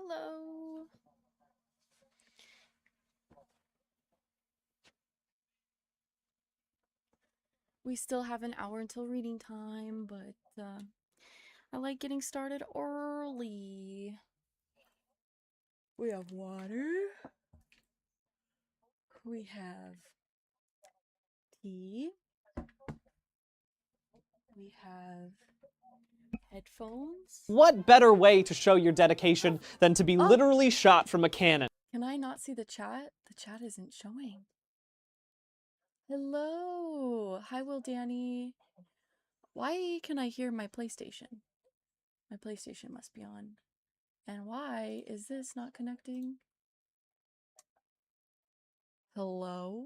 Hello. We still have an hour until reading time, but I like getting started early. We have water. We have tea. We have headphones. What better way to show your dedication than to be literally shot from a cannon? Can I not see the chat? The chat isn't showing. Hello. Hi, Will Danny. Why can I hear my PlayStation? My PlayStation must be on. And why is this not connecting? Hello?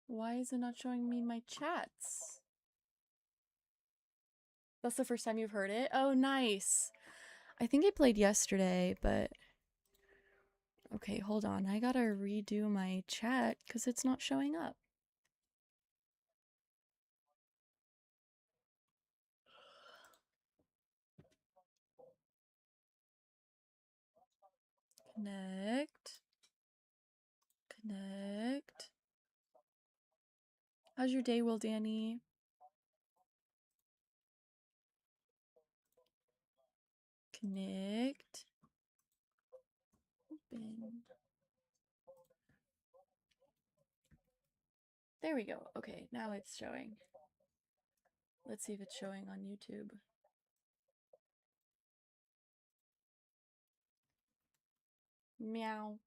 Why is it not showing me my chats? That's the first time you've heard it? Oh, nice. I think I played yesterday, but... Okay, hold on. I gotta redo my chat because it's not showing up. Connect. Connect. How's your day, Will Danny? Connect. Open. There we go. Okay, now it's showing. Let's see if it's showing on YouTube. Meow.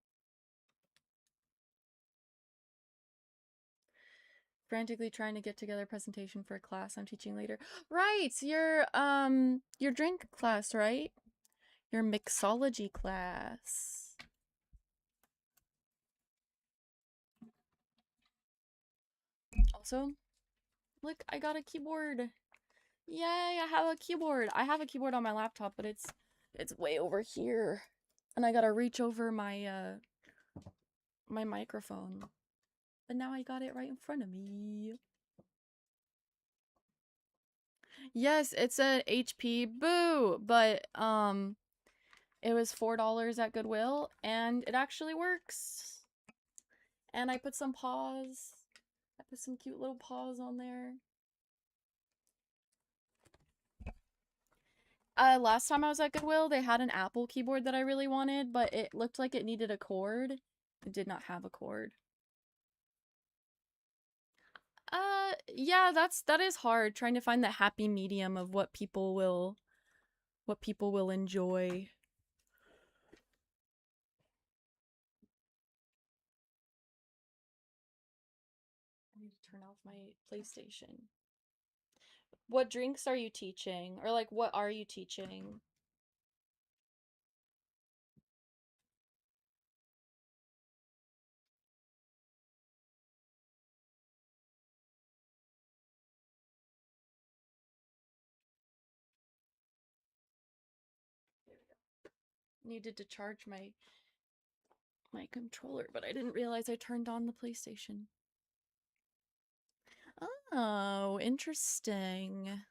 Frantically trying to get together a presentation for a class I'm teaching later. Right, your drink class, right? Your mixology class. Also, look, I got a keyboard. Yay, I have a keyboard. I have a keyboard on my laptop, but it's way over here. And I gotta reach over my my microphone. But now I got it right in front of me. Yes, it's an HP. Boo! But it was $4 at Goodwill and it actually works. And I put some paws. I put some cute little paws on there. Last time I was at Goodwill, they had an Apple keyboard that I really wanted, but it looked like it needed a cord. It did not have a cord. Yeah, that is hard, trying to find the happy medium of what people will enjoy. I need to turn off my PlayStation. What drinks are you teaching? Or like, what are you teaching? Needed to charge my controller, but I didn't realize I turned on the PlayStation. Oh, interesting.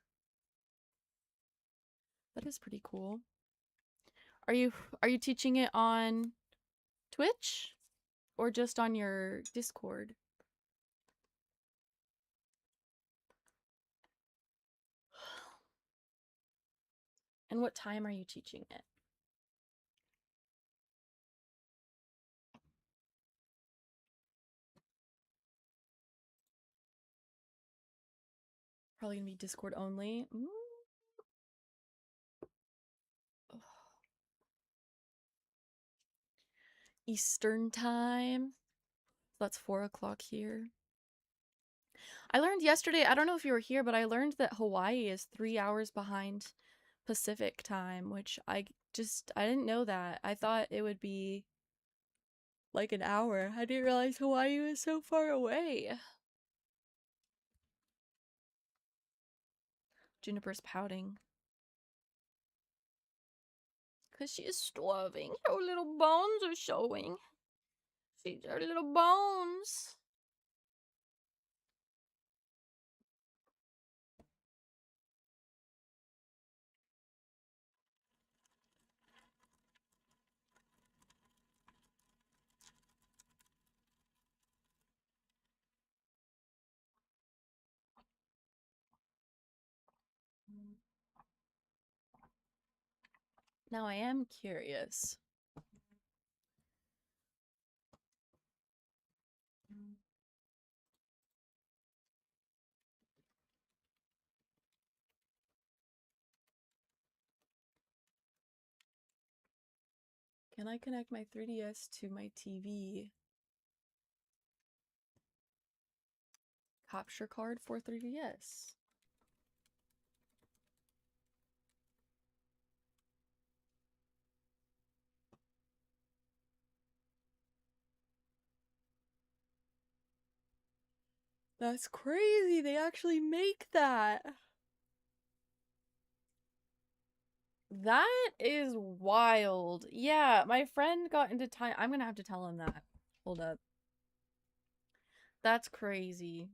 That is pretty cool. Are you teaching it on Twitch or just on your Discord? And what time are you teaching it? Probably gonna be Discord only. Eastern time. That's 4 o'clock here. I learned yesterday, I don't know if you were here, but I learned that Hawaii is 3 hours behind Pacific time, which I didn't know that. I thought it would be like an hour. I didn't realize Hawaii was so far away. Juniper's pouting. Because she is starving. Her little bones are showing. She's her little bones. Now I am curious. Can I connect my 3DS to my TV? Capture card for 3DS. That's crazy. They actually make that. That is wild. Yeah, my friend got into time. I'm gonna have to tell him that. Hold up. That's crazy.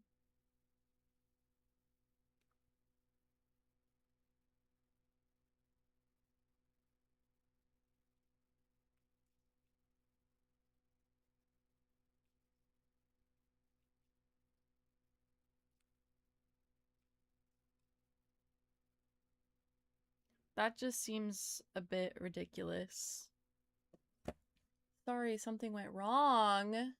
That just seems a bit ridiculous. Sorry, something went wrong.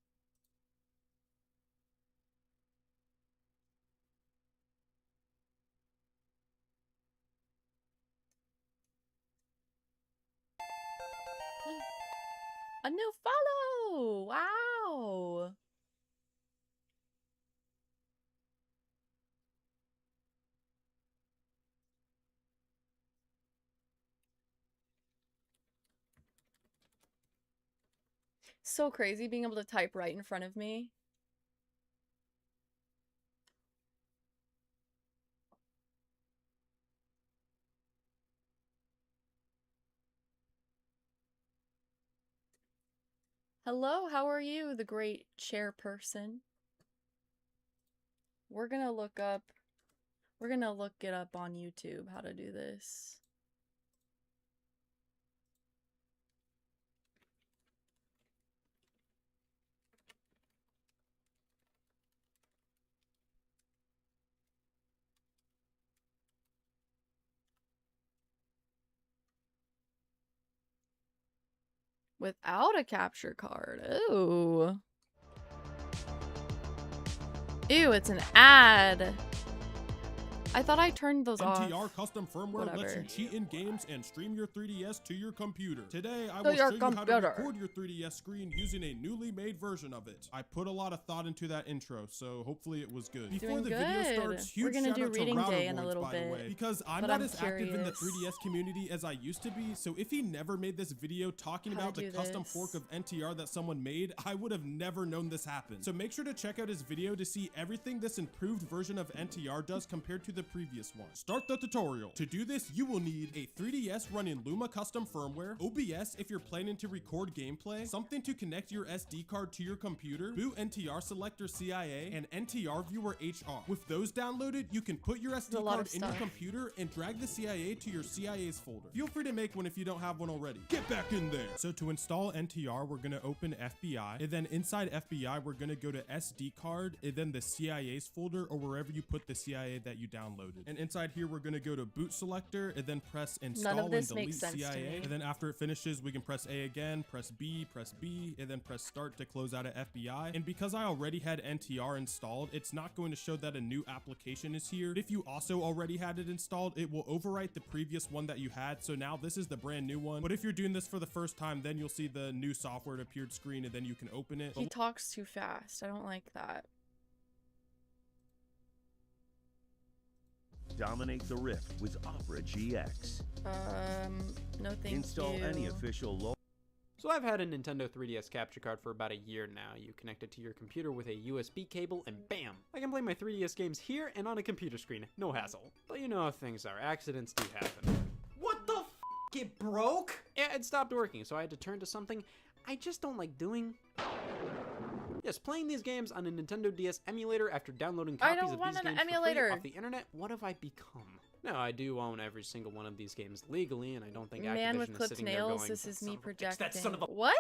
A new follow! Wow! So crazy being able to type right in front of me. Hello, how are you, the great chairperson? We're gonna look it up on YouTube how to do this. Without a capture card. Ooh. Ew, it's an ad. I thought I turned those off. NTR custom firmware lets Whatever. you cheat in games and stream your 3DS to your computer. Today, I To will your show you how to computer. record your 3DS screen using a newly made version of it. I put a lot of thought into that intro, so hopefully it was good. Before Doing the video good. starts, We're huge gonna shout do out to reading Router day in a Boards, little by the way, bit, because I'm but not I'm as active in the curious. 3DS community as I used to be, so if he never made this video talking How to about the do custom this. fork of NTR that someone made, I would have never known this happened. So make sure to check out his video to see everything this improved version of NTR does compared to the previous one. Start the tutorial. To do this, you will need a 3DS running Luma custom firmware, OBS if you're planning to record gameplay, something to connect your SD card to your computer, boot NTR selector CIA, and NTR viewer HR. With those downloaded, you can put your SD a lot card of in your stuff. computer and drag the CIA to your CIA's folder. Feel free to make one if you don't have one already. Get back in there. So to install NTR, we're gonna open FBI, and then inside FBI, we're gonna go to SD card, and then the CIA's folder, or wherever you put the CIA that you downloaded. And inside here, we're gonna go to boot selector, and then press install this and makes delete sense to CIA. me. And then after it finishes, we can press A again, press B, and then press start to close out of FBI. And because I already had NTR installed, it's not going to show that a new application is here. If you also already had it installed, it will overwrite the previous one that you had. So now this is the brand new one. But if you're doing this for the first time, then you'll see the new software appeared screen, and then you can open it. He talks too fast. I don't like that. Dominate the Rift with Opera GX. No thank Install you. any official So I've had a Nintendo 3DS capture card for about a year now. You connect it to your computer with a USB cable and bam! I can play my 3DS games here and on a computer screen, no hassle. But you know how things are, accidents do happen. What the f***? It broke? Yeah, it stopped working, so I had to turn to something I just don't like doing. Yes, playing these games on a Nintendo DS emulator after downloading I copies don't of want these an games for free emulator. off the internet, what have I become? Now, I do own every single one of these games legally, and I don't think Man Activision with is clipped sitting there nails, going, this is "Son me of a bitch, projecting. that son of a-" What?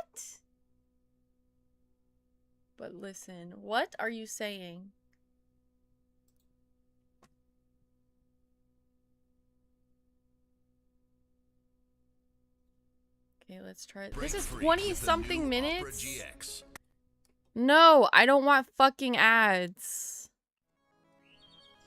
But listen, what are you saying? Okay, let's try. This is 20-something minutes. No, I don't want fucking ads.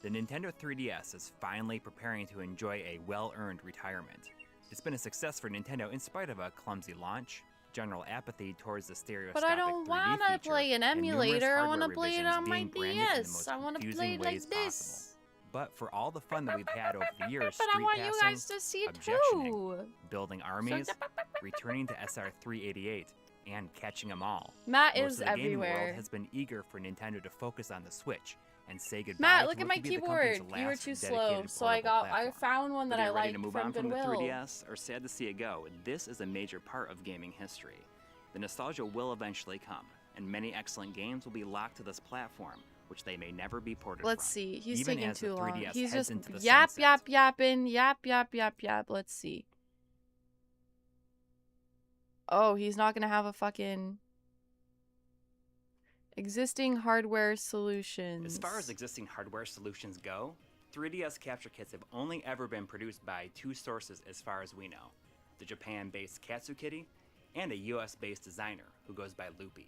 The Nintendo 3DS is finally preparing to enjoy a well-earned retirement. It's been a success for Nintendo in spite of a clumsy launch, general apathy towards the stereoscopic But I don't 3D want to feature, play an and numerous emulator. I want to hardware play it revisions on my being branded in the DS. most I want to confusing play it like ways this. possible. But for all the fun that we've had over the years, But I street want you passing, guys to see it objectioning, too. building armies, returning to SR388, and catching them all. Matt Most is of the gaming world everywhere. has been eager for Nintendo to focus on the Switch and say goodbye Matt, to look at what my could be the company's keyboard. You were last too slow, dedicated so I portable I platform. found one that Whether I you're ready liked to move from on from the Goodwill. 3DS or sad to see it go, this is a major part of gaming history. The nostalgia will eventually come, and many excellent games will be locked to this platform, which they may never be ported Let's from. see. He's Even taking as the too long. 3DS He's heads just into the yap, sunset. yap, yapping, yap, yap, yap, yap. Let's see. Oh, he's not gonna have a fucking existing hardware solutions. As far as existing hardware solutions go, 3DS capture kits have only ever been produced by two sources as far as we know, the Japan-based Katsukitty and a US-based designer who goes by Loopy.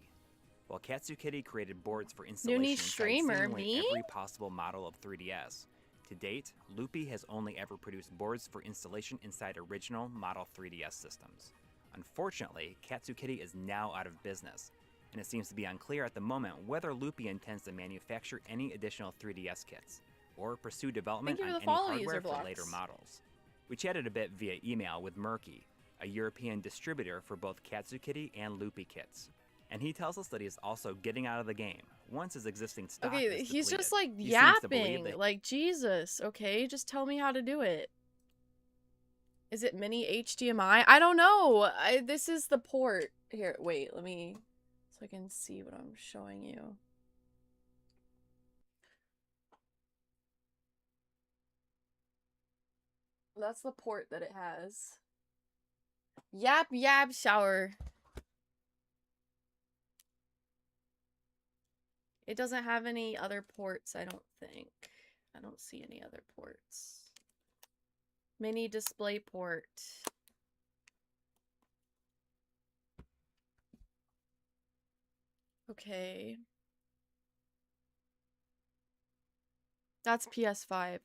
While Katsukitty created boards for installation niche inside streamer, seemingly me? every possible model of 3DS, to date, Loopy has only ever produced boards for installation inside original Model 3DS systems. Unfortunately, Katsukitty is now out of business, and it seems to be unclear at the moment whether Loopy intends to manufacture any additional 3DS kits, or pursue development Thank you on for the any follow, hardware user for blocks. later models. We chatted a bit via email with Murky, a European distributor for both Katsukitty and Loopy kits. And he tells us that he is also getting out of the game once his existing stock Okay, is he's just like depleted. He seems to believe yapping. that Like, Jesus, okay? Just tell me how to do it. Is it mini HDMI? I don't know. This is the port. Here, wait, let me... So I can see what I'm showing you. That's the port that it has. Yap, yap, shower. It doesn't have any other ports, I don't think. I don't see any other ports. Mini display port. Okay. That's PS5.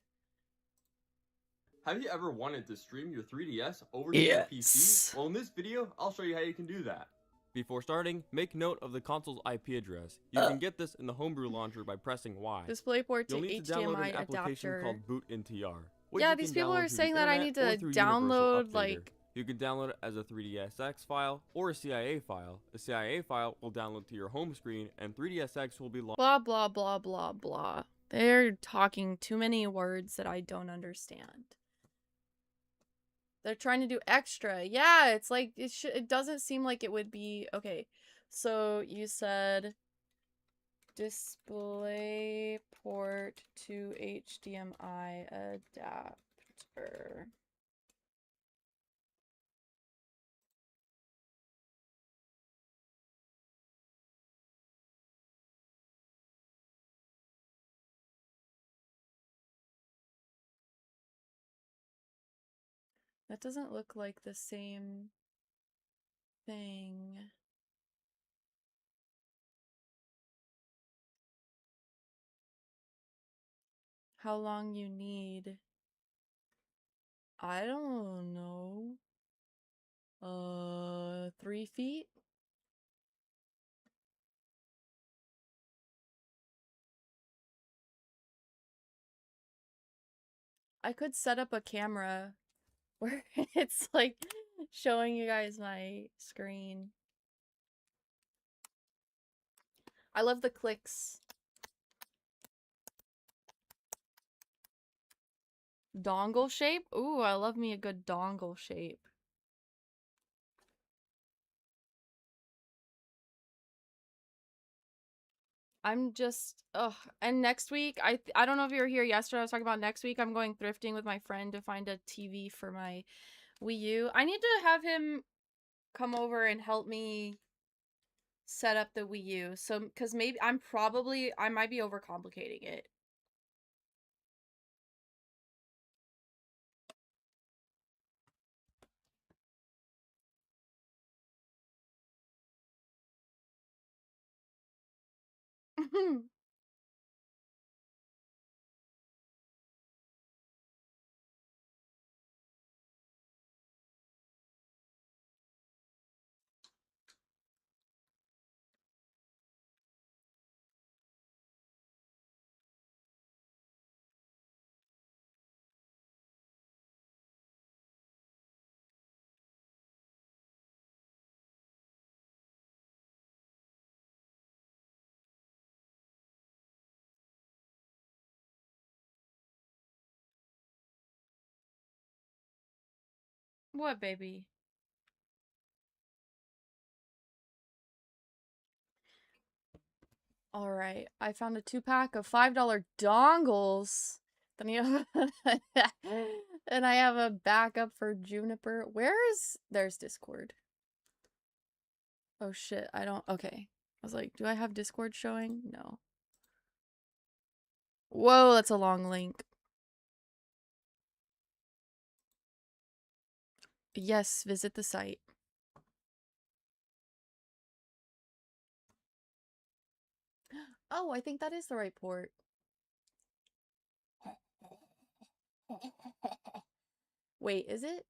Have you ever wanted to stream your 3DS over to your PC? Well, in this video, I'll show you how you can do that. Before starting, make note of the console's IP address. You can get this in the Homebrew launcher by pressing Y. DisplayPort to You'll need to download HDMI an application adapter. called BootNTR. which Yeah, you these can people download are through saying the that I internet need or to through Universal download, Updater. like... You can download it as a 3DSX file or a CIA file. The CIA file will download to your home screen, and 3DSX will be launched. Blah, blah, blah, blah, blah. They're talking too many words that I don't understand. They're trying to do extra. Yeah, it's like, it doesn't seem like it would be... Okay, so you said... Display port to HDMI adapter. That doesn't look like the same thing. How long you need? I don't know. 3 feet? I could set up a camera where it's like showing you guys my screen. I love the clicks. Dongle shape? Ooh, I love me a good dongle shape. I'm just, ugh. And next week, I don't know if you were here yesterday, I was talking about next week, I'm going thrifting with my friend to find a TV for my Wii U. I need to have him come over and help me set up the Wii U. So, because maybe, I might be overcomplicating it. What, baby? Alright, I found a 2-pack of $5 dongles. Then you have and I have a backup for Juniper. There's Discord. Oh shit, I don't... Okay. I was like, do I have Discord showing? No. Whoa, that's a long link. Yes, visit the site. Oh, I think that is the right port. Wait, is it?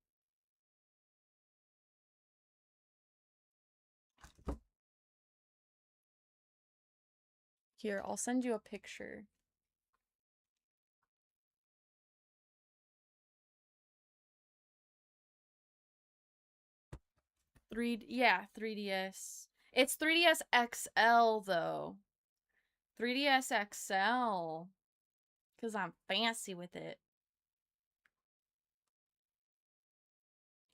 Here, I'll send you a picture. Yeah, 3DS. It's 3DS XL though. 3DS XL. Cause I'm fancy with it.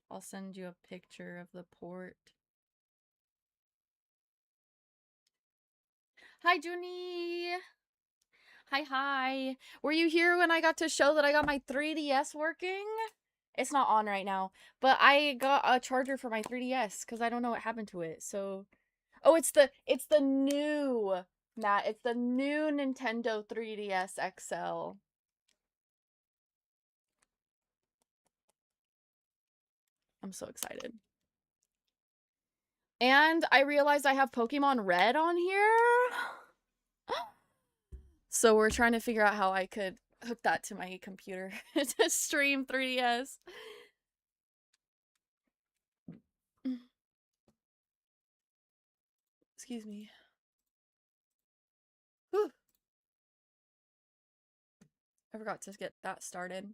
I'll send you a picture of the port. Hi, Junie. Hi. Were you here when I got to show that I got my 3DS working? It's not on right now, but I got a charger for my 3DS because I don't know what happened to it. So, oh, it's the new, Matt. It's the new Nintendo 3DS XL. I'm so excited. And I realized I have Pokemon Red on here. So we're trying to figure out how I could hook that to my computer to stream 3DS. Excuse me. Whew. I forgot to get that started.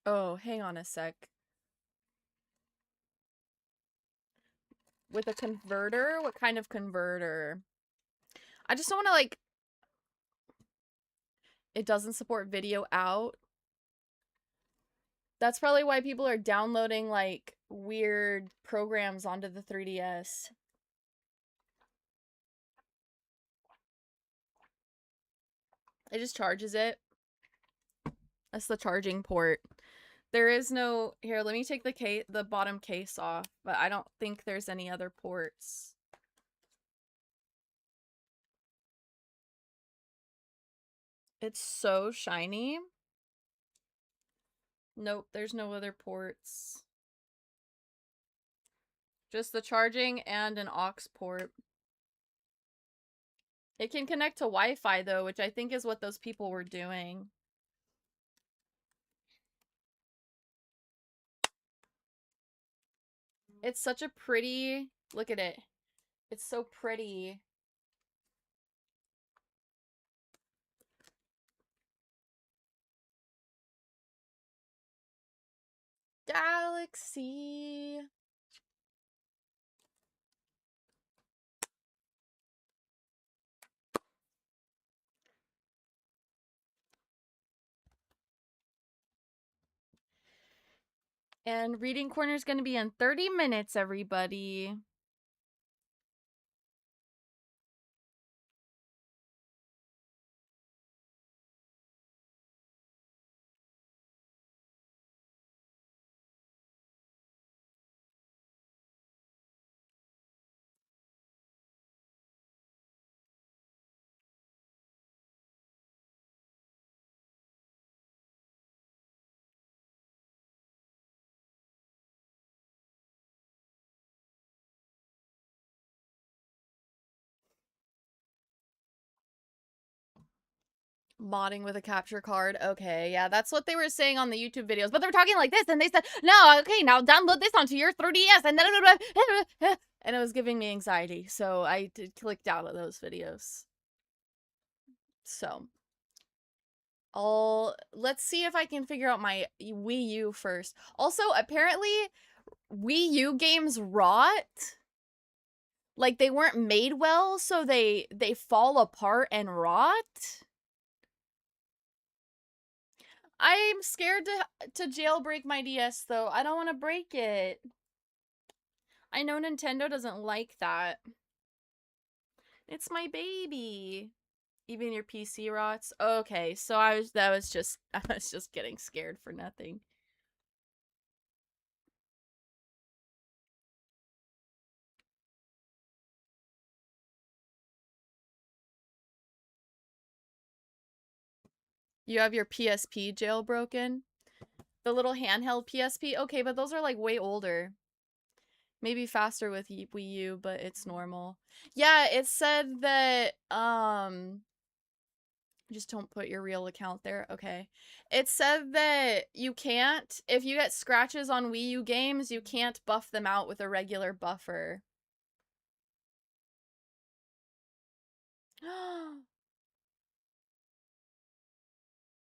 Oh, hang on a sec. With a converter? What kind of converter? I just don't want to, like... It doesn't support video out. That's probably why people are downloading, like, weird programs onto the 3DS. It just charges it. That's the charging port. There is no... Here, let me take the bottom case off, but I don't think there's any other ports. It's so shiny. Nope, there's no other ports. Just the charging and an aux port. It can connect to Wi-Fi though, which I think is what those people were doing. It's such a pretty... Look at it. It's so pretty. Galaxy. And Reading Corner is going to be in 30 minutes, everybody. Modding with a capture card. Okay, yeah, that's what they were saying on the YouTube videos. But they were talking like this, and they said, no, okay, now download this onto your 3DS, and then... And it was giving me anxiety, so I clicked out of those videos. So... let's see if I can figure out my Wii U first. Also, apparently, Wii U games rot. Like, they weren't made well, so they fall apart and rot. I'm scared to jailbreak my DS, though. I don't want to break it. I know Nintendo doesn't like that. It's my baby. Even your PC rots? Okay, so I was just getting scared for nothing. You have your PSP jailbroken? The little handheld PSP? Okay, but those are like way older. Maybe faster with Wii U, but it's normal. Yeah, it said that, just don't put your real account there. Okay. It said that you can't, if you get scratches on Wii U games, you can't buff them out with a regular buffer.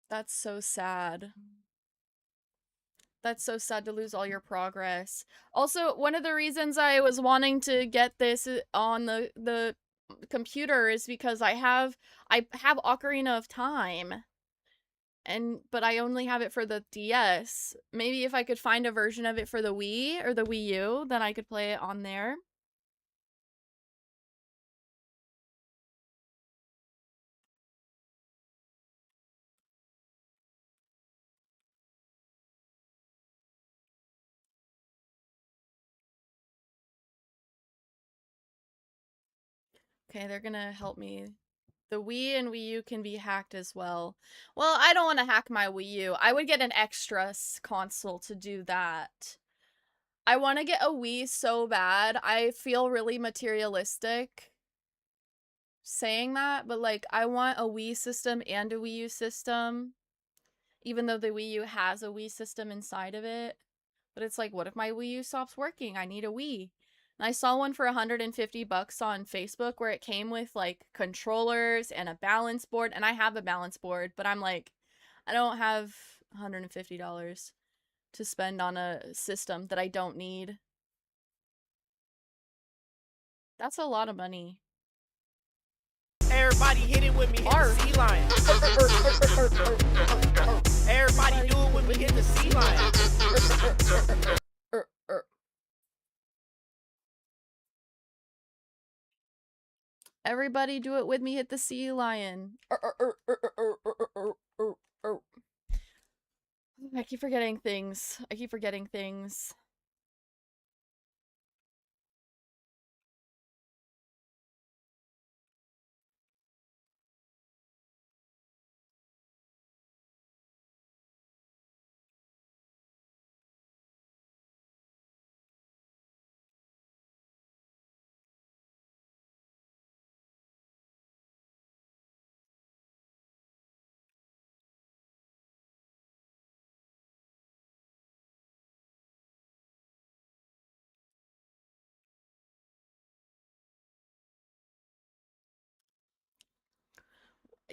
That's so sad. That's so sad to lose all your progress. Also, one of the reasons I was wanting to get this on the computer is because I have Ocarina of Time. But I only have it for the DS. Maybe if I could find a version of it for the Wii or the Wii U, then I could play it on there. Okay, they're gonna help me. The Wii and Wii U can be hacked as well. Well, I don't want to hack my Wii U. I would get an extra console to do that. I want to get a Wii so bad. I feel really materialistic saying that, but like I want a Wii system and a Wii U system, even though the Wii U has a Wii system inside of it. But it's like, what if my Wii U stops working? I need a Wii. And I saw one for $150 on Facebook where it came with like controllers and a balance board, and I have a balance board, but I'm like, I don't have $150 to spend on a system that I don't need. That's a lot of money. Everybody hit it with me, hit the sea lion. Everybody do it when we hit the sea lion. Everybody do it with me, hit the sea lion. I keep forgetting things.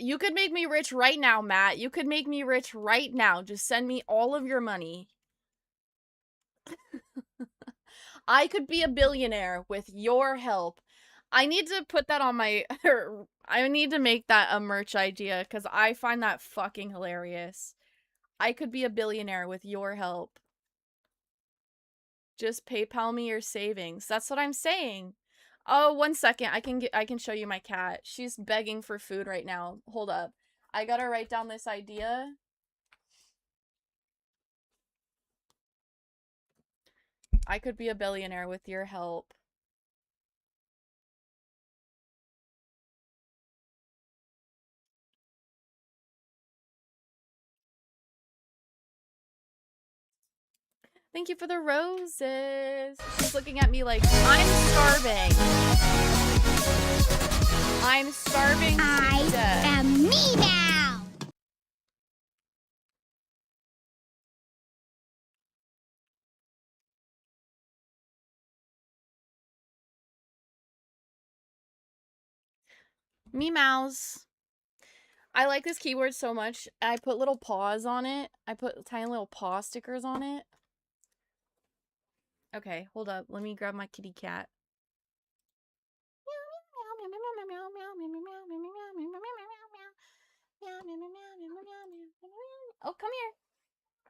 You could make me rich right now, Matt. You could make me rich right now. Just send me all of your money. I could be a billionaire with your help. I need to put that on my... I need to make that a merch idea because I find that fucking hilarious. I could be a billionaire with your help. Just PayPal me your savings. That's what I'm saying. Oh, 1 second. I can show you my cat. She's begging for food right now. Hold up. I gotta write down this idea. I could be a billionaire with your help. Thank you for the roses. She's looking at me like, I'm starving. I'm starving to death. I am me now. Meows. I like this keyboard so much. I put little paws on it. I put tiny little paw stickers on it. Okay, hold up. Let me grab my kitty cat. Oh, come here.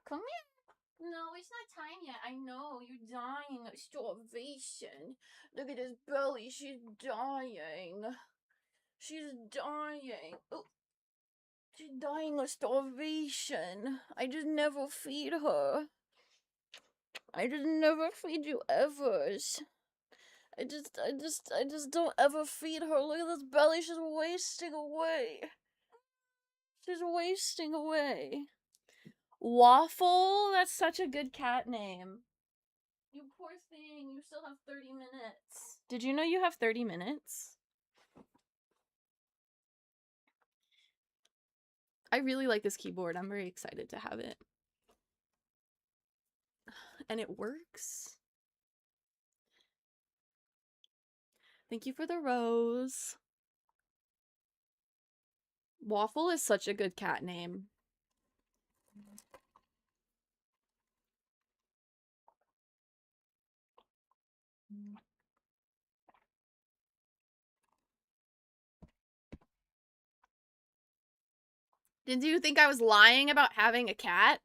Come here. No, it's not time yet. I know. You're dying of starvation. Look at this belly. She's dying. She's dying. Oh. She's dying of starvation. I just never feed her. I just never feed you ever. I just don't ever feed her. Look at this belly. She's wasting away. She's wasting away. Waffle? That's such a good cat name. You poor thing. You still have 30 minutes. Did you know you have 30 minutes? I really like this keyboard. I'm very excited to have it. And it works. Thank you for the rose. Waffle is such a good cat name. Did you think I was lying about having a cat?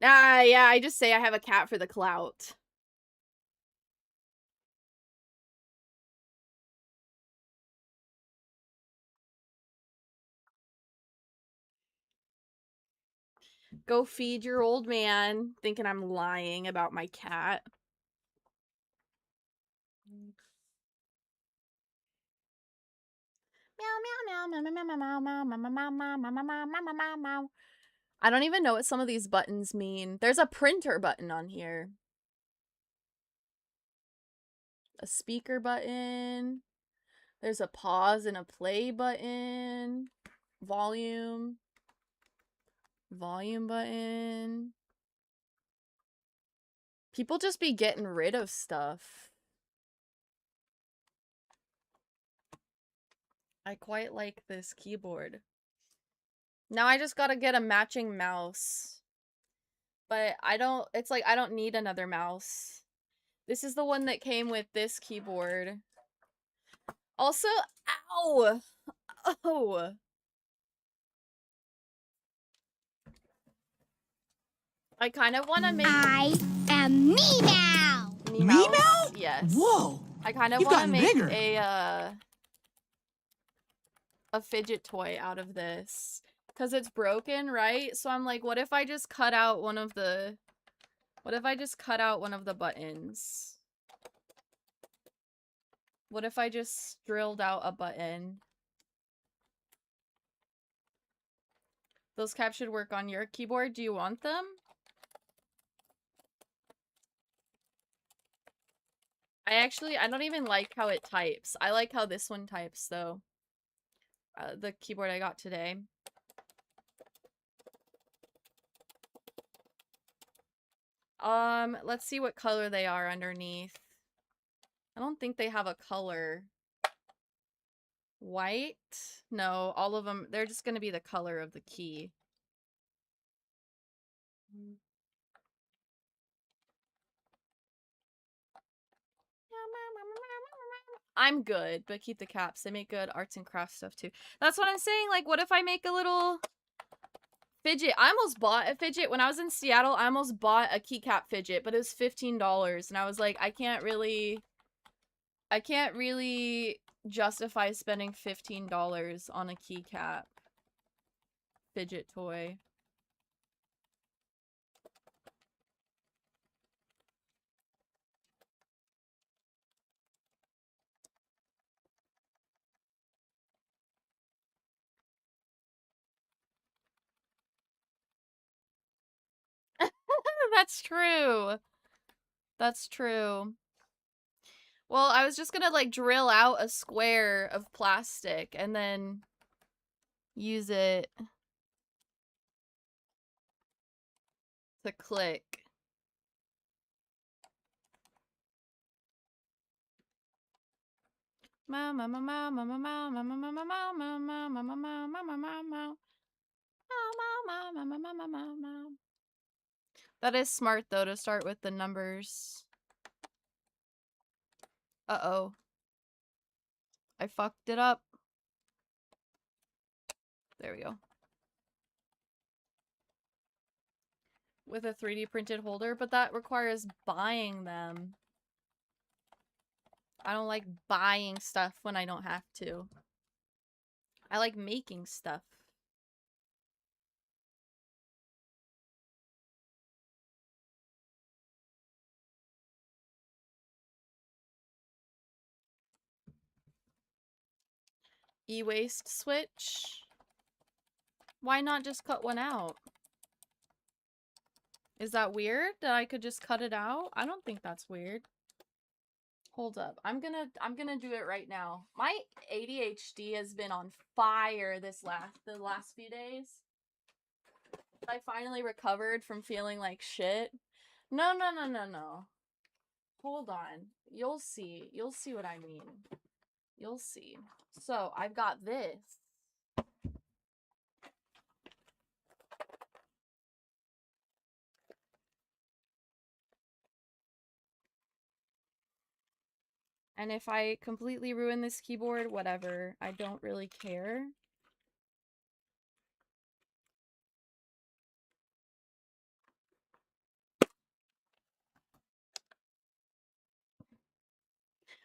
Yeah, I just say I have a cat for the clout. Go feed your old man, thinking I'm lying about my cat. I don't even know what some of these buttons mean. There's a printer button on here. A speaker button. There's a pause and a play button. Volume. Volume button. People just be getting rid of stuff. I quite like this keyboard. Now I just gotta get a matching mouse. But I don't need another mouse. This is the one that came with this keyboard. Also, ow! Oh! I kind of want to make... I am Meow! Meow? Yes. Whoa! I kind of want to make a fidget toy out of this. Because it's broken, right? So I'm like, what if I just cut out one of the... What if I just cut out one of the buttons? What if I just drilled out a button? Those caps should work on your keyboard. Do you want them? I don't even like how it types. I like how this one types, though. The keyboard I got today. Let's see what color they are underneath. I don't think they have a color. White? No, all of them, they're just gonna be the color of the key. I'm good, but keep the caps. They make good arts and crafts stuff too. That's what I'm saying. Like, what if I make a little fidget? I almost bought a fidget when I was in Seattle. I almost bought a keycap fidget, but it was $15, and I was like, I can't really justify spending $15 on a keycap fidget toy. That's true. That's true. Well, I was just gonna, like, drill out a square of plastic and then use it to click. That is smart, though, to start with the numbers. Uh-oh. I fucked it up. There we go. With a 3D printed holder, but that requires buying them. I don't like buying stuff when I don't have to. I like making stuff. E-waste switch. Why not just cut one out? Is that weird that I could just cut it out? I don't think that's weird. Hold up. I'm gonna do it right now. My ADHD has been on fire the last few days. I finally recovered from feeling like shit. No. Hold on. You'll see. You'll see what I mean. You'll see. So, I've got this. And if I completely ruin this keyboard, whatever. I don't really care.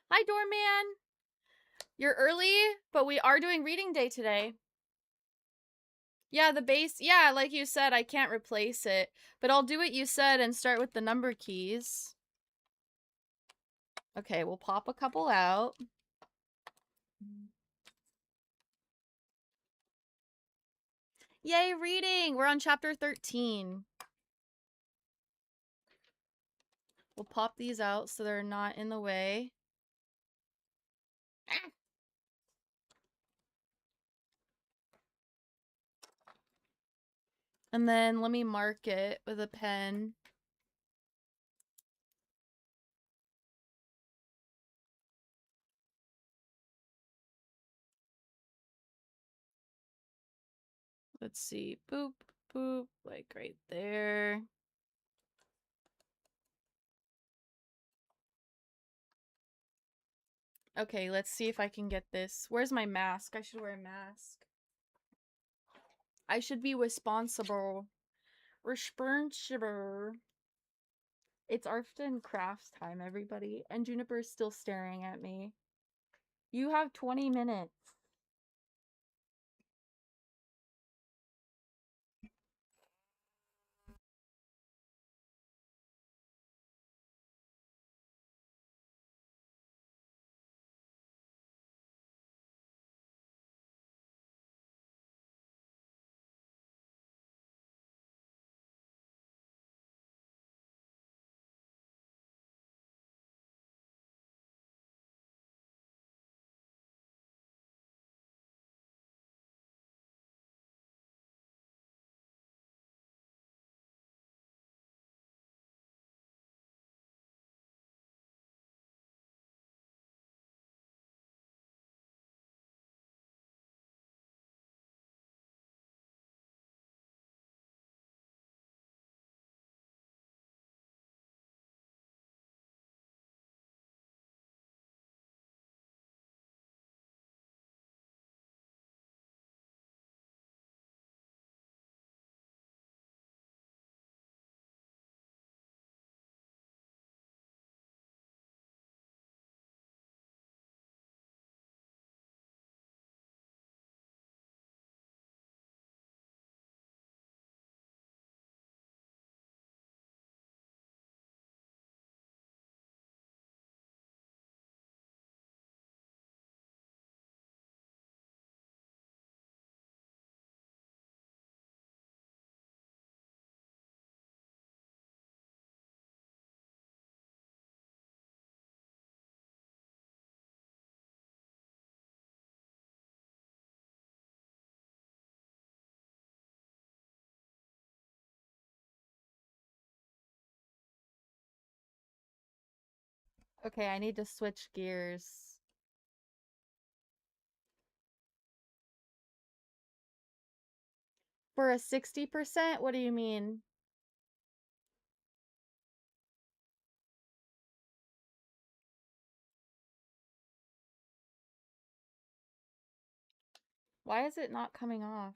Hi, Doorman! You're early, but we are doing reading day today. Yeah, the base, yeah, like you said, I can't replace it. But I'll do what you said and start with the number keys. Okay, we'll pop a couple out. Yay, reading! We're on chapter 13. We'll pop these out so they're not in the way. And then let me mark it with a pen. Let's see. Boop, boop, like right there. Okay, let's see if I can get this. Where's my mask? I should wear a mask. I should be responsible. Responsible. It's arts and crafts time, everybody. And Juniper's still staring at me. You have 20 minutes. Okay, I need to switch gears. For a 60%? What do you mean? Why is it not coming off?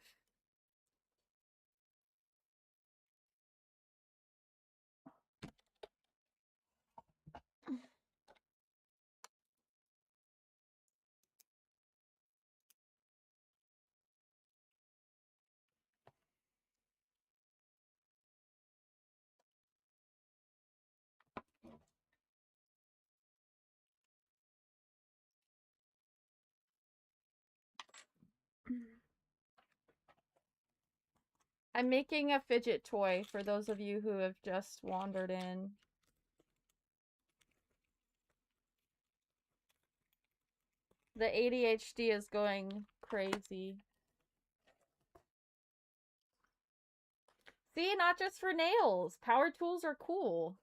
I'm making a fidget toy for those of you who have just wandered in. The ADHD is going crazy. See, not just for nails. Power tools are cool.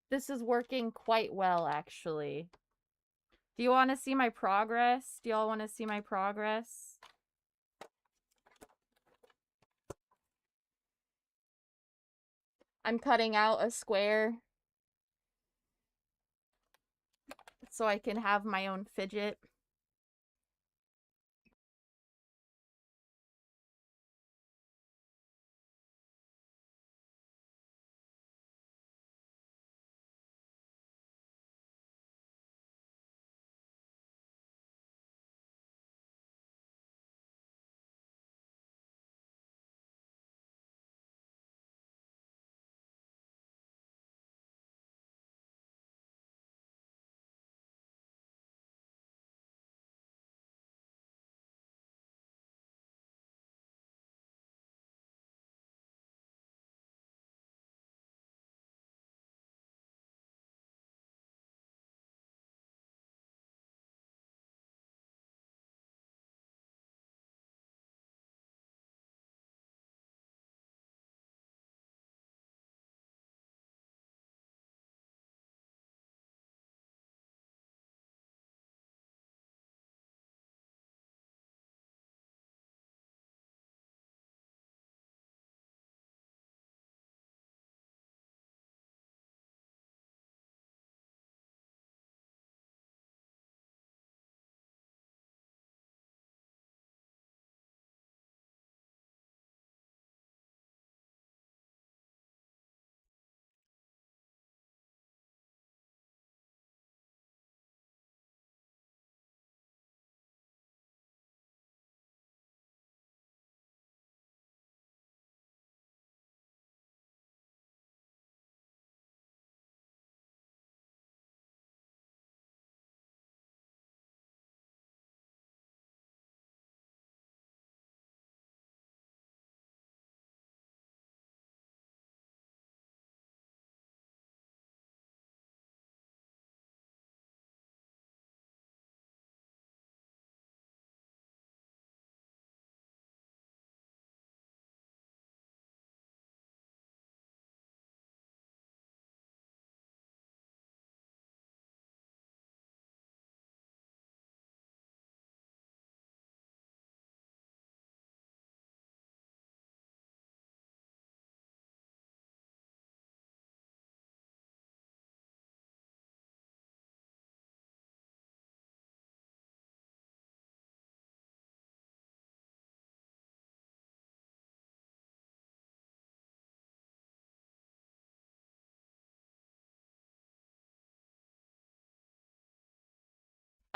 This is working quite well, actually. Do you want to see my progress? Do y'all want to see my progress? I'm cutting out a square so I can have my own fidget.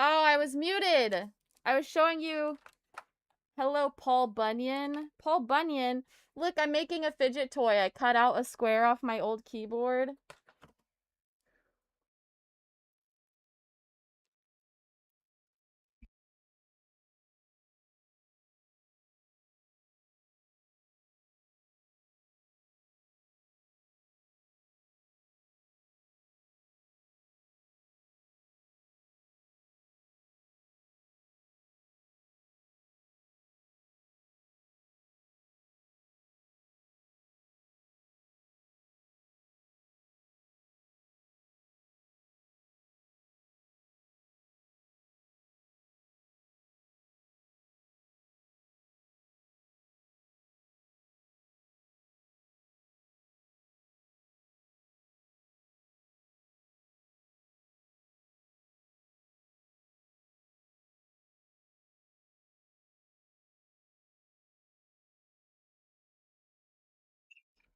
Oh, I was muted. I was showing you. Hello, Paul Bunyan. Paul Bunyan. Look, I'm making a fidget toy. I cut out a square off my old keyboard.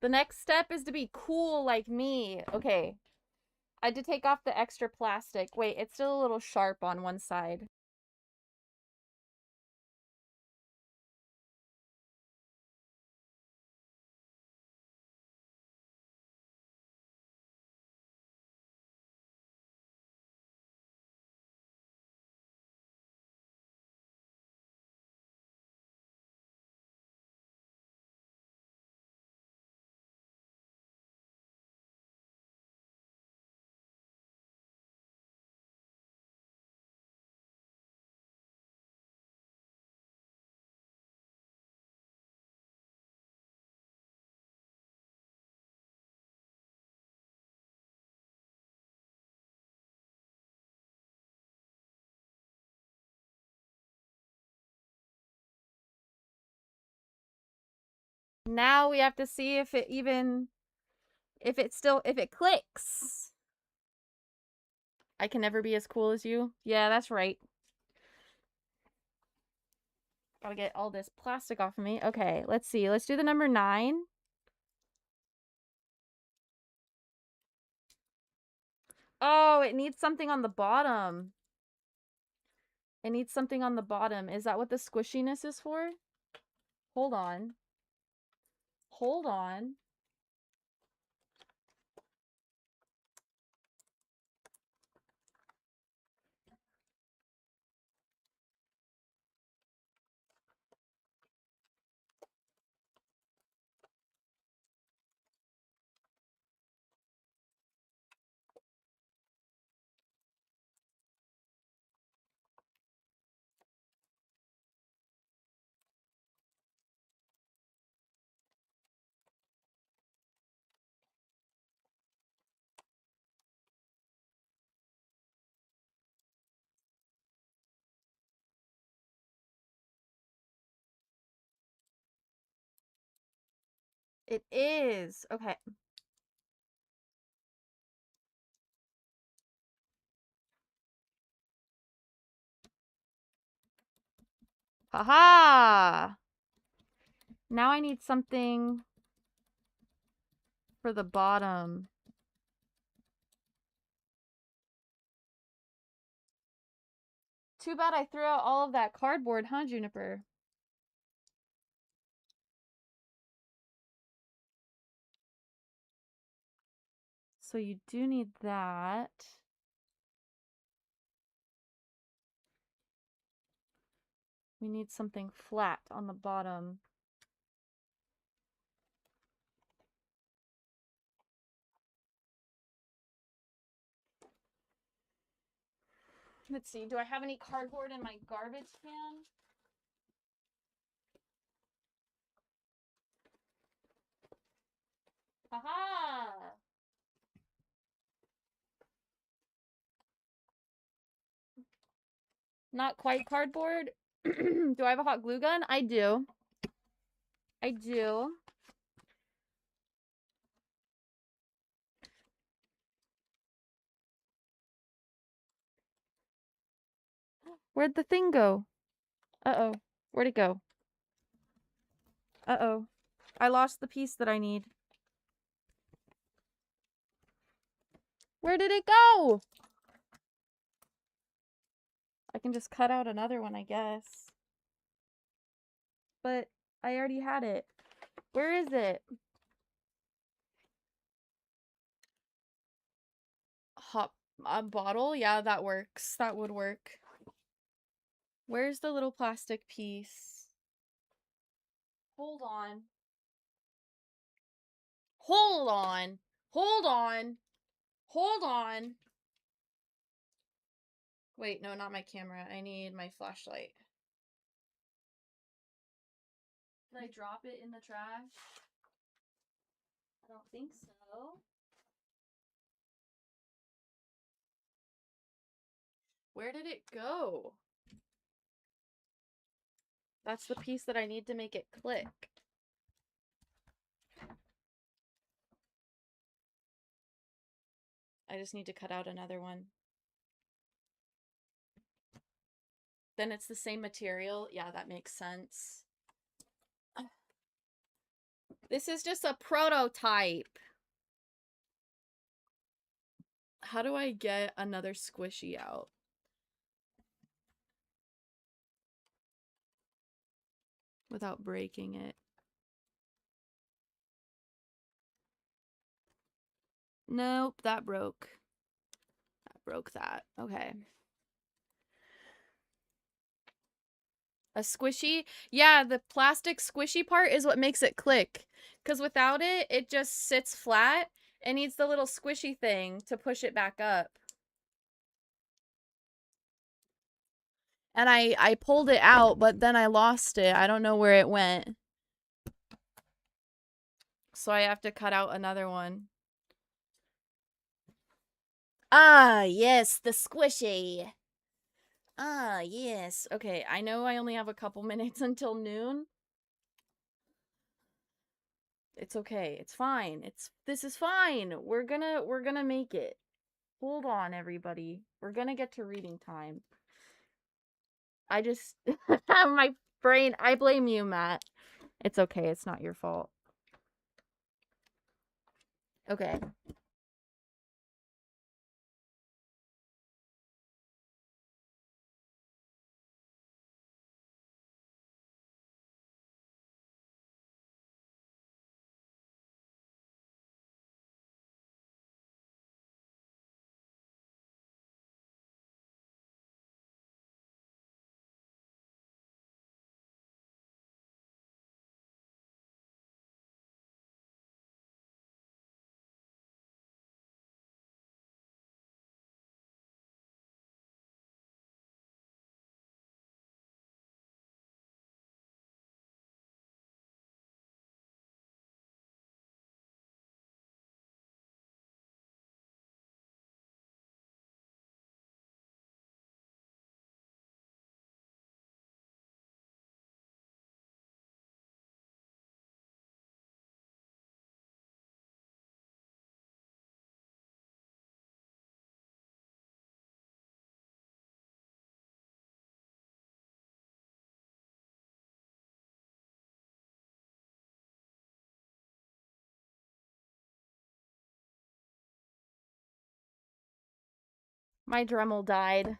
The next step is to be cool like me. Okay. I had to take off the extra plastic. Wait, it's still a little sharp on one side. Now we have to see if it even, if it clicks. I can never be as cool as you. Yeah, that's right. Gotta get all this plastic off of me. Okay, let's see. Let's do the number 9. Oh, it needs something on the bottom. It needs something on the bottom. Is that what the squishiness is for? Hold on. Hold on. It is. Okay. Haha! Now I need something for the bottom. Too bad I threw out all of that cardboard, huh, Juniper? So you do need that. We need something flat on the bottom. Let's see, do I have any cardboard in my garbage can? Haha! Not quite cardboard. Do I have a hot glue gun? I do. I do. Where'd the thing go? Uh-oh. Where'd it go? Uh-oh. I lost the piece that I need. Where did it go? I can just cut out another one, I guess. But I already had it. Where is it? Hot bottle? Yeah, that works. That would work. Where's the little plastic piece? Hold on. Hold on. Hold on. Hold on. Wait, no, not my camera. I need my flashlight. Did I drop it in the trash? I don't think so. Where did it go? That's the piece that I need to make it click. I just need to cut out another one. Then it's the same material. Yeah, that makes sense. This is just a prototype. How do I get another squishy out? Without breaking it. Nope, that broke. That broke that. Okay. A squishy? Yeah, the plastic squishy part is what makes it click. Because without it, it just sits flat. It needs the little squishy thing to push it back up. And I pulled it out, but then I lost it. I don't know where it went. So I have to cut out another one. Ah, yes, the squishy. Ah, yes. Okay, I know I only have a couple minutes until noon. It's okay. It's fine. This is fine. We're gonna make it. Hold on, everybody. We're gonna get to reading time. I just my brain. I blame you, Matt. It's okay. It's not your fault. Okay. My Dremel died.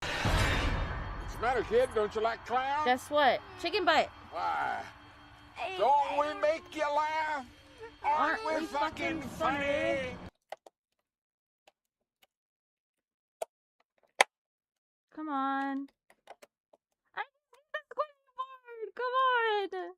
What's the matter, kid? Don't you like clowns? Guess what? Chicken butt. Why? Don't we make you laugh? Aren't we fucking funny? Come on. I need the squishy board. Come on.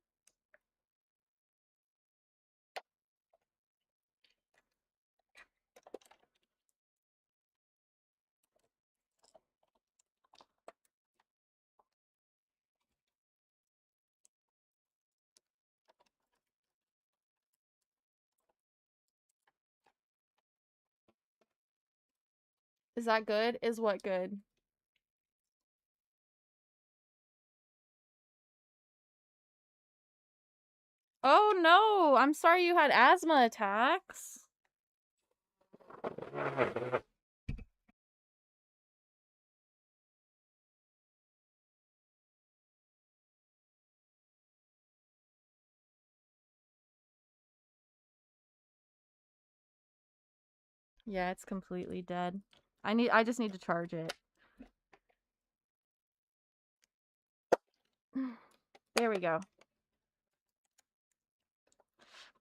Is that good? Is what good? Oh no! I'm sorry you had asthma attacks. Yeah, it's completely dead. I just need to charge it. There we go.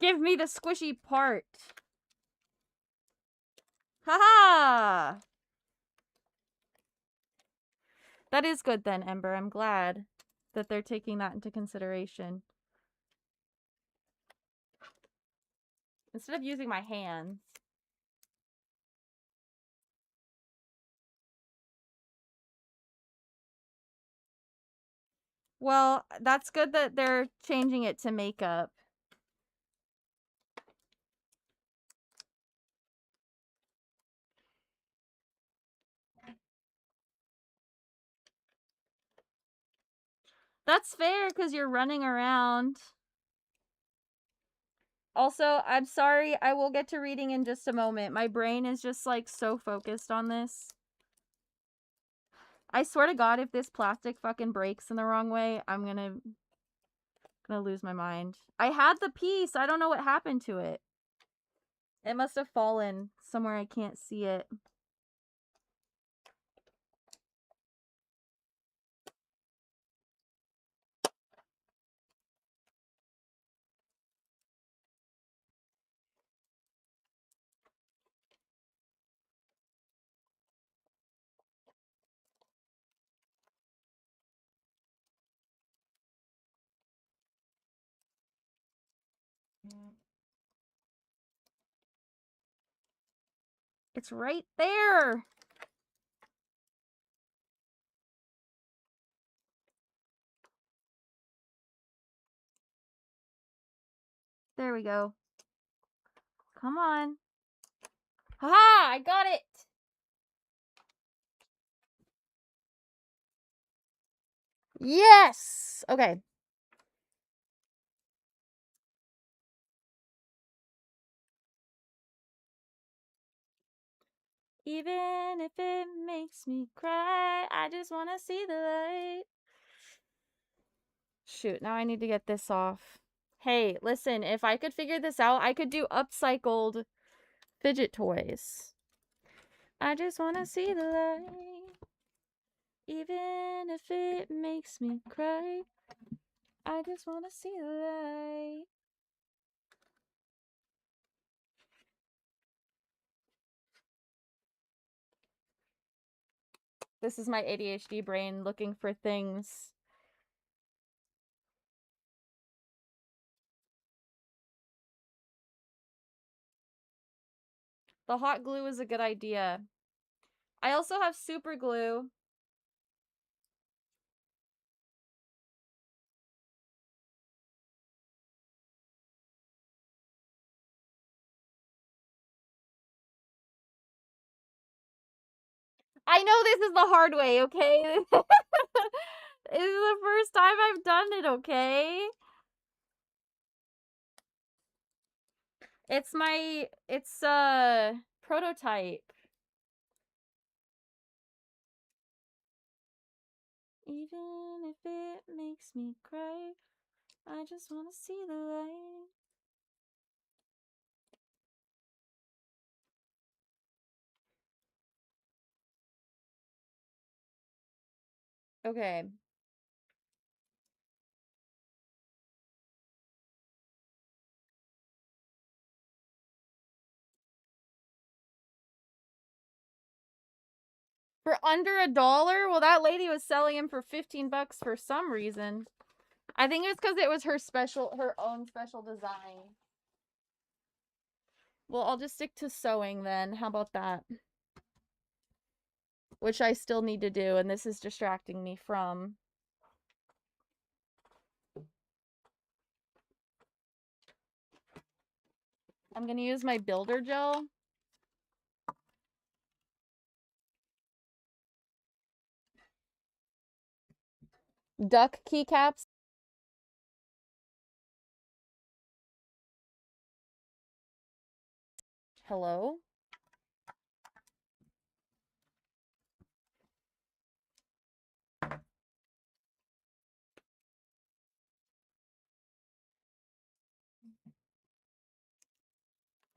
Give me the squishy part. Haha! That is good then, Ember. I'm glad that they're taking that into consideration. Instead of using my hands. Well, that's good that they're changing it to makeup. That's fair because you're running around. Also, I'm sorry, I will get to reading in just a moment. My brain is just like so focused on this. I swear to God, if this plastic fucking breaks in the wrong way, I'm gonna lose my mind. I had the piece. I don't know what happened to it. It must have fallen somewhere I can't see it. It's right there. There we go. Come on. Haha! I got it! Yes! Okay. Even if it makes me cry, I just want to see the light. Shoot, now I need to get this off. Hey, listen, if I could figure this out, I could do upcycled fidget toys. I just want to see the light. Even if it makes me cry, I just want to see the light. This is my ADHD brain looking for things. The hot glue is a good idea. I also have super glue. I know this is the hard way, okay? This is the first time I've done it, okay? It's prototype. Even if it makes me cry, I just want to see the light. Okay. For under $1? Well, that lady was selling him for 15 bucks for some reason. I think it's because it was her own special design. Well, I'll just stick to sewing then. How about that? Which I still need to do, and this is distracting me from. I'm gonna use my builder gel. Duck keycaps. Hello?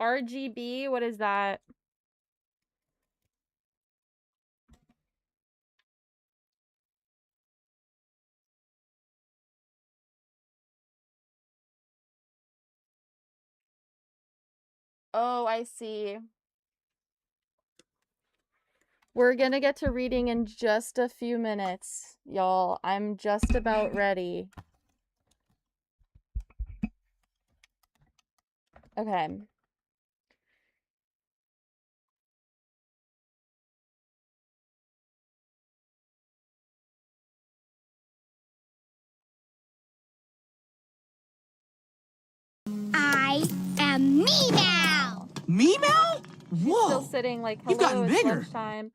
RGB, what is that? Oh, I see. We're gonna get to reading in just a few minutes, y'all. I'm just about ready. Okay. I am Meow. Meow? Whoa! Still sitting like, You've gotten hello, it's bigger. lunchtime.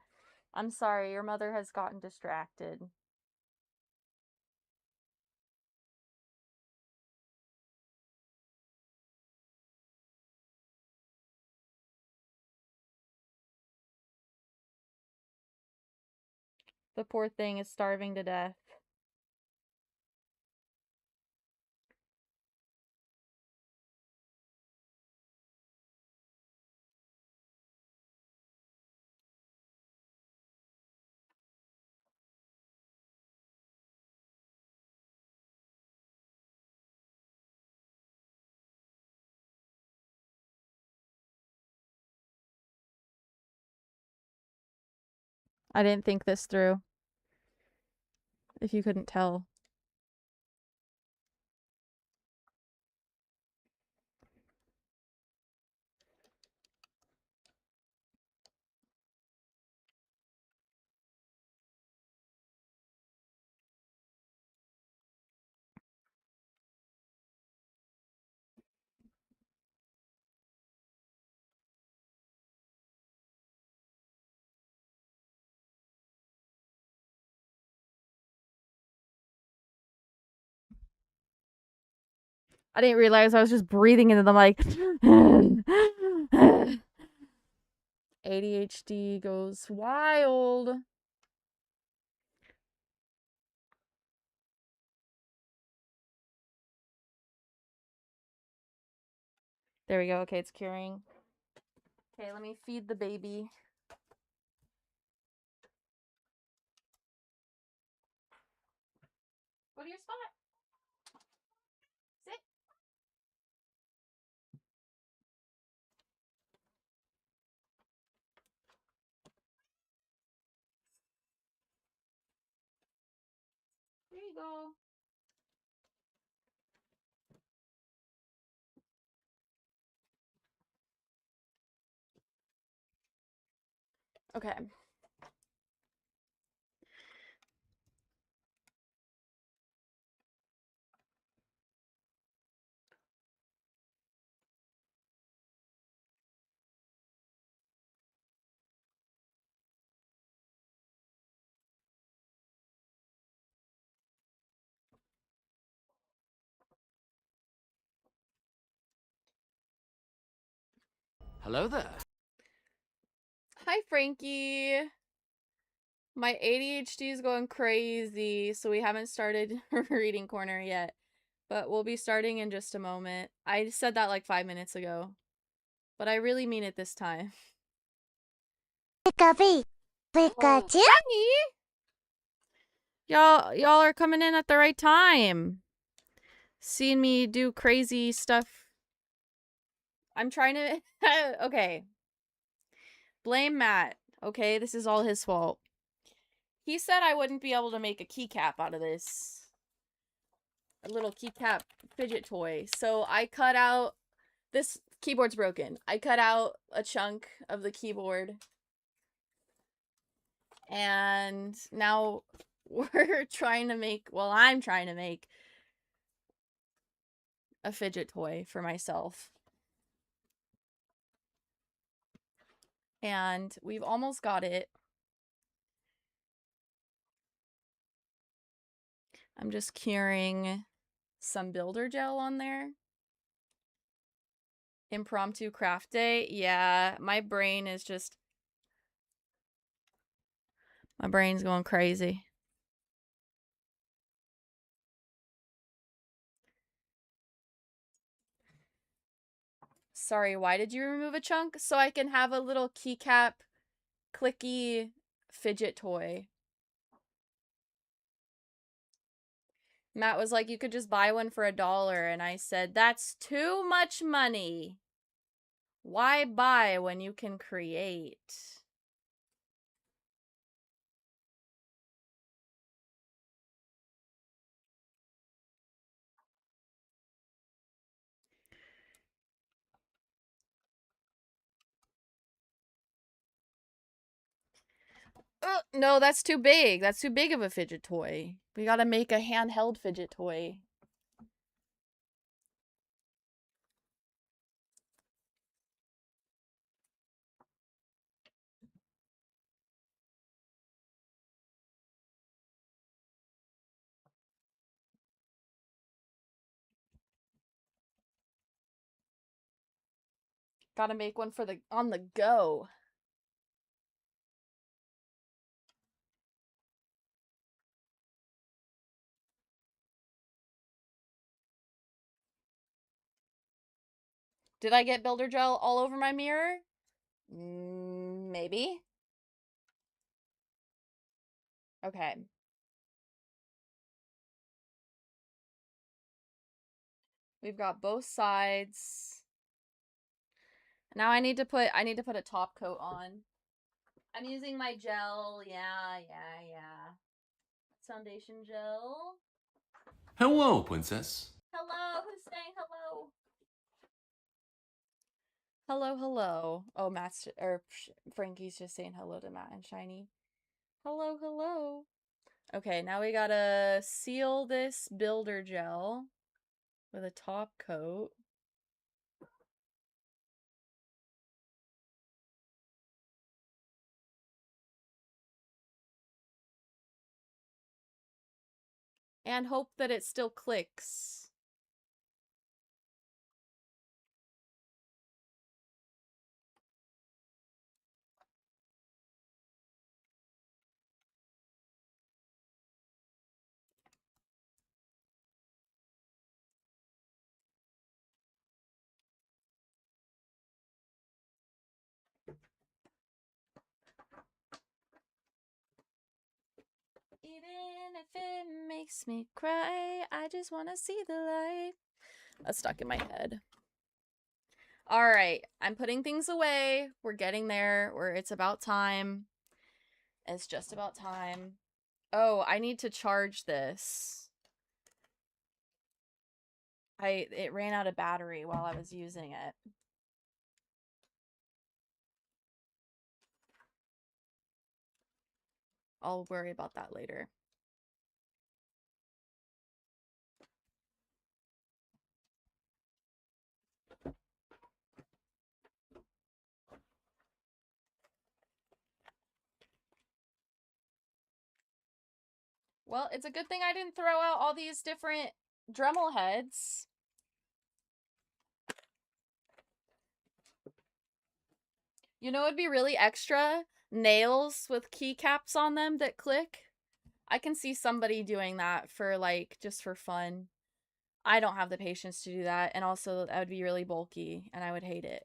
I'm sorry, your mother has gotten distracted. The poor thing is starving to death. I didn't think this through. If you couldn't tell. I didn't realize I was just breathing into the mic. ADHD goes wild. There we go. Okay, it's curing. Okay, let me feed the baby. Go to your spot. Sit. There you go. Okay. Hello there. Hi, Frankie. My ADHD is going crazy, so we haven't started reading corner yet. But we'll be starting in just a moment. I said that like 5 minutes ago. But I really mean it this time. Pikachu. Oh, Pikachu. Y'all are coming in at the right time. Seeing me do crazy stuff. I'm trying to... Okay. Blame Matt. Okay, this is all his fault. He said I wouldn't be able to make a keycap out of this. A little keycap fidget toy. So I cut out... This keyboard's broken. I cut out a chunk of the keyboard. And now we're trying to make... Well, I'm trying to make a fidget toy for myself. And we've almost got it. I'm just curing some builder gel on there. Impromptu craft day. Yeah, my brain is just... My brain's going crazy. Sorry, why did you remove a chunk? So I can have a little keycap, clicky fidget toy. Matt was like, you could just buy one for $1. And I said, that's too much money. Why buy when you can create? No, that's too big. That's too big of a fidget toy. We gotta make a handheld fidget toy. Gotta make one for the on the go. Did I get builder gel all over my mirror? Maybe. Okay. We've got both sides. Now I need to put a top coat on. I'm using my gel. Yeah. Foundation gel. Hello, princess. Hello, who's saying hello? Hello. Oh, Frankie's just saying hello to Matt and Shiny. Hello. Okay, now we gotta seal this builder gel with a top coat. And hope that it still clicks. if it makes me cry, I just want to see the light. That's stuck in my head. All right, I'm putting things away. We're getting there. It's about time. It's just about time. Oh, I need to charge this. It ran out of battery while I was using it. I'll worry about that later. Well, it's a good thing I didn't throw out all these different Dremel heads. You know, it'd be really extra nails with keycaps on them that click. I can see somebody doing that for like just for fun. I don't have the patience to do that, and also that would be really bulky and I would hate it.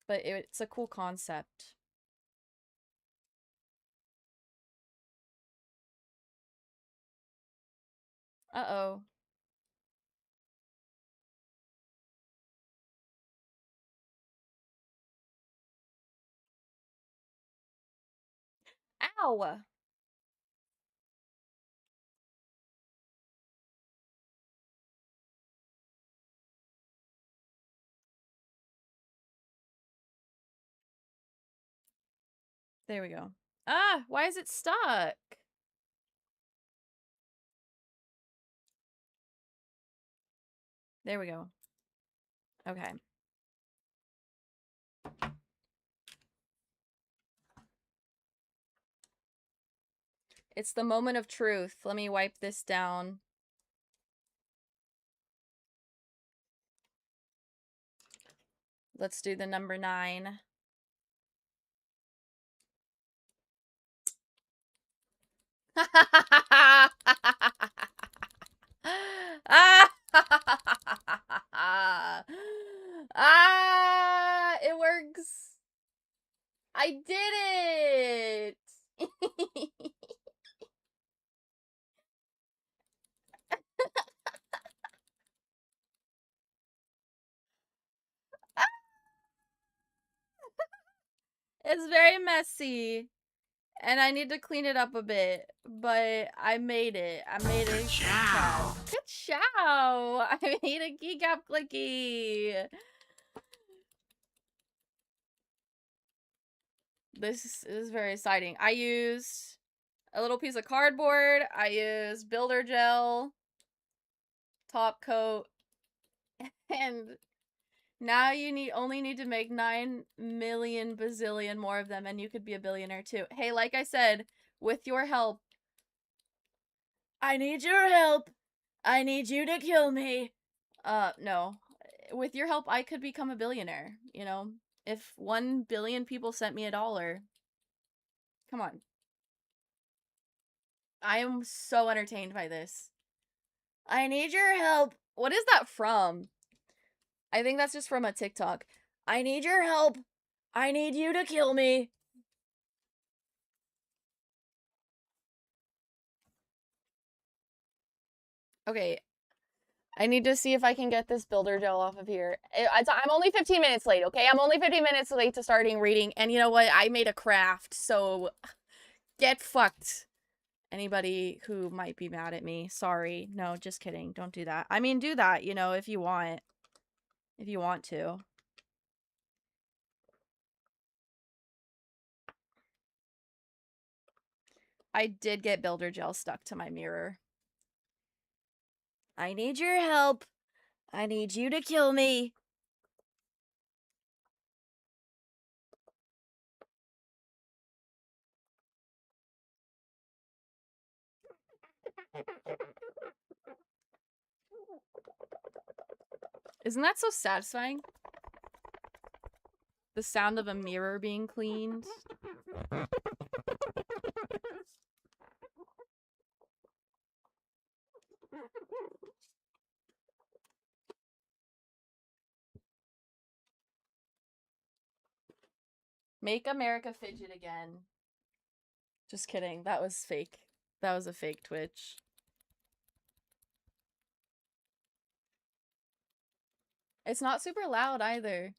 But it's a cool concept. Uh-oh. Ow! There we go. Ah, why is it stuck? There we go. Okay. It's the moment of truth. Let me wipe this down. Let's do the number 9. It works. I did it. It's very messy. And I need to clean it up a bit, but I made it. I made a keycap. Good job! I made a keycap clicky. This is very exciting. I used a little piece of cardboard. I used builder gel, top coat, and now you only need to make 9 million bazillion more of them, and you could be a billionaire too. Hey, like I said, with your help, I need your help. I need you to kill me. No. With your help, I could become a billionaire, you know? If 1 billion people sent me $1. Come on. I am so entertained by this. I need your help. What is that from? I think that's just from a TikTok. I need your help. I need you to kill me. Okay. I need to see if I can get this builder gel off of here. I'm only 15 minutes late, okay? I'm only 15 minutes late to starting reading. And you know what? I made a craft, so get fucked. Anybody who might be mad at me. Sorry. No, just kidding. Don't do that. I mean, do that, you know, if you want. If you want to. I did get builder gel stuck to my mirror. I need your help. I need you to kill me. Isn't that so satisfying? The sound of a mirror being cleaned. Make America fidget again. Just kidding. That was fake. That was a fake Twitch. It's not super loud either.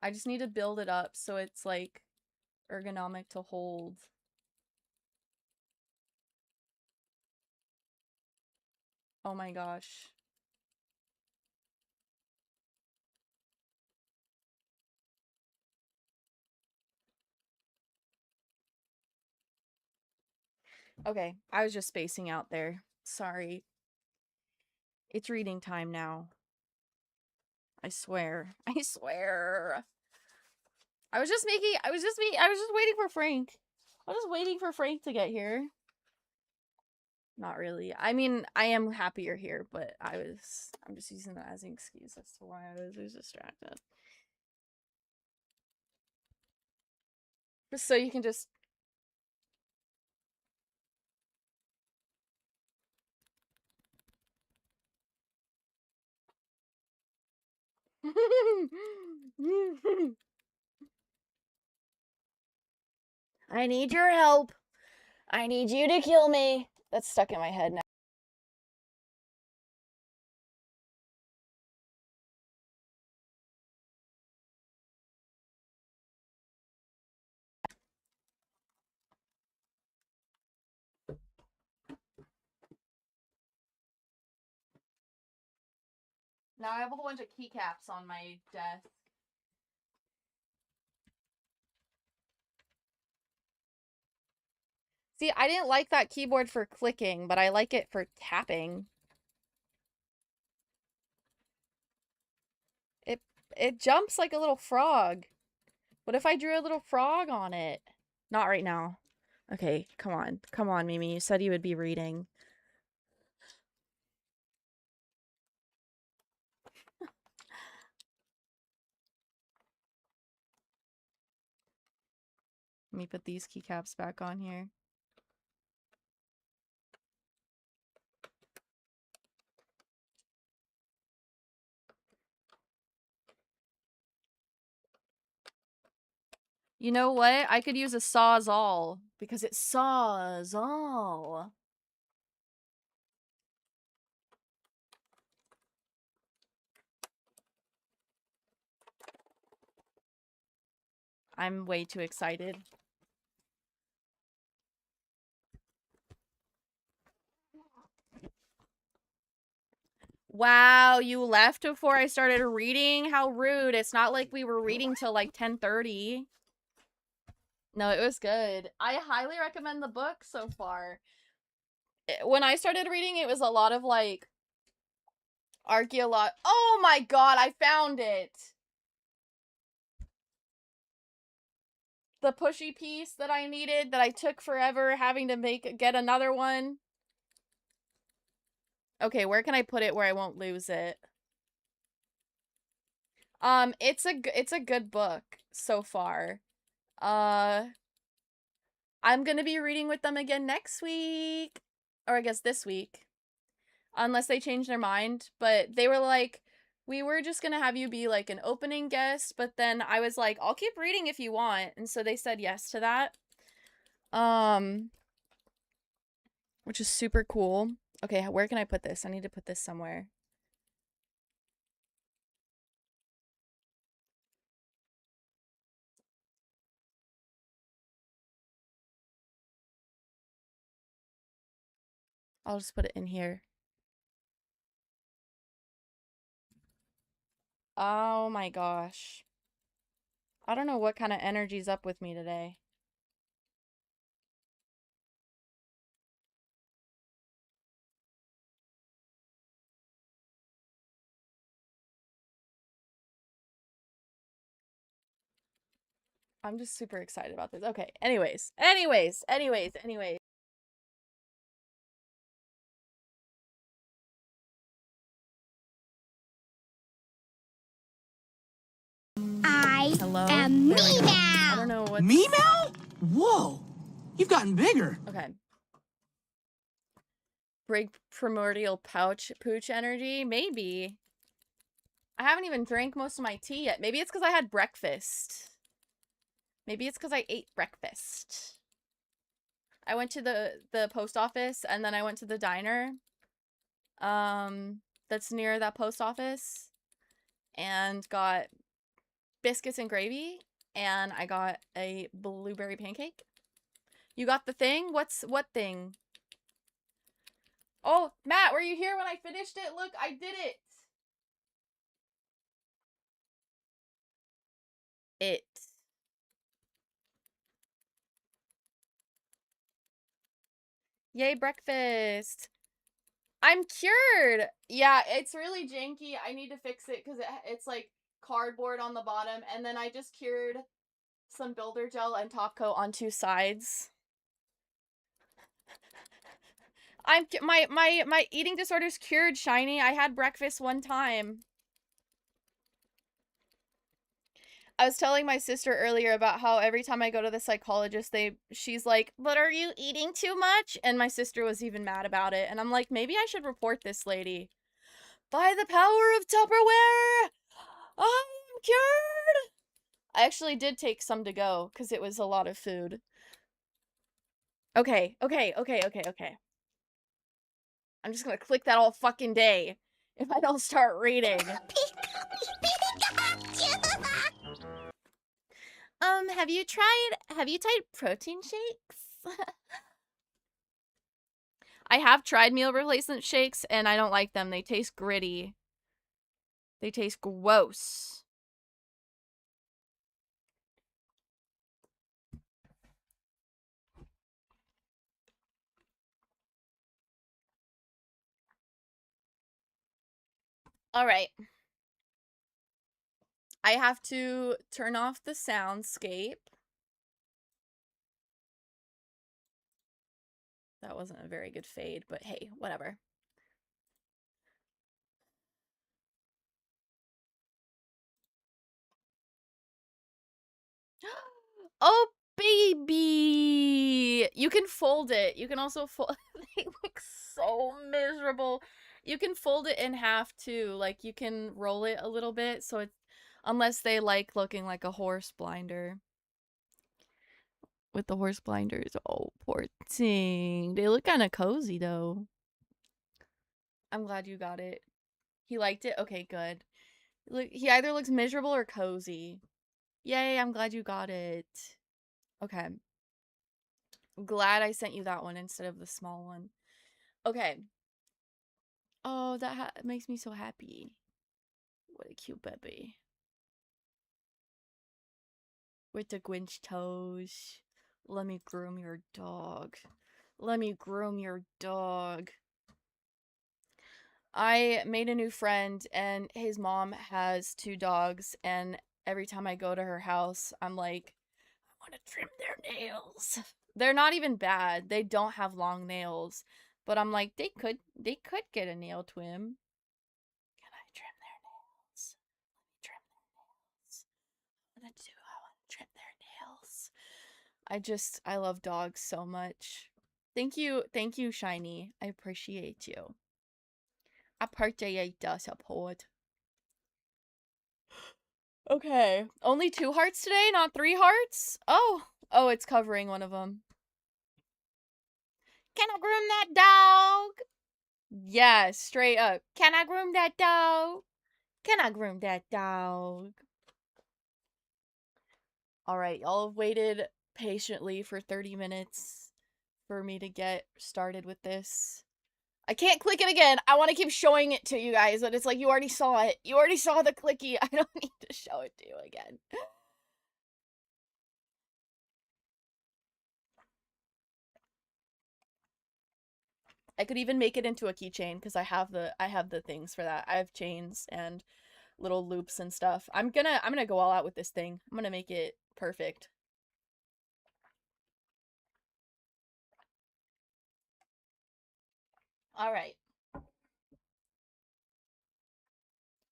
I just need to build it up so it's like ergonomic to hold. Oh my gosh. Okay, I was just spacing out there. Sorry. It's reading time now. I swear. I swear. I was just waiting for Frank. I was just waiting for Frank to get here. Not really. I mean, I am happy you're here, but I'm just using that as an excuse as to why I was distracted. Just so you can just I need your help. I need you to kill me. That's stuck in my head now. Now I have a whole bunch of keycaps on my desk. See, I didn't like that keyboard for clicking, but I like it for tapping. It jumps like a little frog. What if I drew a little frog on it? Not right now. Okay, come on. Come on, Mimi. You said you would be reading. Let me put these keycaps back on here. You know what? I could use a Sawzall because it saws all. I'm way too excited. Wow, you left before I started reading? How rude. It's not like we were reading till like 10:30. No, it was good. I highly recommend the book so far. When I started reading, it was a lot of like Oh my god, I found it! The pushy piece that I needed, that I took forever having to get another one. Okay, where can I put it where I won't lose it? It's a good book so far. I'm gonna be reading with them again next week. Or I guess this week. Unless they change their mind. But they were like, we were just gonna have you be like an opening guest, but then I was like, I'll keep reading if you want. And so they said yes to that. Which is super cool. Okay, where can I put this? I need to put this somewhere. I'll just put it in here. Oh my gosh. I don't know what kind of energy's up with me today. I'm just super excited about this. Okay, anyways. I am Meow. I don't know what. Meow? Whoa, you've gotten bigger. Okay. Break primordial pooch energy? Maybe. I haven't even drank most of my tea yet. Maybe it's because I had breakfast. Maybe it's because I ate breakfast. I went to the post office and then I went to the diner. That's near that post office. And got biscuits and gravy. And I got a blueberry pancake. You got the thing? What thing? Oh, Matt, were you here when I finished it? Look, I did it. Yay, breakfast. I'm cured. Yeah, it's really janky. I need to fix it because it's like cardboard on the bottom. And then I just cured some builder gel and top coat on 2 sides. My eating disorder's cured, Shiny. I had breakfast one time. I was telling my sister earlier about how every time I go to the psychologist, she's like, "But are you eating too much?" And my sister was even mad about it. And I'm like, maybe I should report this lady. By the power of Tupperware, I'm cured. I actually did take some to go because it was a lot of food. Okay. I'm just gonna click that all fucking day if I don't start reading. Have you tried protein shakes? I have tried meal replacement shakes and I don't like them. They taste gritty. They taste gross. All right. I have to turn off the soundscape. That wasn't a very good fade, but hey, whatever. Oh, baby! You can fold it. You can also fold... They look so miserable. You can fold it in half, too. Like, you can roll it a little bit, so it's... Unless they like looking like a horse blinder. With the horse blinders. Oh, poor thing. They look kind of cozy, though. I'm glad you got it. He liked it? Okay, good. Look, he either looks miserable or cozy. Yay, I'm glad you got it. Okay. I'm glad I sent you that one instead of the small one. Okay. Oh, that makes me so happy. What a cute baby. With the Grinch toes. Let me groom your dog. Let me groom your dog. I made a new friend and his mom has 2 dogs and every time I go to her house, I'm like, I want to trim their nails. They're not even bad. They don't have long nails, but I'm like, they could get a nail trim. Can I trim their nails? Let me trim their nails. I want to trim their nails. I love dogs so much. Thank you, Shiny. I appreciate you. Appreciate the support. Okay, only 2 hearts today, not 3 hearts? Oh, it's covering one of them. Can I groom that dog? Yeah, straight up. Can I groom that dog? Can I groom that dog? Alright, y'all have waited patiently for 30 minutes for me to get started with this. I can't click it again. I want to keep showing it to you guys, but it's like you already saw it. You already saw the clicky. I don't need to show it to you again. I could even make it into a keychain because I have the things for that. I have chains and little loops and stuff. I'm gonna go all out with this thing. I'm gonna make it perfect. All right.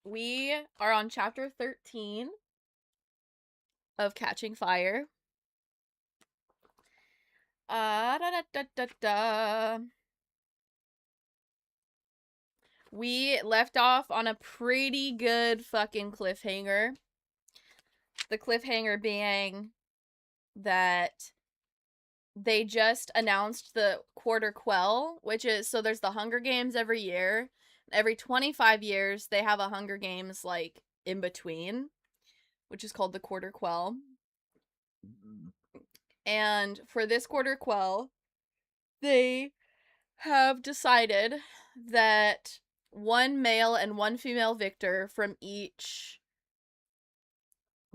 We are on chapter 13 of Catching Fire. We left off on a pretty good fucking cliffhanger. The cliffhanger being that they just announced the Quarter Quell, which is, so there's the Hunger Games every year. Every 25 years, they have a Hunger Games, like, in between, which is called the Quarter Quell. And for this Quarter Quell, they have decided that one male and one female victor from each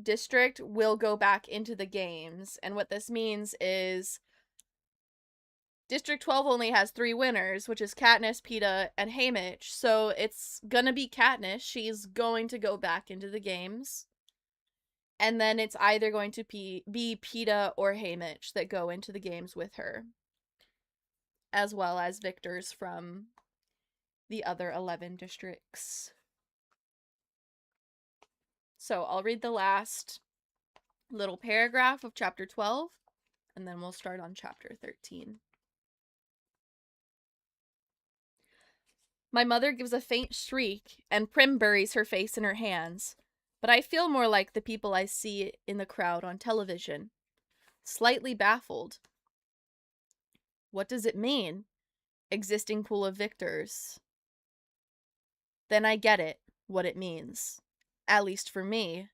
district will go back into the games. And what this means is District 12 only has 3 winners, which is Katniss, Peeta, and Haymitch. So it's gonna be Katniss. She's going to go back into the games. And then it's either going to be Peeta or Haymitch that go into the games with her, as well as victors from the other 11 districts. So I'll read the last little paragraph of chapter 12, and then we'll start on chapter 13. My mother gives a faint shriek, and Prim buries her face in her hands, but I feel more like the people I see in the crowd on television, slightly baffled. What does it mean? Existing pool of victors. Then I get it, what it means. At least for me.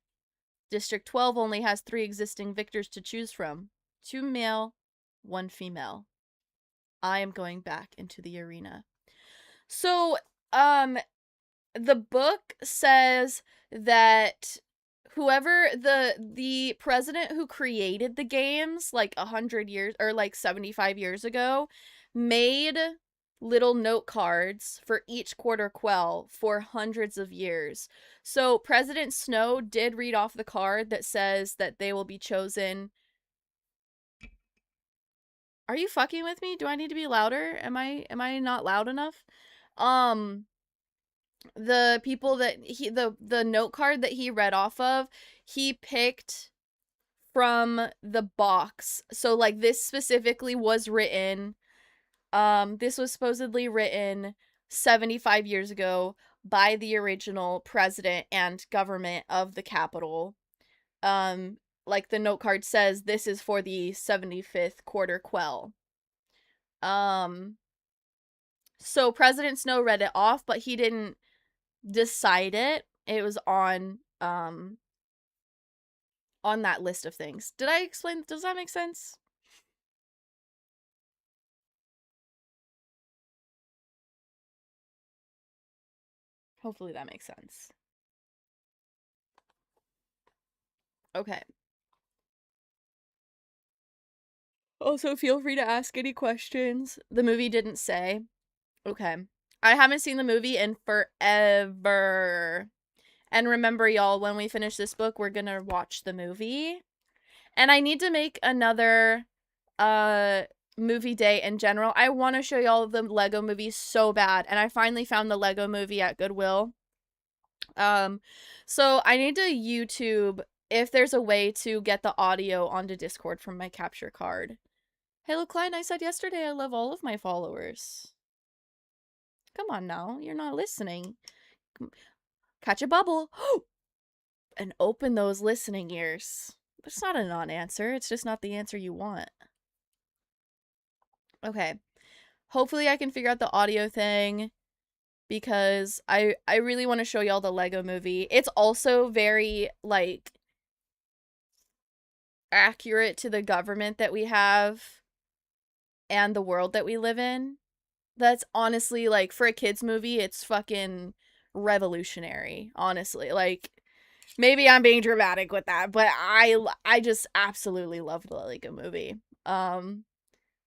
District 12 only has 3 existing victors to choose from. 2 male, 1 female. I am going back into the arena. So, the book says that whoever the president who created the games, like 100 years, or like 75 years ago, made little note cards for each Quarter Quell for hundreds of years. So President Snow did read off the card that says that they will be chosen. Are you fucking with me? Do I need to be louder? Am I not loud enough? The people that the note card that he read off of, he picked from the box. So like this specifically was written, this was supposedly written 75 years ago by the original president and government of the Capitol. Like the note card says, this is for the 75th Quarter Quell. So President Snow read it off, but he didn't decide it. It was on that list of things. Did I explain? Does that make sense? Hopefully that makes sense. Okay. Also, feel free to ask any questions. The movie didn't say. Okay. I haven't seen the movie in forever. And remember, y'all, when we finish this book, we're gonna watch the movie. And I need to make another movie day in general. I want to show y'all the Lego movie so bad. And I finally found the Lego movie at Goodwill. So I need to YouTube if there's a way to get the audio onto Discord from my capture card. Hello, Klein, I said yesterday I love all of my followers. Come on now, you're not listening. Catch a bubble. And open those listening ears. It's not a non-answer, it's just not the answer you want. Okay. Hopefully I can figure out the audio thing, because I really want to show y'all the Lego movie. It's also very, like, accurate to the government that we have and the world that we live in. That's honestly, like, for a kids movie, it's fucking revolutionary, honestly. Like, maybe I'm being dramatic with that, but I just absolutely love the Lego movie.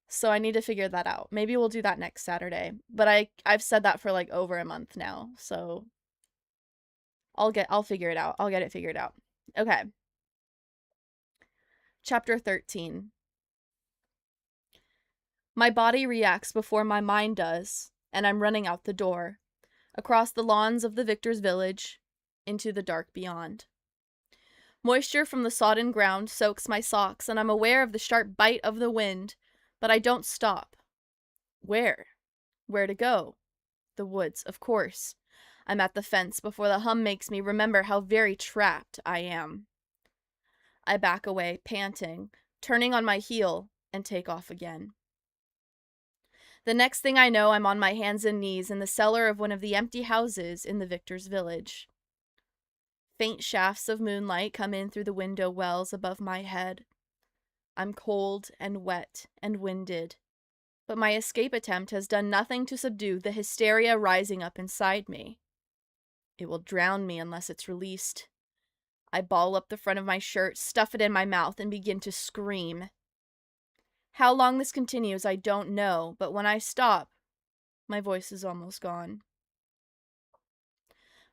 So I need to figure that out. Maybe we'll do that next Saturday. But I've said that for like over a month now, so I'll figure it out. I'll get it figured out. Okay. Chapter 13. My body reacts before my mind does, and I'm running out the door, across the lawns of the victor's village, into the dark beyond. Moisture from the sodden ground soaks my socks, and I'm aware of the sharp bite of the wind, but I don't stop. Where? Where to go? The woods, of course. I'm at the fence before the hum makes me remember how very trapped I am. I back away, panting, turning on my heel, and take off again. The next thing I know, I'm on my hands and knees in the cellar of one of the empty houses in the Victor's village. Faint shafts of moonlight come in through the window wells above my head. I'm cold and wet and winded, but my escape attempt has done nothing to subdue the hysteria rising up inside me. It will drown me unless it's released. I ball up the front of my shirt, stuff it in my mouth, and begin to scream. How long this continues, I don't know, but when I stop, my voice is almost gone.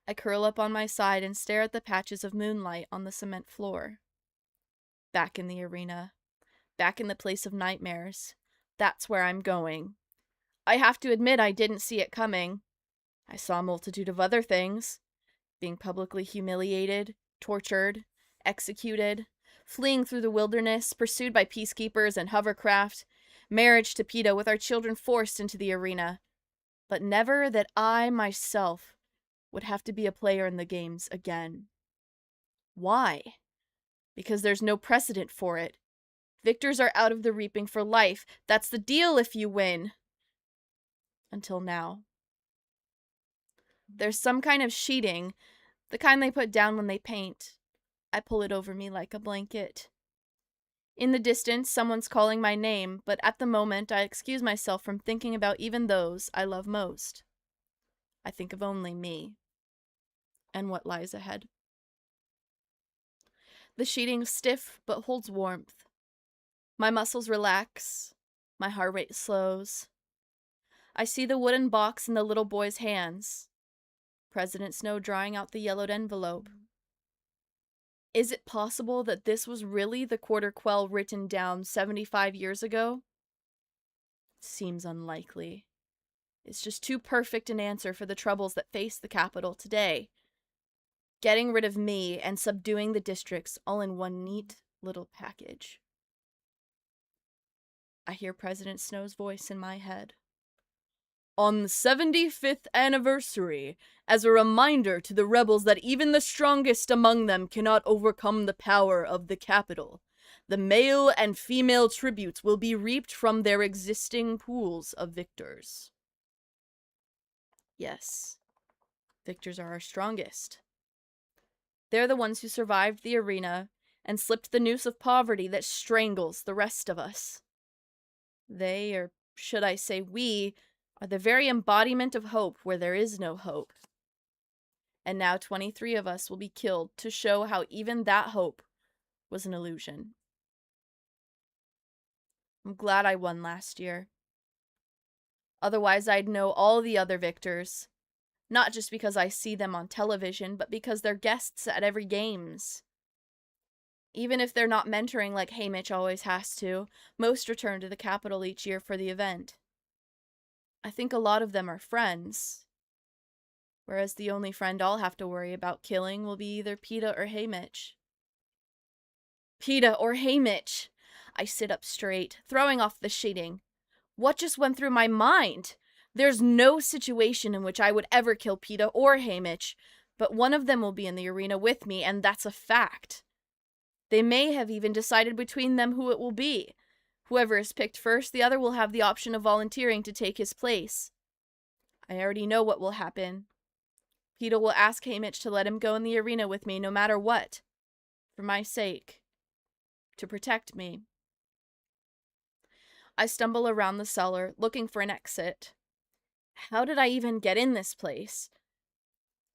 I curl up on my side and stare at the patches of moonlight on the cement floor. Back in the arena. Back in the place of nightmares. That's where I'm going. I have to admit I didn't see it coming. I saw a multitude of other things. Being publicly humiliated, tortured, executed, fleeing through the wilderness, pursued by peacekeepers and hovercraft, marriage to PETA with our children forced into the arena. But never that I, myself, would have to be a player in the games again. Why? Because there's no precedent for it. Victors are out of the reaping for life. That's the deal if you win. Until now. There's some kind of sheeting, the kind they put down when they paint. I pull it over me like a blanket. In the distance, someone's calling my name, but at the moment, I excuse myself from thinking about even those I love most. I think of only me, and what lies ahead. The sheeting is stiff, but holds warmth. My muscles relax. My heart rate slows. I see the wooden box in the little boy's hands. President Snow drawing out the yellowed envelope. Is it possible that this was really the Quarter Quell written down 75 years ago? Seems unlikely. It's just too perfect an answer for the troubles that face the capital today. Getting rid of me and subduing the districts all in one neat little package. I hear President Snow's voice in my head. On the 75th anniversary, as a reminder to the rebels that even the strongest among them cannot overcome the power of the capital, the male and female tributes will be reaped from their existing pools of victors. Yes, victors are our strongest. They're the ones who survived the arena and slipped the noose of poverty that strangles the rest of us. They, or should I say we, are the very embodiment of hope where there is no hope. And now 23 of us will be killed to show how even that hope was an illusion. I'm glad I won last year. Otherwise, I'd know all the other victors. Not just because I see them on television, but because they're guests at every games. Even if they're not mentoring like Haymitch always has to, most return to the capital each year for the event. I think a lot of them are friends. Whereas the only friend I'll have to worry about killing will be either PETA or Haymitch. PETA or Haymitch! I sit up straight, throwing off the sheeting. What just went through my mind? There's no situation in which I would ever kill PETA or Haymitch, but one of them will be in the arena with me, and that's a fact. They may have even decided between them who it will be. Whoever is picked first, the other will have the option of volunteering to take his place. I already know what will happen. PETA will ask Haymitch to let him go in the arena with me no matter what. For my sake. To protect me. I stumble around the cellar, looking for an exit. How did I even get in this place?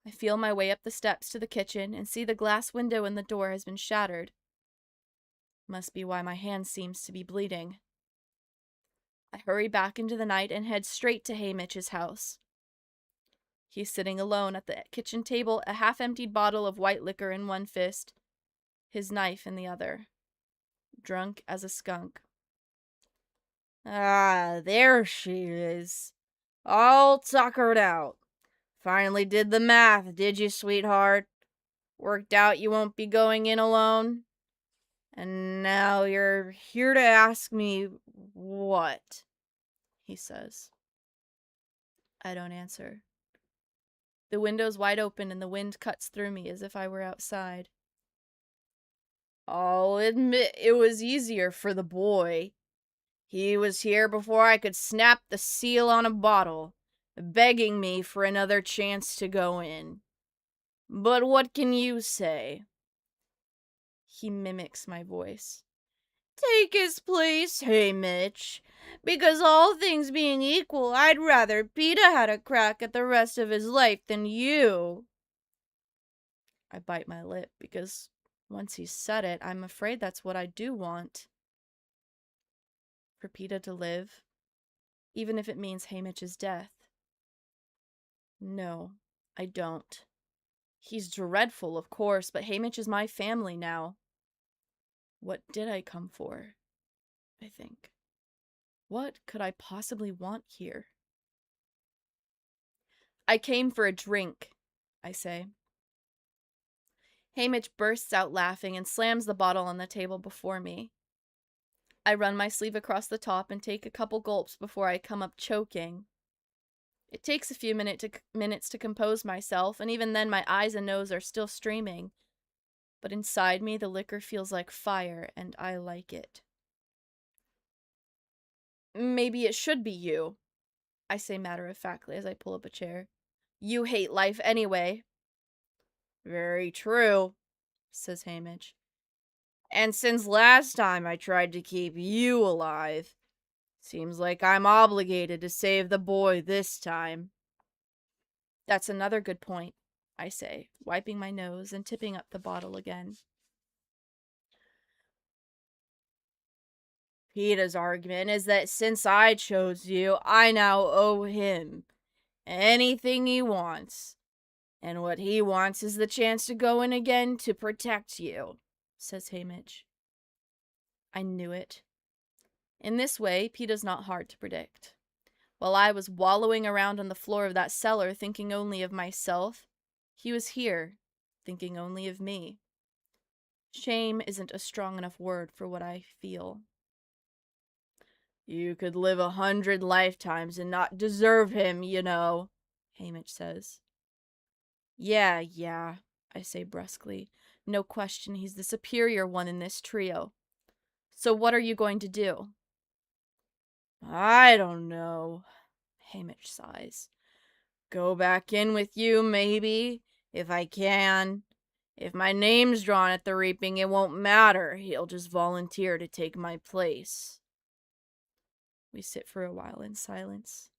I feel my way up the steps to the kitchen and see the glass window in the door has been shattered. Must be why my hand seems to be bleeding. I hurry back into the night and head straight to Haymitch's house. He's sitting alone at the kitchen table, a half-emptied bottle of white liquor in one fist, his knife in the other. Drunk as a skunk. Ah, there she is. All tuckered out. Finally did the math, did you, sweetheart? Worked out you won't be going in alone? And now you're here to ask me what? He says. I don't answer. The window's wide open and the wind cuts through me as if I were outside. I'll admit it was easier for the boy. He was here before I could snap the seal on a bottle, begging me for another chance to go in. But what can you say? He mimics my voice. Take his place, Haymitch. Because all things being equal, I'd rather Peeta had a crack at the rest of his life than you. I bite my lip because once he said it, I'm afraid that's what I do want. For Peeta to live, even if it means Haymitch's death. No, I don't. He's dreadful, of course, but Haymitch is my family now. What did I come for? I think. What could I possibly want here? I came for a drink, I say. Haymitch bursts out laughing and slams the bottle on the table before me. I run my sleeve across the top and take a couple gulps before I come up choking. It takes a few minutes to compose myself, and even then my eyes and nose are still streaming. But inside me, the liquor feels like fire, and I like it. Maybe it should be you, I say matter-of-factly as I pull up a chair. You hate life anyway. Very true, says Haymitch. And since last time I tried to keep you alive, seems like I'm obligated to save the boy this time. That's another good point, I say, wiping my nose and tipping up the bottle again. Peeta's argument is that since I chose you, I now owe him anything he wants. And what he wants is the chance to go in again to protect you, says Haymitch. I knew it. In this way, Peeta's not hard to predict. While I was wallowing around on the floor of that cellar thinking only of myself, he was here, thinking only of me. Shame isn't a strong enough word for what I feel. You could live 100 lifetimes and not deserve him, you know, Haymitch says. Yeah, I say brusquely. No question, he's the superior one in this trio. So what are you going to do? I don't know, Haymitch sighs. Go back in with you, maybe, if I can. If my name's drawn at the reaping, it won't matter. He'll just volunteer to take my place. We sit for a while in silence.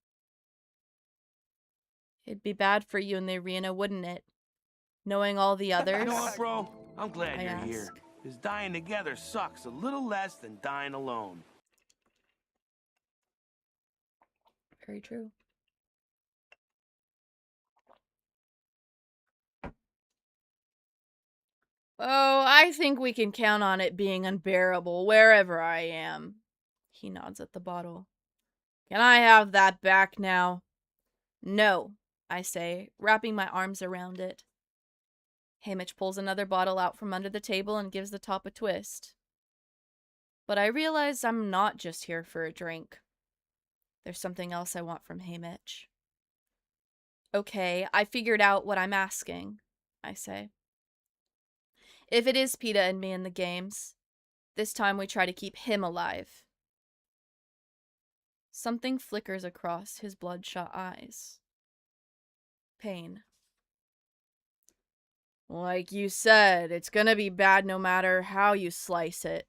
It'd be bad for you in the arena, wouldn't it? Knowing all the others? You know what, bro? I'm glad you're ask. here. Because dying together sucks a little less than dying alone. Very true. Oh, I think we can count on it being unbearable wherever I am. He nods at the bottle. Can I have that back now? No, I say, wrapping my arms around it. Haymitch pulls another bottle out from under the table and gives the top a twist. But I realize I'm not just here for a drink. There's something else I want from Haymitch. Okay, I figured out what I'm asking, I say. If it is Peeta and me in the games, this time we try to keep him alive. Something flickers across his bloodshot eyes. Pain. Like you said, it's gonna be bad no matter how you slice it.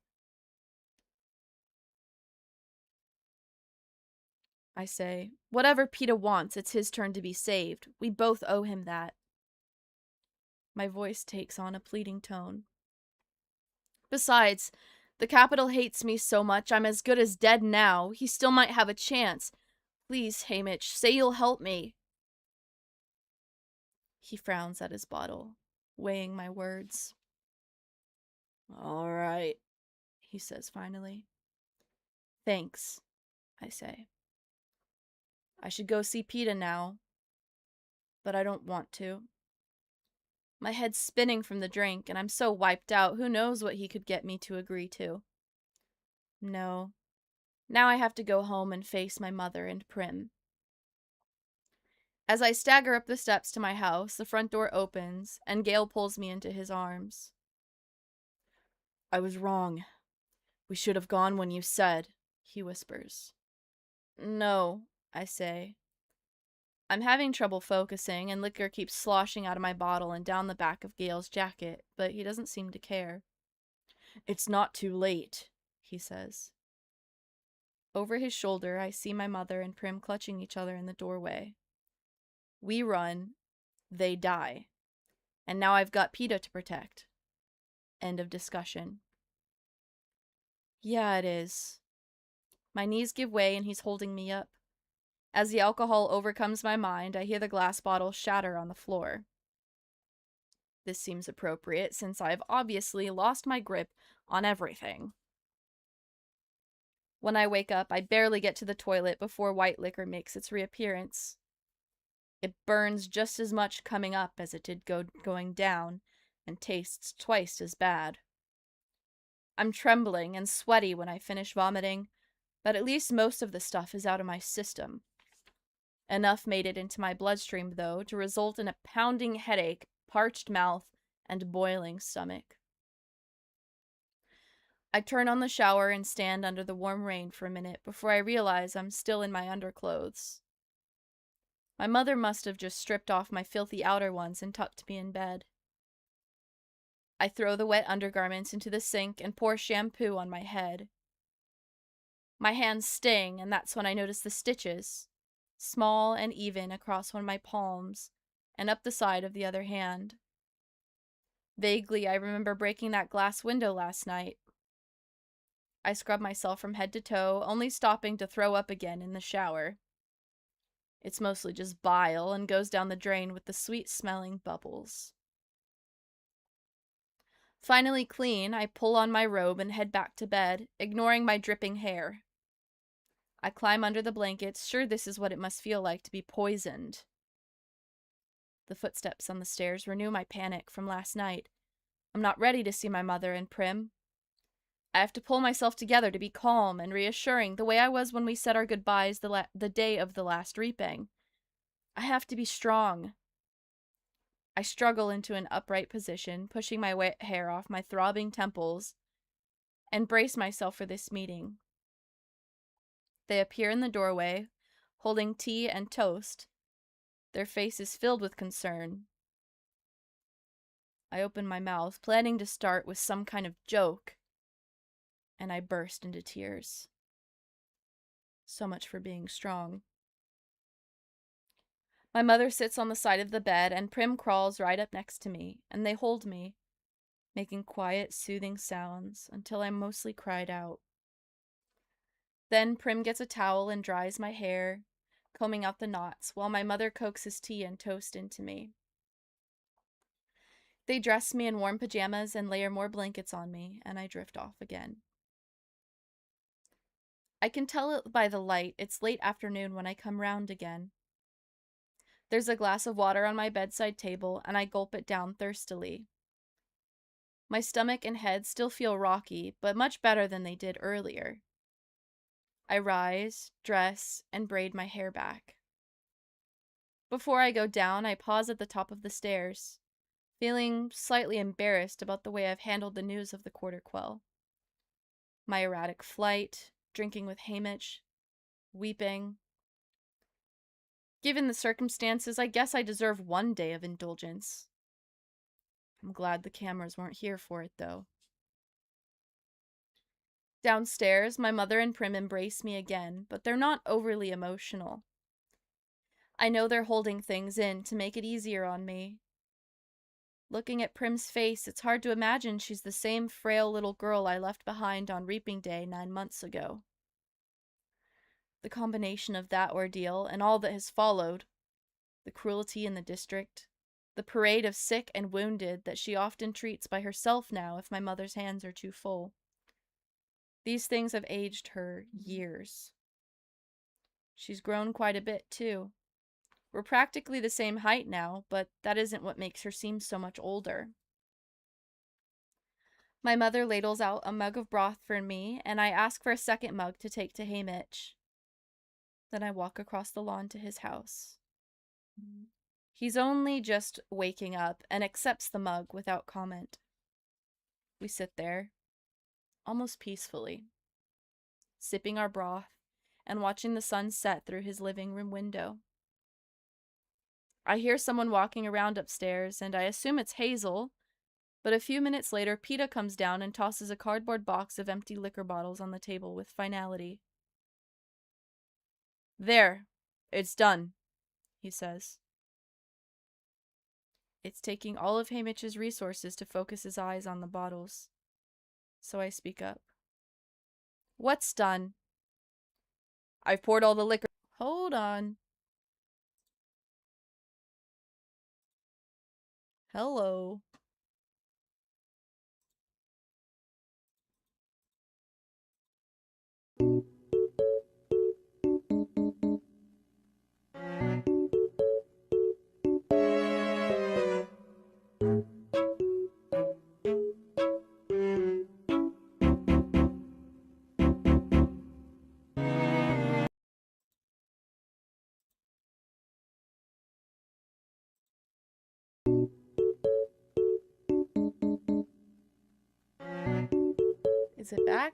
I say, whatever Peeta wants, it's his turn to be saved. We both owe him that. My voice takes on a pleading tone. Besides, the Capitol hates me so much I'm as good as dead now. He still might have a chance. Please, Haymitch, say you'll help me. He frowns at his bottle, weighing my words. All right, he says finally. Thanks, I say. I should go see Peeta now, but I don't want to. My head's spinning from the drink, and I'm so wiped out, who knows what he could get me to agree to. No. Now I have to go home and face my mother and Prim. As I stagger up the steps to my house, the front door opens, and Gale pulls me into his arms. I was wrong. We should have gone when you said, he whispers. No, I say. I'm having trouble focusing, and liquor keeps sloshing out of my bottle and down the back of Gale's jacket, but he doesn't seem to care. It's not too late, he says. Over his shoulder, I see my mother and Prim clutching each other in the doorway. We run, they die. And now I've got PETA to protect. End of discussion. Yeah, it is. My knees give way and he's holding me up. As the alcohol overcomes my mind, I hear the glass bottle shatter on the floor. This seems appropriate since I've obviously lost my grip on everything. When I wake up, I barely get to the toilet before white liquor makes its reappearance. It burns just as much coming up as it did going down, and tastes twice as bad. I'm trembling and sweaty when I finish vomiting, but at least most of the stuff is out of my system. Enough made it into my bloodstream, though, to result in a pounding headache, parched mouth, and boiling stomach. I turn on the shower and stand under the warm rain for a minute before I realize I'm still in my underclothes. My mother must have just stripped off my filthy outer ones and tucked me in bed. I throw the wet undergarments into the sink and pour shampoo on my head. My hands sting, and that's when I notice the stitches, small and even across one of my palms and up the side of the other hand. Vaguely, I remember breaking that glass window last night. I scrub myself from head to toe, only stopping to throw up again in the shower. It's mostly just bile and goes down the drain with the sweet-smelling bubbles. Finally clean, I pull on my robe and head back to bed, ignoring my dripping hair. I climb under the blankets, sure this is what it must feel like to be poisoned. The footsteps on the stairs renew my panic from last night. I'm not ready to see my mother and Prim. I have to pull myself together to be calm and reassuring, the way I was when we said our goodbyes the day of the last reaping. I have to be strong. I struggle into an upright position, pushing my wet hair off my throbbing temples, and brace myself for this meeting. They appear in the doorway, holding tea and toast, their faces filled with concern. I open my mouth, planning to start with some kind of joke, and I burst into tears. So much for being strong. My mother sits on the side of the bed, and Prim crawls right up next to me, and they hold me, making quiet, soothing sounds until I mostly cried out. Then Prim gets a towel and dries my hair, combing out the knots, while my mother coaxes tea and toast into me. They dress me in warm pajamas and layer more blankets on me, and I drift off again. I can tell it by the light. It's late afternoon when I come round again. There's a glass of water on my bedside table, and I gulp it down thirstily. My stomach and head still feel rocky, but much better than they did earlier. I rise, dress, and braid my hair back. Before I go down, I pause at the top of the stairs, feeling slightly embarrassed about the way I've handled the news of the Quarter Quell. My erratic flight, drinking with Hamish, weeping. Given the circumstances, I guess I deserve one day of indulgence. I'm glad the cameras weren't here for it, though. Downstairs, my mother and Prim embrace me again, but they're not overly emotional. I know they're holding things in to make it easier on me. Looking at Prim's face, it's hard to imagine she's the same frail little girl I left behind on Reaping Day 9 months ago. The combination of that ordeal and all that has followed, the cruelty in the district, the parade of sick and wounded that she often treats by herself now if my mother's hands are too full. These things have aged her years. She's grown quite a bit, too. We're practically the same height now, but that isn't what makes her seem so much older. My mother ladles out a mug of broth for me, and I ask for a second mug to take to Hamish. Then I walk across the lawn to his house. He's only just waking up and accepts the mug without comment. We sit there, almost peacefully, sipping our broth and watching the sun set through his living room window. I hear someone walking around upstairs, and I assume it's Hazel, but a few minutes later, PETA comes down and tosses a cardboard box of empty liquor bottles on the table with finality. "There, it's done," he says. It's taking all of Haymitch's resources to focus his eyes on the bottles. So I speak up. "What's done?" "I've poured all the liquor." Hold on. Hello. Is it back?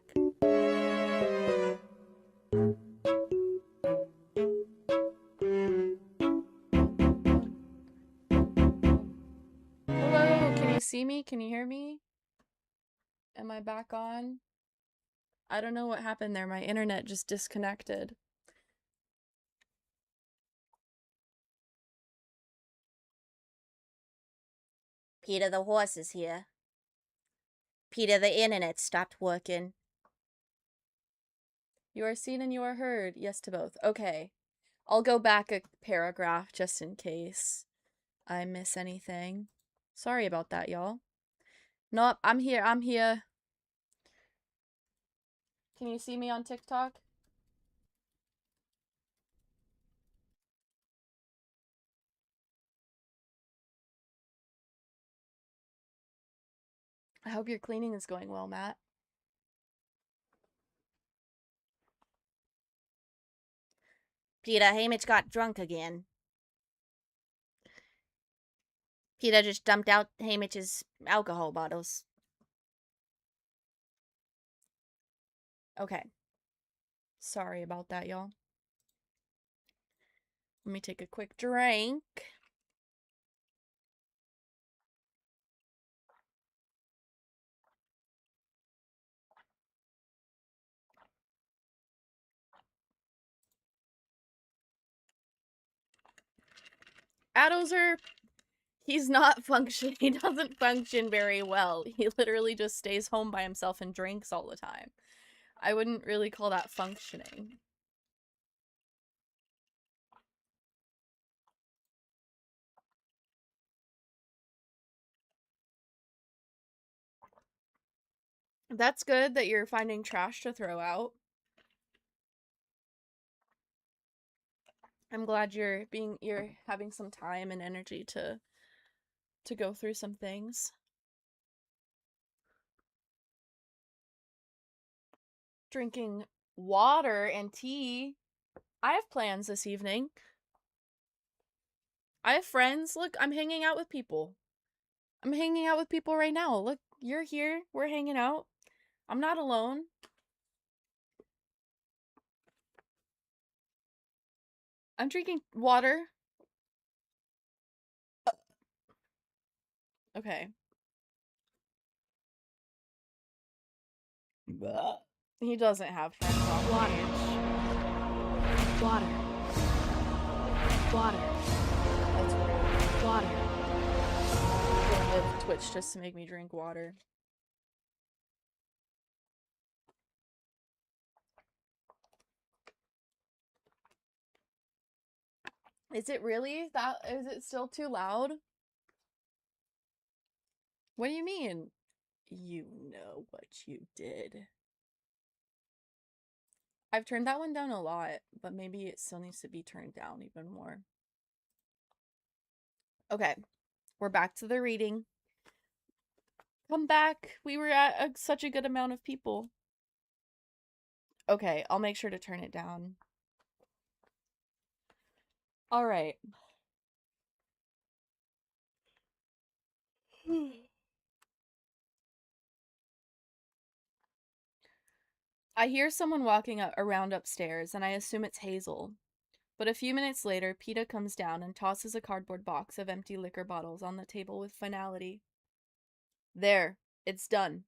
Hello, can you see me? Can you hear me? Am I back on? I don't know what happened there. My internet just disconnected. PETA the horse is here. PETA the internet stopped working. You are seen and you are heard. Yes to both. Okay. I'll go back a paragraph just in case I miss anything. Sorry about that, y'all. Nope, I'm here. I'm here. Can you see me on TikTok? I hope your cleaning is going well, Matt. PETA, Haymitch got drunk again. PETA just dumped out Haymitch's alcohol bottles. Okay. Sorry about that, y'all. Let me take a quick drink. Adozer, he's not functioning. He doesn't function very well. He literally just stays home by himself and drinks all the time. I wouldn't really call that functioning. That's good that you're finding trash to throw out. I'm glad you're having some time and energy to go through some things. Drinking water and tea. I have plans this evening. I have friends. Look, I'm hanging out with people. I'm hanging out with people right now. Look, you're here. We're hanging out. I'm not alone. I'm drinking water. Okay. He doesn't have friends on Water. Water. Water. That's weird. Water. Going to Twitch just to make me drink water. Is it really? Is it still too loud? What do you mean? You know what you did. I've turned that one down a lot, but maybe it still needs to be turned down even more. Okay, we're back to the reading. Come back. We were at such a good amount of people. Okay, I'll make sure to turn it down. All right. I hear someone walking around upstairs, and I assume it's Hazel. But a few minutes later, PETA comes down and tosses a cardboard box of empty liquor bottles on the table with finality. There, it's done,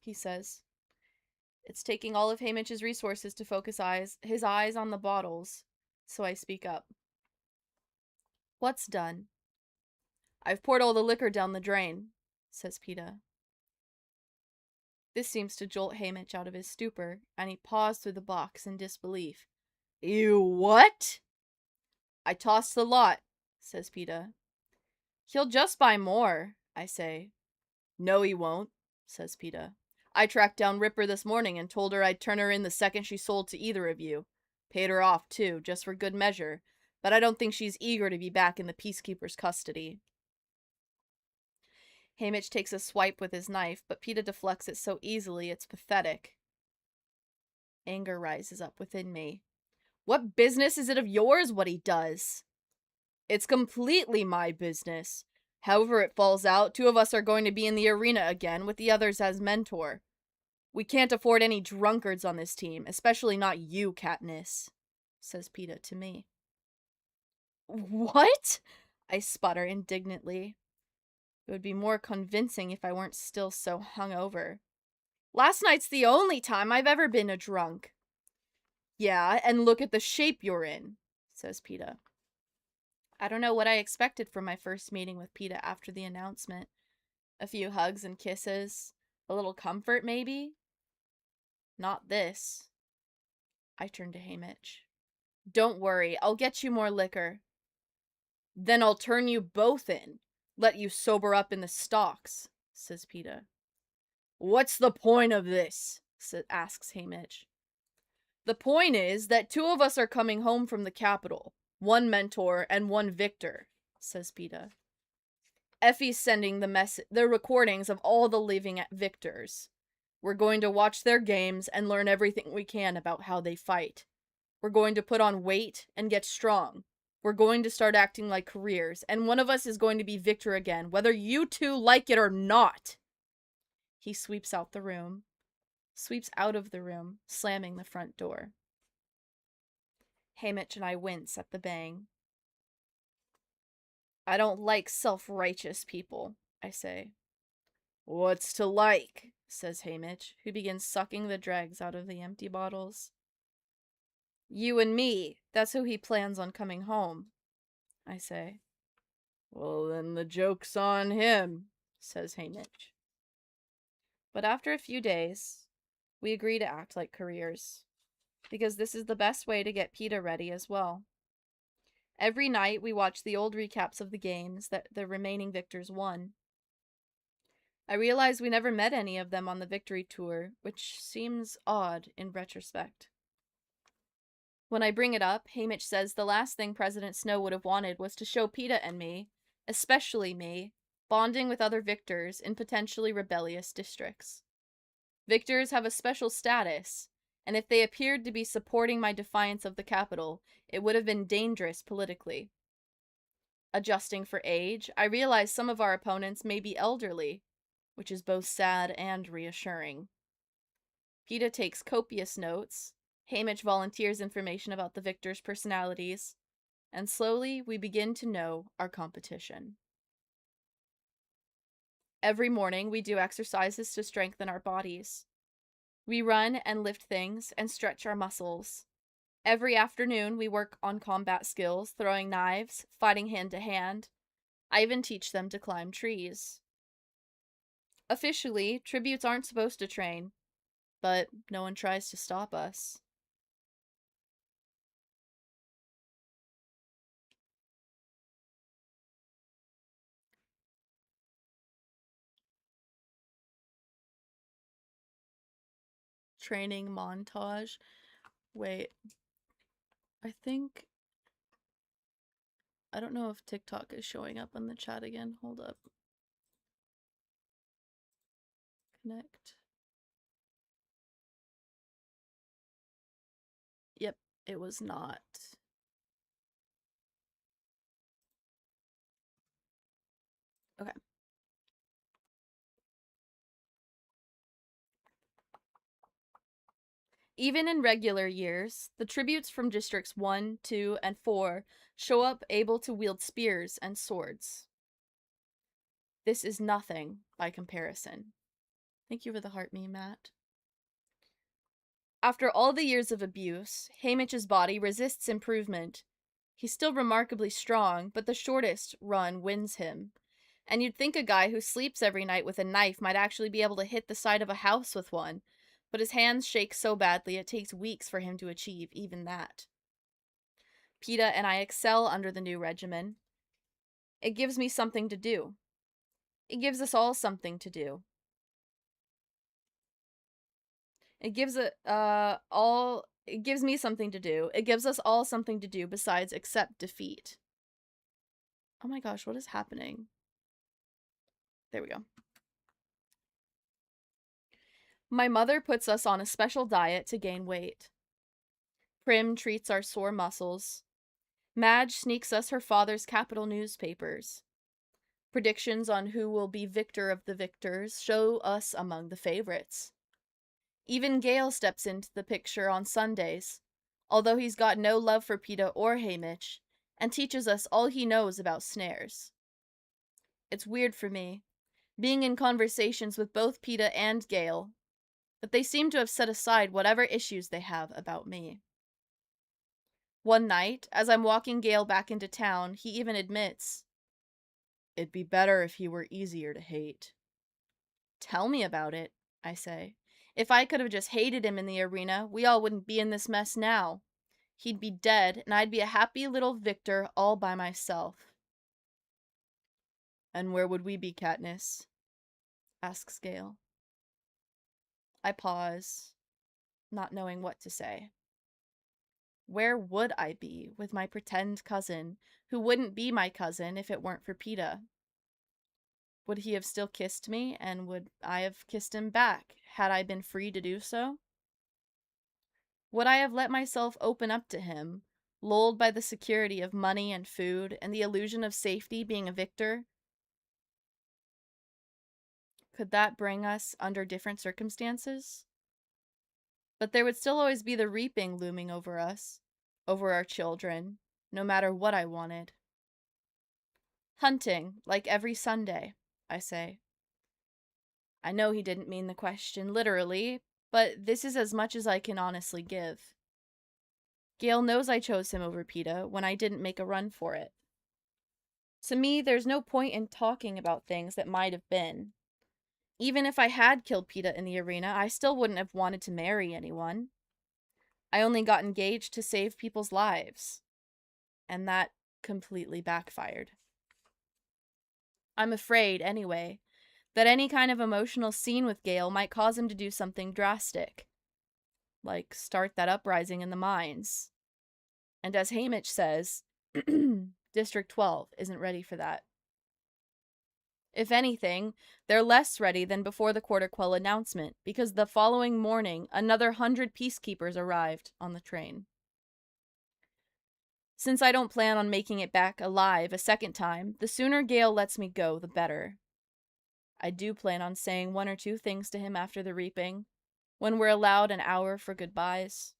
he says. It's taking all of Haymitch's resources to focus his eyes on the bottles, so I speak up. What's done? I've poured all the liquor down the drain, says PETA. This seems to jolt Haymitch out of his stupor, and he paws through the box in disbelief. You what? I tossed the lot, says PETA. He'll just buy more, I say. No, he won't, says PETA. I tracked down Ripper this morning and told her I'd turn her in the second she sold to either of you. Paid her off, too, just for good measure, but I don't think she's eager to be back in the Peacekeeper's custody. Haymitch takes a swipe with his knife, but PETA deflects it so easily it's pathetic. Anger rises up within me. What business is it of yours what he does? It's completely my business. However it falls out, 2 of us are going to be in the arena again, with the others as mentor. We can't afford any drunkards on this team, especially not you, Katniss, says PETA to me. What? I sputter indignantly. It would be more convincing if I weren't still so hungover. Last night's the only time I've ever been a drunk. Yeah, and look at the shape you're in, says PETA. I don't know what I expected from my first meeting with PETA after the announcement. A few hugs and kisses. A little comfort, maybe? Not this. I turn to Haymitch. Don't worry, I'll get you more liquor. Then I'll turn you both in. Let you sober up in the stocks, says PETA. What's the point of this? Asks Haymitch. The point is that 2 of us are coming home from the capital. 1 mentor and 1 victor, says PETA. Effie's sending the recordings of all the living victors. We're going to watch their games and learn everything we can about how they fight. We're going to put on weight and get strong. We're going to start acting like careers, and one of us is going to be victor again, whether you 2 like it or not. He sweeps out of the room, slamming the front door. Haymitch and I wince at the bang. I don't like self-righteous people, I say. What's to like? Says Haymitch, who begins sucking the dregs out of the empty bottles. You and me, that's who he plans on coming home, I say. Well, then the joke's on him, says Haymitch. But after a few days, we agree to act like careers, because this is the best way to get PETA ready as well. Every night we watch the old recaps of the games that the remaining victors won. I realize we never met any of them on the victory tour, which seems odd in retrospect. When I bring it up, Haymitch says the last thing President Snow would have wanted was to show PETA and me, especially me, bonding with other victors in potentially rebellious districts. Victors have a special status, and if they appeared to be supporting my defiance of the capital, it would have been dangerous politically. Adjusting for age, I realize some of our opponents may be elderly, which is both sad and reassuring. PETA takes copious notes, Haymitch volunteers information about the victors' personalities, and slowly we begin to know our competition. Every morning we do exercises to strengthen our bodies. We run and lift things and stretch our muscles. Every afternoon we work on combat skills, throwing knives, fighting hand to hand. I even teach them to climb trees. Officially, tributes aren't supposed to train, but no one tries to stop us. Training montage. Wait. I don't know if TikTok is showing up in the chat again. Hold up. Connect. Yep, it was not. Okay. Even in regular years, the tributes from Districts 1, 2, and 4 show up able to wield spears and swords. This is nothing by comparison. Thank you for the heart meme, Matt. After all the years of abuse, Haymitch's body resists improvement. He's still remarkably strong, but the shortest run wins him. And you'd think a guy who sleeps every night with a knife might actually be able to hit the side of a house with one, but his hands shake so badly it takes weeks for him to achieve even that. PETA and I excel under the new regimen. It gives me something to do. It gives us all something to do. It gives me something to do. It gives us all something to do besides accept defeat. Oh my gosh, what is happening? There we go. My mother puts us on a special diet to gain weight. Prim treats our sore muscles. Madge sneaks us her father's capital newspapers. Predictions on who will be victor of the victors show us among the favorites. Even Gale steps into the picture on Sundays, although he's got no love for PETA or Haymitch, and teaches us all he knows about snares. It's weird for me, being in conversations with both PETA and Gale, but they seem to have set aside whatever issues they have about me. One night, as I'm walking Gale back into town, he even admits, "It'd be better if he were easier to hate." Tell me about it, I say. If I could have just hated him in the arena, we all wouldn't be in this mess now. He'd be dead, and I'd be a happy little victor all by myself. "And where would we be, Katniss?" asks Gale. I pause, not knowing what to say. Where would I be with my pretend cousin, who wouldn't be my cousin if it weren't for PETA? Would he have still kissed me, and would I have kissed him back, had I been free to do so? Would I have let myself open up to him, lulled by the security of money and food, and the illusion of safety being a victor? Could that bring us under different circumstances? But there would still always be the reaping looming over us, over our children, no matter what I wanted. Hunting, like every Sunday, I say. I know he didn't mean the question literally, but this is as much as I can honestly give. Gale knows I chose him over PETA when I didn't make a run for it. To me, there's no point in talking about things that might have been. Even if I had killed PETA in the arena, I still wouldn't have wanted to marry anyone. I only got engaged to save people's lives. And that completely backfired. I'm afraid, anyway, that any kind of emotional scene with Gale might cause him to do something drastic. Like start that uprising in the mines. And as Haymitch says, District 12 isn't ready for that. If anything, they're less ready than before the Quarter Quell announcement, because the following morning, another 100 peacekeepers arrived on the train. Since I don't plan on making it back alive a second time, the sooner Gale lets me go, the better. I do plan on saying one or two things to him after the reaping, when we're allowed an hour for goodbyes.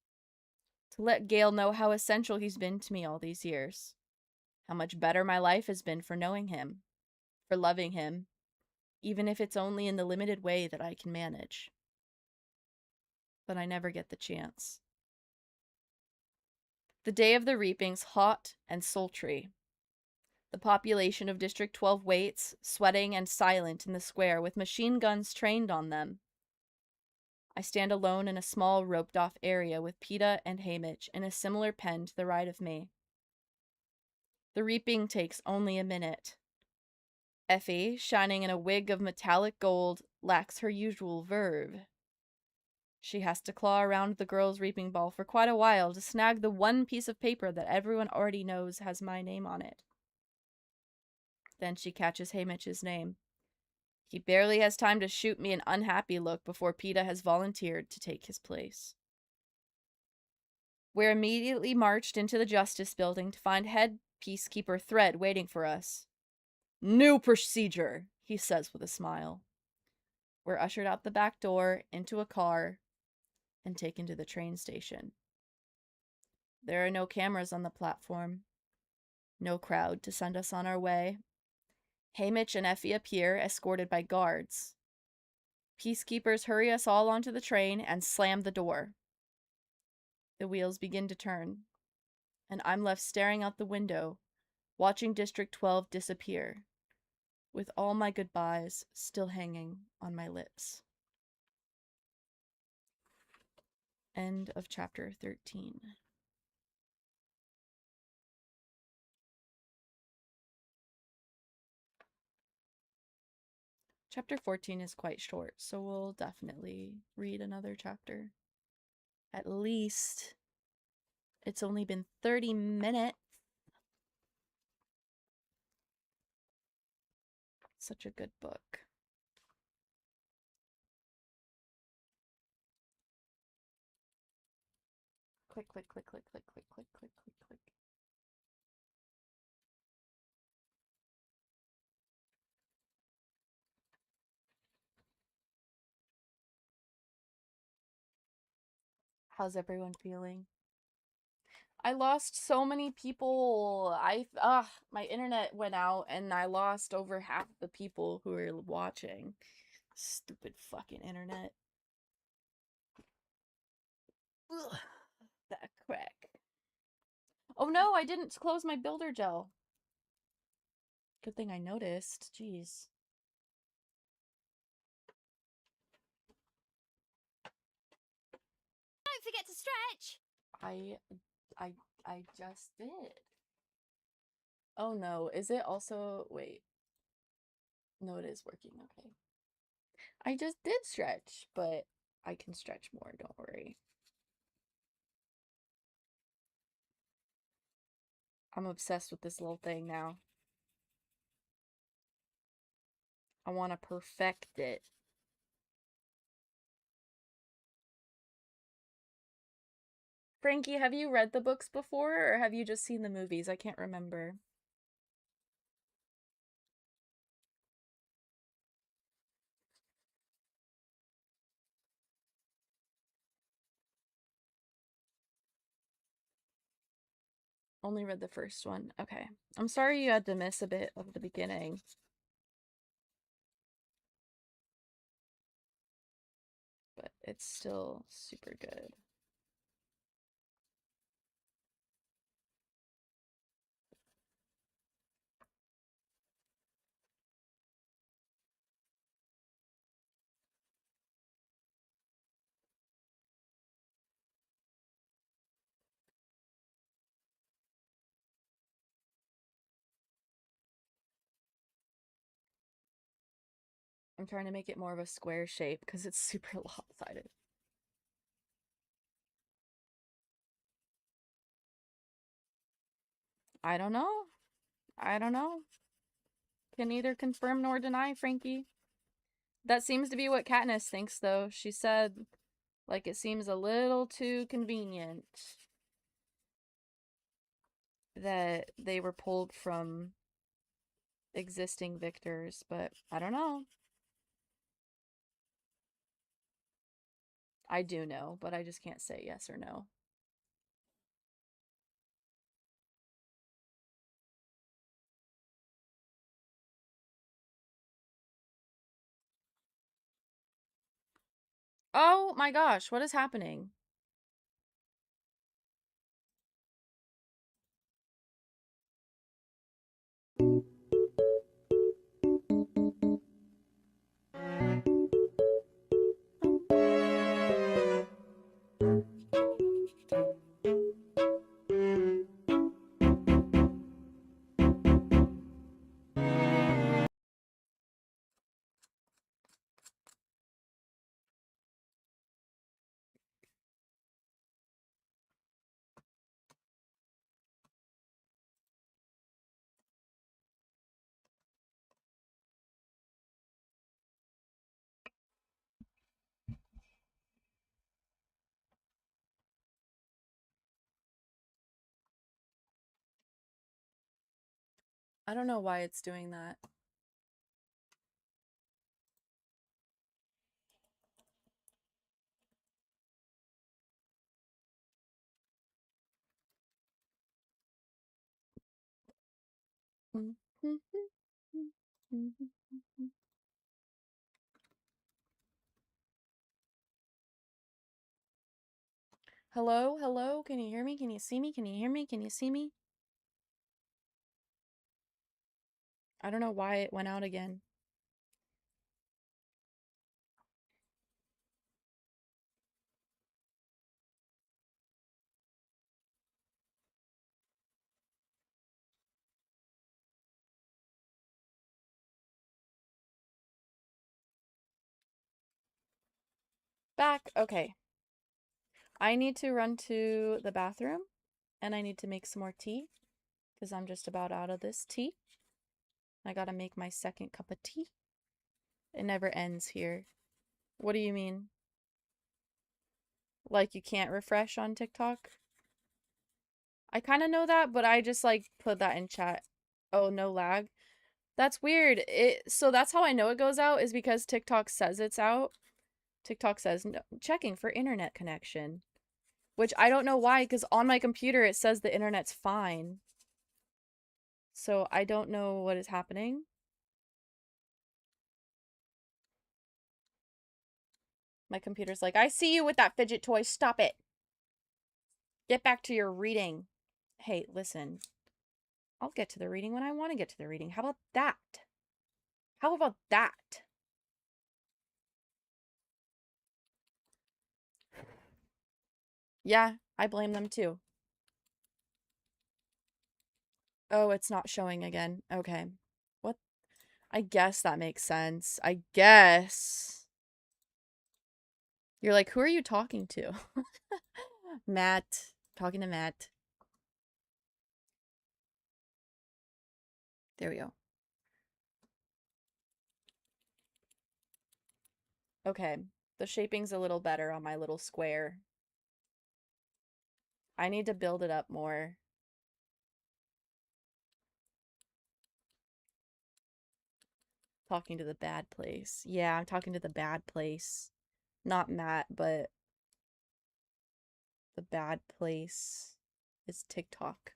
To let Gale know how essential he's been to me all these years. How much better my life has been for knowing him. For loving him, even if it's only in the limited way that I can manage. But I never get the chance. The day of the reaping's hot and sultry. The population of District 12 waits, sweating and silent in the square with machine guns trained on them. I stand alone in a small roped-off area with PETA and Haymitch in a similar pen to the right of me. The reaping takes only a minute. Effie, shining in a wig of metallic gold, lacks her usual verve. She has to claw around the girl's reaping ball for quite a while to snag the one piece of paper that everyone already knows has my name on it. Then she catches Haymitch's name. He barely has time to shoot me an unhappy look before PETA has volunteered to take his place. We're immediately marched into the Justice Building to find Head Peacekeeper Thread waiting for us. "New procedure," he says with a smile. We're ushered out the back door, into a car. and taken to the train station. There are no cameras on the platform, no crowd to send us on our way. Haymitch and Effie appear, escorted by guards. Peacekeepers hurry us all onto the train and slam the door. The wheels begin to turn, and I'm left staring out the window, watching District 12 disappear, with all my goodbyes still hanging on my lips. End of chapter 13. Chapter 14 is quite short, so we'll definitely read another chapter. At least it's only been 30 minutes. Such a good book. Click, click, click, click, click, click, click, click, click, click. How's everyone feeling? I lost so many people. My internet went out and I lost over half the people who were watching. Stupid fucking internet. Ugh, that crack. Oh no, I didn't close my builder gel. Good thing I noticed. Jeez. Don't forget to stretch. I just did. Oh no, is it also, wait. No, it is working, okay. I just did stretch, but I can stretch more, don't worry. I'm obsessed with this little thing now. I want to perfect it. Frankie, have you read the books before, or have you just seen the movies? I can't remember. Only read the first one. Okay. I'm sorry you had to miss a bit of the beginning. But it's still super good. I'm trying to make it more of a square shape because it's super lopsided. I don't know. I don't know. Can neither confirm nor deny, Frankie. That seems to be what Katniss thinks, though. She said, like, it seems a little too convenient that they were pulled from existing victors, but I don't know. I do know, but I just can't say yes or no. Oh my gosh, what is happening? I don't know why it's doing that. Hello? Hello? Can you hear me? Can you see me? Can you hear me? Can you see me? I don't know why it went out again. Back. Okay. I need to run to the bathroom and I need to make some more tea because I'm just about out of this tea. I gotta make my second cup of tea. It never ends here. What do you mean? Like you can't refresh on TikTok? I kind of know that, but I just like put that in chat. Oh, no lag. That's weird. So that's how I know it goes out is because TikTok says it's out. TikTok says no, checking for internet connection. Which I don't know why, because on my computer it says the internet's fine. So I don't know what is happening. My computer's like, I see you with that fidget toy. Stop it. Get back to your reading. Hey, listen. I'll get to the reading when I want to get to the reading. How about that? How about that? Yeah, I blame them too. Oh, it's not showing again. Okay. What? I guess that makes sense. I guess. You're like, who are you talking to? Matt. Talking to Matt. There we go. Okay. The shaping's a little better on my little square. I need to build it up more. Talking to the bad place. Yeah, I'm talking to the bad place. Not Matt, but the bad place is TikTok.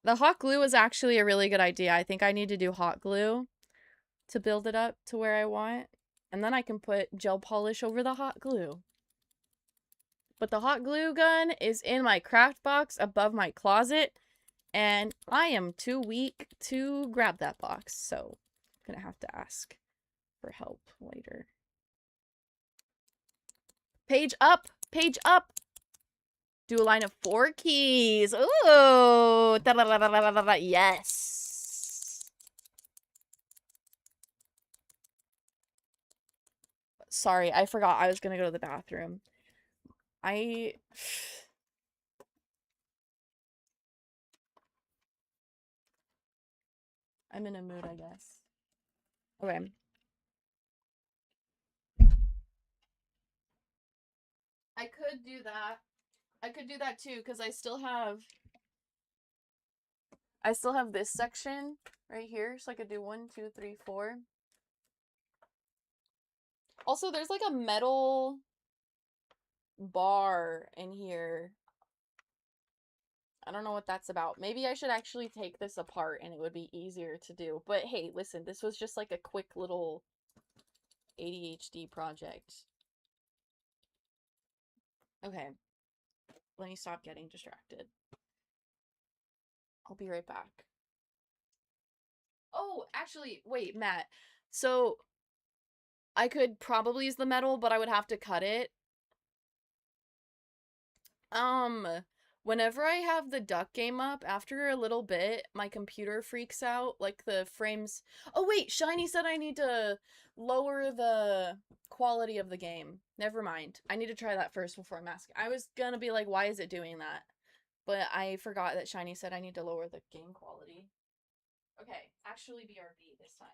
The hot glue is actually a really good idea. I think I need to do hot glue to build it up to where I want. And then I can put gel polish over the hot glue. But the hot glue gun is in my craft box above my closet. And I am too weak to grab that box. So I'm gonna have to ask for help later. Page up! Page up! Do a line of 4 keys. Ooh! Yes! Sorry, I forgot I was gonna go to the bathroom. I'm in a mood, I guess. Okay. I could do that. I could do that too, because I still have this section right here, so I could do 1, 2, 3, 4. Also, there's like a metal bar in here. I don't know what that's about. Maybe I should actually take this apart and it would be easier to do. But hey, listen, this was just like a quick little ADHD project. Okay. Let me stop getting distracted. I'll be right back. Oh, actually, wait, Matt. So, I could probably use the metal, but I would have to cut it. Whenever I have the duck game up, after a little bit, my computer freaks out, like the frames. Oh wait, Shiny said I need to lower the quality of the game. Never mind. I need to try that first before I'm asking. I was gonna be like, why is it doing that? But I forgot that Shiny said I need to lower the game quality. Okay, actually BRB this time.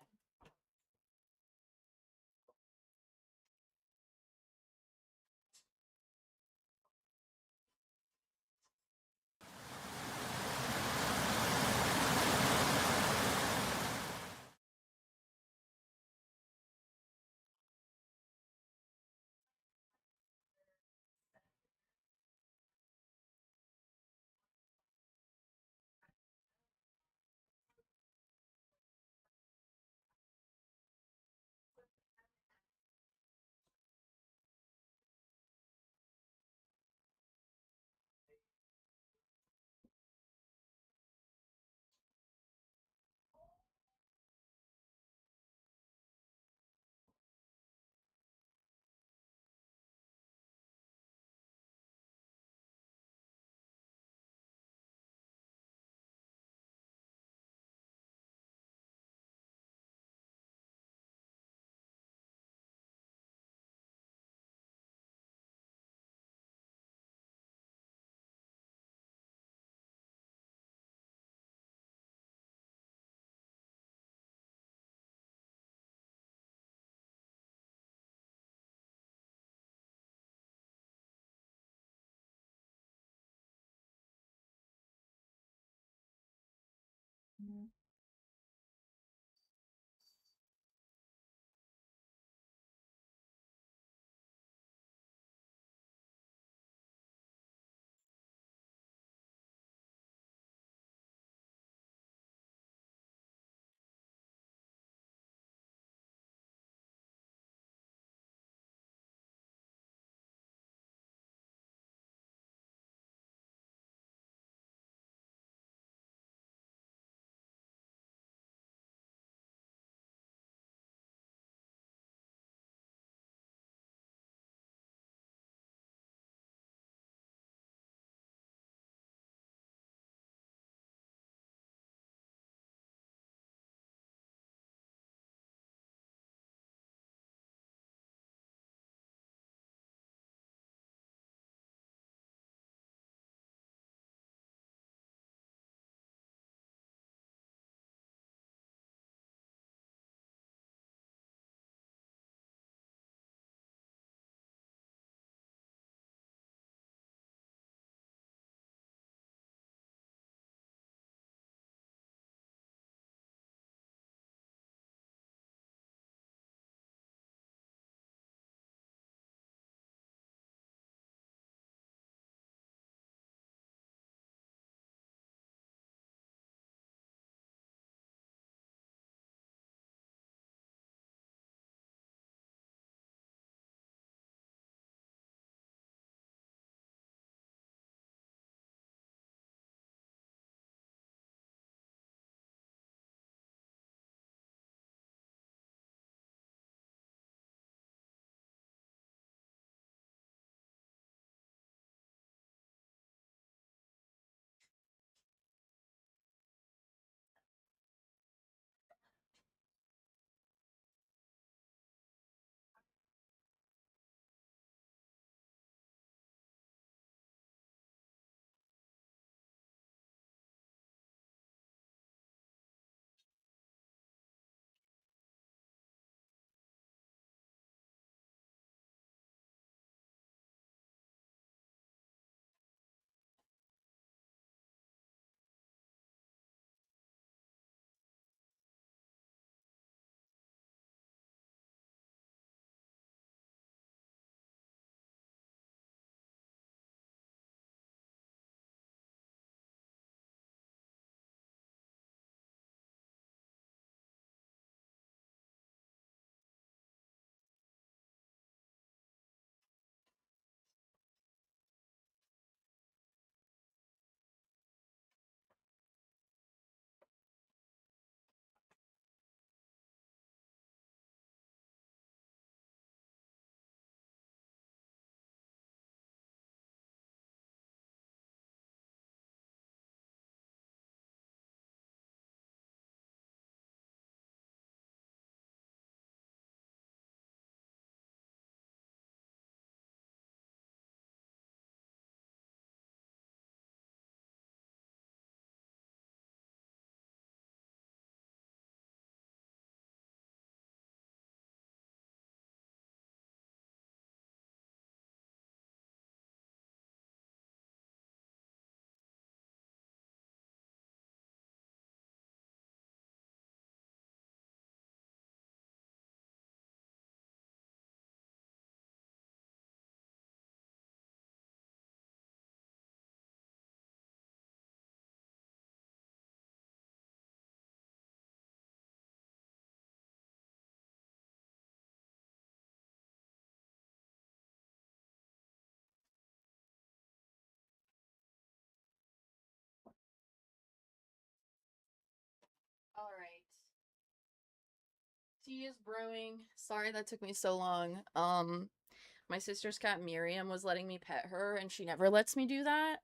Tea is brewing. Sorry that took me so long. My sister's cat Miriam was letting me pet her, and she never lets me do that.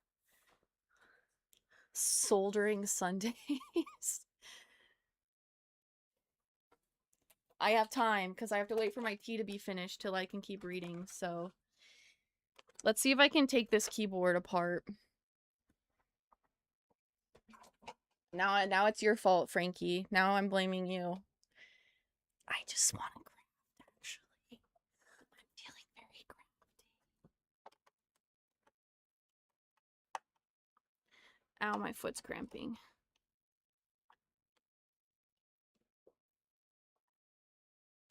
Soldering Sundays. I have time, because I have to wait for my tea to be finished till I can keep reading, so... Let's see if I can take this keyboard apart. Now it's your fault, Frankie. Now I'm blaming you. I just want to craft, actually. I'm feeling very crampy. Ow, my foot's cramping.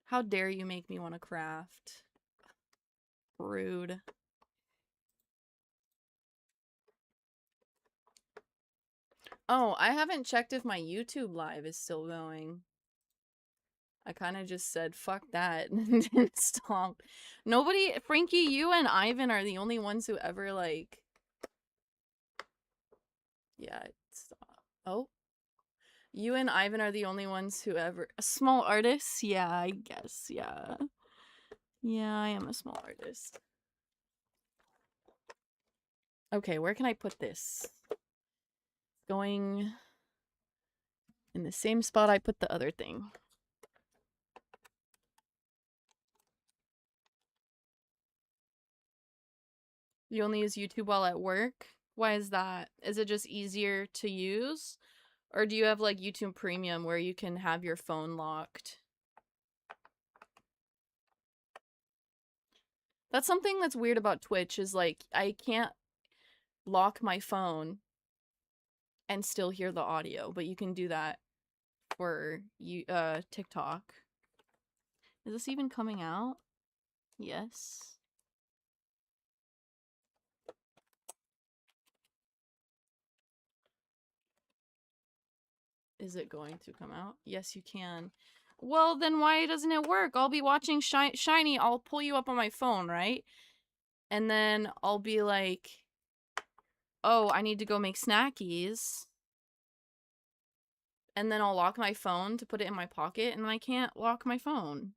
How dare you make me want to craft? Rude. Oh, I haven't checked if my YouTube live is still going. I kind of just said, fuck that, and didn't stop. Nobody, Frankie, you and Ivan are the only ones who ever, like... Yeah, stop. Oh. You and Ivan are the only ones who ever... Small artists? Yeah, I guess, yeah. Yeah, I am a small artist. Okay, where can I put this? Going in the same spot I put the other thing. You only use YouTube while at work? Why is that? Is it just easier to use? Or do you have like YouTube Premium where you can have your phone locked? That's something that's weird about Twitch is like I can't lock my phone and still hear the audio, but you can do that for TikTok. Is this even coming out? Yes. Is it going to come out? Yes, you can. Well, then why doesn't it work? I'll be watching Shiny. I'll pull you up on my phone, right? And then I'll be like, oh, I need to go make snackies. And then I'll lock my phone to put it in my pocket, and I can't lock my phone.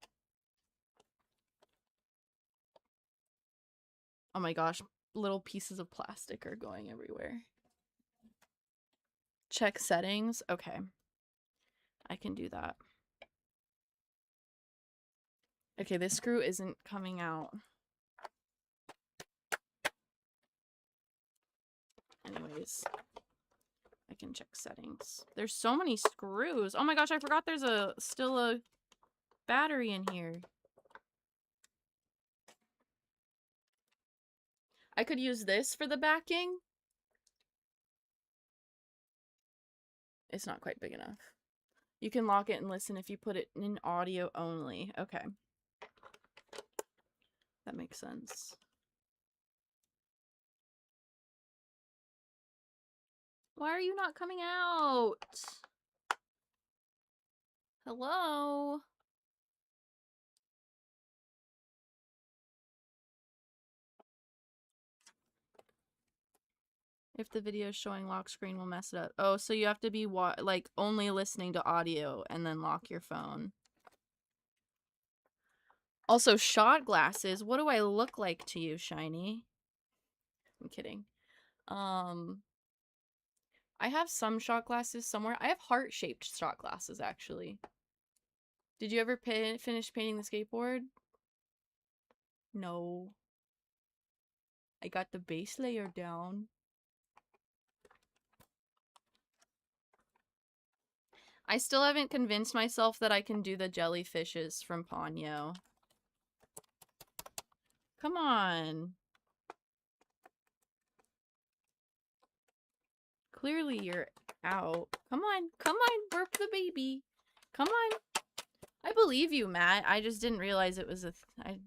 Oh my gosh, little pieces of plastic are going everywhere. Check settings. Okay. I can do that. Okay, this screw isn't coming out. Anyways, I can check settings. There's so many screws. Oh my gosh, I forgot there's still a battery in here. I could use this for the backing. It's not quite big enough. You can lock it and listen if you put it in audio only. Okay. That makes sense. Why are you not coming out? Hello? If the video is showing lock screen, will mess it up. Oh, so you have to be like only listening to audio and then lock your phone. Also, shot glasses. What do I look like to you, Shiny? I'm kidding. I have some shot glasses somewhere. I have heart-shaped shot glasses, actually. Did you ever finish painting the skateboard? No. I got the base layer down. I still haven't convinced myself that I can do the jellyfishes from Ponyo. Come on. Clearly you're out. Come on. Come on. Burp the baby. Come on. I believe you, Matt. I just didn't realize it was I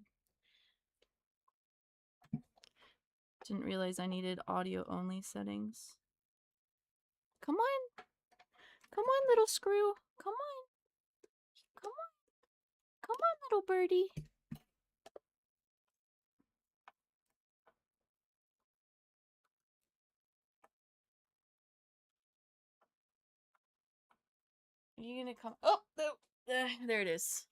didn't realize I needed audio only settings. Come on. Come on, little screw. Come on. Come on. Come on, little birdie. Are you gonna come? Oh, there it is.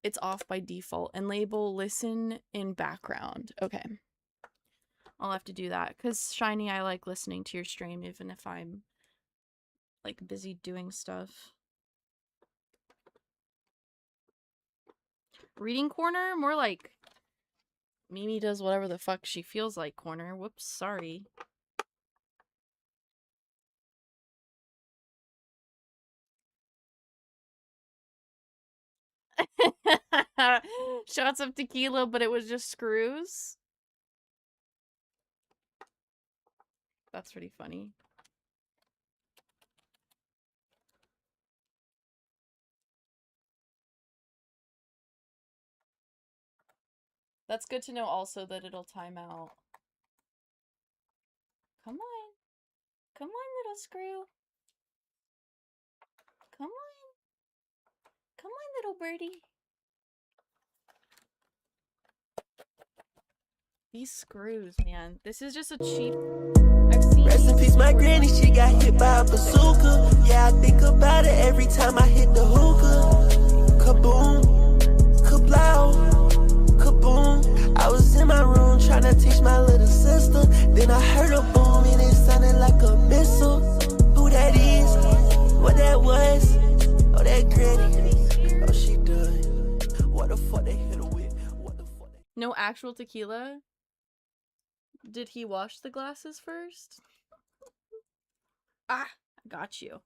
It's off by default. And label listen in background. Okay. I'll have to do that. Because Shiny, I like listening to your stream even if I'm like busy doing stuff. Reading corner? More like Mimi does whatever the fuck she feels like corner. Whoops, sorry. Shots of tequila, but it was just screws. That's pretty funny. That's good to know also that it'll time out. Come on. Come on, little screw. Come on. Come on, little birdie. These screws, man. This is just a cheap... I've seen... Rest in peace, my granny, she got hit by a bazooka. Yeah, I think about it every time I hit the hookah. Kaboom, kablow, kaboom. I was in my room trying to teach my little sister. Then I heard a boom and it sounded like a missile. Who that is? What that was? Oh, that granny. Oh, she done. What the fuck they hit her with? What the fuck? No actual tequila? Did he wash the glasses first? Ah, I got you.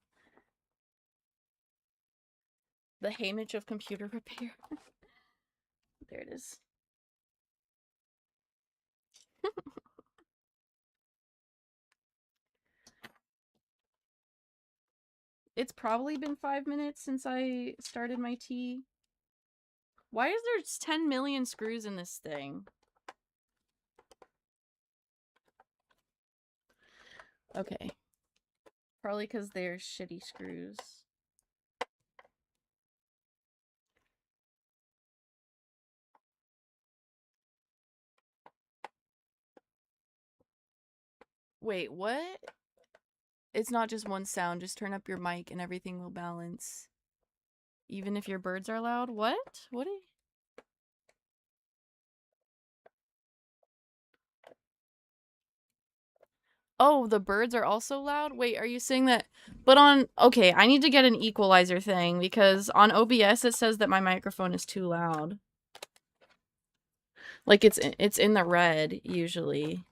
The Haymitch of computer repair. There it is. It's probably been 5 minutes since I started my tea. Why is there 10 million screws in this thing? Okay. Probably because they're shitty screws. Wait, what? It's not just one sound. Just turn up your mic and everything will balance. Even if your birds are loud? What? What? Oh, the birds are also loud? Wait, are you saying that? But on... Okay, I need to get an equalizer thing because on OBS it says that my microphone is too loud. Like it's in the red usually.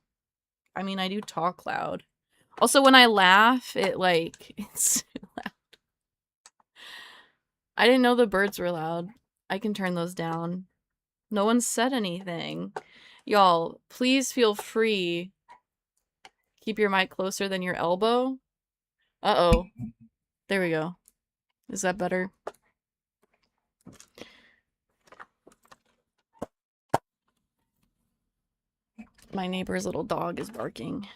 I mean, I do talk loud. Also, when I laugh, it's too loud. I didn't know the birds were loud. I can turn those down. No one said anything. Y'all, please feel free. Keep your mic closer than your elbow. Uh-oh. There we go. Is that better? My neighbor's little dog is barking.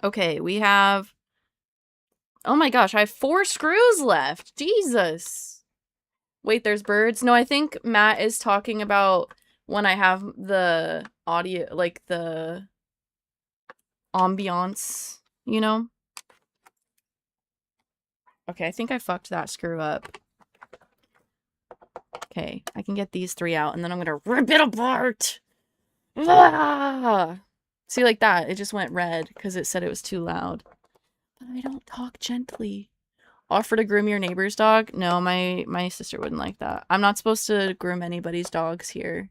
Okay, we have... Oh my gosh, I have 4 screws left. Jesus. Wait, there's birds? No, I think Matt is talking about when I have the audio, like the ambiance, you know? Okay, I think I fucked that screw up. Okay, I can get these 3 out and then I'm gonna rip it apart! Ah! See, like that, it just went red because it said it was too loud. But I don't talk gently. Offer to groom your neighbor's dog? No, my sister wouldn't like that. I'm not supposed to groom anybody's dogs here.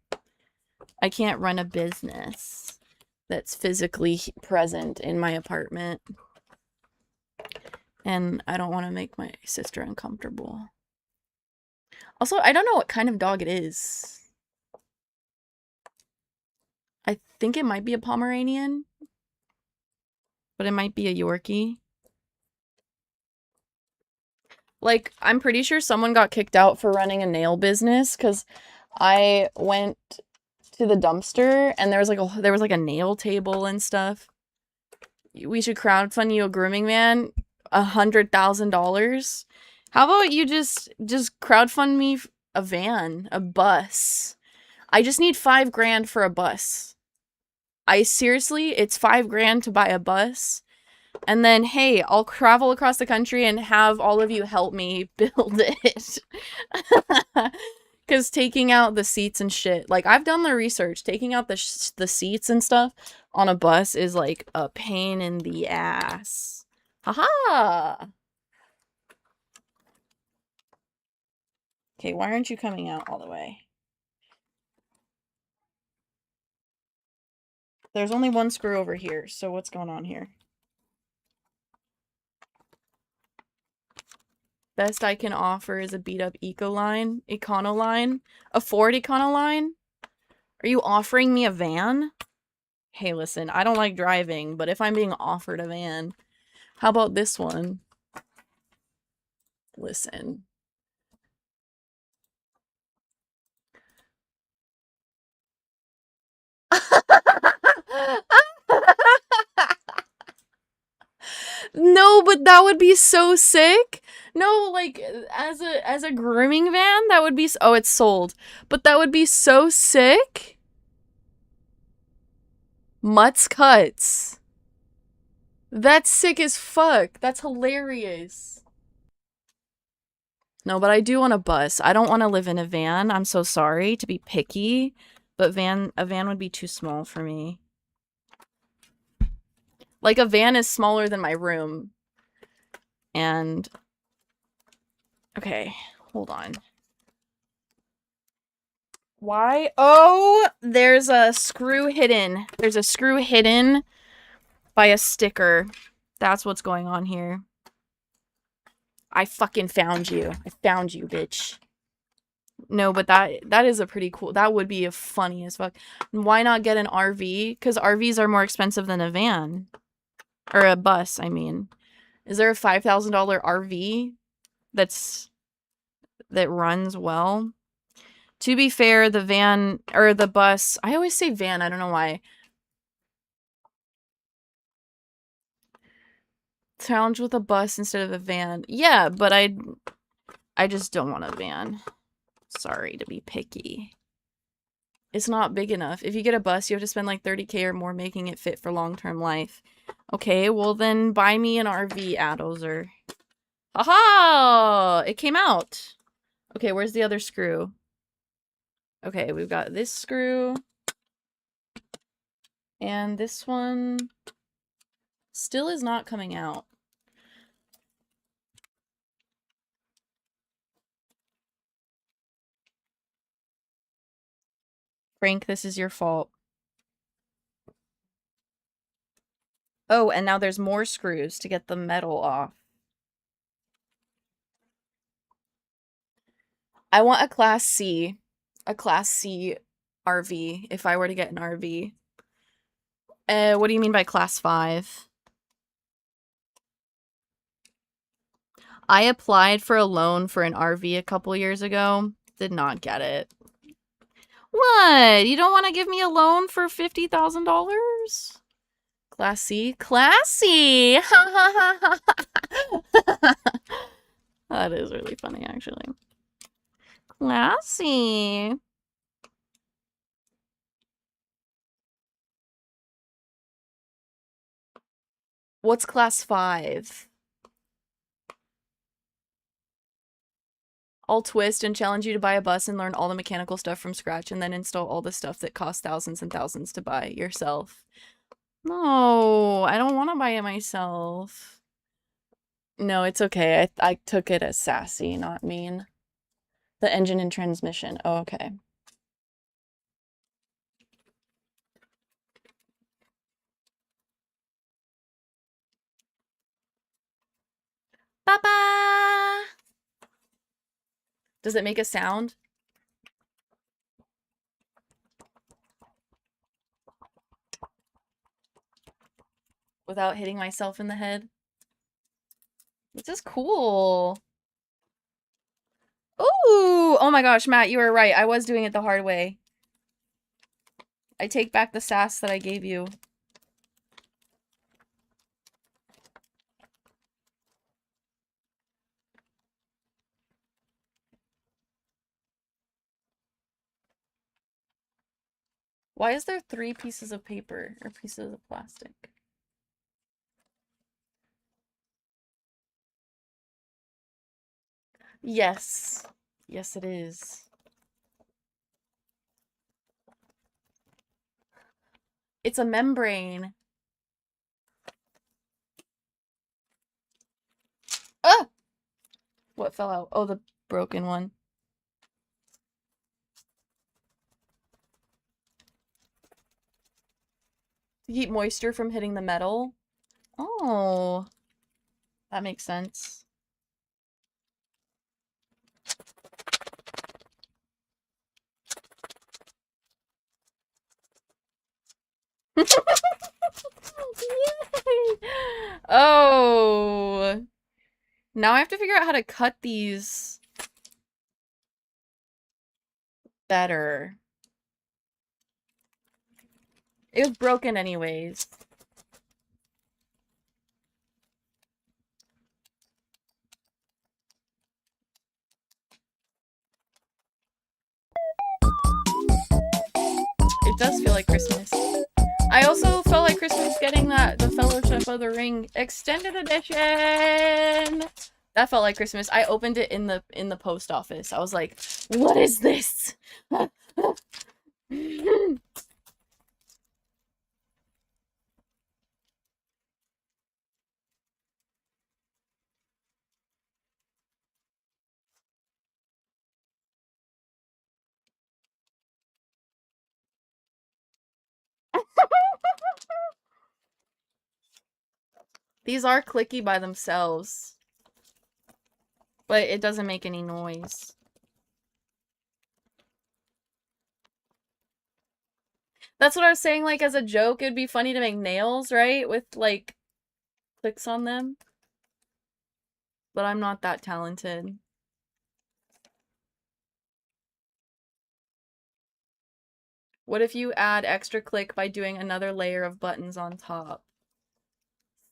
I can't run a business that's physically present in my apartment. And I don't want to make my sister uncomfortable. Also, I don't know what kind of dog it is. I think it might be a Pomeranian. But it might be a Yorkie. Like, I'm pretty sure someone got kicked out for running a nail business because I went to the dumpster and there was like a nail table and stuff. We should crowdfund you a grooming man, $100,000. How about you just crowdfund me a van, a bus? I just need $5,000 for a bus. Seriously, it's $5,000 to buy a bus. And then, hey, I'll travel across the country and have all of you help me build it. Because taking out the seats and shit, like, I've done the research. Taking out the seats and stuff on a bus is, like, a pain in the ass. Haha! Okay, why aren't you coming out all the way? There's only one screw over here, so what's going on here? Best I can offer is a beat-up Econoline. A Ford Econoline? Are you offering me a van? Hey, listen, I don't like driving, but if I'm being offered a van, how about this one? Listen. No, but that would be so sick. No, like, as a grooming van, that would be oh, it's sold. But that would be so sick. Mutts Cuts. That's sick as fuck. That's hilarious. No, but I do want a bus. I don't want to live in a van. I'm so sorry to be picky, but a van would be too small for me. Like, a van is smaller than my room. And... okay, hold on. Why? Oh, there's a screw hidden. There's a screw hidden by a sticker. That's what's going on here. I fucking found you. I found you, bitch. No, but that is a pretty cool... that would be a funny as fuck. Why not get an RV? Because RVs are more expensive than a van. Or a bus, I mean. Is there a $5,000 RV that runs well? To be fair, the van or the bus, I always say van, I don't know why. Challenge with a bus instead of a van. Yeah, but I just don't want a van. Sorry to be picky. It's not big enough. If you get a bus, you have to spend like 30K or more making it fit for long-term life. Okay, well then buy me an RV, Adozer. Aha! It came out. Okay, where's the other screw? Okay, we've got this screw. And this one still is not coming out. Frank, this is your fault. Oh, and now there's more screws to get the metal off. I want a Class C. A Class C RV, if I were to get an RV. What do you mean by Class 5? I applied for a loan for an RV a couple years ago. Did not get it. What? You don't want to give me a loan for $50,000? Classy. Classy! That is really funny, actually. Classy. What's Class 5? I'll twist and challenge you to buy a bus and learn all the mechanical stuff from scratch and then install all the stuff that costs thousands and thousands to buy yourself. No, I don't want to buy it myself. No, it's okay. I took it as sassy, not mean. The engine and transmission. Oh, okay. Ba-ba! Does it make a sound? Without hitting myself in the head? This is cool. Ooh! Oh my gosh, Matt, you were right. I was doing it the hard way. I take back the sass that I gave you. Why is there 3 pieces of paper or pieces of plastic? Yes. Yes, it is. It's a membrane. Ah! What fell out? Oh, the broken one. To keep moisture from hitting the metal. Oh. That makes sense. Oh. Now I have to figure out how to cut these better. It was broken anyways. It does feel like Christmas. I also felt like Christmas getting the Fellowship of the Ring extended edition. That felt like Christmas. I opened it in the post office. I was like, "What is this?" These are clicky by themselves. But it doesn't make any noise. That's what I was saying, like, as a joke, it'd be funny to make nails, right? With, like, clicks on them. But I'm not that talented. What if you add extra click by doing another layer of buttons on top?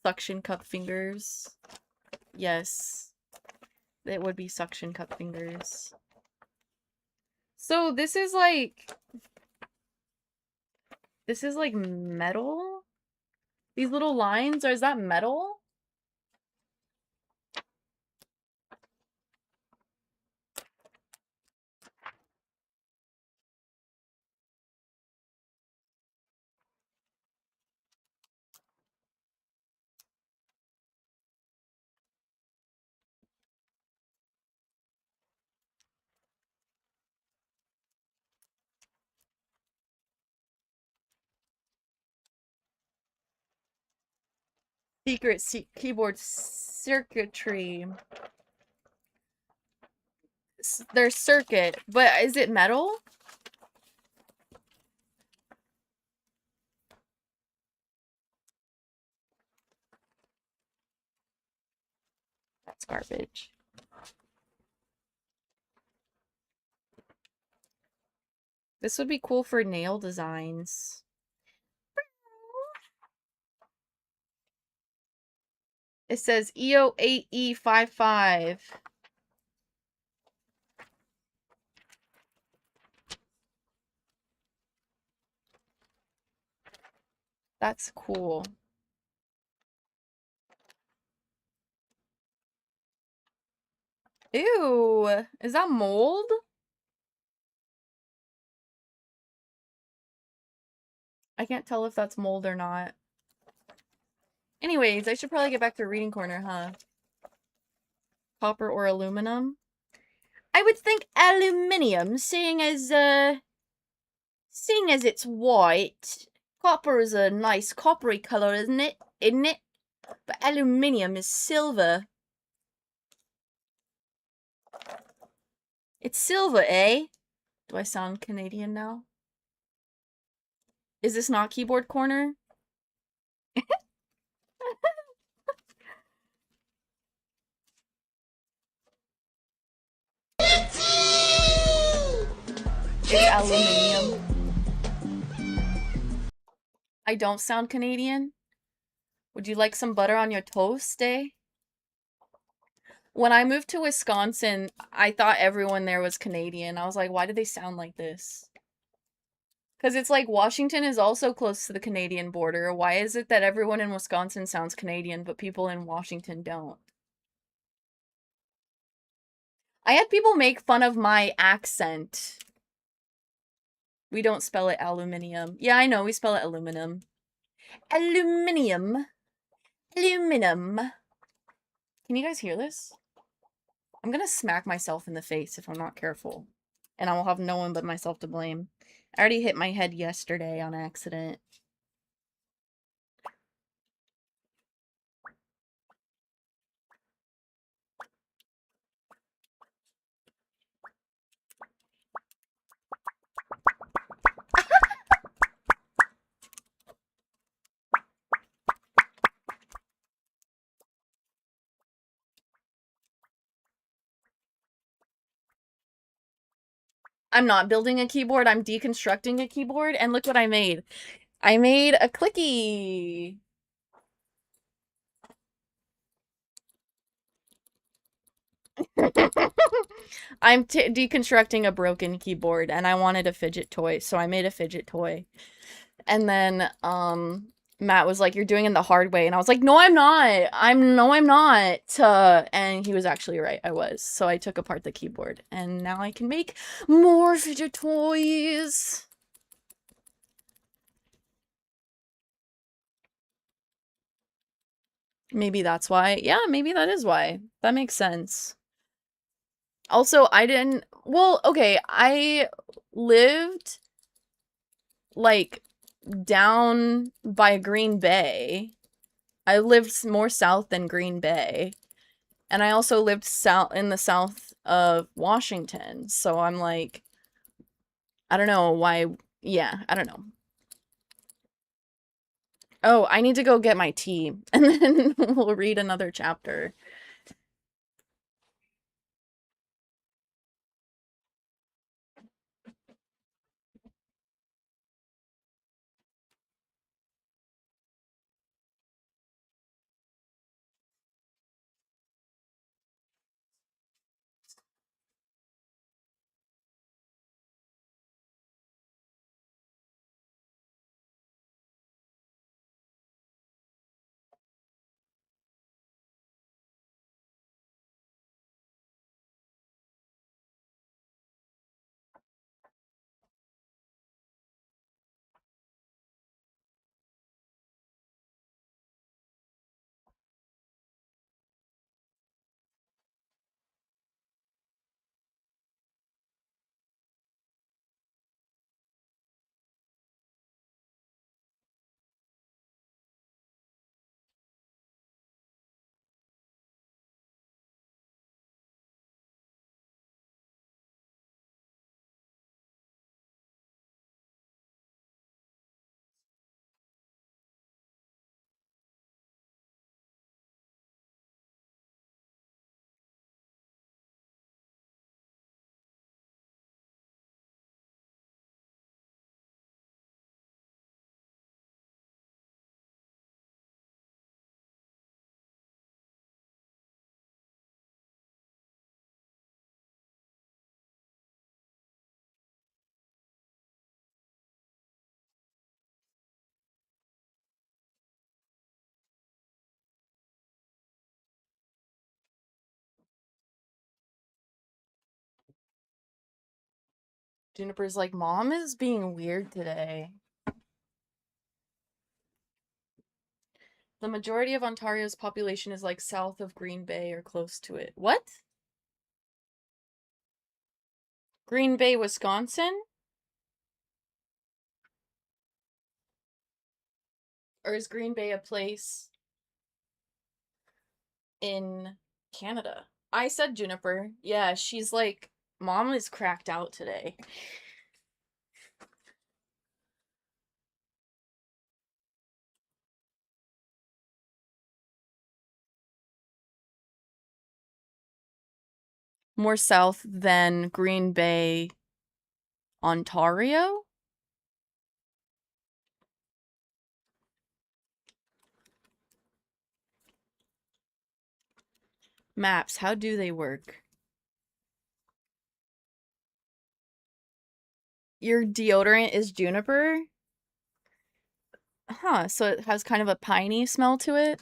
Suction cup fingers. Yes. It would be suction cup fingers. So this is like metal? These little lines, or is that metal? Secret keyboard circuitry. There's circuit, but is it metal? That's garbage. This would be cool for nail designs. It says EO8E55. That's cool. Ew, is that mold? I can't tell if that's mold or not. Anyways, I should probably get back to reading corner, huh? Copper or aluminum? I would think aluminium, seeing as it's white. Copper is a nice coppery color, isn't it? But aluminium is silver. It's silver, eh? Do I sound Canadian now? Is this not keyboard corner? It's aluminium. I don't sound Canadian? Would you like some butter on your toast, eh? When I moved to Wisconsin, I thought everyone there was Canadian. I was like, why do they sound like this? Because it's like Washington is also close to the Canadian border. Why is it that everyone in Wisconsin sounds Canadian, but people in Washington don't? I had people make fun of my accent. We don't spell it aluminium. Yeah, I know, we spell it aluminum. Aluminium. Aluminum. Can you guys hear this? I'm gonna smack myself in the face if I'm not careful. And I will have no one but myself to blame. I already hit my head yesterday on accident. I'm not building a keyboard, I'm deconstructing a keyboard, and look what I made. I made a clicky. I'm deconstructing a broken keyboard, and I wanted a fidget toy, so I made a fidget toy. And then, Matt was like, "You're doing it the hard way," and I was like, "No, I'm not. I'm not." And he was actually right. I was. So I took apart the keyboard, and now I can make more fidget toys. Maybe that's why. Yeah, maybe that is why. That makes sense. Also, I didn't. Well, okay, I lived like down by Green Bay. I lived more south than Green Bay. And I also lived south in the south of Washington. So I'm like, I don't know why. Yeah, I don't know. Oh, I need to go get my tea and then we'll read another chapter. Juniper's like, "Mom is being weird today." The majority of Ontario's population is like south of Green Bay or close to it. What? Green Bay, Wisconsin? Or is Green Bay a place in Canada? I said Juniper. Yeah, she's like, Mom is cracked out today. More south than Green Bay, Ontario? Maps, how do they work? Your deodorant is Juniper? Huh, so it has kind of a piney smell to it?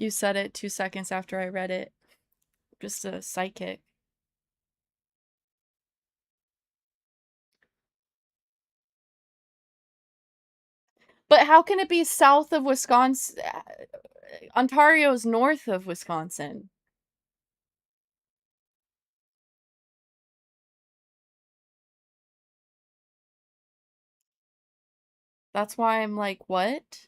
You said it 2 seconds after I read it. Just a psychic. But how can it be south of Wisconsin? Ontario's north of Wisconsin. That's why I'm like, what?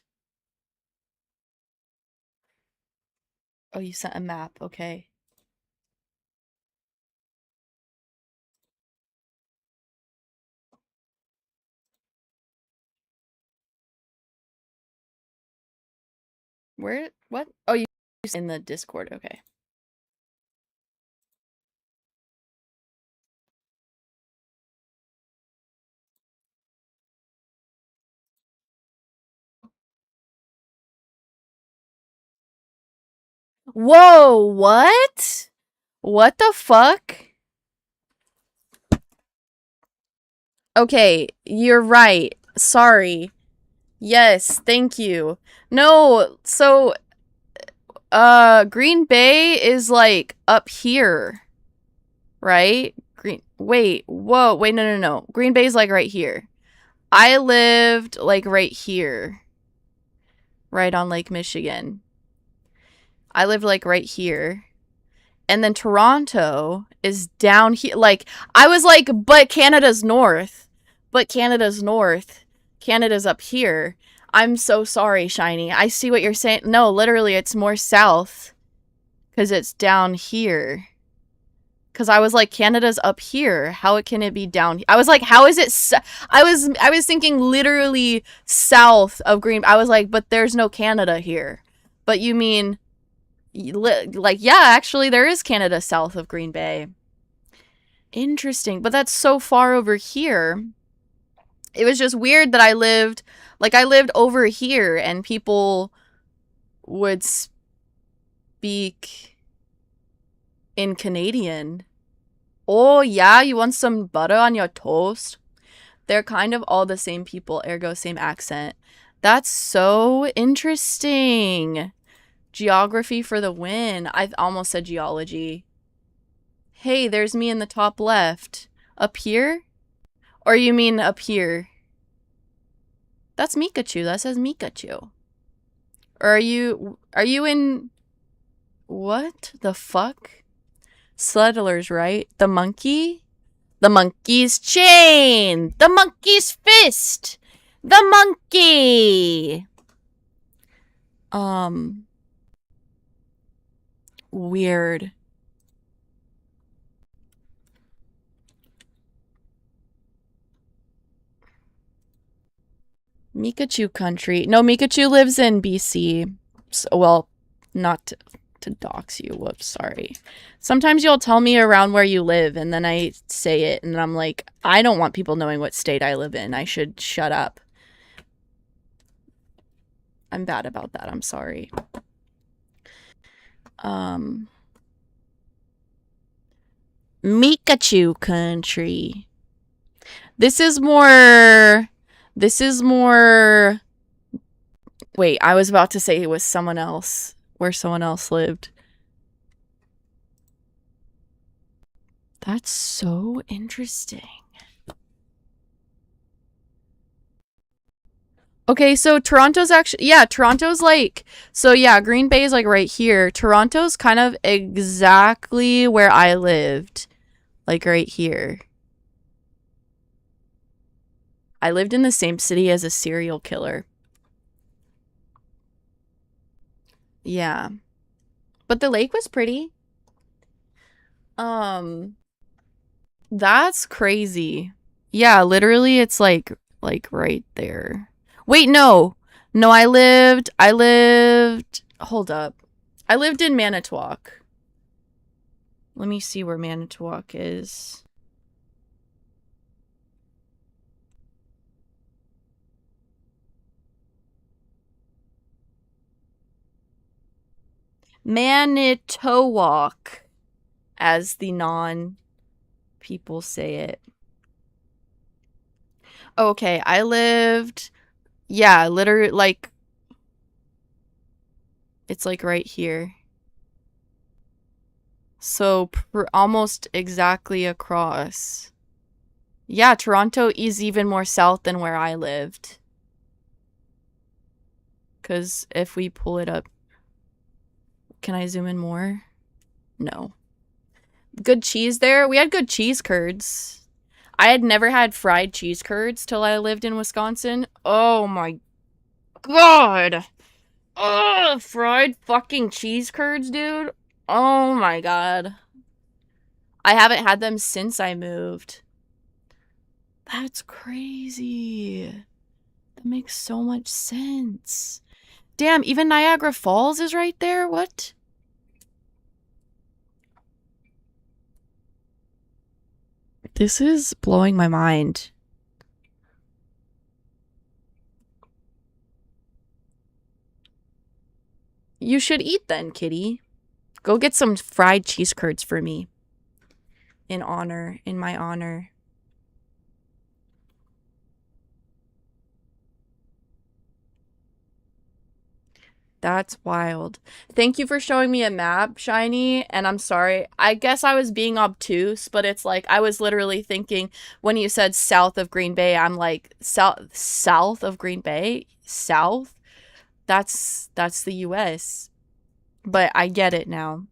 Oh, you sent a map. Okay. Where? What? Oh, you in the Discord. Okay. Whoa, what? What the fuck? Okay, you're right. Sorry. Yes, thank you. No, so Green Bay is like up here. Right? Wait, whoa, wait, no. Green Bay's like right here. I lived like right here. Right on Lake Michigan. I lived like right here. And then Toronto is down here. Like, I was like, but Canada's north. But Canada's north. Canada's up here. I'm so sorry, Shiny. I see what you're saying. No, literally, it's more south. Because it's down here. Because I was like, Canada's up here. How can it be down? I was like, how is it? I was thinking literally south of Green. I was like, but there's no Canada here. But you mean, like, yeah, actually, there is Canada south of Green Bay. Interesting. But that's so far over here. It was just weird that I lived over here and people would speak in Canadian. Oh, yeah? You want some butter on your toast? They're kind of all the same people, ergo same accent. That's so interesting. Geography for the win. I almost said geology. Hey, there's me in the top left. Up here? Or you mean up here? That's Mikachu. That says Mikachu. Or are you in... What the fuck? Settlers, right? The monkey? The monkey's chain! The monkey's fist! The monkey! Weird. Mikachu country. No, Mikachu lives in BC. So, well, not to dox you. Whoops, sorry. Sometimes you'll tell me around where you live, and then I say it, and I'm like, I don't want people knowing what state I live in. I should shut up. I'm bad about that. I'm sorry. Mikachu country. This is more... Wait, I was about to say it was someone else. Where someone else lived. That's so interesting. Okay, so Toronto's actually... Yeah, Toronto's like... So yeah, Green Bay is like right here. Toronto's kind of exactly where I lived. Like right here. I lived in the same city as a serial killer. Yeah. But the lake was pretty. That's crazy. Yeah, literally it's like right there. Wait, no. No, I lived hold up. I lived in Manitowoc. Let me see where Manitowoc is. Manitowoc, as the non-people say it. Okay, I lived, yeah, literally, like, It's like right here. So almost exactly across. Yeah, Toronto is even more south than where I lived. Because if we pull it up... Can I zoom in more? No. Good cheese there. We had good cheese curds. I had never had fried cheese curds till I lived in Wisconsin. Oh my god. Ugh, fried fucking cheese curds, dude. Oh my god. I haven't had them since I moved. That's crazy. That makes so much sense. Damn, even Niagara Falls is right there? What? This is blowing my mind. You should eat then, kitty. Go get some fried cheese curds for me. In my honor. That's wild. Thank you for showing me a map, Shiny, and I'm sorry. I guess I was being obtuse, but it's like I was literally thinking when you said south of Green Bay, I'm like south of Green Bay? South? That's the US. But I get it now.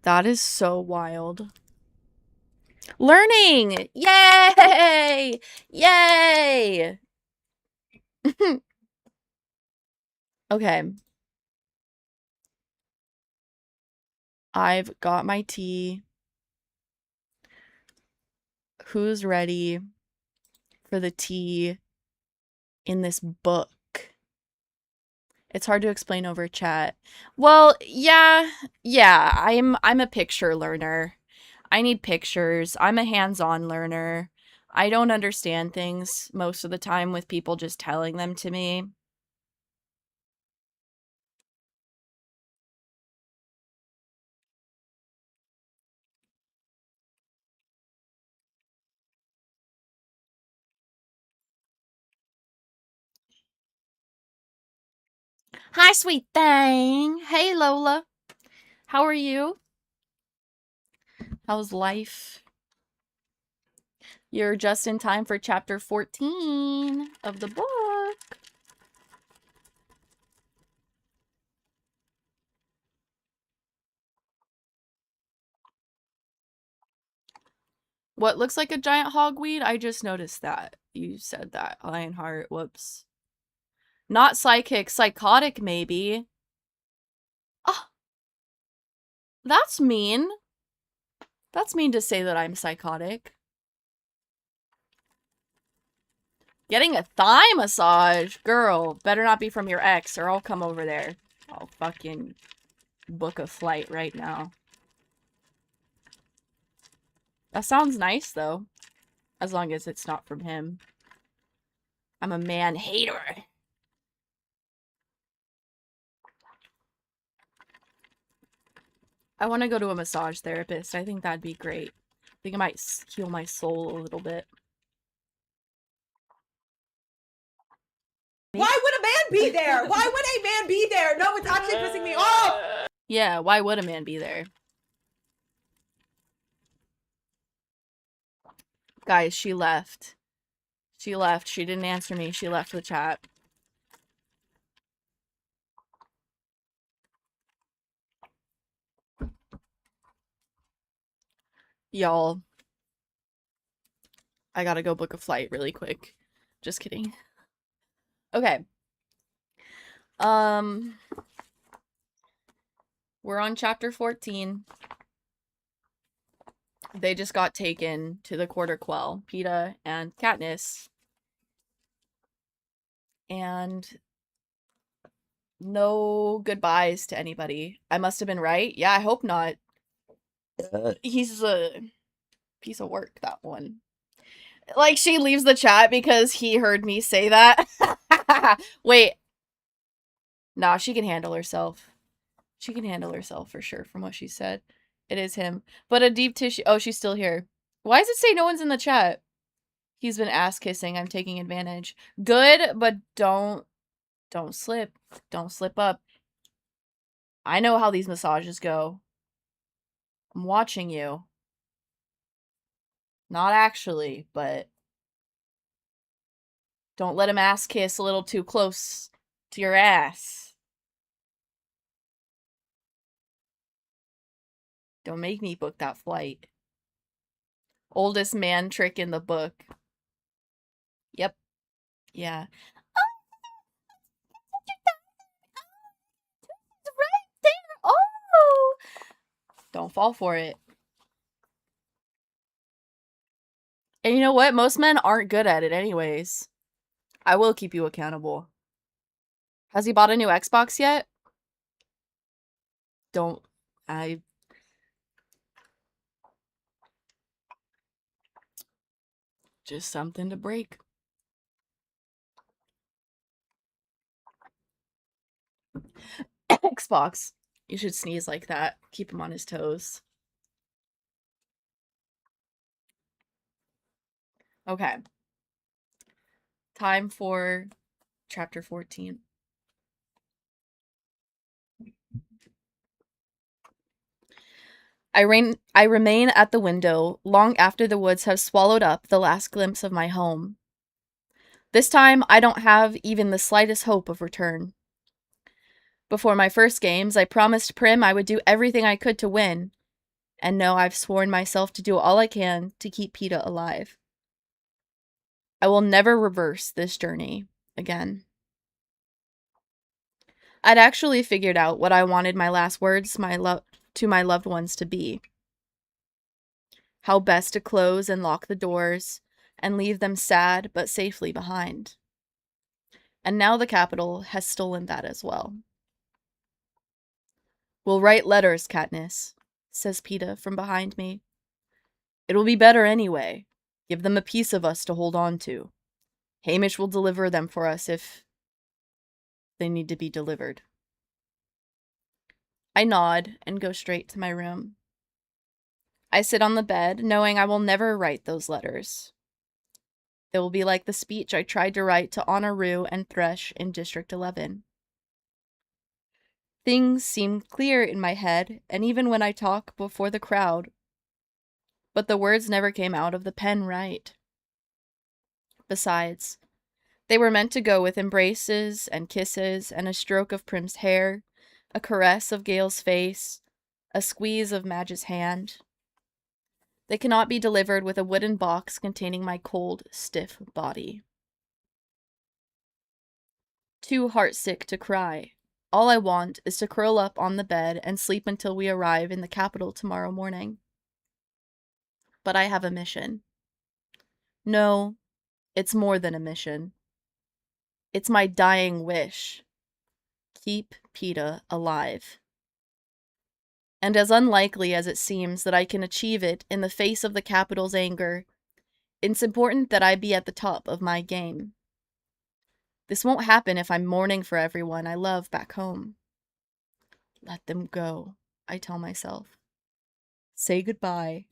That is so wild. Learning! Yay! Yay! Okay. I've got my tea. Who's ready for the tea in this book? It's hard to explain over chat. Well, yeah, I'm a picture learner. I need pictures. I'm a hands-on learner. I don't understand things most of the time with people just telling them to me. Hi, sweet thing. Hey, Lola. How are you? How's life? You're just in time for chapter 14 of the book. What looks like a giant hogweed? I just noticed that. You said that. Lionheart. Whoops. Not psychic. Psychotic, maybe. Oh. That's mean. That's mean to say that I'm psychotic. Getting a thigh massage? Girl, better not be from your ex or I'll come over there. I'll fucking book a flight right now. That sounds nice, though. As long as it's not from him. I'm a man hater. I want to go to a massage therapist. I think that'd be great. I think it might heal my soul a little bit. Why would a man be there? Why would a man be there? No, it's actually pissing me off. Yeah, why would a man be there? Guys, she left. She left. She didn't answer me. She left the chat. Y'all. I gotta go book a flight really quick. Just kidding. Okay. We're on chapter 14. They just got taken to the Quarter Quell, Peeta and Katniss. And no goodbyes to anybody. I must have been right. Yeah, I hope not. He's a piece of work, that one. Like, she leaves the chat because he heard me say that. Wait. Nah, she can handle herself. She can handle herself for sure from what she said. It is him. But a deep tissue. Oh, she's still here. Why does it say no one's in the chat? He's been ass kissing. I'm taking advantage. Good, but don't slip. Don't slip up. I know how these massages go. I'm watching you. Not actually, but don't let him ass kiss a little too close to your ass. Don't make me book that flight. Oldest man trick in the book. Yep. Yeah. Right there. Oh! Don't fall for it. And you know what? Most men aren't good at it anyways. I will keep you accountable. Has he bought a new Xbox yet? Just something to break. Xbox. You should sneeze like that. Keep him on his toes. Okay. Time for chapter 14. I remain at the window long after the woods have swallowed up the last glimpse of my home. This time, I don't have even the slightest hope of return. Before my first games, I promised Prim I would do everything I could to win, and no, I've sworn myself to do all I can to keep PETA alive. I will never reverse this journey again. I'd actually figured out what I wanted my last words to my loved ones to be. How best to close and lock the doors and leave them sad but safely behind. And now the Capitol has stolen that as well. "We'll write letters, Katniss," says PETA from behind me. "It'll be better anyway. Give them a piece of us to hold on to. Hamish will deliver them for us if they need to be delivered." I nod and go straight to my room. I sit on the bed, knowing I will never write those letters. They will be like the speech I tried to write to Honor Rue and Thresh in District 11. Things seem clear in my head, and even when I talk before the crowd, but the words never came out of the pen right. Besides, they were meant to go with embraces and kisses and a stroke of Prim's hair, a caress of Gale's face, a squeeze of Madge's hand. They cannot be delivered with a wooden box containing my cold, stiff body. Too heartsick to cry, all I want is to curl up on the bed and sleep until we arrive in the capital tomorrow morning. But I have a mission. No, it's more than a mission. It's my dying wish. Keep PETA alive. And as unlikely as it seems that I can achieve it in the face of the Capitol's anger, it's important that I be at the top of my game. This won't happen if I'm mourning for everyone I love back home. Let them go, I tell myself. Say goodbye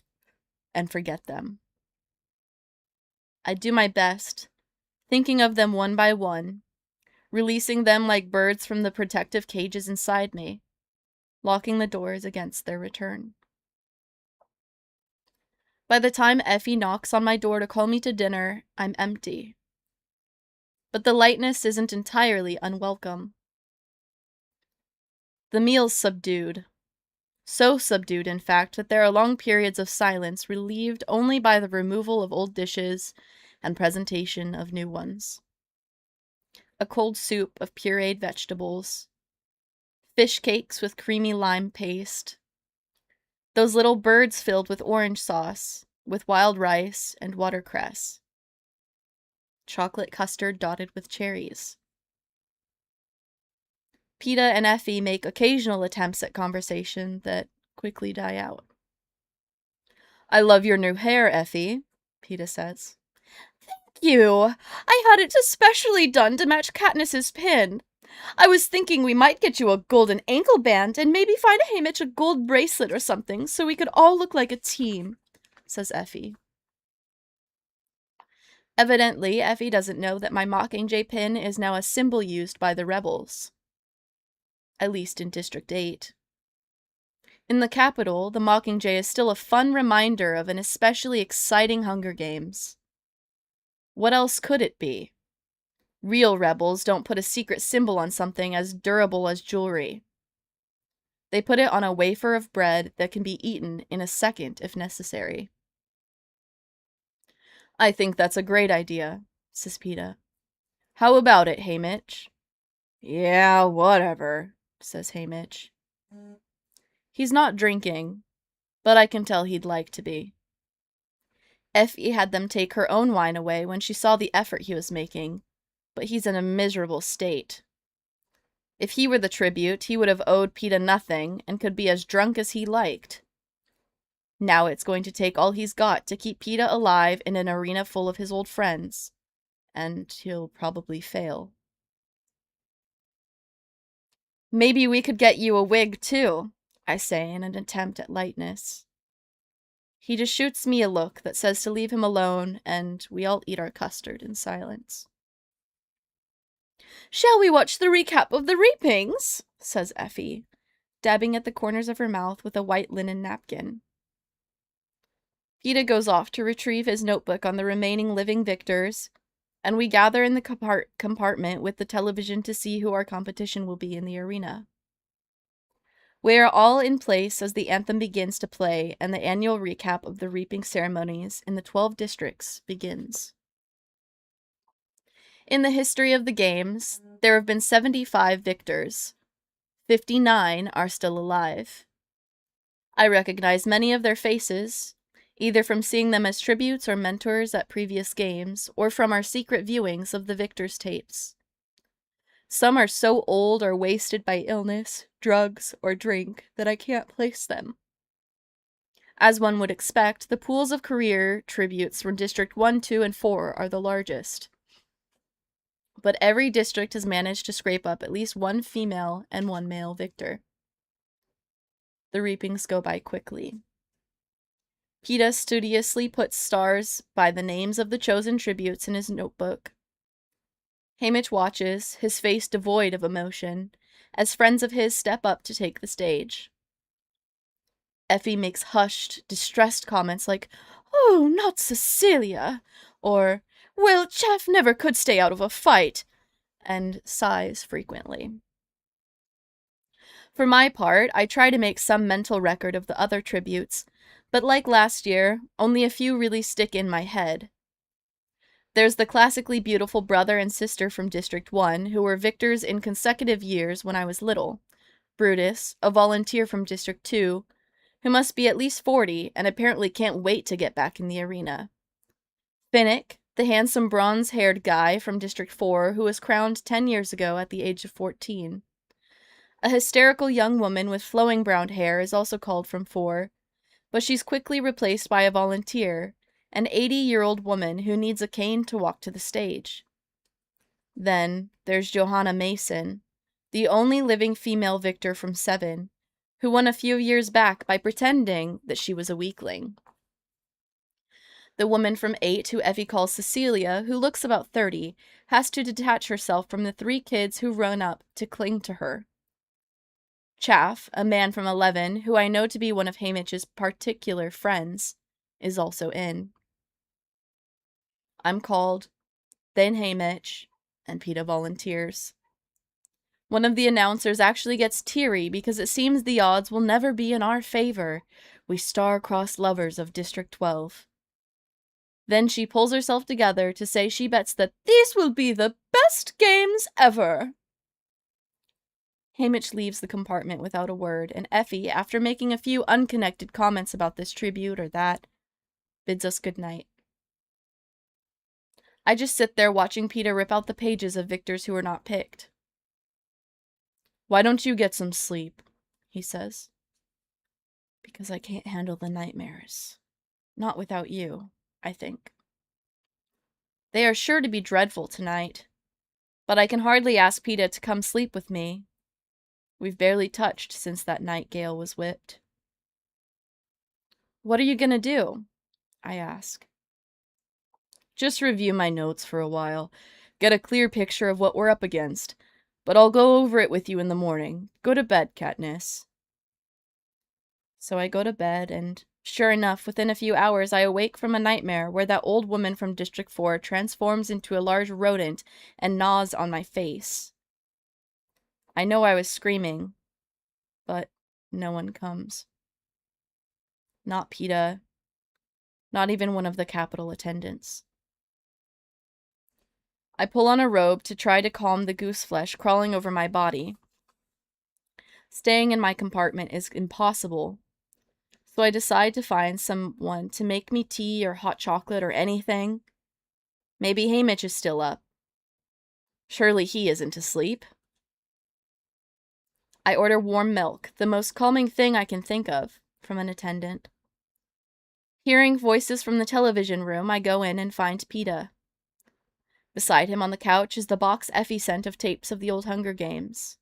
and forget them. I do my best, thinking of them one by one, releasing them like birds from the protective cages inside me, locking the doors against their return. By the time Effie knocks on my door to call me to dinner, I'm empty. But the lightness isn't entirely unwelcome. The meal's subdued. So subdued, in fact, that there are long periods of silence relieved only by the removal of old dishes and presentation of new ones. A cold soup of pureed vegetables, fish cakes with creamy lime paste, those little birds filled with orange sauce, with wild rice and watercress, chocolate custard dotted with cherries. PETA and Effie make occasional attempts at conversation that quickly die out. "I love your new hair, Effie," PETA says. "Thank you. I had it especially done to match Katniss's pin. I was thinking we might get you a golden ankle band and maybe find Hamish a gold bracelet or something so we could all look like a team," says Effie. Evidently, Effie doesn't know that my Mockingjay pin is now a symbol used by the rebels. at least in District 8. In the capital, the Mockingjay is still a fun reminder of an especially exciting Hunger Games. What else could it be? Real rebels don't put a secret symbol on something as durable as jewelry. They put it on a wafer of bread that can be eaten in a second if necessary. I think that's a great idea, says Peeta. How about it, Haymitch? Yeah, whatever, says Haymitch. He's not drinking, but I can tell he'd like to be. Effie had them take her own wine away when she saw the effort he was making, but he's in a miserable state. If he were the tribute, he would have owed Peeta nothing and could be as drunk as he liked. Now it's going to take all he's got to keep Peeta alive in an arena full of his old friends, and he'll probably fail. Maybe we could get you a wig, too, I say in an attempt at lightness. He just shoots me a look that says to leave him alone, and we all eat our custard in silence. Shall we watch the recap of the reapings? Says Effie, dabbing at the corners of her mouth with a white linen napkin. Peeta goes off to retrieve his notebook on the remaining living victors, and we gather in the compartment with the television to see who our competition will be in the arena. We are all in place as the anthem begins to play and the annual recap of the reaping ceremonies in the 12 districts begins. In the history of the games, there have been 75 victors. 59 are still alive. I recognize many of their faces, either from seeing them as tributes or mentors at previous games, or from our secret viewings of the victors' tapes. Some are so old or wasted by illness, drugs, or drink that I can't place them. As one would expect, the pools of career tributes from District 1, 2, and 4 are the largest. But every district has managed to scrape up at least one female and one male victor. The reapings go by quickly. Peeta studiously puts stars by the names of the chosen tributes in his notebook. Haymitch watches, his face devoid of emotion, as friends of his step up to take the stage. Effie makes hushed, distressed comments like, "Oh, not Cecilia," or, "Well, Jeff never could stay out of a fight," and sighs frequently. For my part, I try to make some mental record of the other tributes, but like last year, only a few really stick in my head. There's the classically beautiful brother and sister from District 1 who were victors in consecutive years when I was little. Brutus, a volunteer from District 2, who must be at least 40 and apparently can't wait to get back in the arena. Finnick, the handsome bronze-haired guy from District 4 who was crowned 10 years ago at the age of 14. A hysterical young woman with flowing brown hair is also called from 4, but she's quickly replaced by a volunteer, an 80-year-old woman who needs a cane to walk to the stage. Then there's Johanna Mason, the only living female victor from 7, who won a few years back by pretending that she was a weakling. The woman from 8, who Effie calls Cecilia, who looks about 30, has to detach herself from the 3 kids who run up to cling to her. Chaff, a man from 11, who I know to be one of Haymitch's particular friends, is also in. I'm called, then Haymitch, and Peeta volunteers. One of the announcers actually gets teary because it seems the odds will never be in our favor, we star-crossed lovers of District 12. Then she pulls herself together to say she bets that these will be the best games ever. Haymitch leaves the compartment without a word, and Effie, after making a few unconnected comments about this tribute or that, bids us good night. I just sit there watching Peeta rip out the pages of victors who were not picked. "Why don't you get some sleep?" he says. "Because I can't handle the nightmares. Not without you, I think. They are sure to be dreadful tonight, but I can hardly ask Peeta to come sleep with me. We've barely touched since that night Gale was whipped." "What are you gonna do?" I ask. "Just review my notes for a while. Get a clear picture of what we're up against. But I'll go over it with you in the morning. Go to bed, Katniss. So I go to bed, and sure enough, within a few hours, I awake from a nightmare where that old woman from District 4 transforms into a large rodent and gnaws on my face. I know I was screaming, but no one comes. Not Peeta. Not even one of the Capitol attendants. I pull on a robe to try to calm the goose flesh crawling over my body. Staying in my compartment is impossible, so I decide to find someone to make me tea or hot chocolate or anything. Maybe Haymitch is still up. Surely he isn't asleep. I order warm milk, the most calming thing I can think of, from an attendant. Hearing voices from the television room, I go in and find Peeta. Beside him on the couch is the box Effie sent of tapes of the old Hunger Games.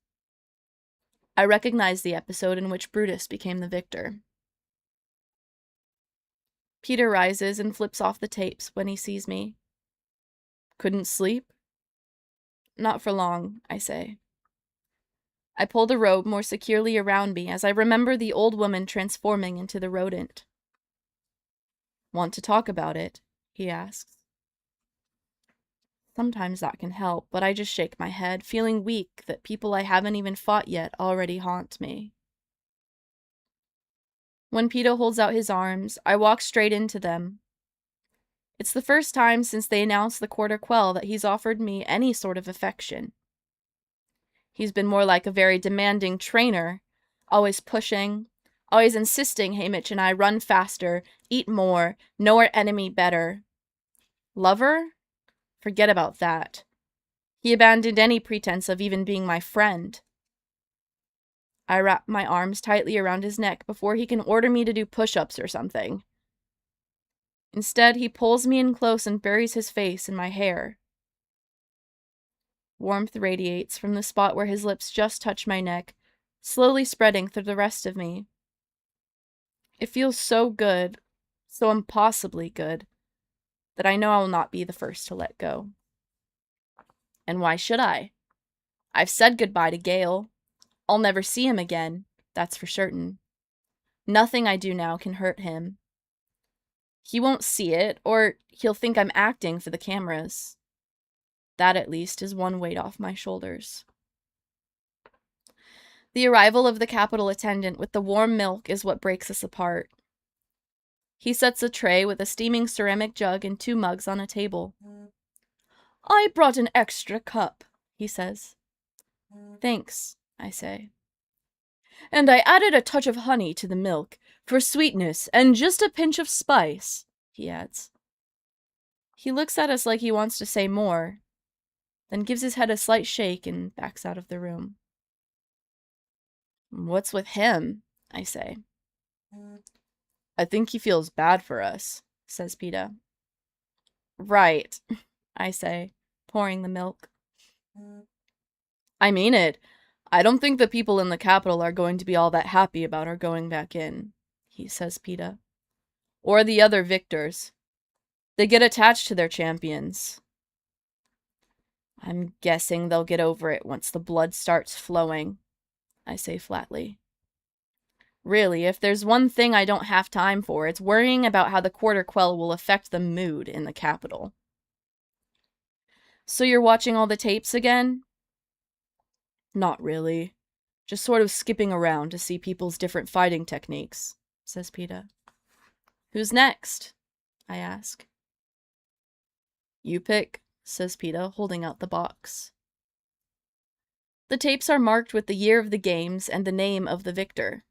I recognize the episode in which Brutus became the victor. Peeta rises and flips off the tapes when he sees me. Couldn't sleep? Not for long, I say. I pull the robe more securely around me as I remember the old woman transforming into the rodent. Want to talk about it? He asks. Sometimes that can help, but I just shake my head, feeling weak that people I haven't even fought yet already haunt me. When Peeta holds out his arms, I walk straight into them. It's the first time since they announced the Quarter Quell that he's offered me any sort of affection. He's been more like a very demanding trainer, always pushing, always insisting Haymitch and I run faster, eat more, know our enemy better. Lover? Forget about that. He abandoned any pretense of even being my friend. I wrap my arms tightly around his neck before he can order me to do push-ups or something. Instead, he pulls me in close and buries his face in my hair. Warmth radiates from the spot where his lips just touch my neck, slowly spreading through the rest of me. It feels so good, so impossibly good, that I know I will not be the first to let go. And why should I? I've said goodbye to Gale. I'll never see him again, that's for certain. Nothing I do now can hurt him. He won't see it, or he'll think I'm acting for the cameras. That, at least, is one weight off my shoulders. The arrival of the Capitol attendant with the warm milk is what breaks us apart. He sets a tray with a steaming ceramic jug and 2 mugs on a table. I brought an extra cup, he says. Thanks, I say. And I added a touch of honey to the milk, for sweetness, and just a pinch of spice, he adds. He looks at us like he wants to say more, then gives his head a slight shake and backs out of the room. What's with him? I say. I think he feels bad for us, says Peeta. Right, I say, pouring the milk. I mean it. I don't think the people in the Capitol are going to be all that happy about our going back in, he says, Peeta. Or the other victors. They get attached to their champions. I'm guessing they'll get over it once the blood starts flowing, I say flatly. Really, if there's one thing I don't have time for, it's worrying about how the Quarter Quell will affect the mood in the Capitol. So you're watching all the tapes again? Not really. Just sort of skipping around to see people's different fighting techniques, says Peeta. Who's next? I ask. You pick, says Peeta, holding out the box. The tapes are marked with the year of the games and the name of the victor.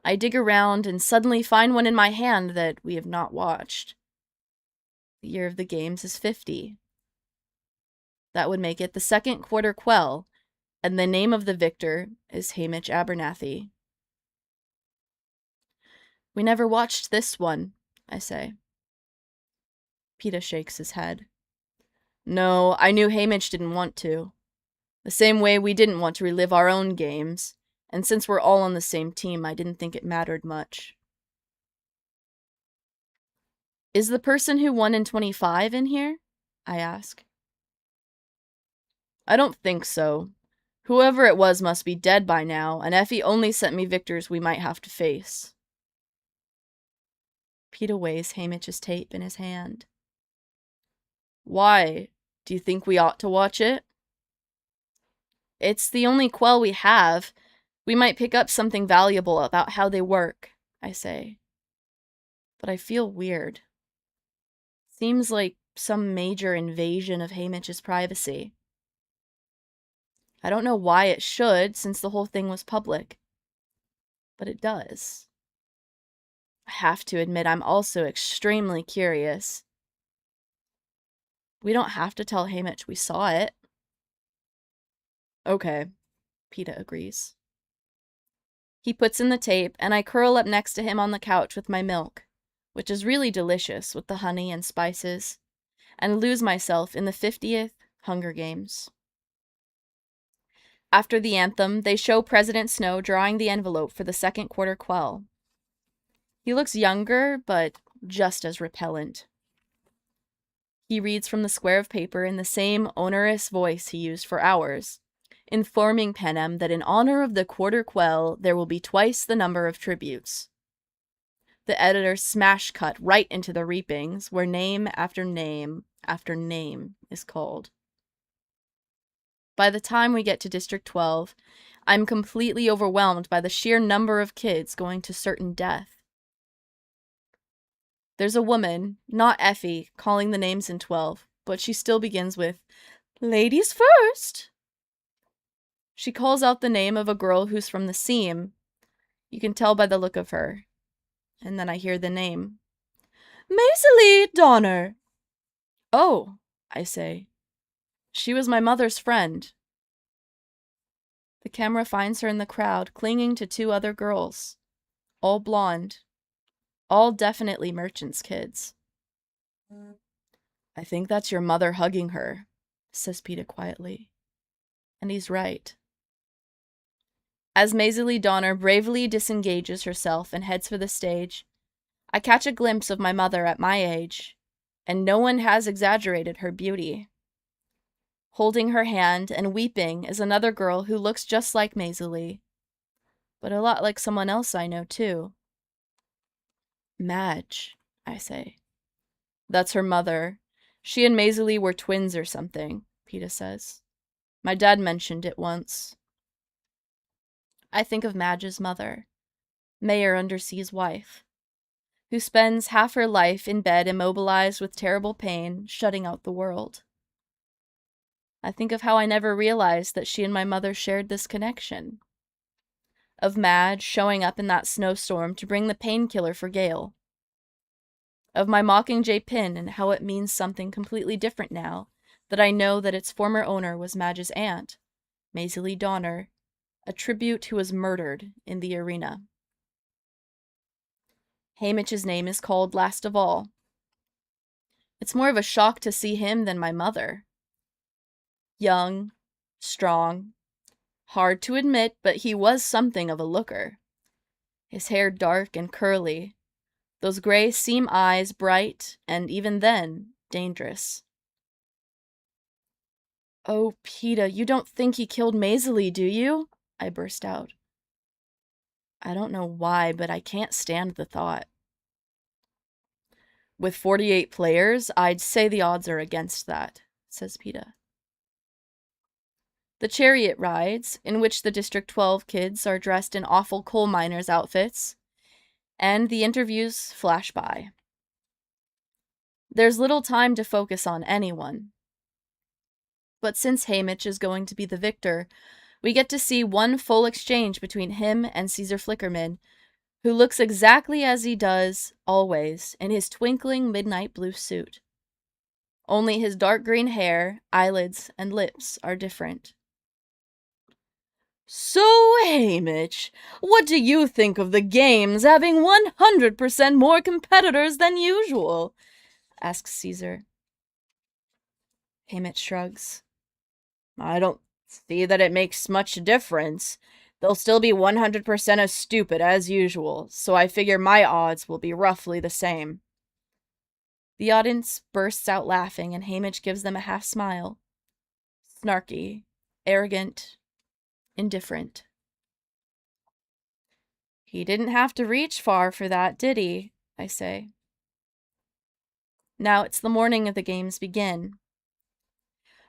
I dig around and suddenly find one in my hand that we have not watched. The year of the games is 50. That would make it the second Quarter Quell, and the name of the victor is Haymitch Abernathy. We never watched this one, I say. Peeta shakes his head. No, I knew Haymitch didn't want to. The same way we didn't want to relive our own games. And since we're all on the same team, I didn't think it mattered much. Is the person who won in 25 in here? I ask. I don't think so. Whoever it was must be dead by now, and Effie only sent me victors we might have to face. Peeta weighs Haymitch's tape in his hand. Why? Do you think we ought to watch it? It's the only quell we have. We might pick up something valuable about how they work, I say. But I feel weird. Seems like some major invasion of Haymitch's privacy. I don't know why it should, since the whole thing was public. But it does. I have to admit I'm also extremely curious. We don't have to tell Haymitch we saw it. Okay, Peeta agrees. He puts in the tape, and I curl up next to him on the couch with my milk, which is really delicious with the honey and spices, and lose myself in the 50th Hunger Games. After the anthem, they show President Snow drawing the envelope for the second quarter quell. He looks younger, but just as repellent. He reads from the square of paper in the same onerous voice he used for hours, informing Panem that in honor of the quarter quell, there will be twice the number of tributes. The editor smash cut right into the reapings, where name after name after name is called. By the time we get to District 12, I'm completely overwhelmed by the sheer number of kids going to certain death. There's a woman, not Effie, calling the names in 12, but she still begins with, "Ladies first." She calls out the name of a girl who's from the seam. You can tell by the look of her. And then I hear the name. Maisie Donner. Oh, I say. She was my mother's friend. The camera finds her in the crowd, clinging to two other girls. All blonde. All definitely merchants' kids. I think that's your mother hugging her, says Peeta quietly. And he's right. As Maisie Donner bravely disengages herself and heads for the stage, I catch a glimpse of my mother at my age, and no one has exaggerated her beauty. Holding her hand and weeping is another girl who looks just like Maisie, but a lot like someone else I know too. Madge, I say. That's her mother. She and Maisie were twins or something, Peeta says. My dad mentioned it once. I think of Madge's mother, Mayor Undersea's wife, who spends half her life in bed immobilized with terrible pain, shutting out the world. I think of how I never realized that she and my mother shared this connection. Of Madge showing up in that snowstorm to bring the painkiller for Gale. Of my Mockingjay pin and how it means something completely different now that I know that its former owner was Madge's aunt, Maisie Donner, a tribute who was murdered in the arena. Haymitch's name is called last of all. It's more of a shock to see him than my mother. Young, strong, hard to admit, but he was something of a looker. His hair dark and curly, those gray seam eyes bright, and even then, dangerous. Oh, Peeta, you don't think he killed Maisie, do you? I burst out. I don't know why, but I can't stand the thought. With 48 players, I'd say the odds are against that, says Peeta. The chariot rides, in which the District 12 kids are dressed in awful coal miners' outfits, and the interviews flash by. There's little time to focus on anyone. But since Haymitch is going to be the victor, we get to see one full exchange between him and Caesar Flickerman, who looks exactly as he does, always, in his twinkling midnight blue suit. Only his dark green hair, eyelids, and lips are different. So, Haymitch, what do you think of the games having 100% more competitors than usual? Asks Caesar. Haymitch shrugs. I don't see that it makes much difference. They'll still be 100% as stupid as usual, so I figure my odds will be roughly the same. The audience bursts out laughing, and Haymitch gives them a half smile. snarky, arrogant, indifferent. He didn't have to reach far for that, did he? I say. Now it's the morning of the games begin.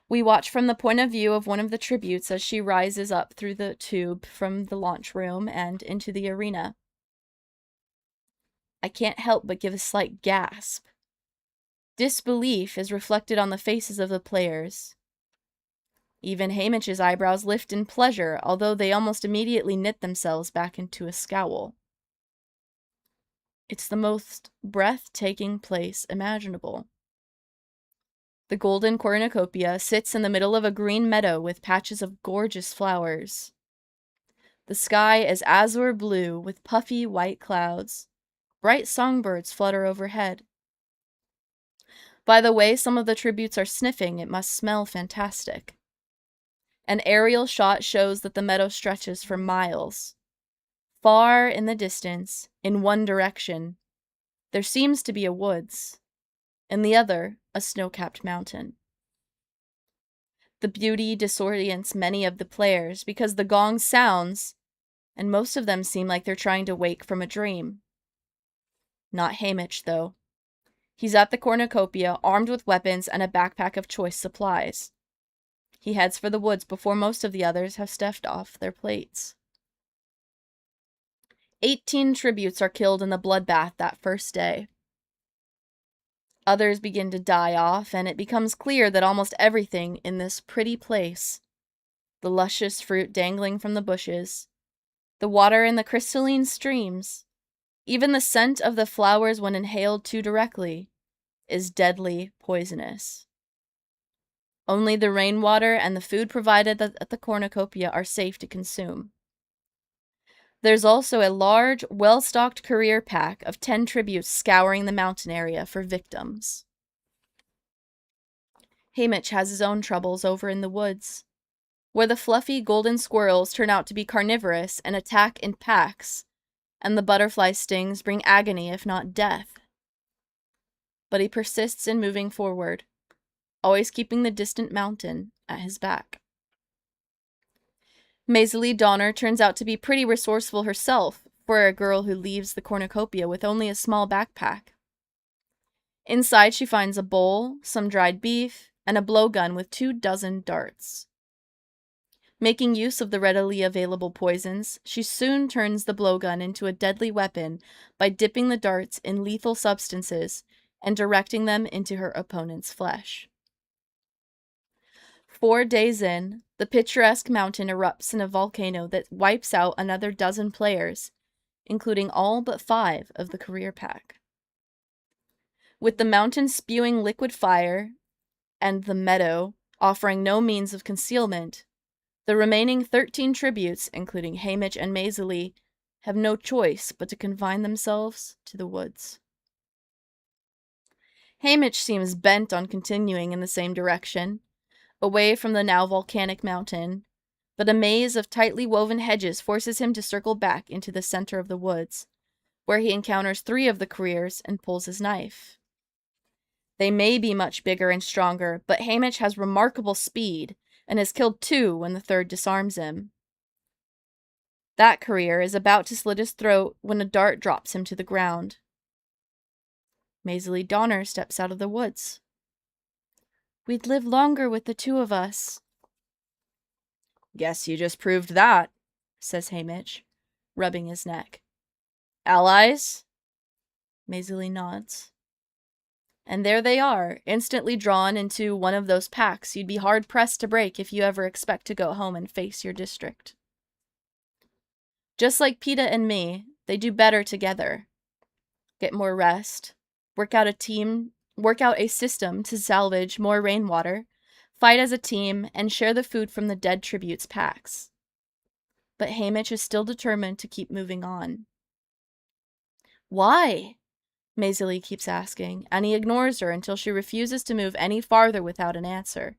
We watch from the point of view of one of the tributes as she rises up through the tube from the launch room and into the arena. I can't help but give a slight gasp. Disbelief is reflected on the faces of the players. Even Haymitch's eyebrows lift in pleasure, although they almost immediately knit themselves back into a scowl. It's the most breathtaking place imaginable. The golden cornucopia sits in the middle of a green meadow with patches of gorgeous flowers. The sky is azure blue with puffy white clouds. Bright songbirds flutter overhead. By the way some of the tributes are sniffing, it must smell fantastic. An aerial shot shows that the meadow stretches for miles. Far in the distance, in one direction, there seems to be a woods. In the other, a snow-capped mountain. The beauty disorients many of the players because the gong sounds, and most of them seem like they're trying to wake from a dream. Not Haymitch, though. He's at the cornucopia, armed with weapons and a backpack of choice supplies. He heads for the woods before most of the others have stuffed off their plates. 18 tributes are killed in the bloodbath that first day. Others begin to die off, and it becomes clear that almost everything in this pretty place, the luscious fruit dangling from the bushes, the water in the crystalline streams, even the scent of the flowers when inhaled too directly, is deadly poisonous. Only the rainwater and the food provided at the cornucopia are safe to consume. There's also a large, well-stocked courier pack of 10 tributes scouring the mountain area for victims. Haymitch has his own troubles over in the woods, where the fluffy golden squirrels turn out to be carnivorous and attack in packs, and the butterfly stings bring agony if not death. But he persists in moving forward, always keeping the distant mountain at his back. Maisie Donner turns out to be pretty resourceful herself for a girl who leaves the cornucopia with only a small backpack. Inside she finds a bowl, some dried beef, and a blowgun with 24 darts. Making use of the readily available poisons, she soon turns the blowgun into a deadly weapon by dipping the darts in lethal substances and directing them into her opponent's flesh. 4 days in, the picturesque mountain erupts in a volcano that wipes out another 12 players, including all but 5 of the career pack. With the mountain spewing liquid fire, and the meadow offering no means of concealment, the remaining 13 tributes, including Haymitch and Maisie, have no choice but to confine themselves to the woods. Haymitch seems bent on continuing in the same direction, away from the now volcanic mountain, but a maze of tightly woven hedges forces him to circle back into the center of the woods, where he encounters 3 of the careers and pulls his knife. They may be much bigger and stronger, but Haymitch has remarkable speed and has killed 2 when the 3rd disarms him. That career is about to slit his throat when a dart drops him to the ground. Maisie Donner steps out of the woods. We'd live longer with the 2 of us. Guess you just proved that, says Haymitch, rubbing his neck. Allies? Maisie nods. And there they are, instantly drawn into one of those packs you'd be hard-pressed to break if you ever expect to go home and face your district. Just like PETA and me, they do better together. Get more rest, work out a system to salvage more rainwater, fight as a team, and share the food from the dead tributes packs. But Haymitch is still determined to keep moving on. Why? Maisie keeps asking, and he ignores her until she refuses to move any farther without an answer.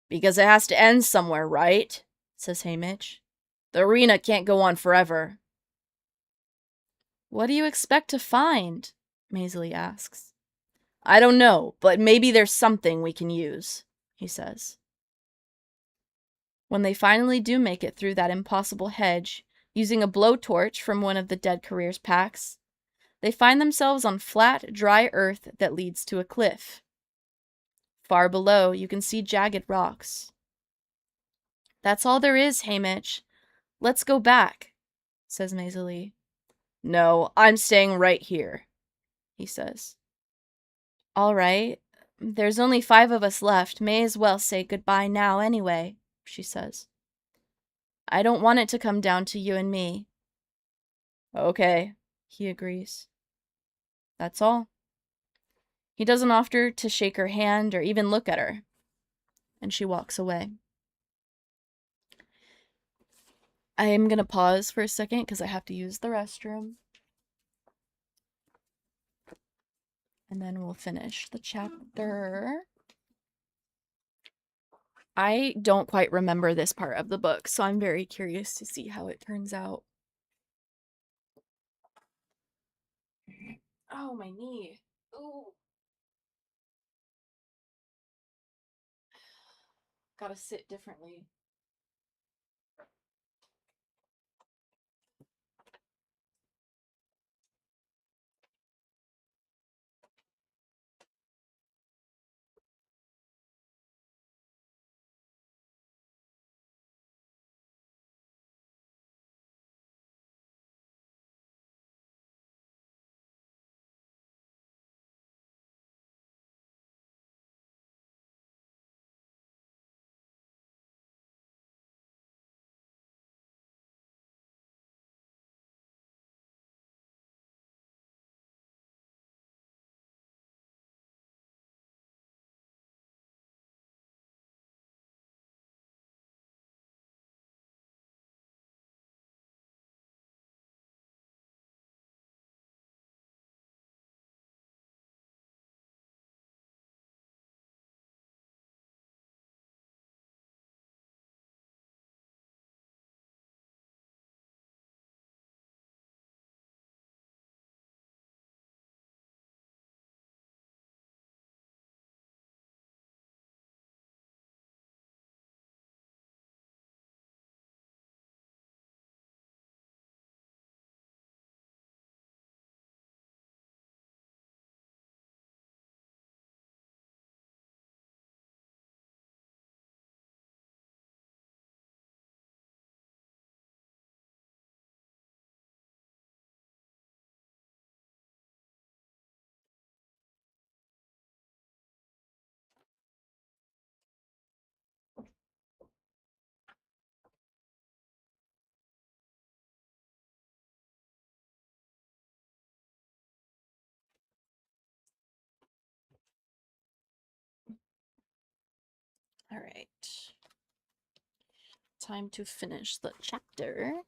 Because it has to end somewhere, right? Says Haymitch. The arena can't go on forever. What do you expect to find? Maisie asks. I don't know, but maybe there's something we can use, he says. When they finally do make it through that impossible hedge, using a blowtorch from one of the Dead Careers packs, they find themselves on flat, dry earth that leads to a cliff. Far below, you can see jagged rocks. "That's all there is, Haymitch. Let's go back," says Maisie. "No, I'm staying right here," he says. "All right. There's only 5 of us left. May as well say goodbye now anyway," she says. "I don't want it to come down to you and me." "Okay," he agrees. That's all. He doesn't offer to shake her hand or even look at her, and she walks away. I am going to pause for a second because I have to use the restroom. And then we'll finish the chapter. I don't quite remember this part of the book, so I'm very curious to see how it turns out. Oh, my knee. Ooh. Gotta sit differently. All right. Time to finish the chapter.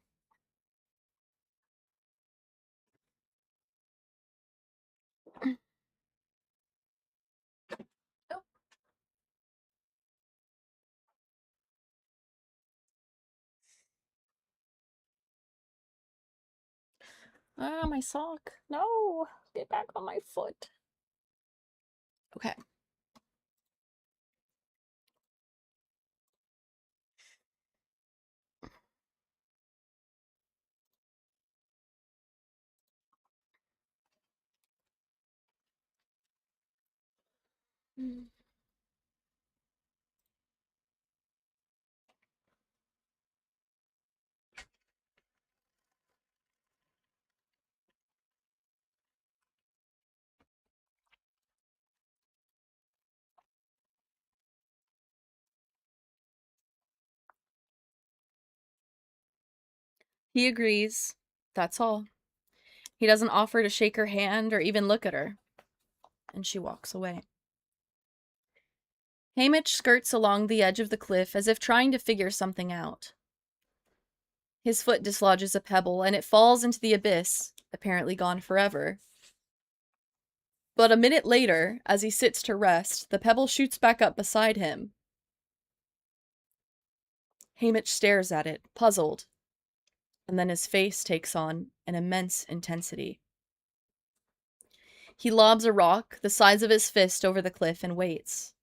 Ah, my sock. No, get back on my foot. Okay. He agrees. That's all. He doesn't offer to shake her hand or even look at her. And she walks away. Haymitch skirts along the edge of the cliff as if trying to figure something out. His foot dislodges a pebble and it falls into the abyss, apparently gone forever. But a minute later, as he sits to rest, the pebble shoots back up beside him. Haymitch stares at it, puzzled, and then his face takes on an immense intensity. He lobs a rock the size of his fist over the cliff and waits.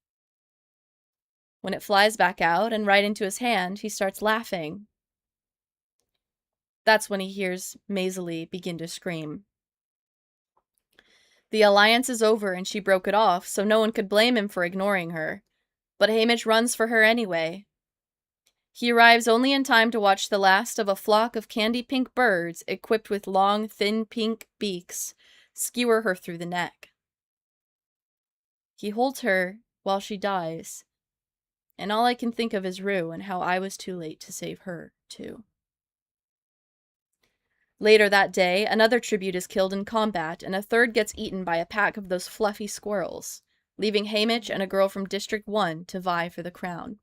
When it flies back out and right into his hand, he starts laughing. That's when he hears Maisie begin to scream. The alliance is over and she broke it off, so no one could blame him for ignoring her. But Haymitch runs for her anyway. He arrives only in time to watch the last of a flock of candy-pink birds equipped with long, thin pink beaks skewer her through the neck. He holds her while she dies, and all I can think of is Rue and how I was too late to save her, too. Later that day, another tribute is killed in combat, and a third gets eaten by a pack of those fluffy squirrels, leaving Haymitch and a girl from District 1 to vie for the crown.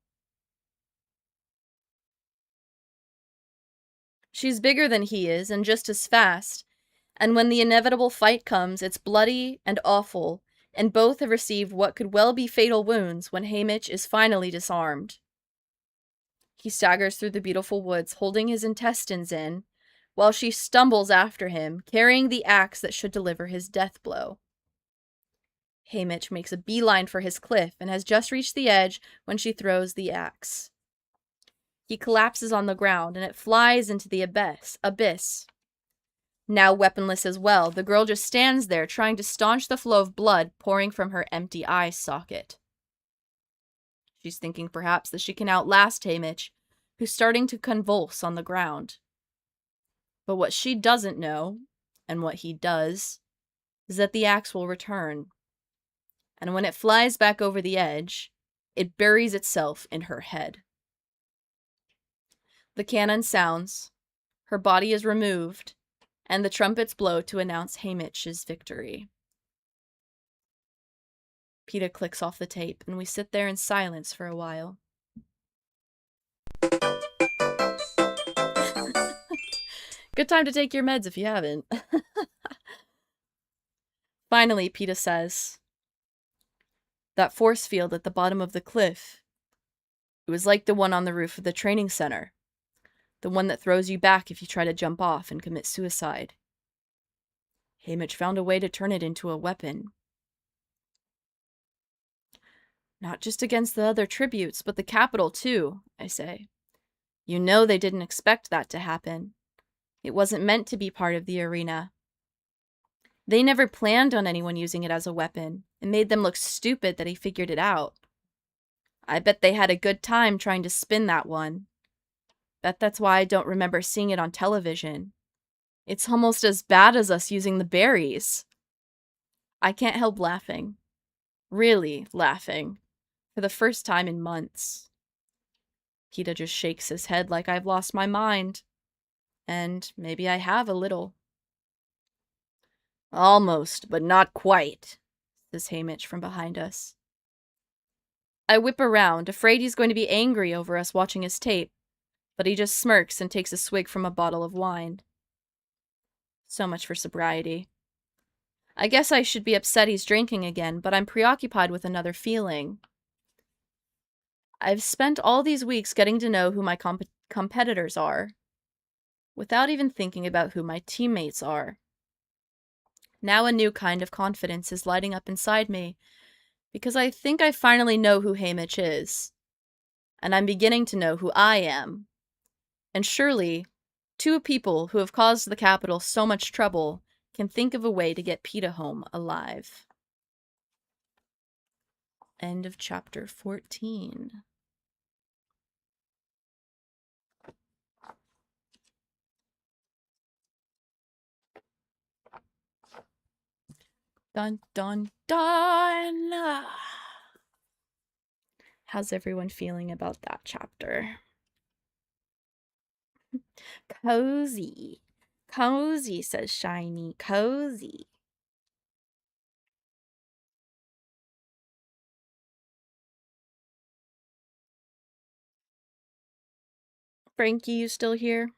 She's bigger than he is, and just as fast, and when the inevitable fight comes, it's bloody and awful, and both have received what could well be fatal wounds when Haymitch is finally disarmed. He staggers through the beautiful woods, holding his intestines in, while she stumbles after him, carrying the axe that should deliver his death blow. Haymitch makes a beeline for his cliff and has just reached the edge when she throws the axe. He collapses on the ground, and it flies into the abyss. Now weaponless as well, the girl just stands there trying to staunch the flow of blood pouring from her empty eye socket. She's thinking perhaps that she can outlast Haymitch, who's starting to convulse on the ground. But what she doesn't know, and what he does, is that the axe will return. And when it flies back over the edge, it buries itself in her head. The cannon sounds, her body is removed, and the trumpets blow to announce Haymitch's victory. Peeta clicks off the tape, and we sit there in silence for a while. Good time to take your meds if you haven't. Finally, Peeta says, "That force field at the bottom of the cliff, it was like the one on the roof of the training center. The one that throws you back if you try to jump off and commit suicide. Haymitch found a way to turn it into a weapon. Not just against the other tributes, but the capital too," I say. "You know they didn't expect that to happen. It wasn't meant to be part of the arena. They never planned on anyone using it as a weapon. It made them look stupid that he figured it out. I bet they had a good time trying to spin that one. Bet that's why I don't remember seeing it on television. It's almost as bad as us using the berries." I can't help laughing. Really laughing. For the first time in months. Peeta just shakes his head like I've lost my mind. And maybe I have a little. "Almost, but not quite," says Haymitch from behind us. I whip around, afraid he's going to be angry over us watching his tape, but he just smirks and takes a swig from a bottle of wine. So much for sobriety. I guess I should be upset he's drinking again, but I'm preoccupied with another feeling. I've spent all these weeks getting to know who my competitors are, without even thinking about who my teammates are. Now a new kind of confidence is lighting up inside me, because I think I finally know who Haymitch is. And I'm beginning to know who I am. And surely, two people who have caused the capital so much trouble can think of a way to get Peeta home alive. End of chapter 14. Dun, dun, dun! How's everyone feeling about that chapter? Cozy. Cozy, says Shiny. Cozy. Frankie, you still here?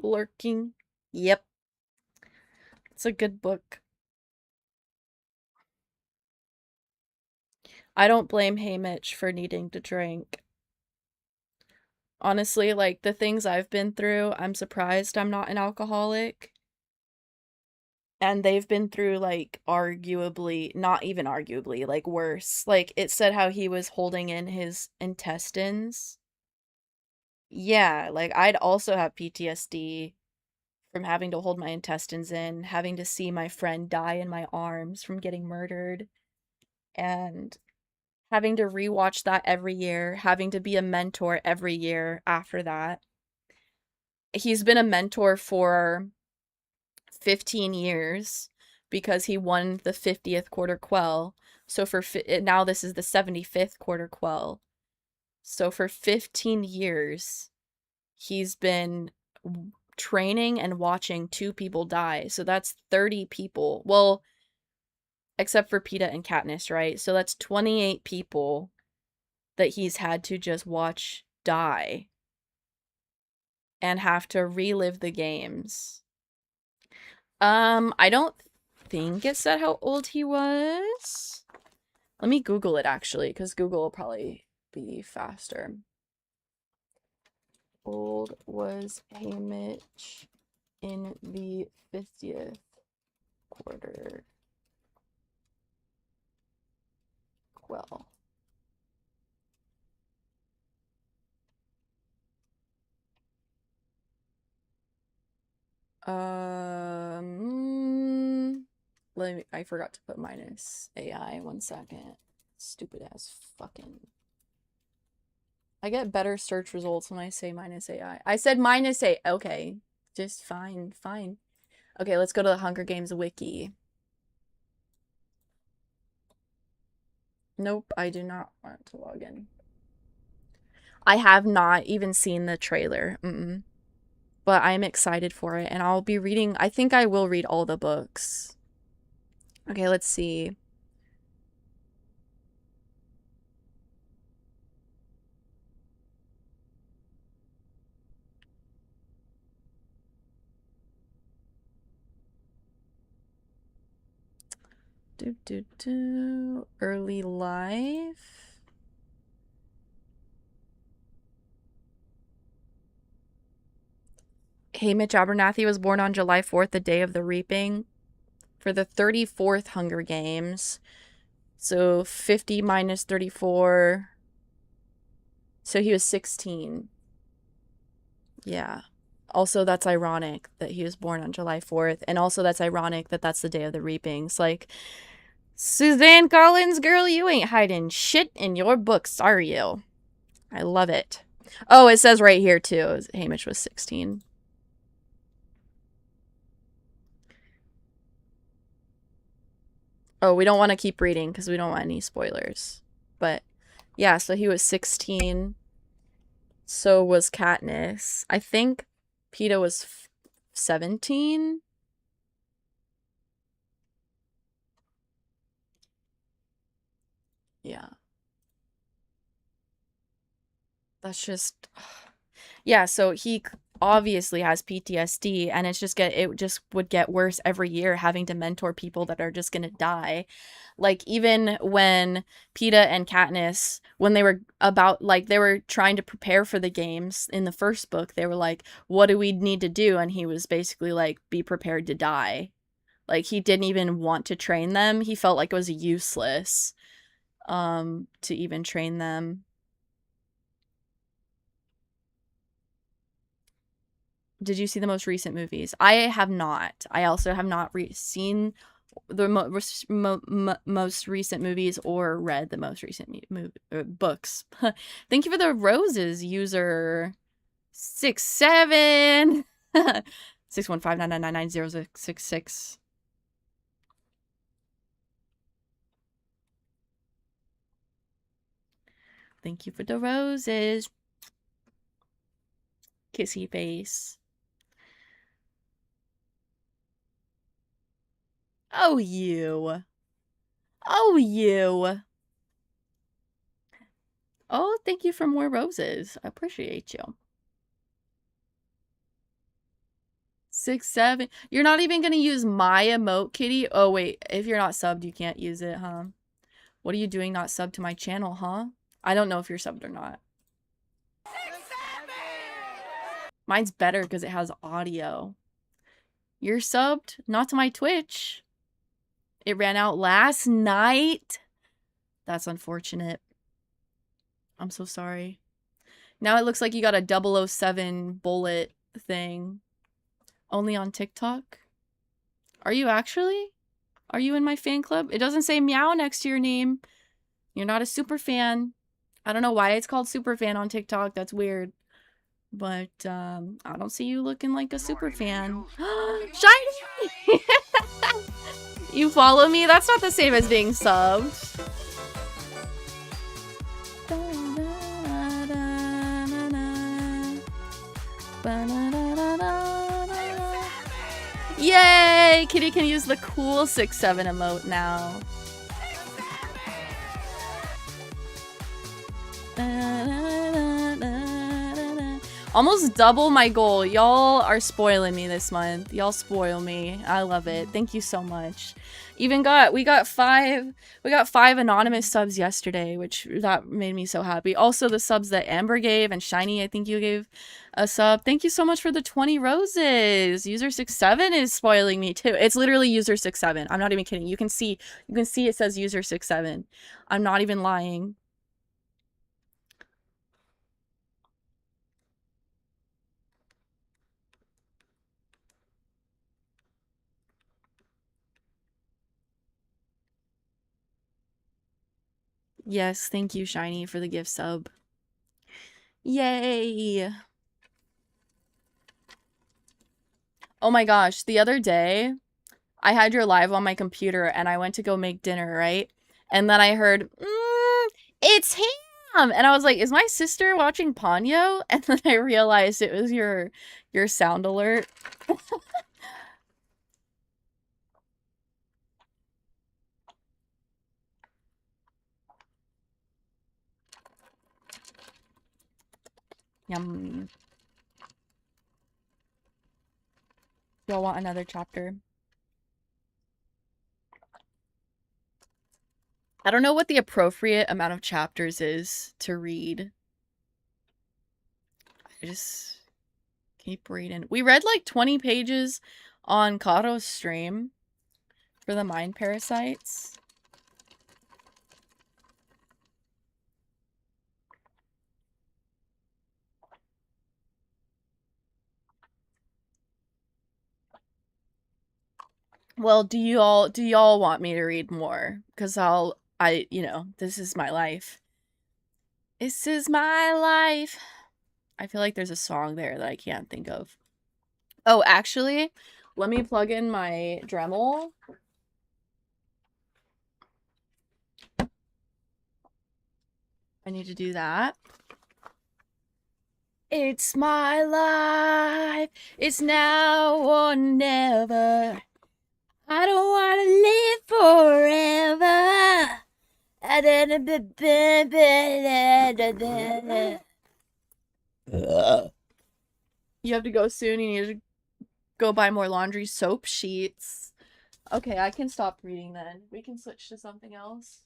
Lurking. Yep. It's a good book. I don't blame Haymitch for needing to drink. Honestly, like, the things I've been through, I'm surprised I'm not an alcoholic. And they've been through, like, arguably, not even arguably, like, worse. Like, it said how he was holding in his intestines. Yeah, like, I'd also have PTSD from having to hold my intestines in, having to see my friend die in my arms from getting murdered, and having to rewatch that every year, having to be a mentor every year after that. He's been a mentor for 15 years because he won the 50th quarter quell. So for now this is the 75th quarter quell. So for 15 years he's been training and watching 2 people die. So that's 30 people. Well, except for Peeta and Katniss, right? So that's 28 people that he's had to just watch die and have to relive the games. I don't think it said how old he was. Let me Google it, actually, because Google will probably be faster. Old was Haymitch in the 50th quarter quell. I forgot to put minus AI. 1 second. Stupid ass fucking. I get better search results when I say minus AI. I said minus A. Okay. Just fine. Okay, let's go to the Hunger Games wiki. Nope, I do not want to log in. I have not even seen the trailer. But I'm excited for it, and I'll be reading. I think I will read all the books. Okay, let's see. Early life. Haymitch Abernathy was born on July 4th, the day of the reaping, for the 34th Hunger Games. So 50 minus 34. So he was 16. Yeah. Also, that's ironic that he was born on July 4th. And also, that's ironic that that's the day of the reapings. Like, Suzanne Collins, girl, you ain't hiding shit in your books, are you? I love it. Oh, it says right here, too. Haymitch was 16. Oh, we don't want to keep reading because we don't want any spoilers. But, yeah, so he was 16. So was Katniss. I think Peeta was 17. Yeah. That's just... Yeah, so he obviously has PTSD, and it just would get worse every year having to mentor people that are just gonna die. Like, even when Peeta and Katniss, when they were they were trying to prepare for the games in the first book, they were like, what do we need to do? And he was basically like, be prepared to die. Like, he didn't even want to train them. He felt like it was useless to even train them. Did you see the most recent movies? I have not. I also have not seen the most recent movies or read the most recent books. Thank you for the roses, user 67 615999066. Thank you for the roses. Kissy face. Oh, you. Oh, you. Oh, thank you for more roses. I appreciate you. 6-7. You're not even going to use my emote, kitty? Oh, wait. If you're not subbed, you can't use it, huh? What are you doing not subbed to my channel, huh? I don't know if you're subbed or not. Mine's better because it has audio. You're subbed, not to my Twitch. It ran out last night. That's unfortunate. I'm so sorry. Now it looks like you got a 007 bullet thing. Only on TikTok? Are you actually? Are you in my fan club? It doesn't say meow next to your name. You're not a super fan. I don't know why it's called super fan on TikTok. That's weird. But I don't see you looking like a super fan. Shiny! You follow me? That's not the same as being subbed. Yay! Kitty can use the cool 6-7 emote now. Almost double my goal. Y'all are spoiling me this month. Y'all spoil me. I love it. Thank you so much. We got five anonymous subs yesterday, which that made me so happy. Also the subs that Amber gave and Shiny, I think you gave a sub. Thank you so much for the 20 roses. User 67 is spoiling me too. It's literally user 67. I'm not even kidding. You can see it says user 67. I'm not even lying. Yes, thank you, Shiny, for the gift sub. Yay! Oh my gosh, the other day, I had your live on my computer and I went to go make dinner, right? And then I heard, it's him! And I was like, is my sister watching Ponyo? And then I realized it was your sound alert. Yum. Y'all want another chapter? I don't know what the appropriate amount of chapters is to read. I just keep reading. We read like 20 pages on Karo's stream for the mind parasites. Well, do y'all want me to read more? Because this is my life. This is my life. I feel like there's a song there that I can't think of. Oh, actually, let me plug in my Dremel. I need to do that. It's my life. It's now or never. I don't want to live forever. You have to go soon. You need to go buy more laundry soap sheets. Okay, I can stop reading then. We can switch to something else.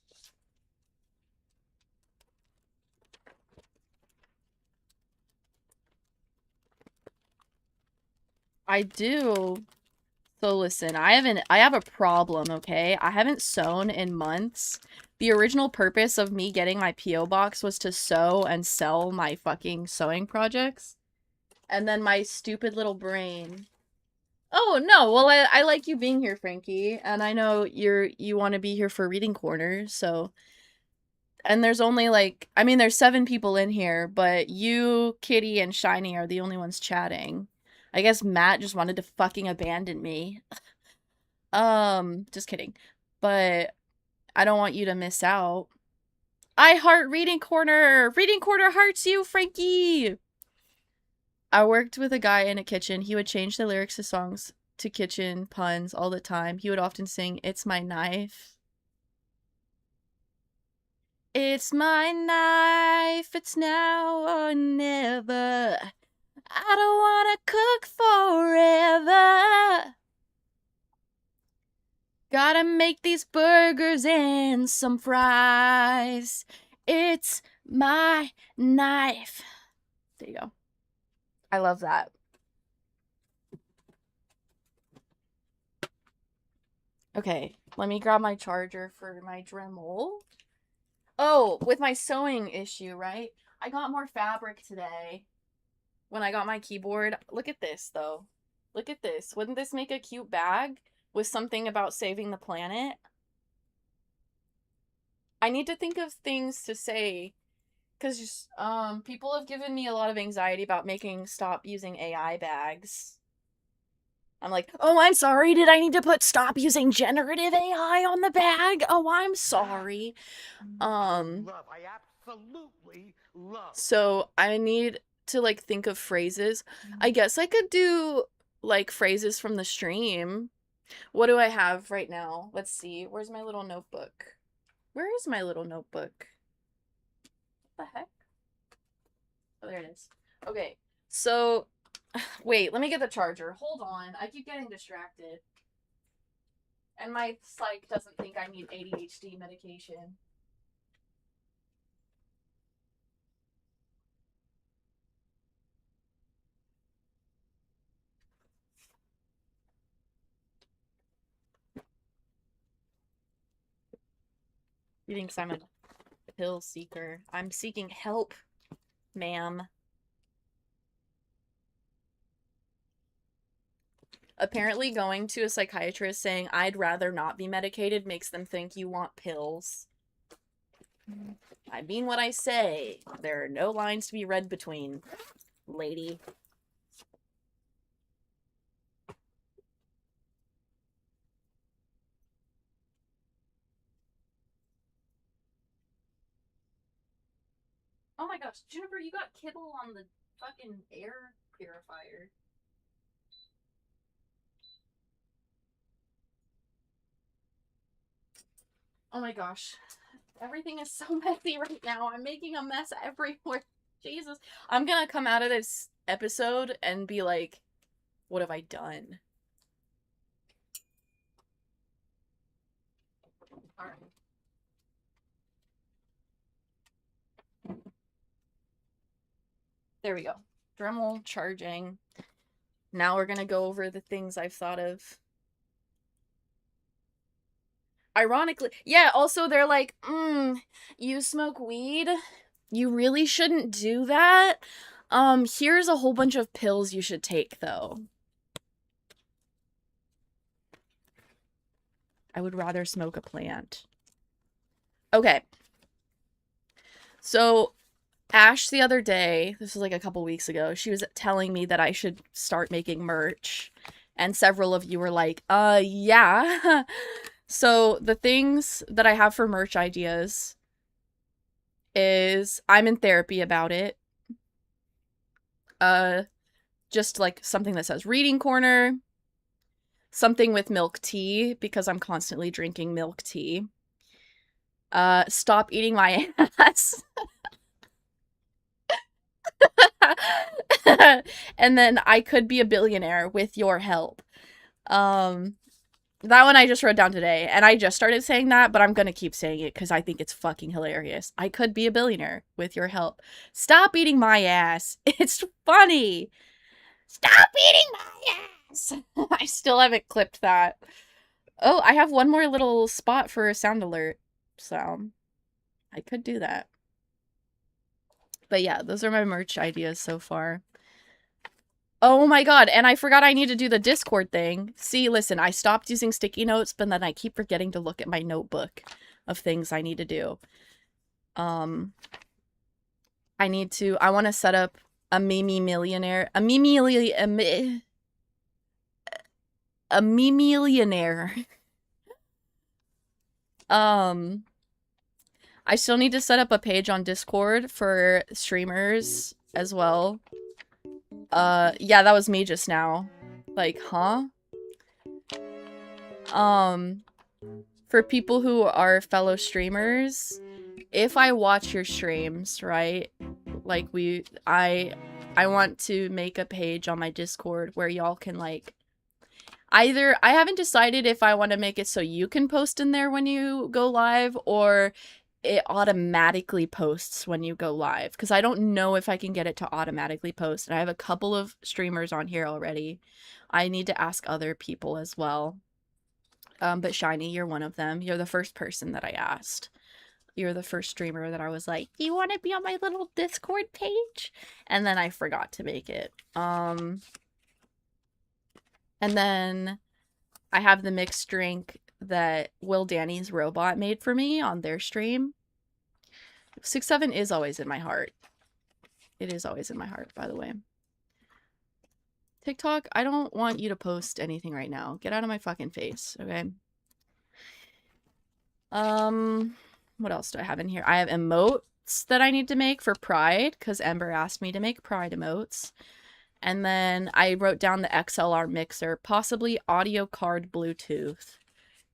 I do. So listen, I have a problem, okay? I haven't sewn in months. The original purpose of me getting my P.O. box was to sew and sell my fucking sewing projects. And then my stupid little brain. Oh, no. Well, I like you being here, Frankie. And I know you want to be here for Reading Corner, so... And there's only there's 7 people in here, but you, Kitty, and Shiny are the only ones chatting. I guess Matt just wanted to fucking abandon me. Just kidding. But I don't want you to miss out. I heart Reading Corner! Reading Corner hearts you, Frankie! I worked with a guy in a kitchen. He would change the lyrics to songs to kitchen puns all the time. He would often sing, "It's my knife. It's my knife. It's now or never. I don't want to cook forever. Gotta make these burgers and some fries. It's my knife." There you go. I love that. Okay, let me grab my charger for my Dremel. Oh, with my sewing issue, right? I got more fabric today when I got my keyboard. Look at this, though. Look at this. Wouldn't this make a cute bag with something about saving the planet? I need to think of things to say, because people have given me a lot of anxiety about stop using AI bags. I'm like, oh, I'm sorry. Did I need to put stop using generative AI on the bag? Oh, I'm sorry. Love, I absolutely love. So I need to like think of phrases. I guess I could do like phrases from the stream. What do I have right now? Let's see. Where's my little notebook? Where is my little notebook? What the heck? Oh, there it is. Okay. So wait, let me get the charger. Hold on. I keep getting distracted. And my psych doesn't think I need ADHD medication. He thinks I'm a pill seeker. I'm seeking help, ma'am. Apparently going to a psychiatrist saying I'd rather not be medicated makes them think you want pills. I mean what I say. There are no lines to be read between, lady. Oh my gosh, Juniper, you got kibble on the fucking air purifier. Oh my gosh. Everything is so messy right now. I'm making a mess everywhere. Jesus. I'm gonna come out of this episode and be like, what have I done? Alright. There we go. Dremel charging. Now we're gonna go over the things I've thought of. Ironically, yeah, also they're like, you smoke weed? You really shouldn't do that. Here's a whole bunch of pills you should take, though. I would rather smoke a plant. Okay. So, Ash the other day, this was like a couple weeks ago, she was telling me that I should start making merch. And several of you were like, yeah. So the things that I have for merch ideas is I'm in therapy about it. Just like something that says reading corner. Something with milk tea because I'm constantly drinking milk tea. Stop eating my ass. And then I could be a billionaire with your help. That one I just wrote down today, and I just started saying that, but I'm gonna keep saying it because I think it's fucking hilarious. I could be a billionaire with your help. Stop eating my ass. It's funny. Stop eating my ass. I still haven't clipped that. Oh, I have one more little spot for a sound alert, so I could do that. But yeah, those are my merch ideas so far. Oh my god, and I forgot I need to do the Discord thing. See, listen, I stopped using sticky notes, but then I keep forgetting to look at my notebook of things I need to do. I want to set up a Mimi millionaire. A Mimi-millionaire. I still need to set up a page on Discord for streamers as well. Yeah, that was me just now. Like, huh? For people who are fellow streamers, if I watch your streams, right? Like, I want to make a page on my Discord where y'all can, like, either, I haven't decided if I want to make it so you can post in there when you go live, or it automatically posts when you go live, because I don't know if I can get it to automatically post, and I have a couple of streamers on here already. I need to ask other people as well. But Shiny, you're one of them. You're the first person that I asked. You're the first streamer that I was like, "Do you want to be on my little Discord page?" And then I forgot to make it. And then I have the mixed drink that Will Danny's Robot made for me on their stream. 6-7 is always in my heart. It is always in my heart, by the way. TikTok, I don't want you to post anything right now. Get out of my fucking face, okay? What else do I have in here? I have emotes that I need to make for Pride, because Ember asked me to make Pride emotes. And then I wrote down the XLR mixer, possibly audio card Bluetooth,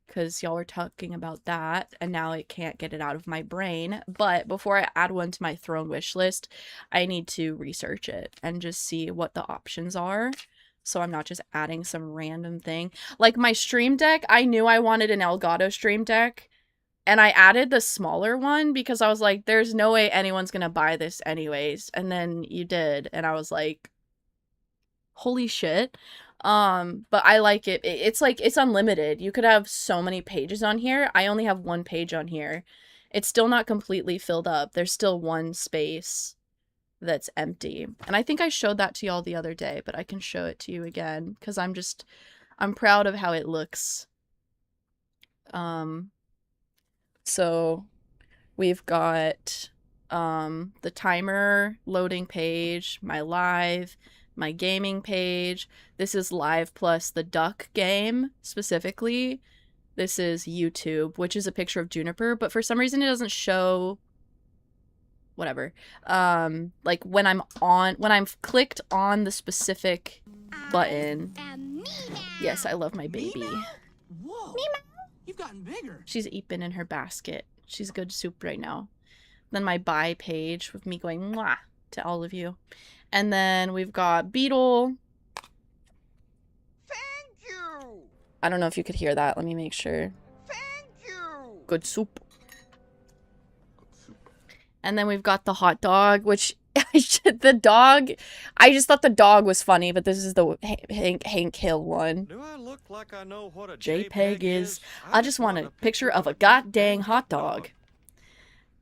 because y'all were talking about that, and now I can't get it out of my brain. But before I add one to my Throne wish list, I need to research it and just see what the options are, so I'm not just adding some random thing. Like my Stream Deck, I knew I wanted an Elgato Stream Deck, and I added the smaller one because I was like, there's no way anyone's gonna buy this anyways. And then you did, and I was like, holy shit. But I like it. It's like, it's unlimited. You could have so many pages on here. I only have one page on here. It's still not completely filled up. There's still one space that's empty. And I think I showed that to y'all the other day, but I can show it to you again because I'm proud of how it looks. So we've got the timer loading page, my live, my gaming page. This is live plus the duck game specifically. This is YouTube, which is a picture of Juniper, but for some reason it doesn't show whatever. Like when I've clicked on the specific button. Yes, I love my baby. Whoa. You've gotten bigger. She's eating in her basket. She's good soup right now. Then my buy page with me going mwah to all of you. And then we've got Beetle. Thank you. I don't know if you could hear that. Let me make sure. Thank you. Good soup. And then we've got the hot dog, which the dog, I just thought the dog was funny, but this is the Hank Hill one. Do I look like I know what a JPEG is? I just want a picture of a goddamn hot dog.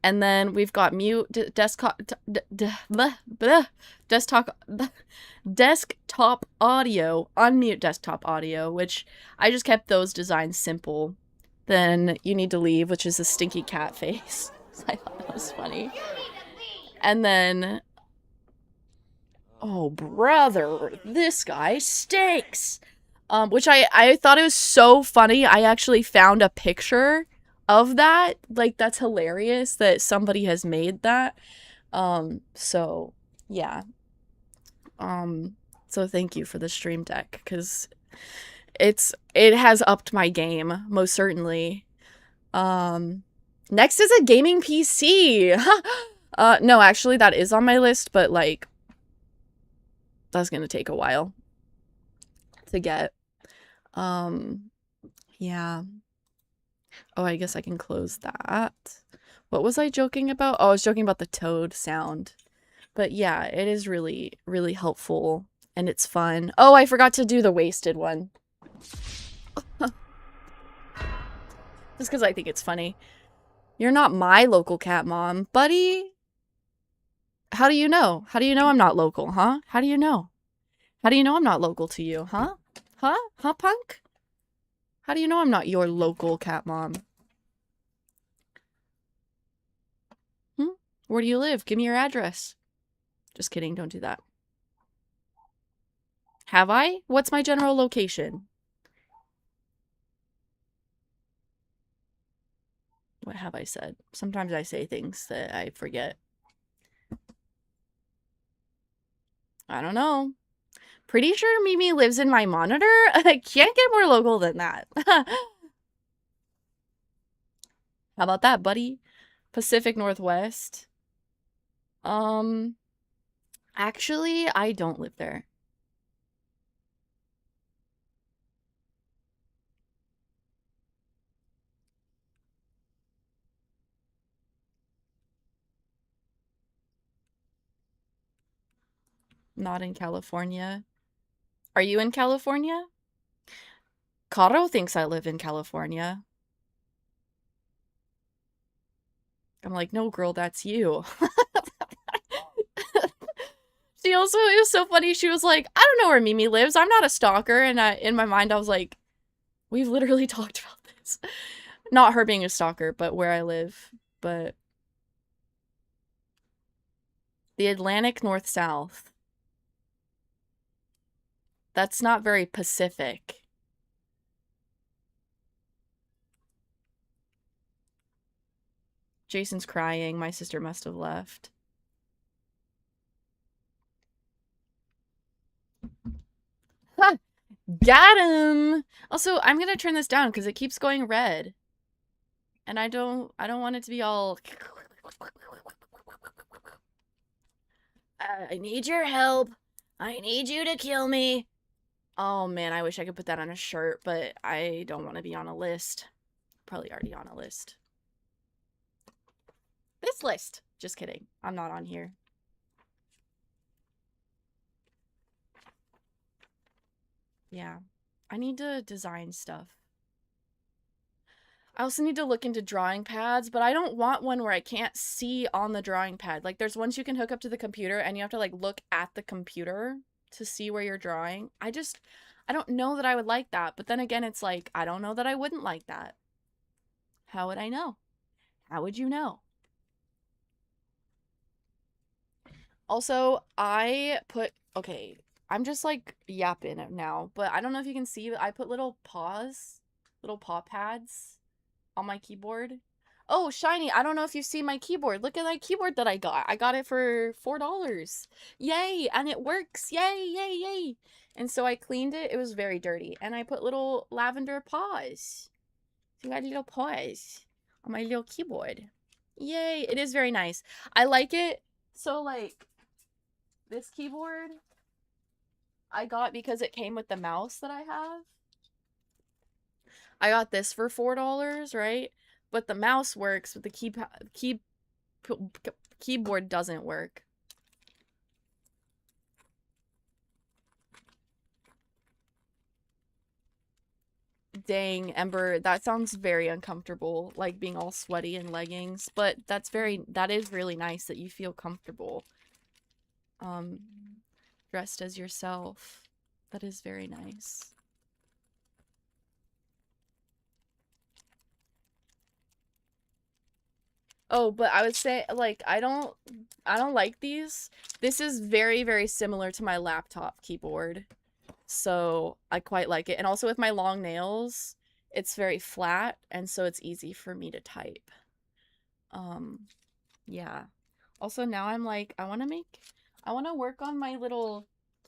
And then we've got mute desktop audio, unmute desktop audio, which I just kept those designs simple. Then you need to leave, which is a stinky cat face. I thought that was funny. And then, oh brother, this guy stinks. Which I thought it was so funny. I actually found a picture of that. Like, that's hilarious that somebody has made that. So yeah. So thank you for the Stream Deck, because it has upped my game, most certainly. Next is a gaming PC. No, actually that is on my list, but like that's gonna take a while to get. Yeah. Oh, I guess I can close that. What was I joking about? Oh, I was joking about the toad sound. But yeah, it is really, really helpful and it's fun. Oh, I forgot to do the wasted one. Just because I think it's funny. You're not my local cat mom, buddy. How do you know? How do you know I'm not local, huh? How do you know? How do you know I'm not local to you, huh? Huh? Huh, punk? How do you know I'm not your local cat mom? Where do you live? Give me your address. Just kidding, don't do that. Have I? What's my general location? What have I said? Sometimes I say things that I forget. I don't know. Pretty sure Mimi lives in my monitor. I can't get more local than that. How about that, buddy? Pacific Northwest. Actually, I don't live there. Not in California. Are you in California? Caro thinks I live in California. I'm like, no, girl, that's you. She also, it was so funny. She was like, I don't know where Mimi lives. I'm not a stalker. And in my mind, I was like, we've literally talked about this. Not her being a stalker, but where I live. But the Atlantic north-south. That's not very Pacific. Jason's crying. My sister must have left. Ha! Got him! Also, I'm gonna turn this down because it keeps going red. And I don't want it to be all... I need your help. I need you to kill me. Oh man, I wish I could put that on a shirt, but I don't want to be on a list. Probably already on a list. This list. Just kidding. I'm not on here. Yeah. I need to design stuff. I also need to look into drawing pads, but I don't want one where I can't see on the drawing pad. Like, there's ones you can hook up to the computer and you have to, like, look at the computer to see where you're drawing. I don't know that I would like that. But then again, it's like, I don't know that I wouldn't like that. How would I know? How would you know? Also, okay, I'm just, like, yapping now, but I don't know if you can see, but I put little paw pads on my keyboard. Oh, Shiny, I don't know if you've seen my keyboard. Look at my keyboard that I got. I got it for $4. Yay, and it works. Yay, yay, yay. And so I cleaned it. It was very dirty. And I put little lavender paws. So I got little paws on my little keyboard. Yay, it is very nice. I like it. So, like, this keyboard I got because it came with the mouse that I have. I got this for $4, right? But the mouse works, but the keyboard doesn't work. Dang, Ember, that sounds very uncomfortable, like being all sweaty in leggings, but that is really nice that you feel comfortable. Dressed as yourself. That is very nice. Oh, but I would say, like, I don't like these. This is very, very similar to my laptop keyboard. So I quite like it. And also with my long nails, it's very flat, and so it's easy for me to type. Yeah. Also now I'm like, I want to work on my little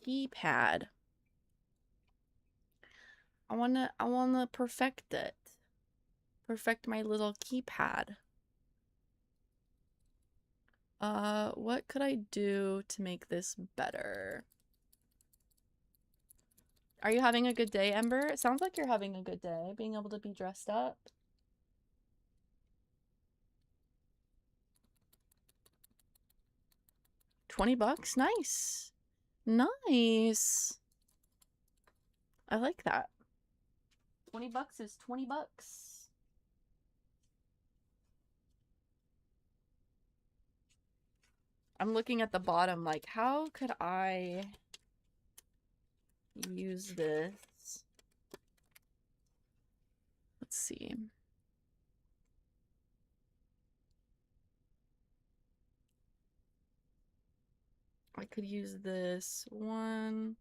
keypad. I want to perfect it. Perfect my little keypad. What could I do to make this better? Are you having a good day, Ember? It sounds like you're having a good day, being able to be dressed up. $20? Nice. Nice. I like that. $20 is $20. I'm looking at the bottom, like, how could I use this? Let's see. I could use this 1,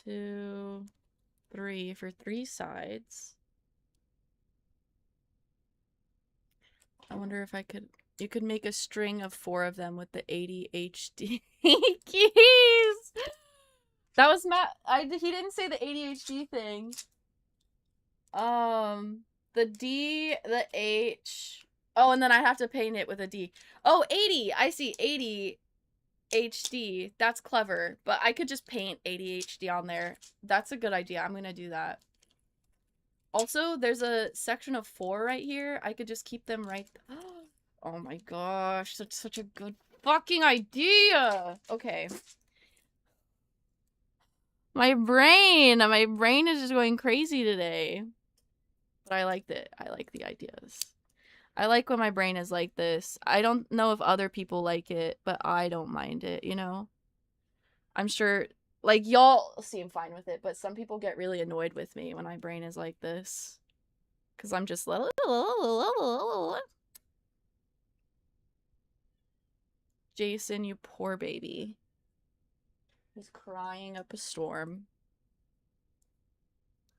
2, 3 for 3 sides. I wonder if I could... You could make a string of 4 of them with the ADHD keys. That was Matt. He didn't say the ADHD thing. The D, the H. Oh, and then I have to paint it with a D. Oh, 80. I see 80 HD. That's clever. But I could just paint ADHD on there. That's a good idea. I'm gonna do that. Also, there's a section of 4 right here. I could just keep them right. Oh my gosh, that's such a good fucking idea. Okay. My brain is just going crazy today. But I liked it. I like the ideas. I like when my brain is like this. I don't know if other people like it, but I don't mind it, you know? I'm sure, like, y'all seem fine with it, but some people get really annoyed with me when my brain is like this. Because I'm just like... Jason, you poor baby. He's crying up a storm.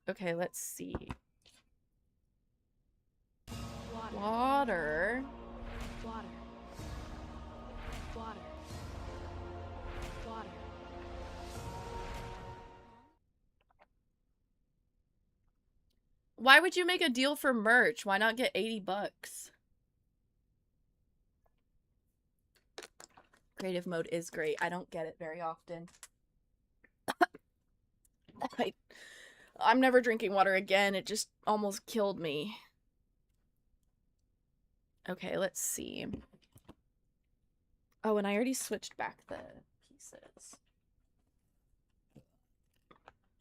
Okay, let's see. Water. Water. Water. Water. Why would you make a deal for merch? Why not get 80 bucks? Creative mode is great. I don't get it very often. I'm never drinking water again. It just almost killed me. Okay, let's see. Oh, and I already switched back the pieces.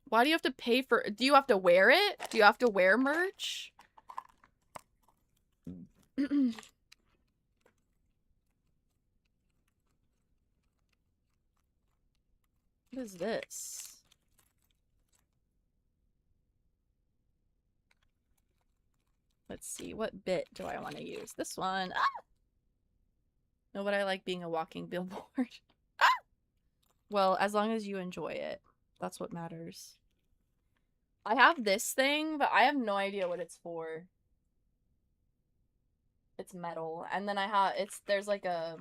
Why do you have to pay for... Do you have to wear it? Do you have to wear merch? What is this? Let's see, what bit do I want to use? This one. Ah! No, but I like being a walking billboard. Ah! Well, as long as you enjoy it. That's what matters. I have this thing, but I have no idea what it's for. It's metal. And then I have... There's like a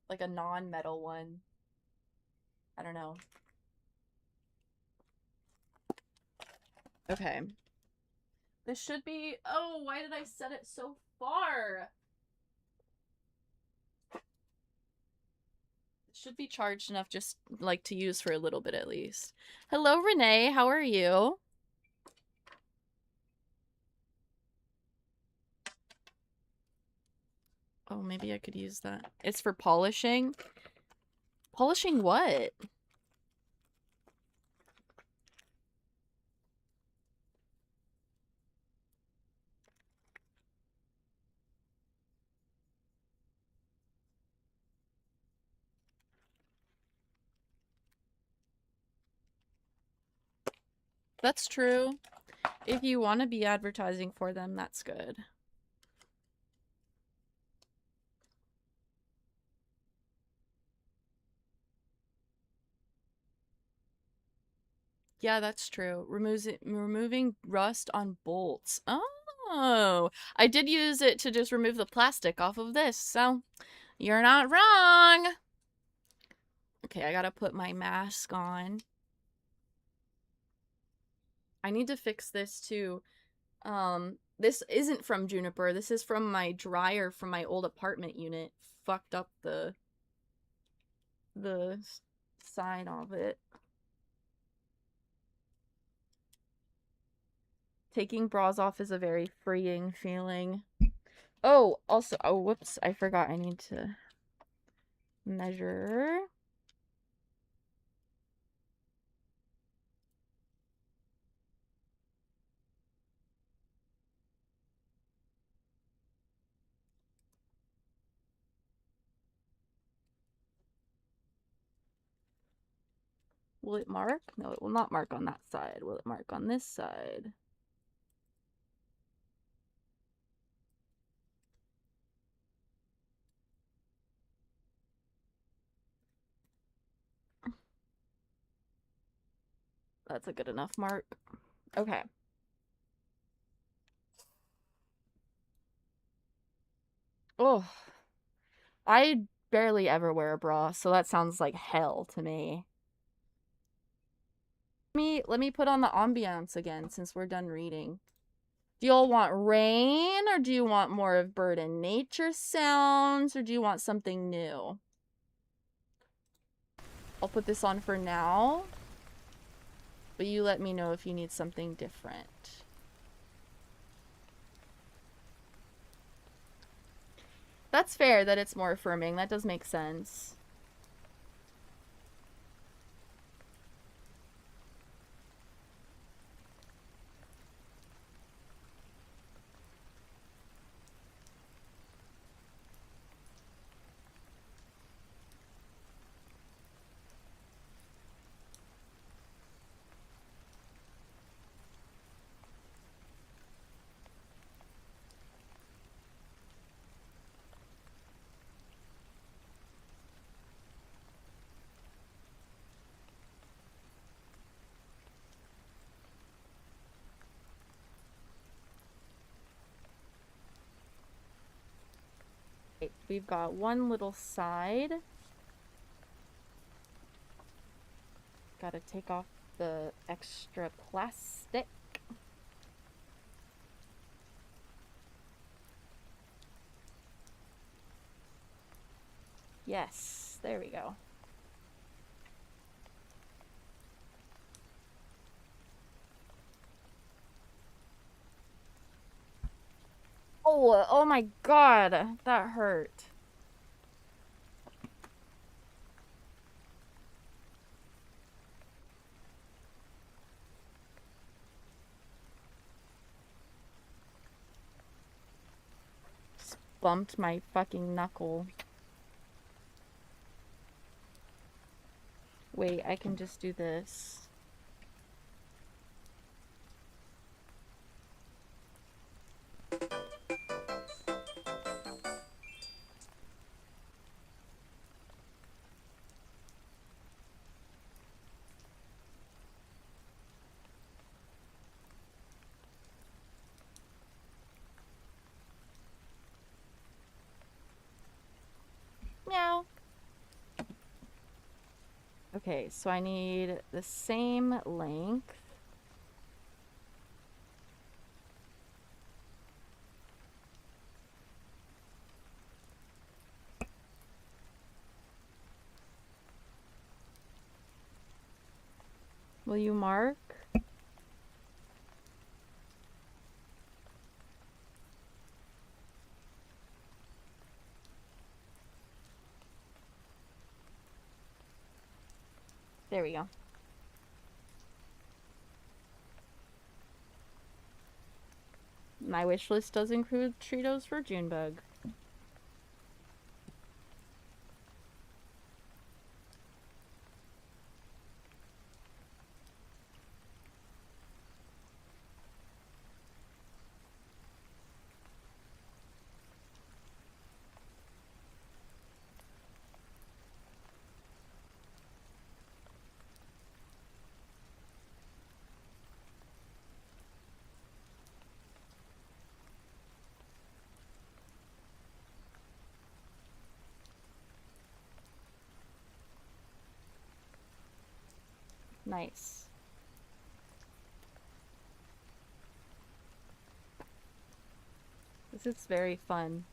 non-metal one. I don't know. Okay. This should be... Oh, why did I set it so far? It should be charged enough just, like, to use for a little bit at least. Hello, Renee. How are you? Oh, maybe I could use that. It's for polishing. Polishing what? That's true. If you want to be advertising for them, that's good. Yeah, that's true. Removing rust on bolts. Oh, I did use it to just remove the plastic off of this, so you're not wrong. Okay, I gotta put my mask on. I need to fix this too. This isn't from Juniper. This is from my dryer from my old apartment unit. Fucked up the side of it. Taking bras off is a very freeing feeling. Oh, also, oh, whoops, I forgot I need to measure. Will it mark? No, it will not mark on that side. Will it mark on this side? That's a good enough mark. Okay. Oh. I barely ever wear a bra, so that sounds like hell to me. Let me put on the ambiance again since we're done reading. Do y'all want rain, or do you want more of bird and nature sounds, or do you want something new? I'll put this on for now, but you let me know if you need something different. That's fair that it's more affirming. That does make sense. we've got one little side. Gotta take off the extra plastic. Yes, there we go. Oh my god, that hurt. Just bumped my fucking knuckle. Wait, I can just do this. Meow. Okay, so I need the same length. Will you mark? There we go. My wish list does include Cheetos for Junebug. Nice. This is very fun.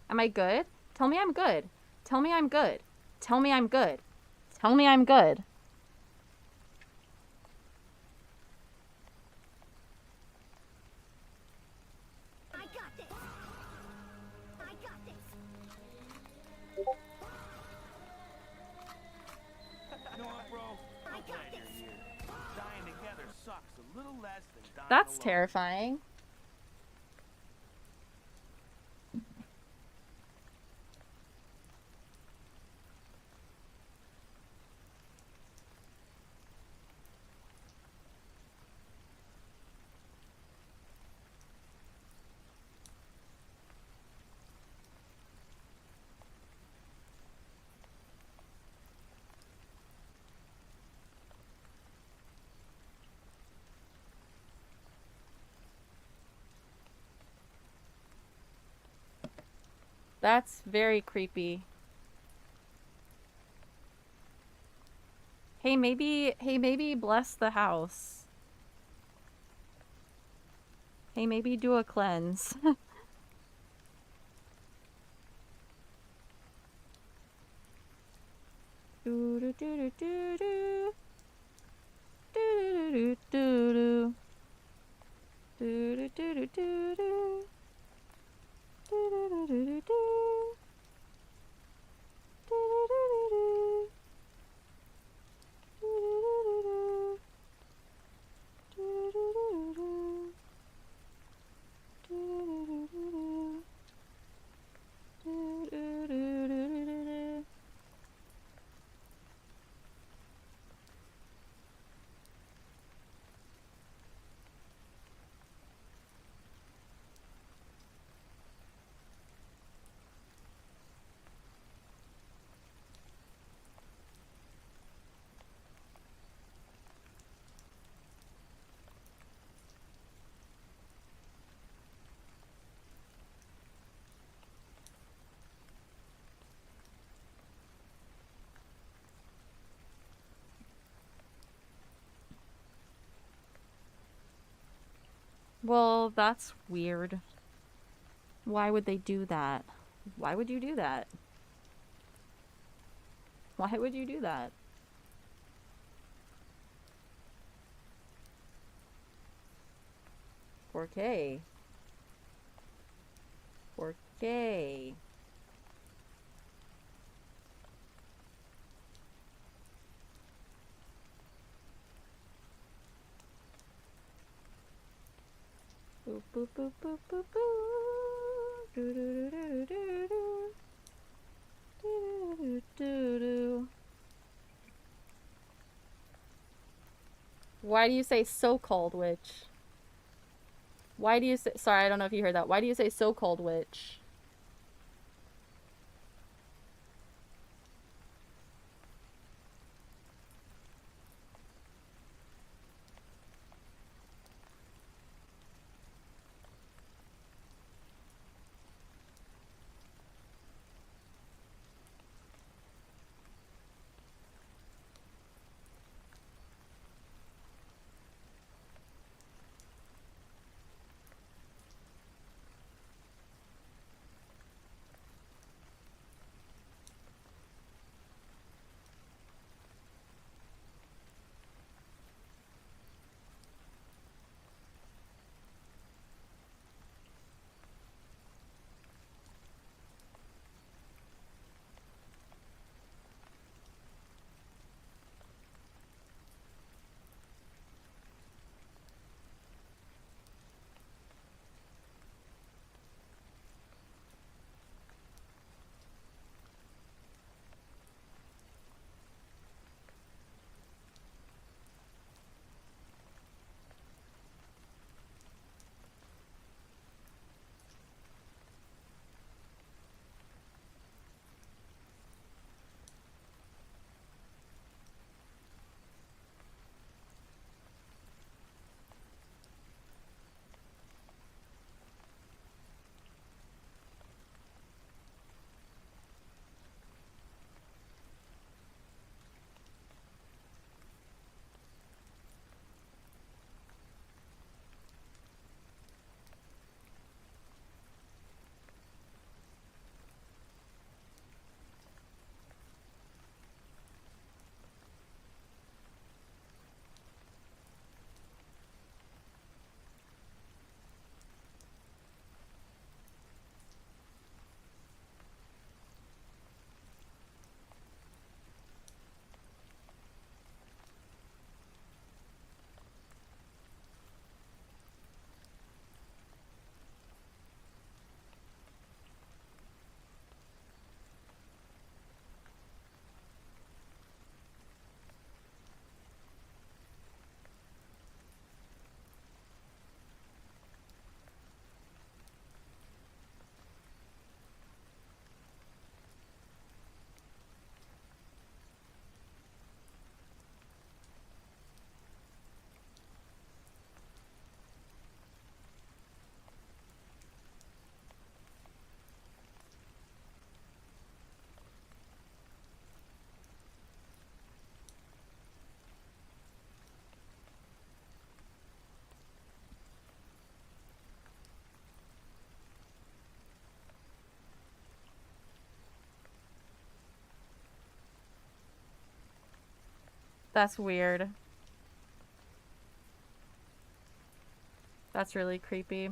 Am I good? Tell me I'm good. Tell me I'm good. Tell me I'm good. Tell me I'm good. I got this. I got this. You know what, bro? I'm glad you're here. Dying together sucks a little less than dying That's alone. terrifying. That's very creepy. Hey, maybe bless the house. Hey, maybe do a cleanse. Do do do do do do do do do do do do do do do. Well, that's weird. Why would they do that? Why would you do that? Why would you do that? $4K. $4K. Boop boop boop boop boop boop. Do do do do do do. Do do do do. Why do you say so-called witch? Why do you say— sorry, I don't know if you heard that. Why do you say so-called witch? That's weird. That's really creepy.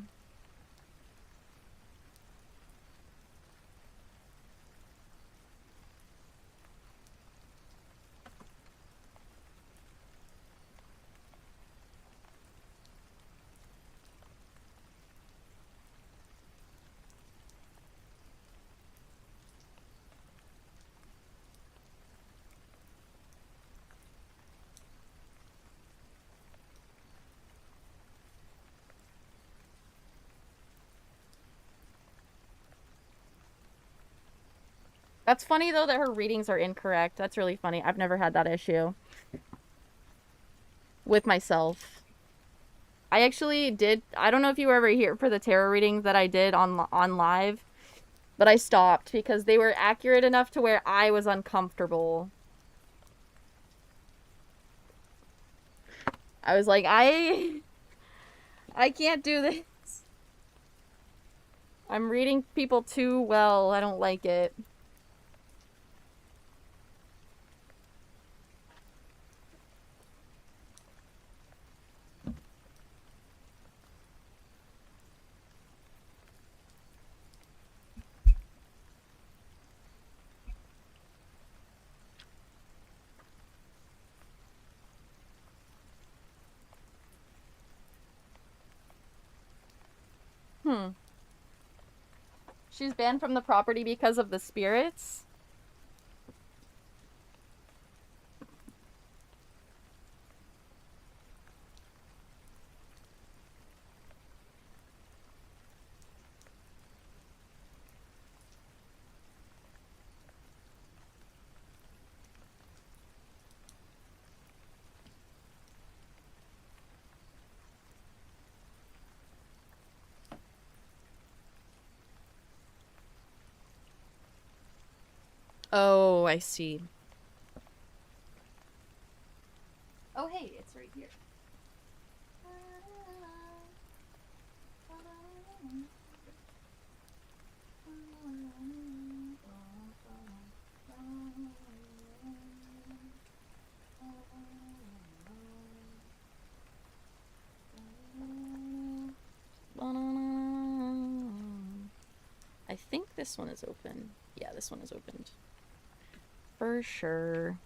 That's funny, though, that her readings are incorrect. That's really funny. I've never had that issue with myself. I actually did— I don't know if you were ever here for the tarot readings that I did on live, but I stopped because they were accurate enough to where I was uncomfortable. I was like, I I can't do this. I'm reading people too well. I don't like it. She's banned from the property because of the spirits? Oh, I see. Oh, hey, it's right here. I think this one is open. Yeah, this one is opened. For sure.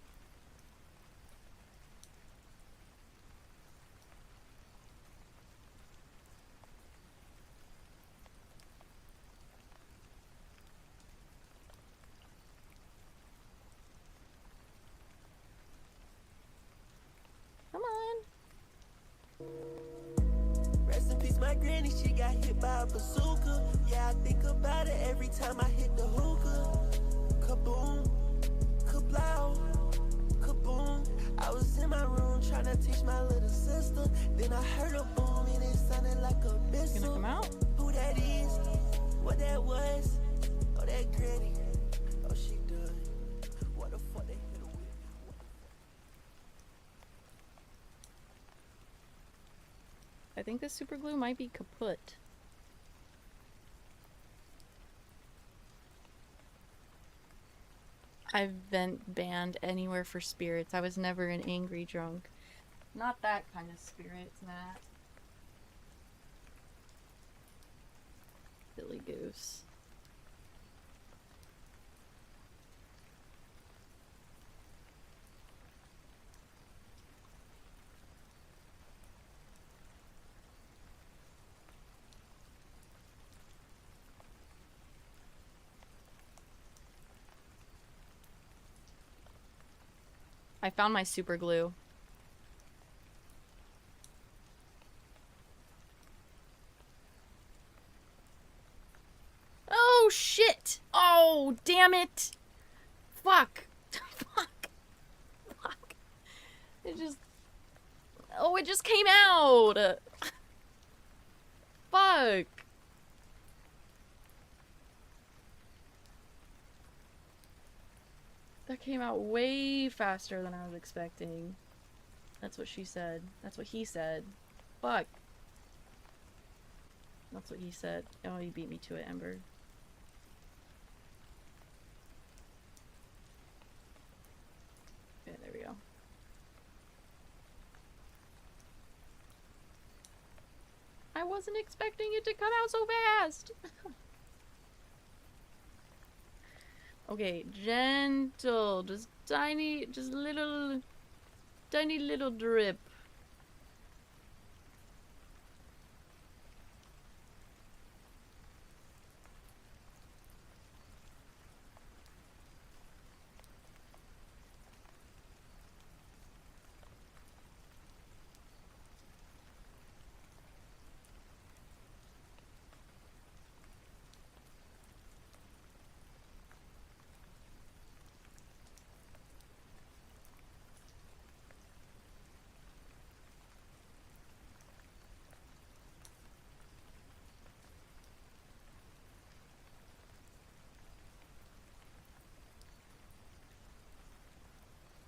Come on. Rest in peace, my granny, she got hit by a bazooka. Yeah, I think about it every time I hit the hookah. Kaboom, kablow, kaboom. I was in my room trying to teach my little sister. Then I heard a boom and it sounded like a missile. Gonna come out? Who that is, what that was, oh that granny, oh she done. What the fuck they hit her with? I think this super glue might be kaput. I've been banned anywhere for spirits. I was never an angry drunk. Not that kind of spirits, Matt. Silly goose. I found my super glue. Oh shit! Oh, damn it! Fuck! Fuck! Fuck! It just... Oh, it just came out! Fuck! That came out way faster than I was expecting. That's what she said. That's what he said. Fuck. That's what he said. Oh, you beat me to it, Ember. Okay, there we go. I wasn't expecting it to come out so fast! Okay, gentle, just tiny, just little, tiny little drip.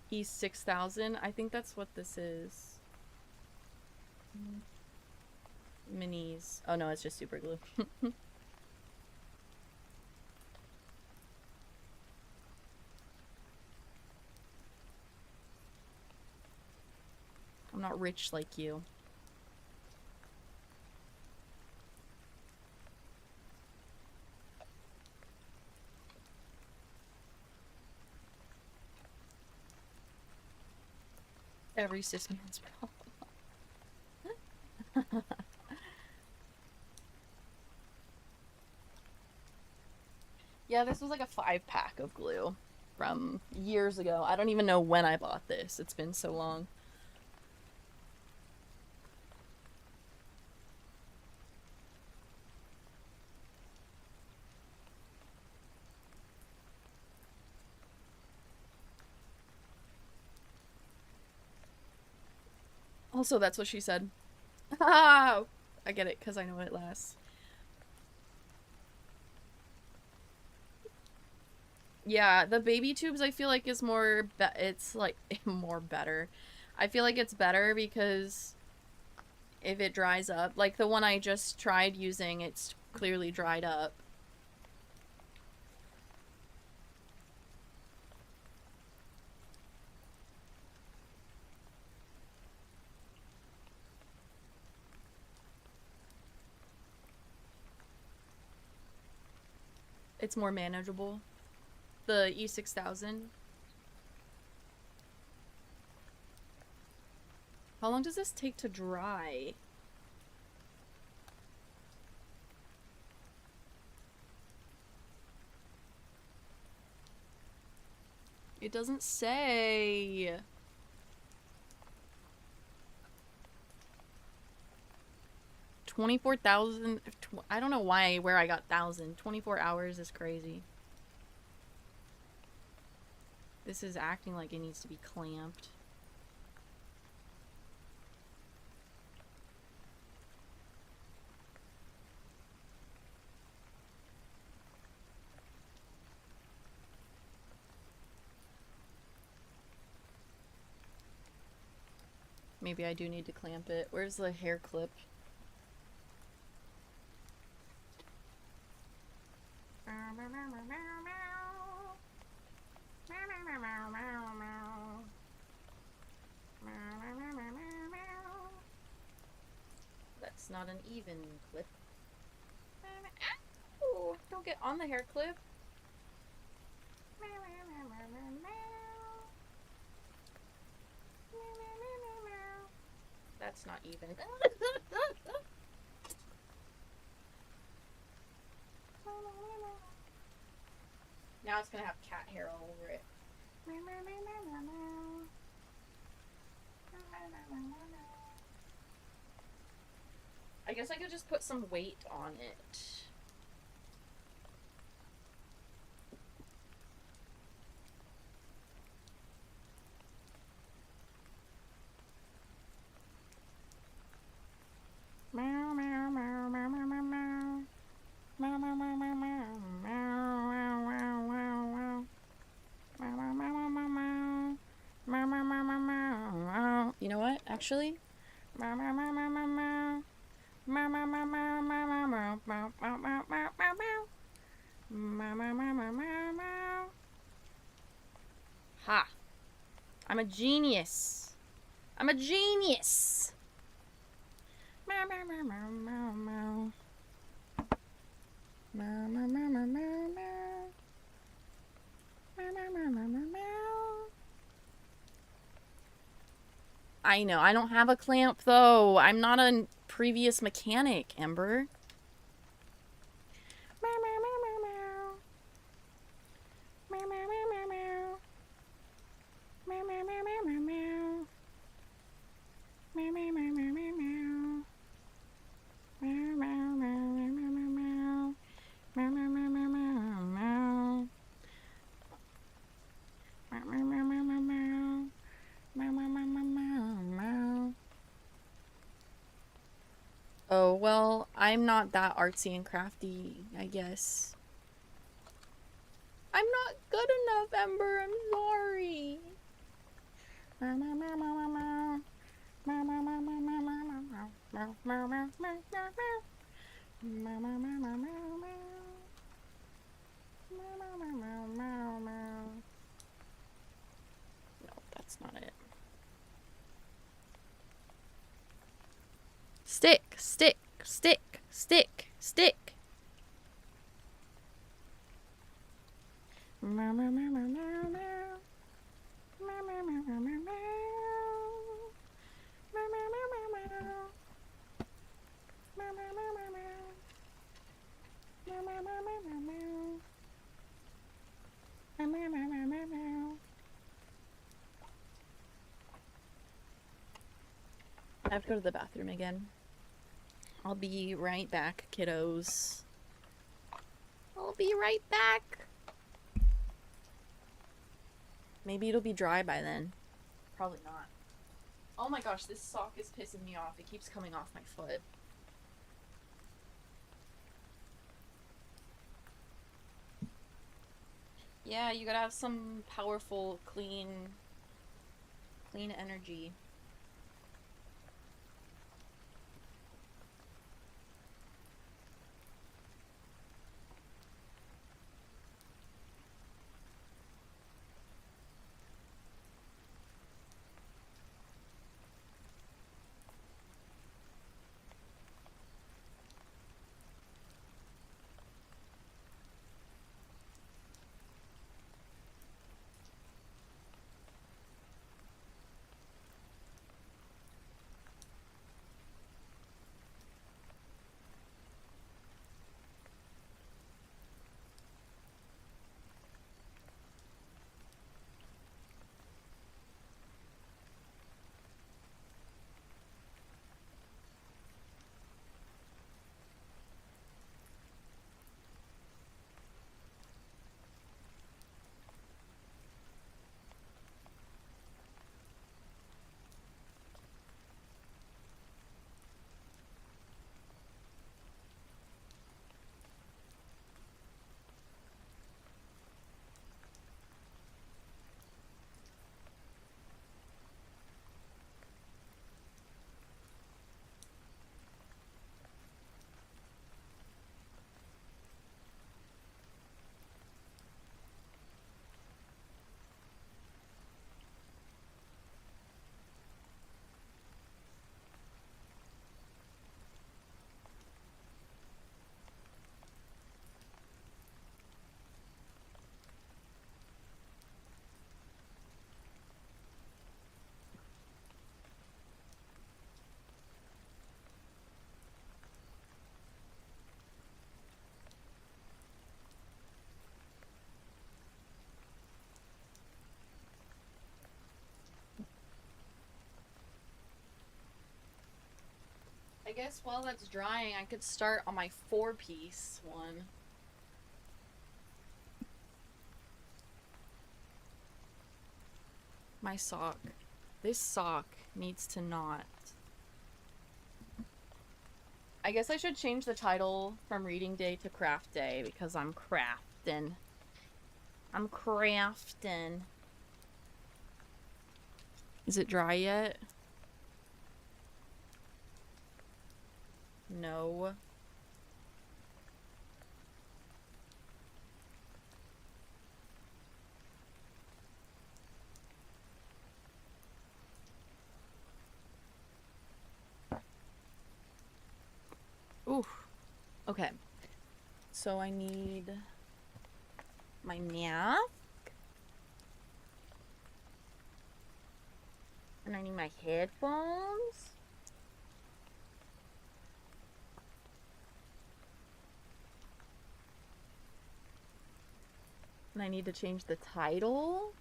He's 6,000. I think that's what this is. Minis. Oh no, it's just super glue. I'm not rich like you. Every cis man's problem. Yeah, this was like a 5-pack of glue from years ago. I don't even know when I bought this. It's been so long. Also, that's what she said. Oh, I get it, because I know it lasts. Yeah, the baby tubes I feel like is more it's like more better. I feel like it's better because if it dries up, like the one I just tried using, it's clearly dried up. It's more manageable. The E6000. How long does this take to dry? It doesn't say. $24,000. I don't know where I got 1,000. 24 hours is crazy. This is acting like it needs to be clamped. Maybe I do need to clamp it. Where's the hair clip? That's not an even clip. Ow! Don't get on the hair clip. That's not even. Now it's gonna have cat hair all over it. I guess I could just put some weight on it. Meow meow meow meow meow meow meow. Meow meow meow meow meow. Meow wow wow wow wow. Meow meow meow meow meow meow. Meow meow meow meow meow. You know what? Actually, meow meow meow meow meow meow. Meow meow meow meow meow meow meow meow meow meow meow meow. Meow meow meow meow meow meow. Ha! I'm a genius. I'm a genius. Meow meow meow meow meow meow. Meow meow meow meow meow meow. Meow meow meow meow meow meow. I know, I don't have a clamp though. I'm not a previous mechanic, Ember. Meow meow meow meow meow. Meow meow meow meow meow. Meow meow meow meow meow meow. Meow meow meow meow meow meow. Meow meow meow meow meow meow meow. Meow meow meow meow meow meow. Meow meow meow meow meow meow. Meow meow meow meow meow meow. Oh well, I'm not that artsy and crafty, I guess. I'm not good enough, Ember. I'm sorry. Meow meow meow meow meow meow. Meow meow meow meow meow meow meow meow. Meow, meow, meow, meow, meow. Meow, meow, meow, meow, meow, meow. Meow, meow, meow, meow, meow, meow. No, that's not it. Stick, stick, stick, stick, stick. Meow, meow, meow, meow, meow, meow. Meow, meow, meow, meow, meow, meow. Meow, meow, meow, meow, meow. Meow, meow, meow, meow, meow. Meow, meow, meow, meow, meow, meow. Meow, meow, meow, meow, meow, meow. I have to go to the bathroom again. I'll be right back, kiddos. I'll be right back. Maybe it'll be dry by then. Probably not. Oh my gosh, this sock is pissing me off. It keeps coming off my foot. Yeah, you gotta have some powerful, clean energy. I guess while that's drying, I could start on my 4-piece one. My sock. This sock needs to not. I guess I should change the title from Reading Day to Craft Day because I'm crafting. I'm crafting. Is it dry yet? No. Oof. Okay. So I need my mask. And I need my headphones. And I need to change the title.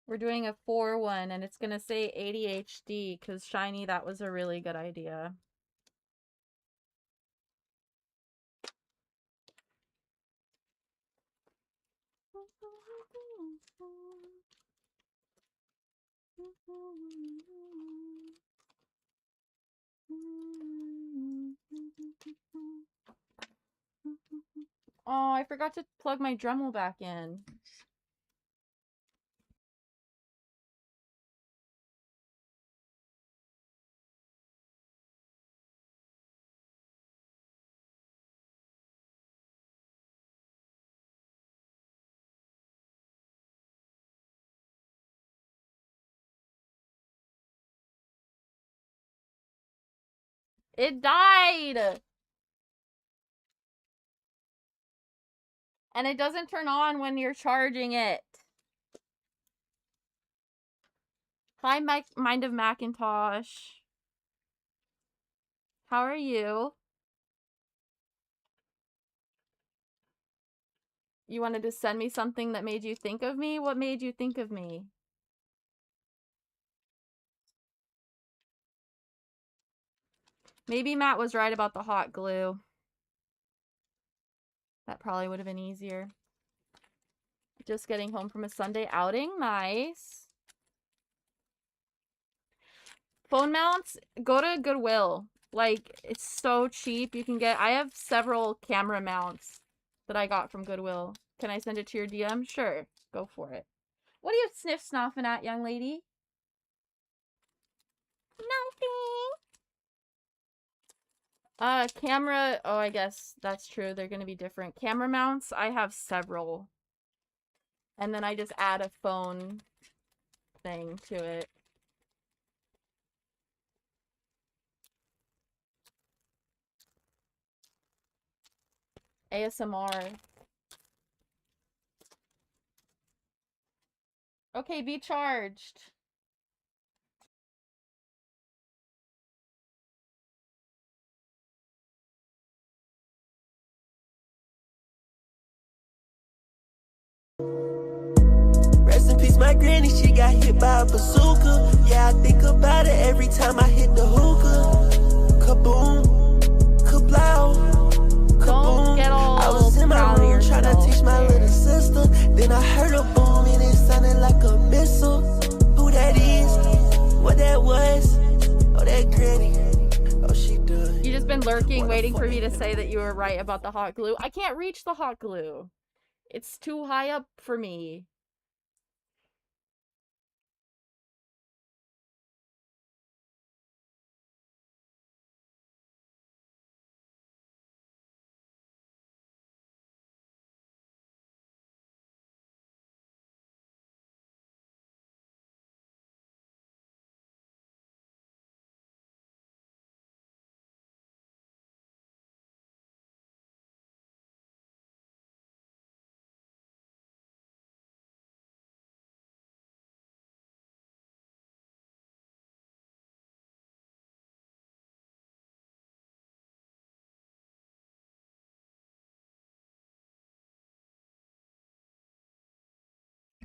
We're doing a 4-1, and it's gonna say ADHD, because Shiny, that was a really good idea. Oh, I forgot to plug my Dremel back in. It died! And it doesn't turn on when you're charging it. Hi, Mind of Macintosh. How are you? You wanted to send me something that made you think of me? What made you think of me? Maybe Matt was right about the hot glue. That probably would have been easier. Just getting home from a Sunday outing. Nice. Phone mounts, go to Goodwill. Like, it's so cheap. You can get... I have several camera mounts that I got from Goodwill. Can I send it to your DM? Sure. Go for it. What are you sniff-snoffing at, young lady? Nothing. Camera... Oh, I guess that's true. They're going to be different. Camera mounts, I have several. And then I just add a phone thing to it. ASMR. Okay, be charged. Rest in peace, my granny, she got hit by a bazooka. Yeah, I think about it every time I hit the hookah. Kaboom, kablow. Don't get all I was in my room trying to teach my little sister. Then I heard a boom and it sounded like a missile. Who that is? What that was? Oh, that granny. Oh, she done. You just been lurking, waiting for me to say that you were right about the hot glue. I can't reach the hot glue. It's too high up for me.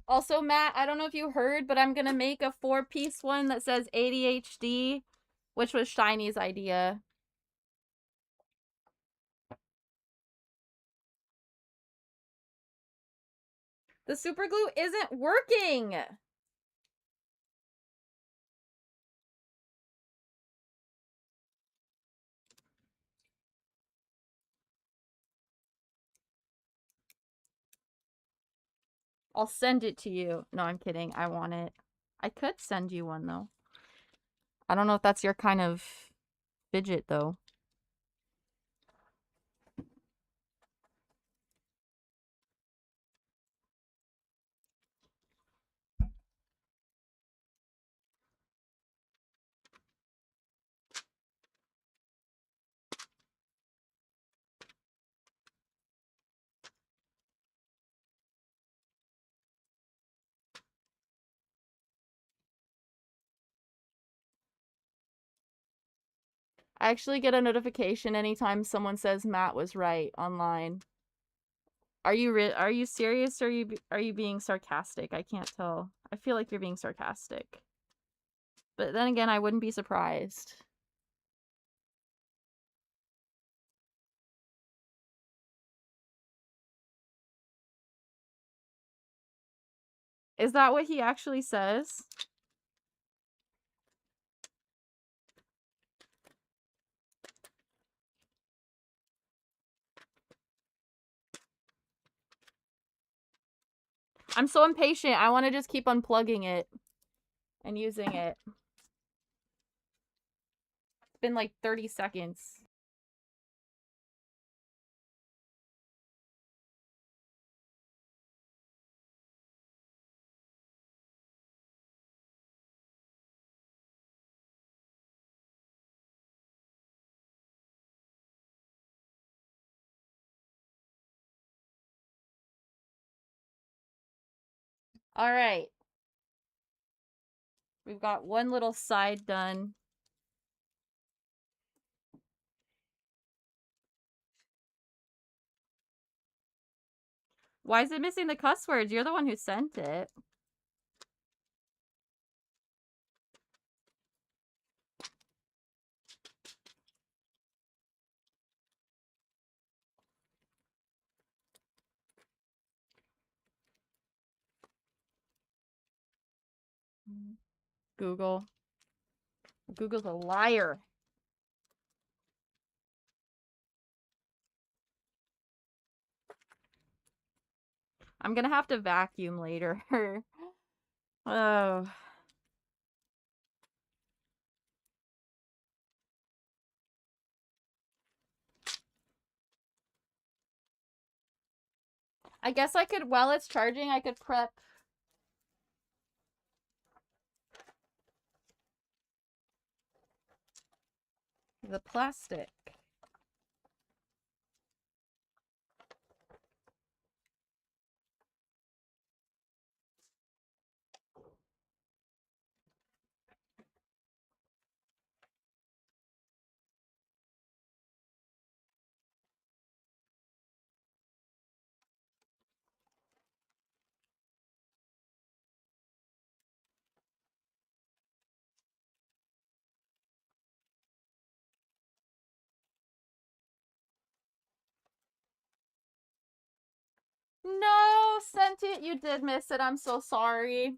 Also, Matt, I don't know if you heard, but I'm gonna make a 4-piece one that says ADHD, which was Shiny's idea. The super glue isn't working! I'll send it to you. No, I'm kidding. I want it. I could send you one, though. I don't know if that's your kind of fidget, though. I actually get a notification anytime someone says Matt was right online. Are you serious or are you being sarcastic? I can't tell. I feel like you're being sarcastic. But then again, I wouldn't be surprised. Is that what he actually says? I'm so impatient. I want to just keep unplugging it and using it. It's been like 30 seconds. All right. We've got one little side done. Why is it missing the cuss words? You're the one who sent it. Google. Google's a liar. I'm gonna have to vacuum later. Oh. I guess I could, while it's charging, I could prep the plastic. No, Sentient, you did miss it. I'm so sorry.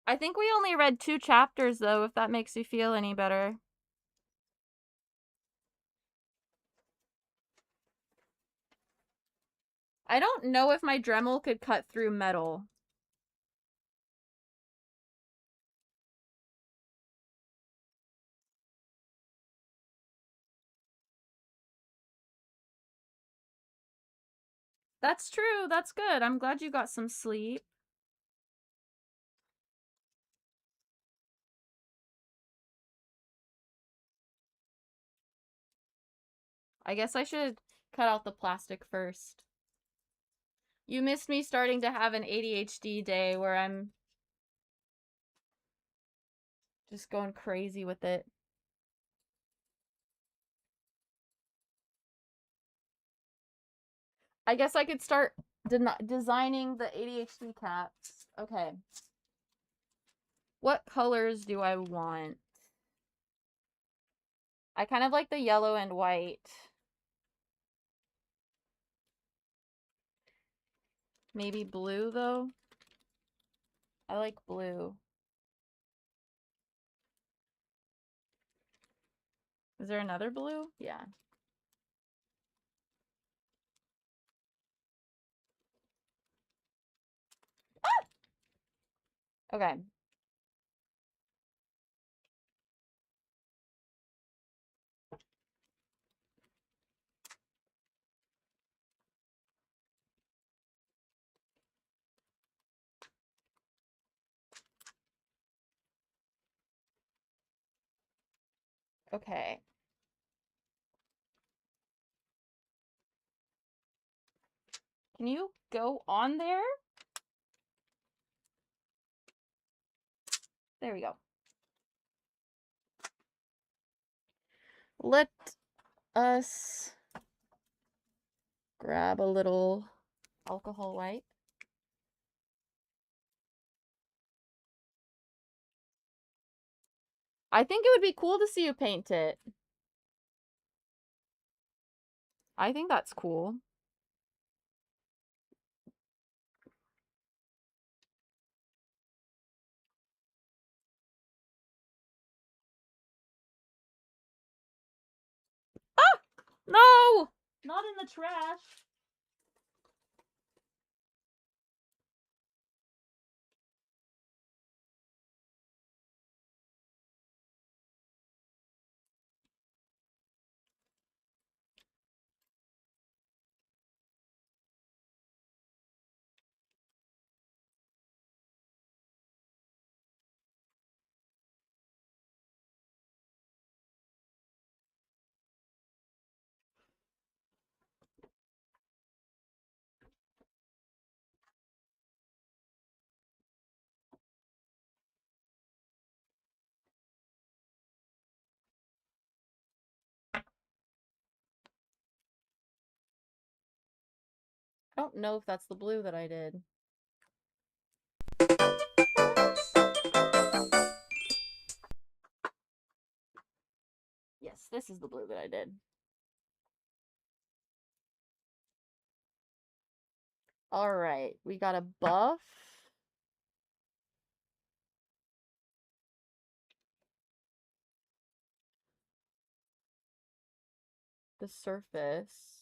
I think we only read 2 chapters, though, if that makes you feel any better. I don't know if my Dremel could cut through metal. That's true. That's good. I'm glad you got some sleep. I guess I should cut out the plastic first. You missed me starting to have an ADHD day where I'm just going crazy with it. I guess I could start designing the ADHD caps. Okay. What colors do I want? I kind of like the yellow and white. Maybe blue, though? I like blue. Is there another blue? Yeah. Ah! Okay. Okay. Can you go on there? There we go. Let us grab a little alcohol wipe. I think it would be cool to see you paint it. I think that's cool. Ah! No! Not in the trash. I don't know if that's the blue that I did. Yes, this is the blue that I did. Alright, we got a buff. The surface.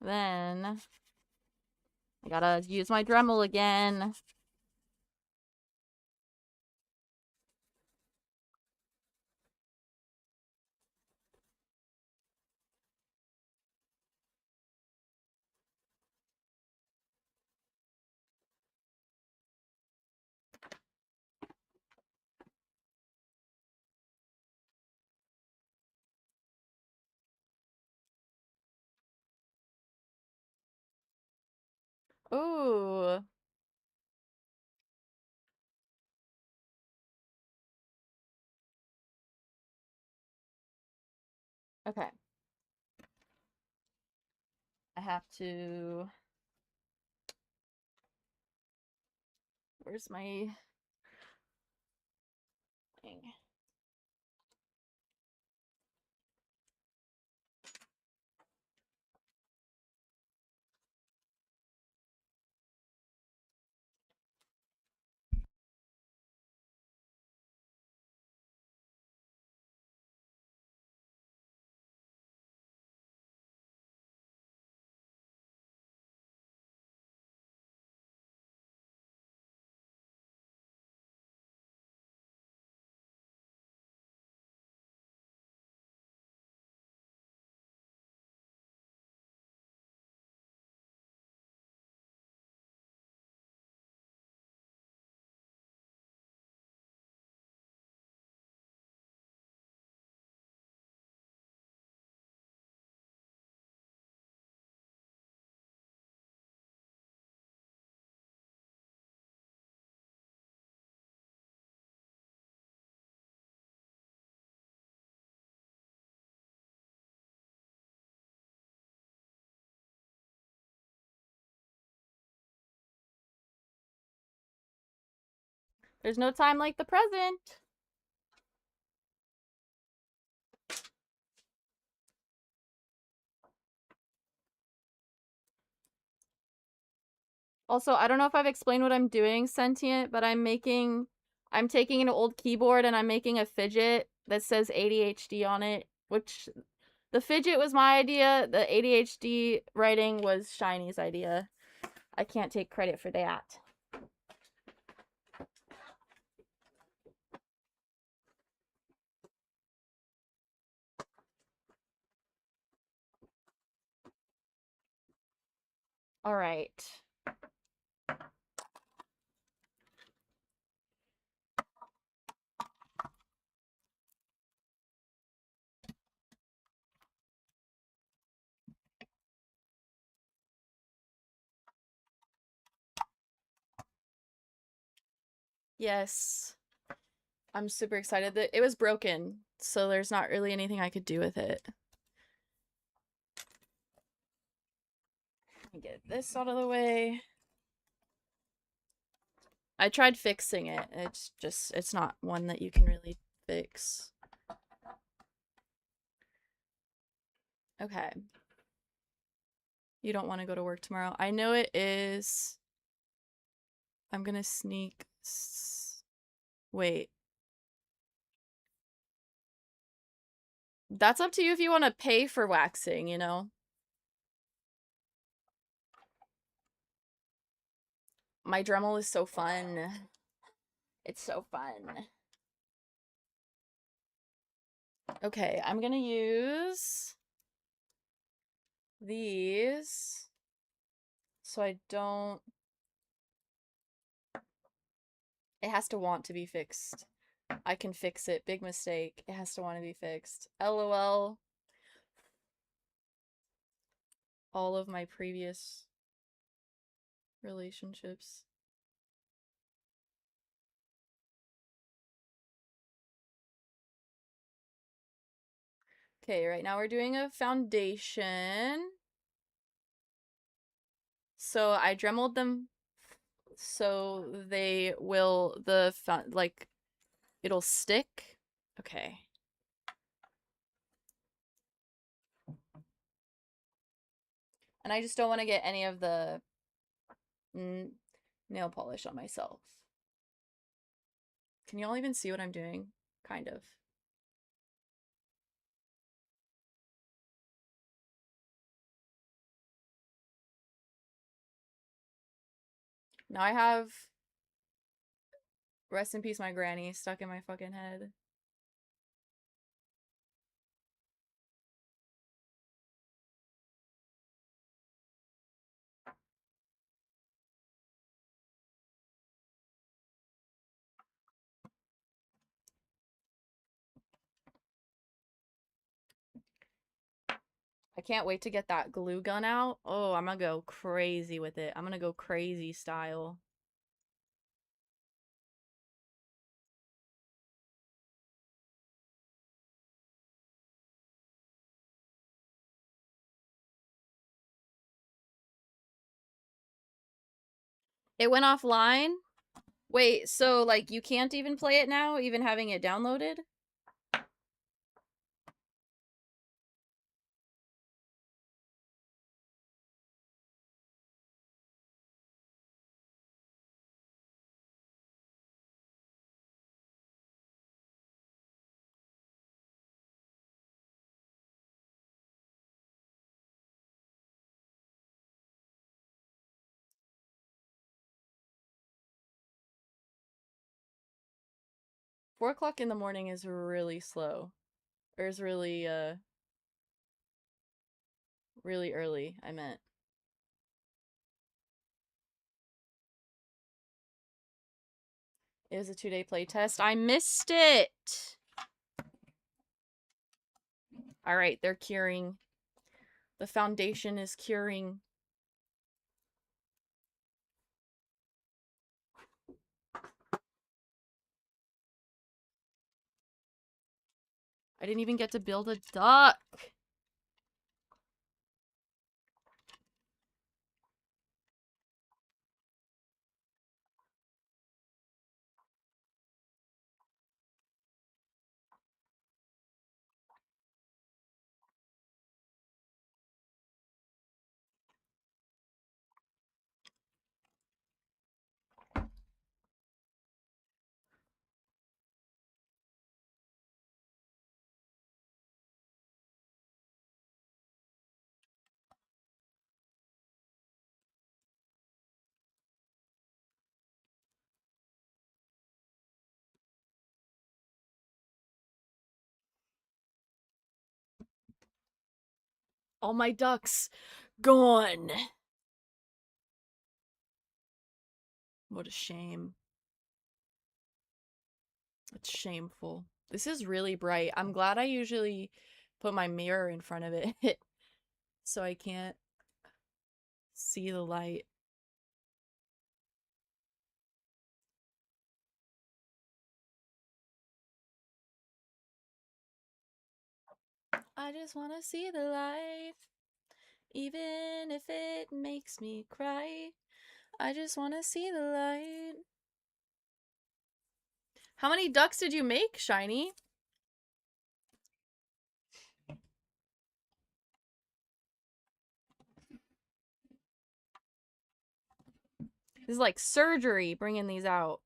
Then I gotta use my Dremel again. Ooh. Okay. I have to... Where's my thing? There's no time like the present. Also, I don't know if I've explained what I'm doing, Sentient, but I'm taking an old keyboard and I'm making a fidget that says ADHD on it, which the fidget was my idea, the ADHD writing was Shiny's idea. I can't take credit for that. All right. Yes. I'm super excited that it was broken, so there's not really anything I could do with it. Let me get this out of the way. I tried fixing it. It's not one that you can really fix. Okay. You don't want to go to work tomorrow. I know it is. I'm gonna sneak. Wait. That's up to you if you want to pay for waxing, you know? My Dremel is so fun. It's so fun. Okay, I'm gonna use these so I don't... It has to want to be fixed. I can fix it. Big mistake. It has to want to be fixed. LOL. All of my previous relationships. Okay, right now we're doing a foundation. So I Dremeled them so they will, like, it'll stick. Okay. And I just don't want to get any of the nail polish on myself. Can you all even see what I'm doing? Kind of. Now I have rest in peace my granny stuck in my fucking head. I can't wait to get that glue gun out. Oh, I'm gonna go crazy with it. I'm gonna go crazy style. It went offline? Wait, so like you can't even play it now, even having it downloaded? Four o'clock in the morning is really slow. Or is really, really early, I meant. It was a 2-day playtest. I missed it! Alright, they're curing. The foundation is curing. I didn't even get to build a duck! All my ducks gone. What a shame. It's shameful. This is really bright. I'm glad I usually put my mirror in front of it so I can't see the light. I just want to see the light, even if it makes me cry. I just want to see the light. How many ducks did you make, Shiny? This is like surgery, bringing these out.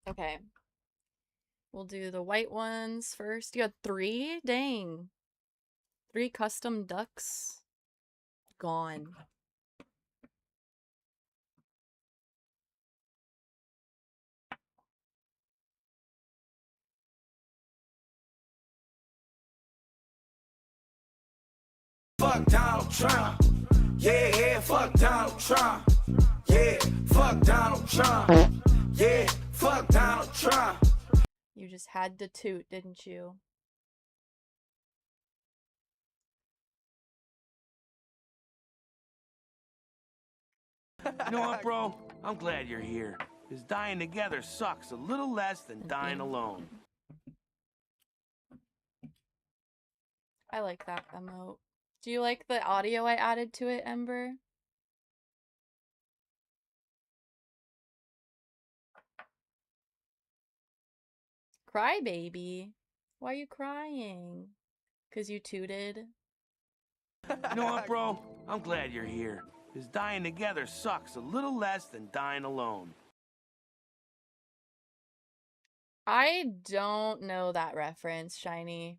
Okay. We'll do the white ones first. You had 3? Dang. 3 custom ducks. Gone. Fuck Donald Trump. Yeah, yeah, fuck Donald Trump. Yeah, fuck Donald Trump. Yeah, fuck Donald Trump. You just had to toot, didn't you? You know what, bro? I'm glad you're here. Because dying together sucks a little less than dying alone. I like that emote. Do you like the audio I added to it, Ember? Cry baby. Why are you crying? 'Cause you tooted? You know what, bro? I'm glad you're here. Because dying together sucks a little less than dying alone. I don't know that reference, Shiny.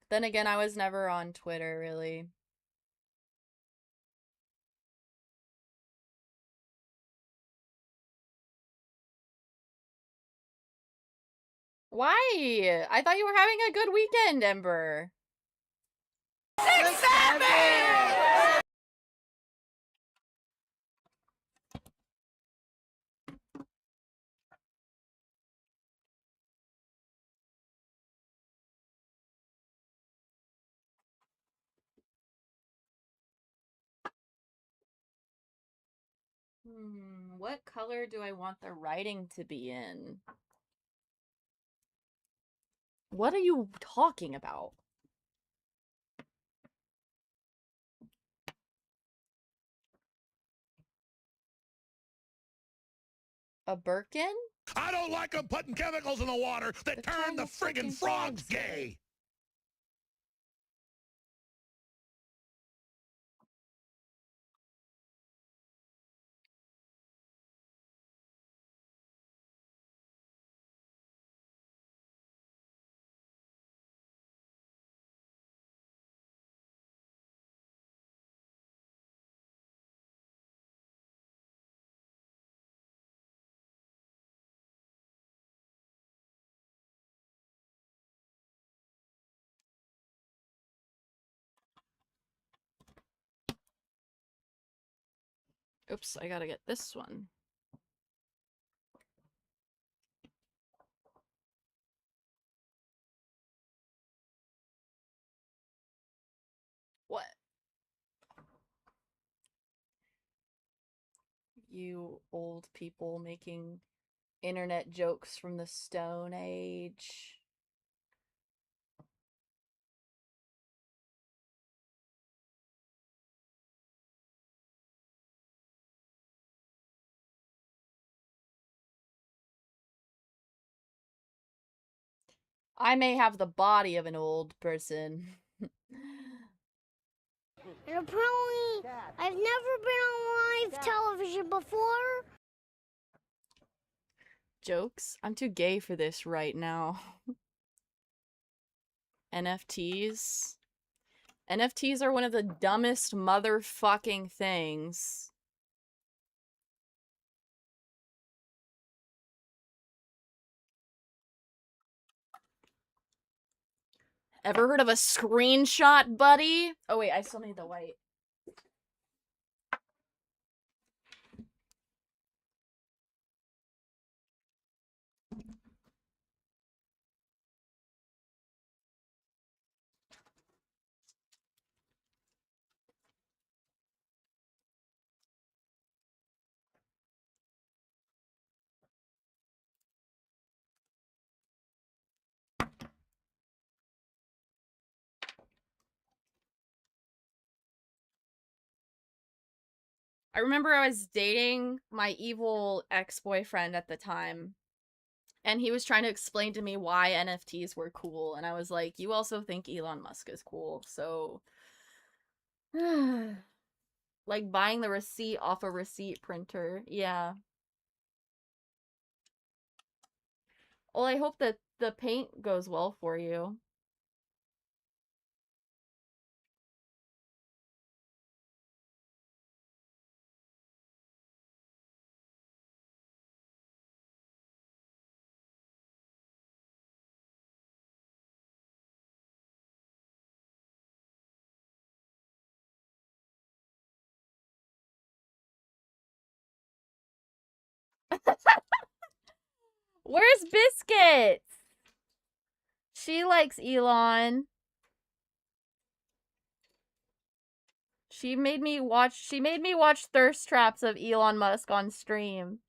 Then again, I was never on Twitter, really. Why? I thought you were having a good weekend, Ember. 6-7! What color do I want the writing to be in? What are you talking about? A Birkin? I don't like them putting chemicals in the water that turn the friggin' frogs gay. Oops, I gotta get this one. What? You old people making internet jokes from the Stone Age. I may have the body of an old person. And apparently, I've never been on live television before. Jokes? I'm too gay for this right now. NFTs? NFTs are one of the dumbest motherfucking things. Ever heard of a screenshot, buddy? Oh wait, I still need the white. I remember I was dating my evil ex-boyfriend at the time, and he was trying to explain to me why NFTs were cool, and I was like, you also think Elon Musk is cool, so... like buying the receipt off a receipt printer, yeah. Well, I hope that the paint goes well for you. Where's Biscuit? She likes Elon. She made me watch thirst traps of Elon Musk on stream.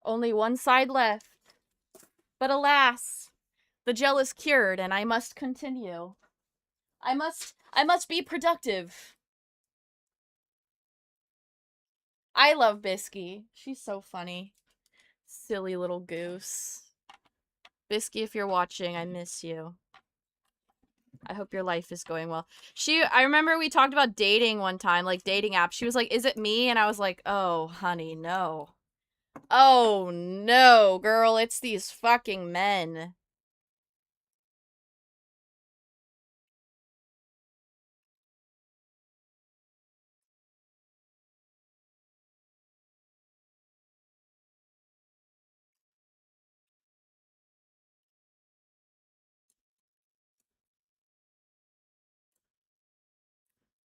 Only one side left. But alas, the gel is cured and I must continue. I must be productive. I love Bisky. She's so funny. Silly little goose. Bisky, if you're watching, I miss you. I hope your life is going well. I remember we talked about dating one time, like dating apps. She was like, is it me? And I was like, oh, honey, no. Oh, no, girl, it's these fucking men.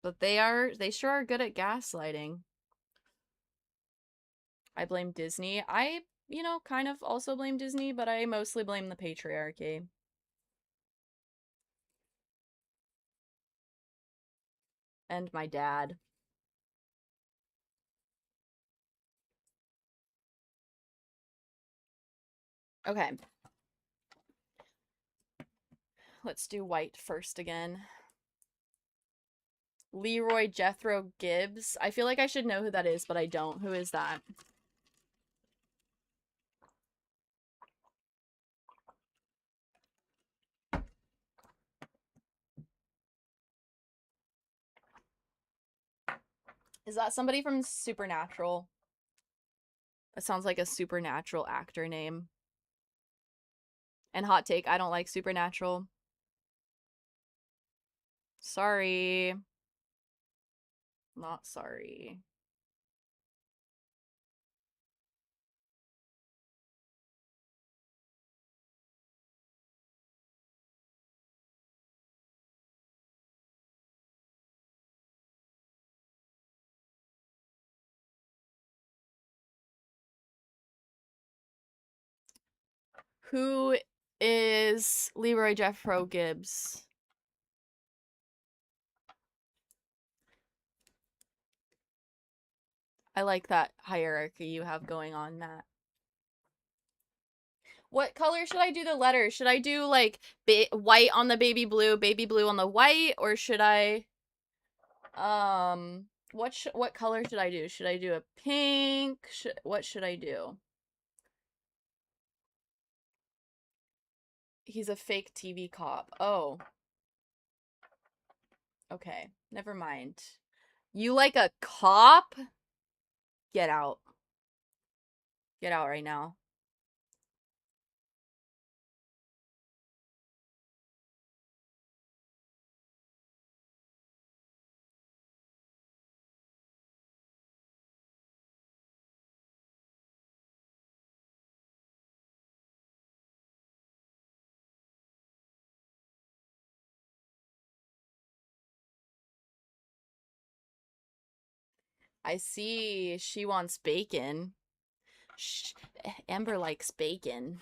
But they sure are good at gaslighting. I blame Disney. I, kind of also blame Disney, but I mostly blame the patriarchy. And my dad. Okay. Let's do white first again. Leroy Jethro Gibbs. I feel like I should know who that is, but I don't. Who is that? Is that somebody from Supernatural? That sounds like a Supernatural actor name. And hot take, I don't like Supernatural. Sorry. Not sorry. Who is Leroy Jeffro Gibbs? I like that hierarchy you have going on, Matt. What color should I do the letters? Should I do like white on the baby blue on the white, or should I what color should I do? Should I do a pink? What should I do? He's a fake TV cop. Oh. Okay, never mind. You like a cop? Get out. Get out right now. I see. She wants bacon. Amber likes bacon.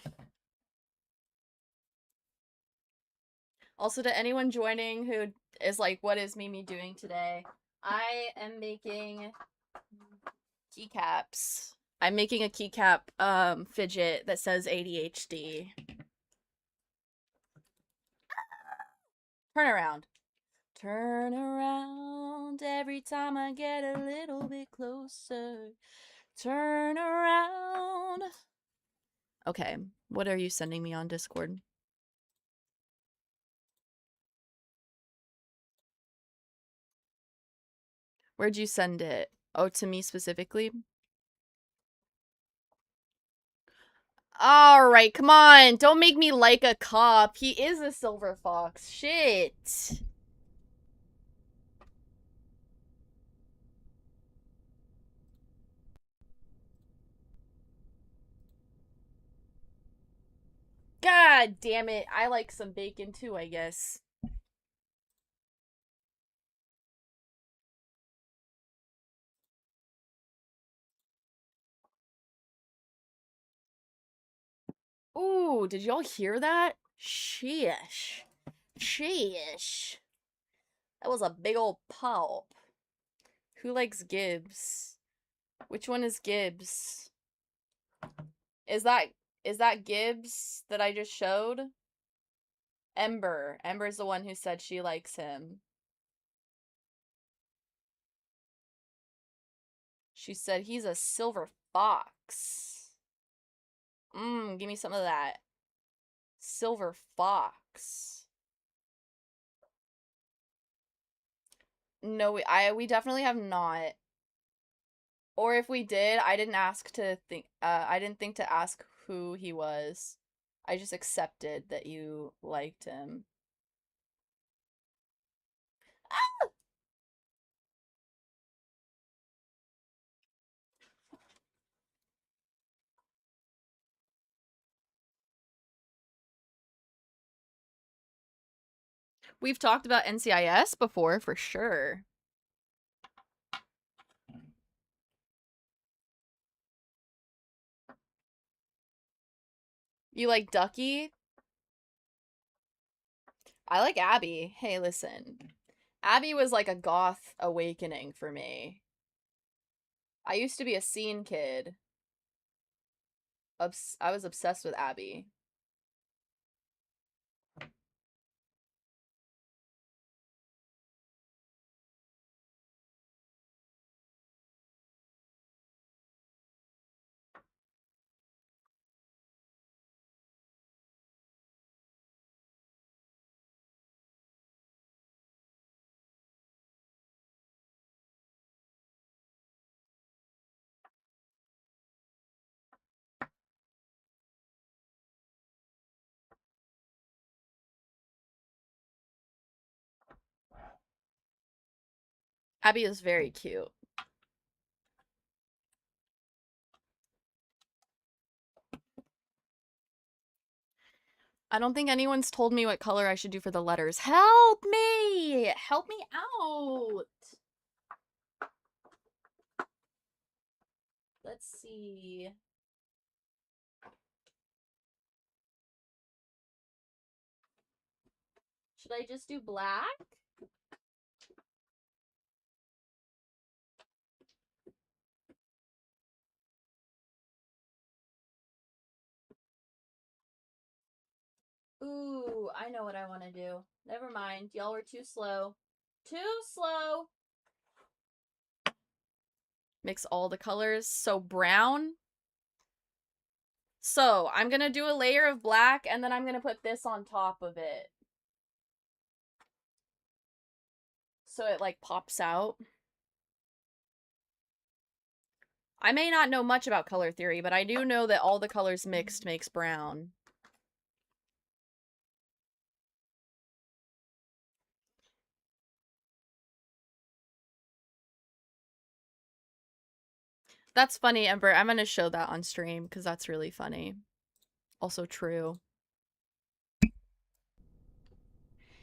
Also, to anyone joining who is like, what is Mimi doing today? I am making keycaps. I'm making a keycap fidget that says ADHD. Turn around. Turn around every time I get a little bit closer. Turn around. Okay, what are you sending me on Discord? Where'd you send it? Oh, to me specifically? Alright, come on. Don't make me like a cop. He is a silver fox. Shit. God damn it. I like some bacon too, I guess. Ooh, did y'all hear that? Sheesh. Sheesh. That was a big old pop. Who likes Gibbs? Which one is Gibbs? Is that Gibbs that I just showed? Ember. Ember's the one who said she likes him. She said he's a silver fox. Give me some of that. Silver fox. No, we definitely have not. Or if we did, I didn't think to ask who he was. I just accepted that you liked him. Ah! We've talked about NCIS before, for sure. You like Ducky? I like Abby. Hey, listen. Abby was like a goth awakening for me. I used to be a scene kid. I was obsessed with Abby. Abby is very cute. I don't think anyone's told me what color I should do for the letters. Help me! Help me out! Let's see. Should I just do black? Ooh, I know what I want to do. Never mind. Y'all were too slow. Too slow! Mix all the colors. So brown. So I'm gonna do a layer of black and then I'm gonna put this on top of it. So it like pops out. I may not know much about color theory, but I do know that all the colors mixed makes brown. That's funny, Ember. I'm gonna show that on stream because that's really funny. Also true.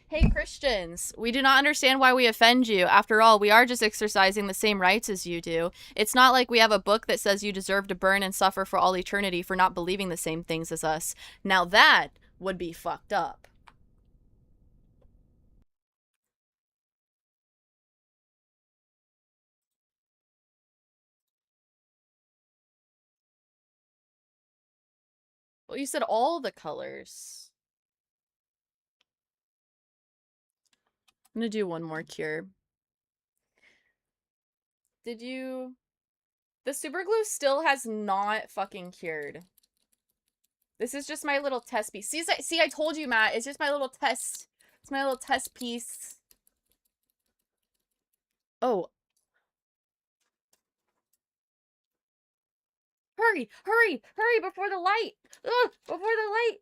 Hey Christians, we do not understand why we offend you. After all, we are just exercising the same rights as you do. It's not like we have a book that says you deserve to burn and suffer for all eternity for not believing the same things as us. Now that would be fucked up. Well, you said all the colors. I'm gonna do one more cure. Did you... The super glue still has not fucking cured. This is just my little test piece. See, I told you, Matt. It's just my little test. It's my little test piece. Oh. Hurry, hurry, hurry before the light. Ugh, before the light.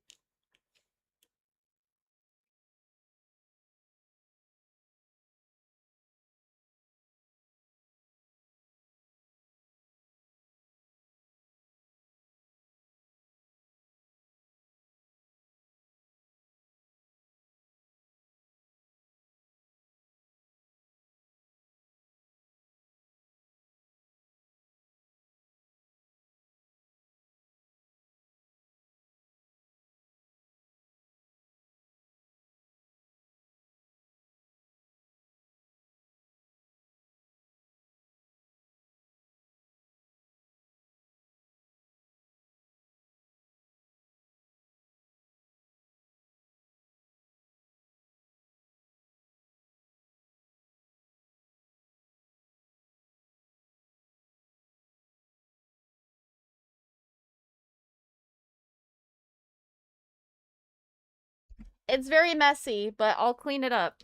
It's very messy, but I'll clean it up.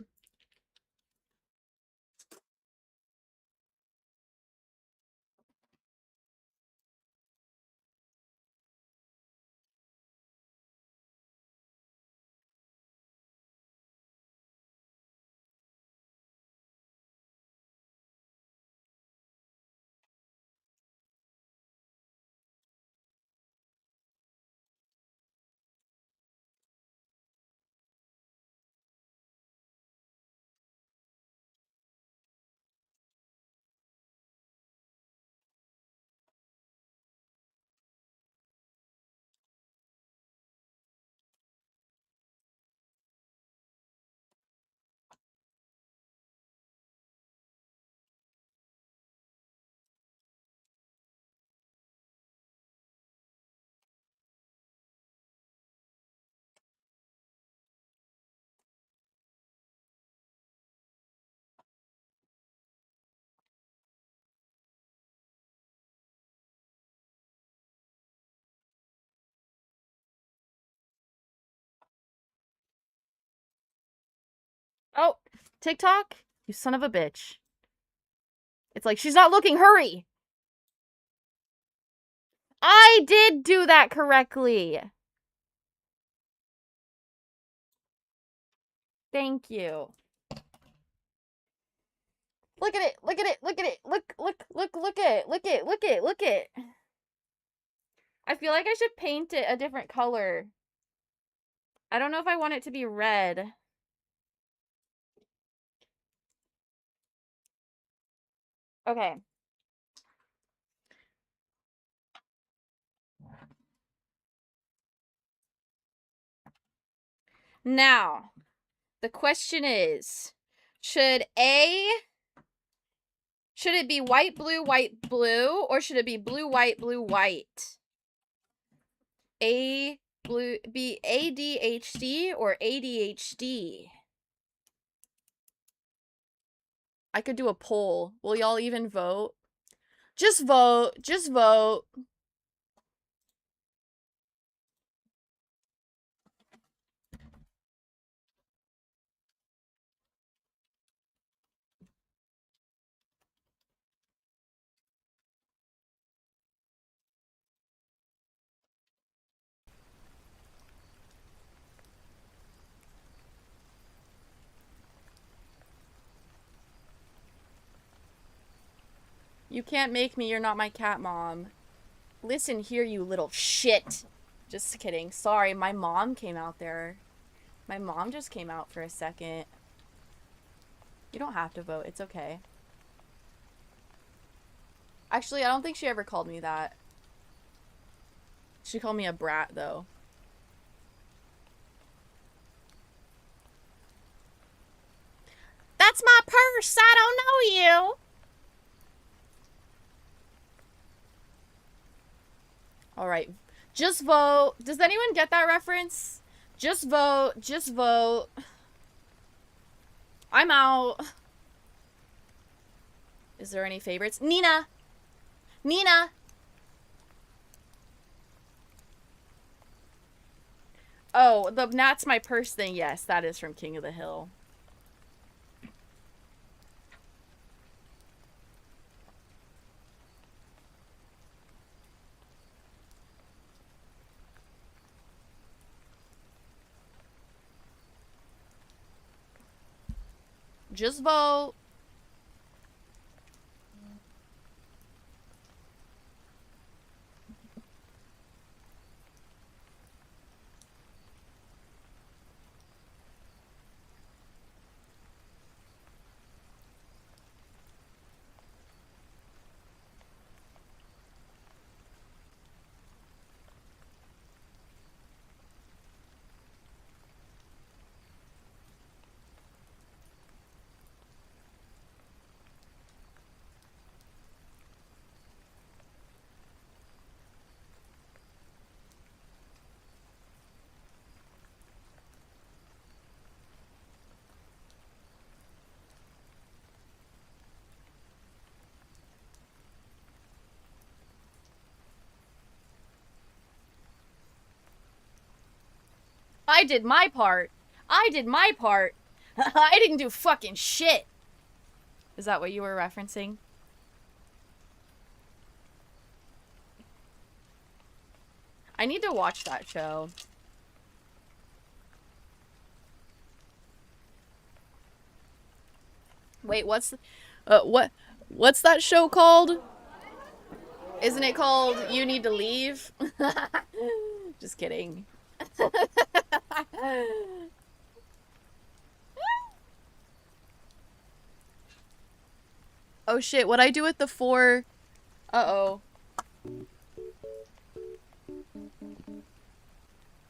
Oh, TikTok? You son of a bitch. It's like, she's not looking, hurry! I did do that correctly! Thank you. Look at it, look at it, look at it, look at it, look at it. I feel like I should paint it a different color. I don't know if I want it to be red. Okay. Now, The question is, should it be white, blue, or should it be blue, white, white? Be ADHD or ADHD? I could do a poll. Will y'all even vote? Just vote. Just vote. You can't make me, you're not my cat mom. Listen here, you little shit. Just kidding. Sorry, my mom came out there. My mom just came out for a second. You don't have to vote, it's okay. Actually, I don't think she ever called me that. She called me a brat, though. That's my purse, I don't know you. Alright, just vote. Does anyone get that reference? Just vote, just vote. I'm out. Is there any favorites? Nina! Nina! Oh, the That's My Purse thing, yes, that is from King of the Hill. Just vote. I did my part. I did my part. I didn't do fucking shit. Is that what you were referencing? I need to watch that show. Wait, what's that show called? Isn't it called You Need to Leave? Just kidding. Oh shit, what'd I do with the 4? Uh-oh.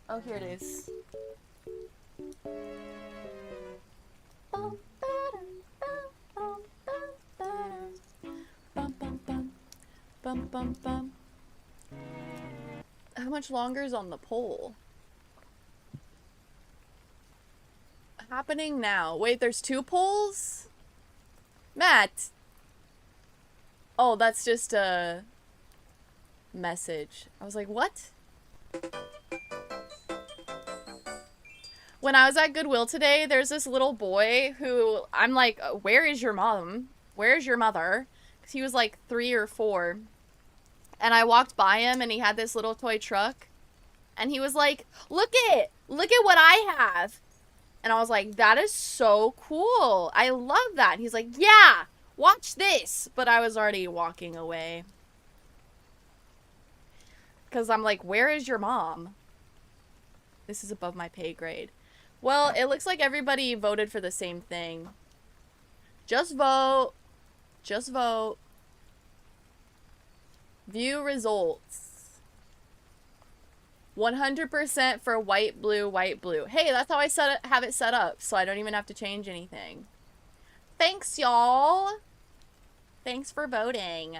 Oh, here it is. Bum, bum, bum. How much longer is on the pole? Happening now. Wait, there's 2 poles? Matt! Oh, that's just a message. I was like, what? When I was at Goodwill today, there's this little boy who I'm like, where is your mom? Where's your mother? Because he was like 3 or 4. And I walked by him and he had this little toy truck. And he was like, look at what I have. And I was like, that is so cool. I love that. And he's like, yeah, watch this. But I was already walking away. Because I'm like, where is your mom? This is above my pay grade. Well, it looks like everybody voted for the same thing. Just vote. Just vote. View results. 100% for white, blue, white, blue. Hey, that's how I have it set up, so I don't even have to change anything. Thanks, y'all. Thanks for voting.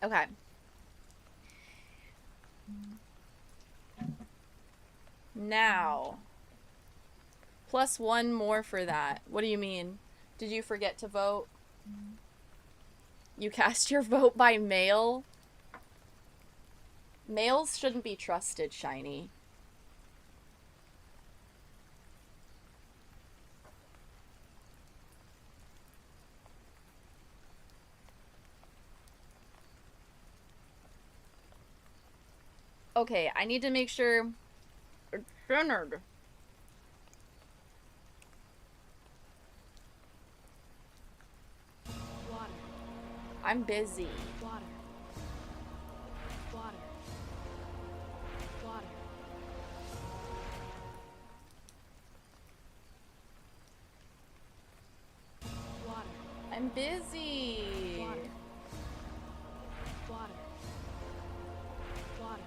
Okay. Now. Plus one more for that. What do you mean? Did you forget to vote? You cast your vote by mail? Mails shouldn't be trusted, Shiny. Okay, I need to make sure it's centered. Water. I'm busy. Water. Water. Water. Water. I'm busy. Water. Water. Water.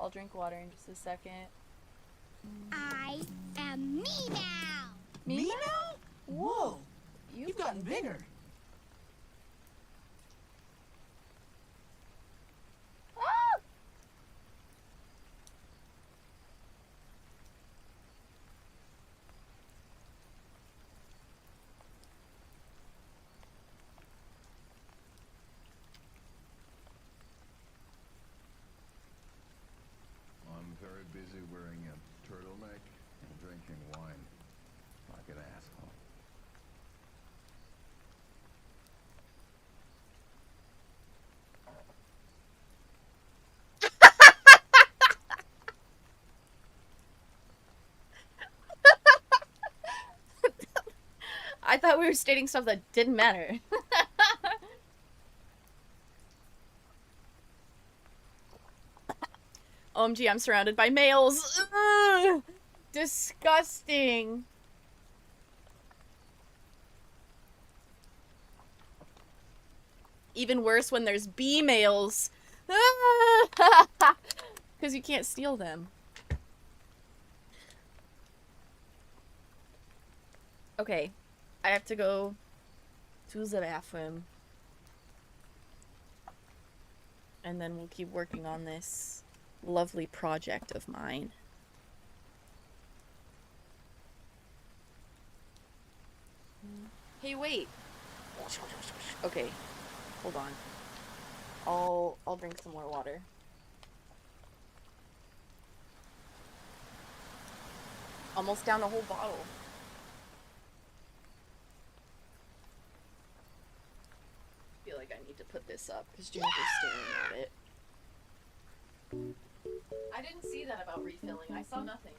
I'll drink water in just a second. I am me now. Me now? Whoa, You've gotten bigger. Ah! I'm very busy wearing a turtleneck and drinking wine like an asshole. I thought we were stating stuff that didn't matter. OMG, I'm surrounded by males. Ugh, disgusting. Even worse when there's bee males. Because you can't steal them. Okay. I have to go to the bathroom. And then we'll keep working on this lovely project of mine. Hey, wait. Okay. Hold on. I'll drink some more water. Almost down a whole bottle. I feel like I need to put this up because Juniper's staring at it. I didn't see that about refilling. I saw nothing.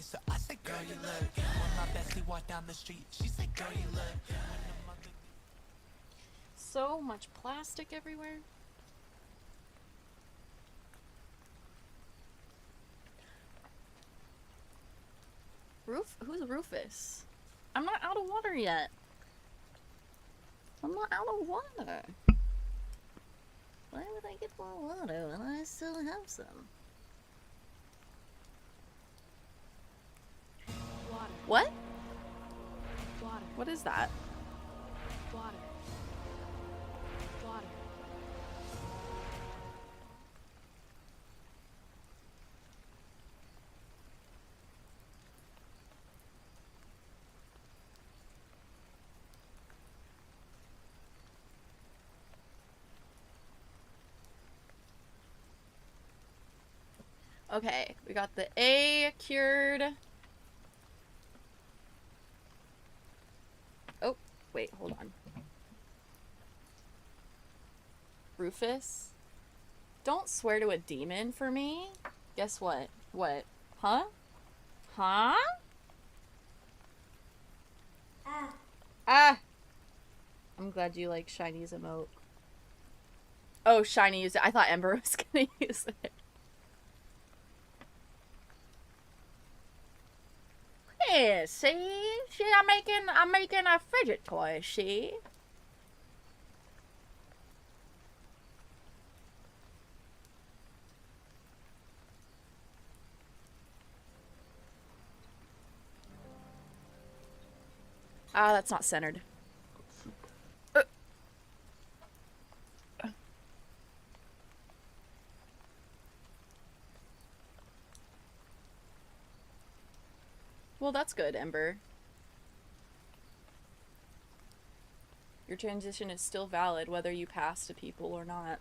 So I say, girl, you look good. When my bestie walked down the street, she said, girl, you look good. So much plastic everywhere. Who's Rufus? I'm not out of water yet. I'm not out of water. Why would I get more water when I still have some? Water. What? Water. What is that? Water. Water. Okay, we got the A cured. Oh, wait, hold on. Rufus? Don't swear to a demon for me. Guess what? What? Huh? Huh? Ah! I'm glad you like Shiny's emote. Oh, Shiny used it. I thought Ember was gonna use it. Yeah, see? See, I'm making a fidget toy, see? Ah, that's not centered. Well, that's good, Ember. Your transition is still valid whether you pass to people or not.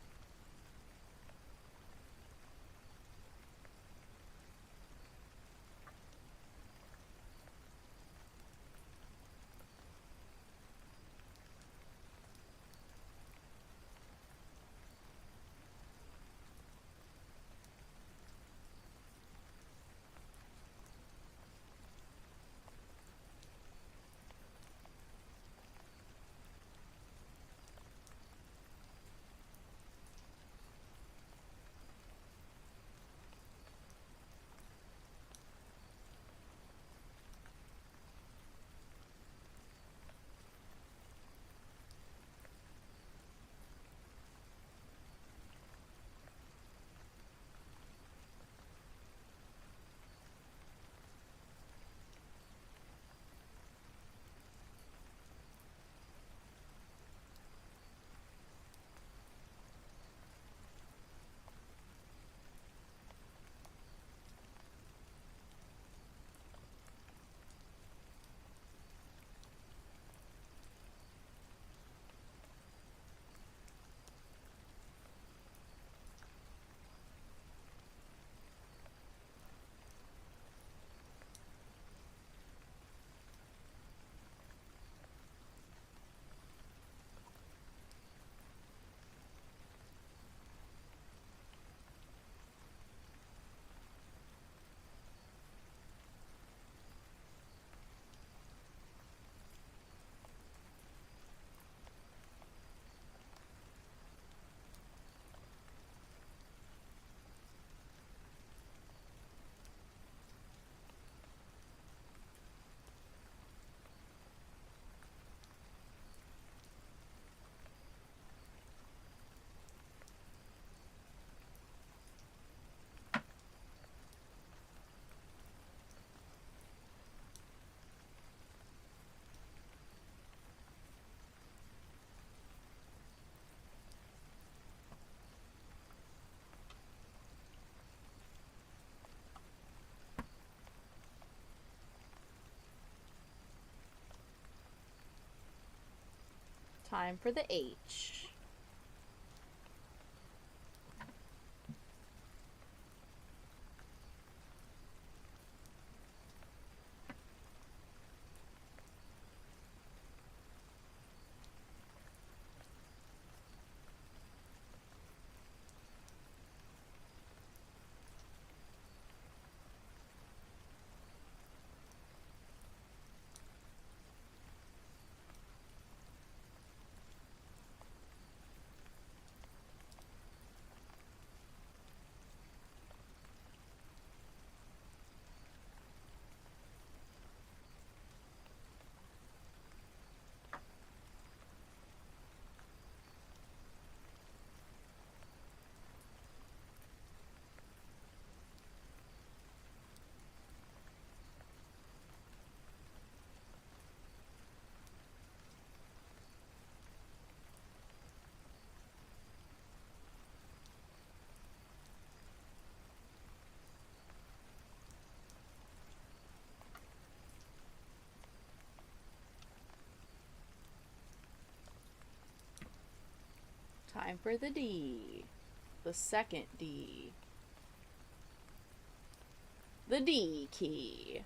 Time for the H. Time for the D. The second D. The D key.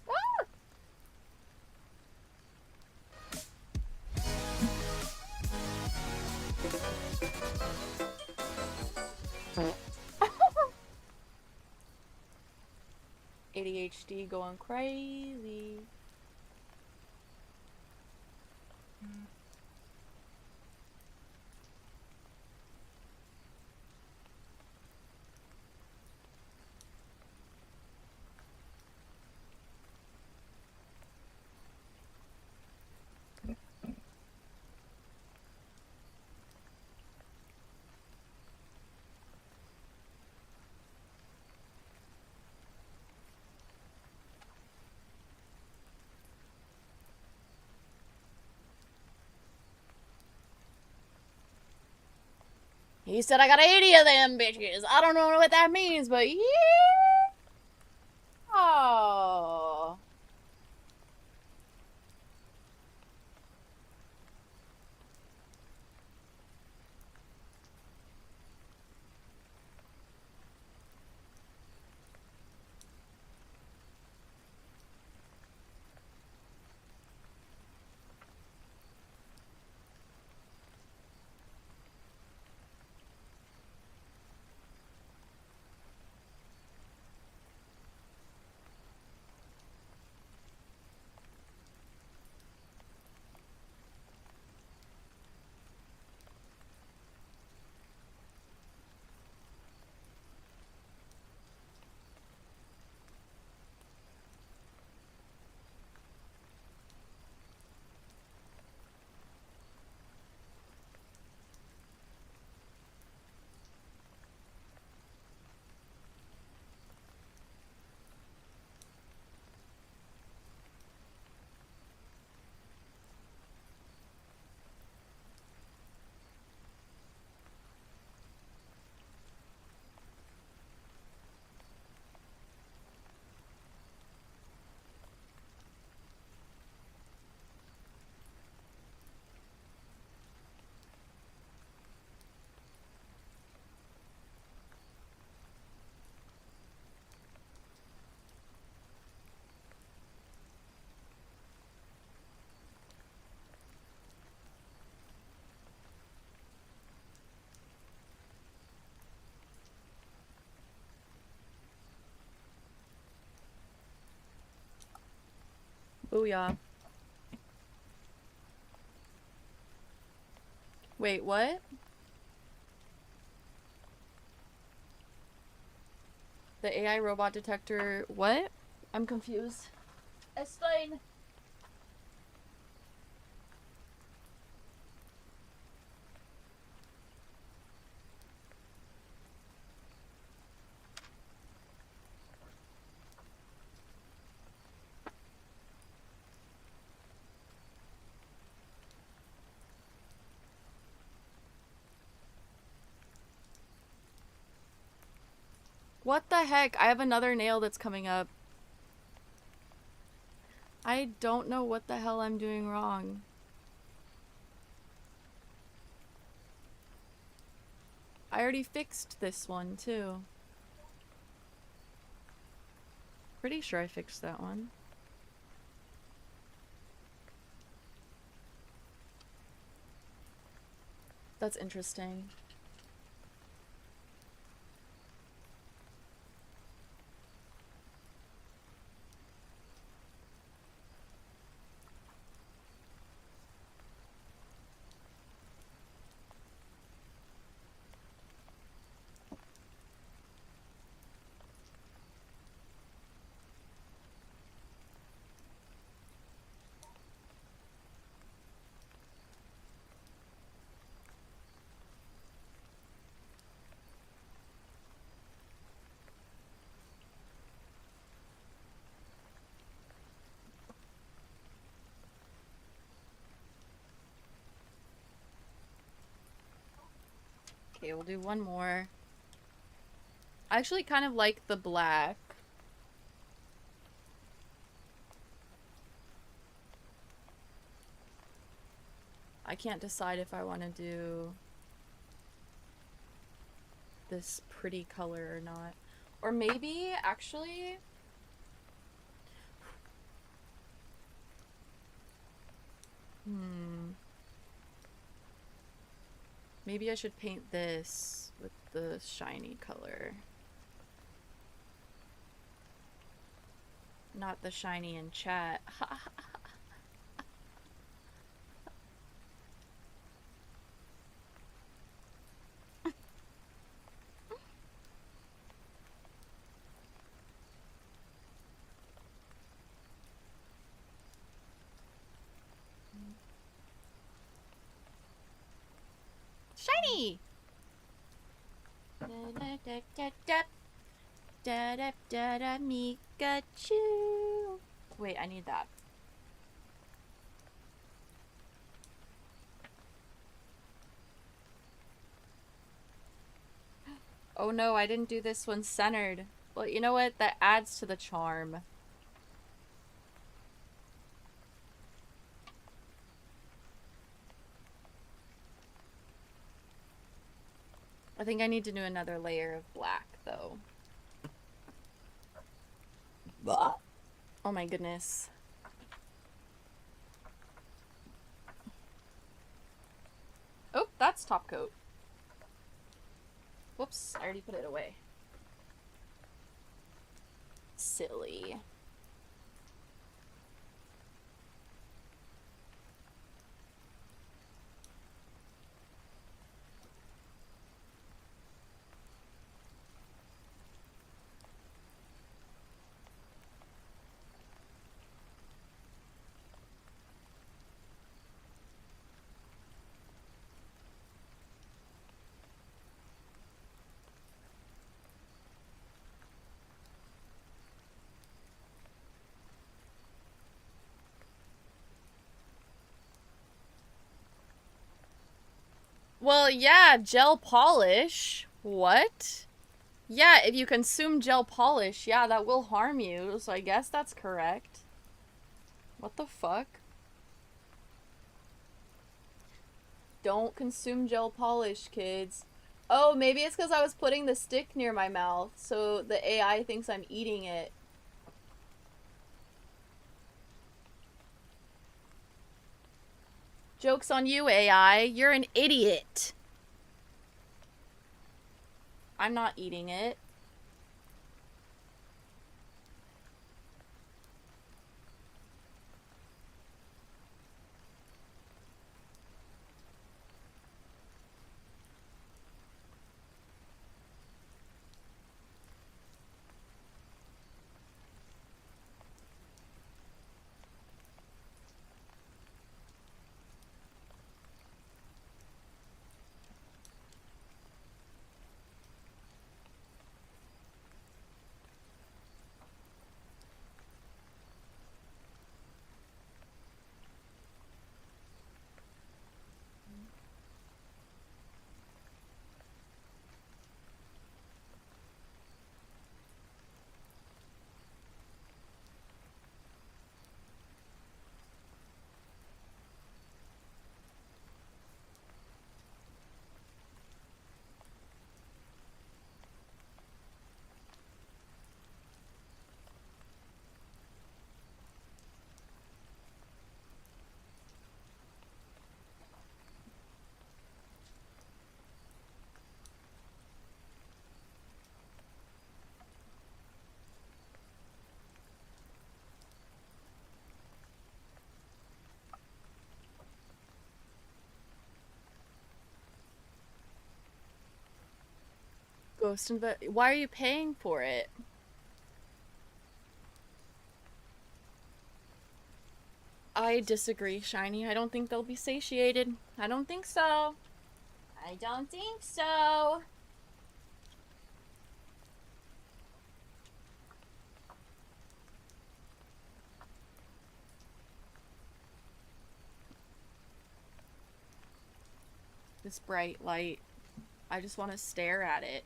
Ah! ADHD going crazy. He said I got 80 of them bitches. I don't know what that means, but yeah. Oh. Booyah. Wait, what? The AI robot detector, what? I'm confused. Explain. What the heck? I have another nail that's coming up. I don't know what the hell I'm doing wrong. I already fixed this one too. Pretty sure I fixed that one. That's interesting. Okay, we'll do one more. I actually kind of like the black. I can't decide if I want to do this pretty color or not. Or maybe, actually... Maybe I should paint this with the shiny color. Not the shiny in chat. Shiny! Mikachu. Wait, I need that. Oh no, I didn't do this one centered. Well, you know what? That adds to the charm. I think I need to do another layer of black, though. Oh my goodness. Oh, that's top coat. Whoops, I already put it away. Silly. Well, yeah, gel polish. What? Yeah, if you consume gel polish, yeah, that will harm you. So I guess that's correct. What the fuck? Don't consume gel polish, kids. Oh, maybe it's because I was putting the stick near my mouth, so the AI thinks I'm eating it. Joke's on you, AI. You're an idiot. I'm not eating it. Ghost and why are you paying for it? I disagree, Shiny. I don't think they'll be satiated. I don't think so. I don't think so. This bright light. I just want to stare at it.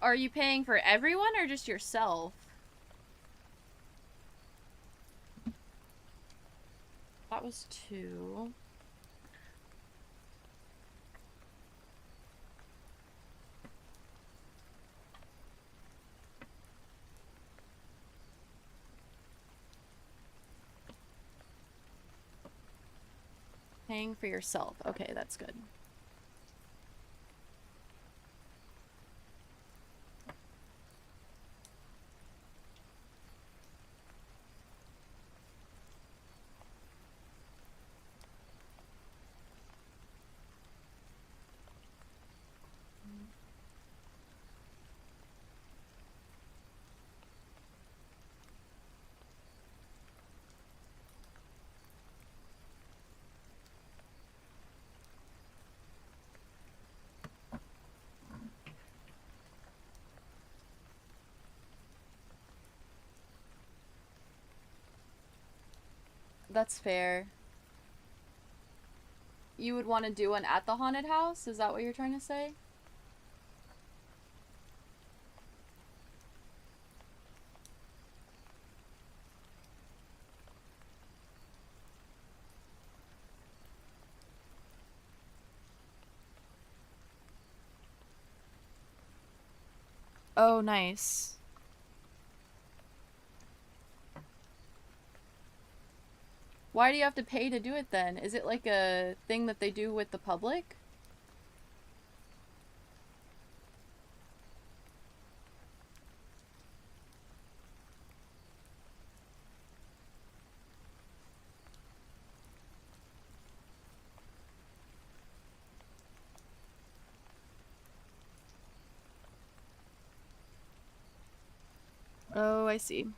are you paying for everyone or just yourself? That was 2. Paying for yourself. Okay, that's good. That's fair. You would want to do one at the haunted house? Is that what you're trying to say? Oh, nice. Why do you have to pay to do it then? Is it like a thing that they do with the public? Oh, I see.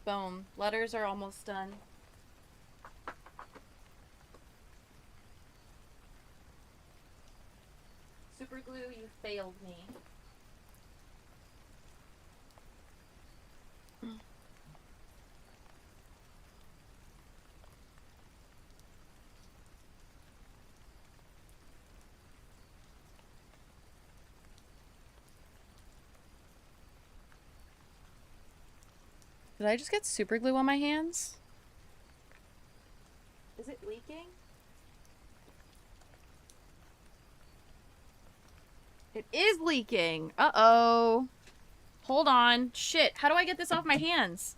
Boom. Letters are almost done. Super glue, you failed me. Did I just get super glue on my hands? Is it leaking? It is leaking! Uh-oh. Hold on. Shit, how do I get this off my hands?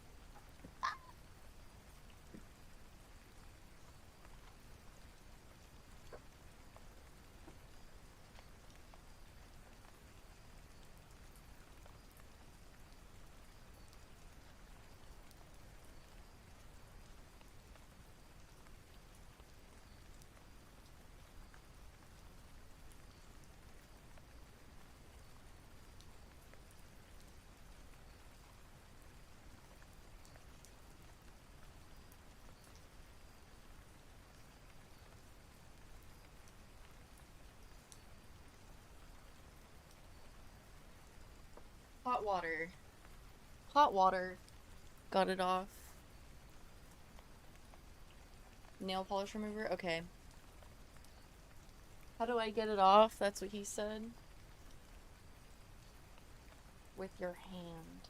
Hot water. Hot water. Got it off. Nail polish remover? Okay. How do I get it off? That's what he said. With your hand.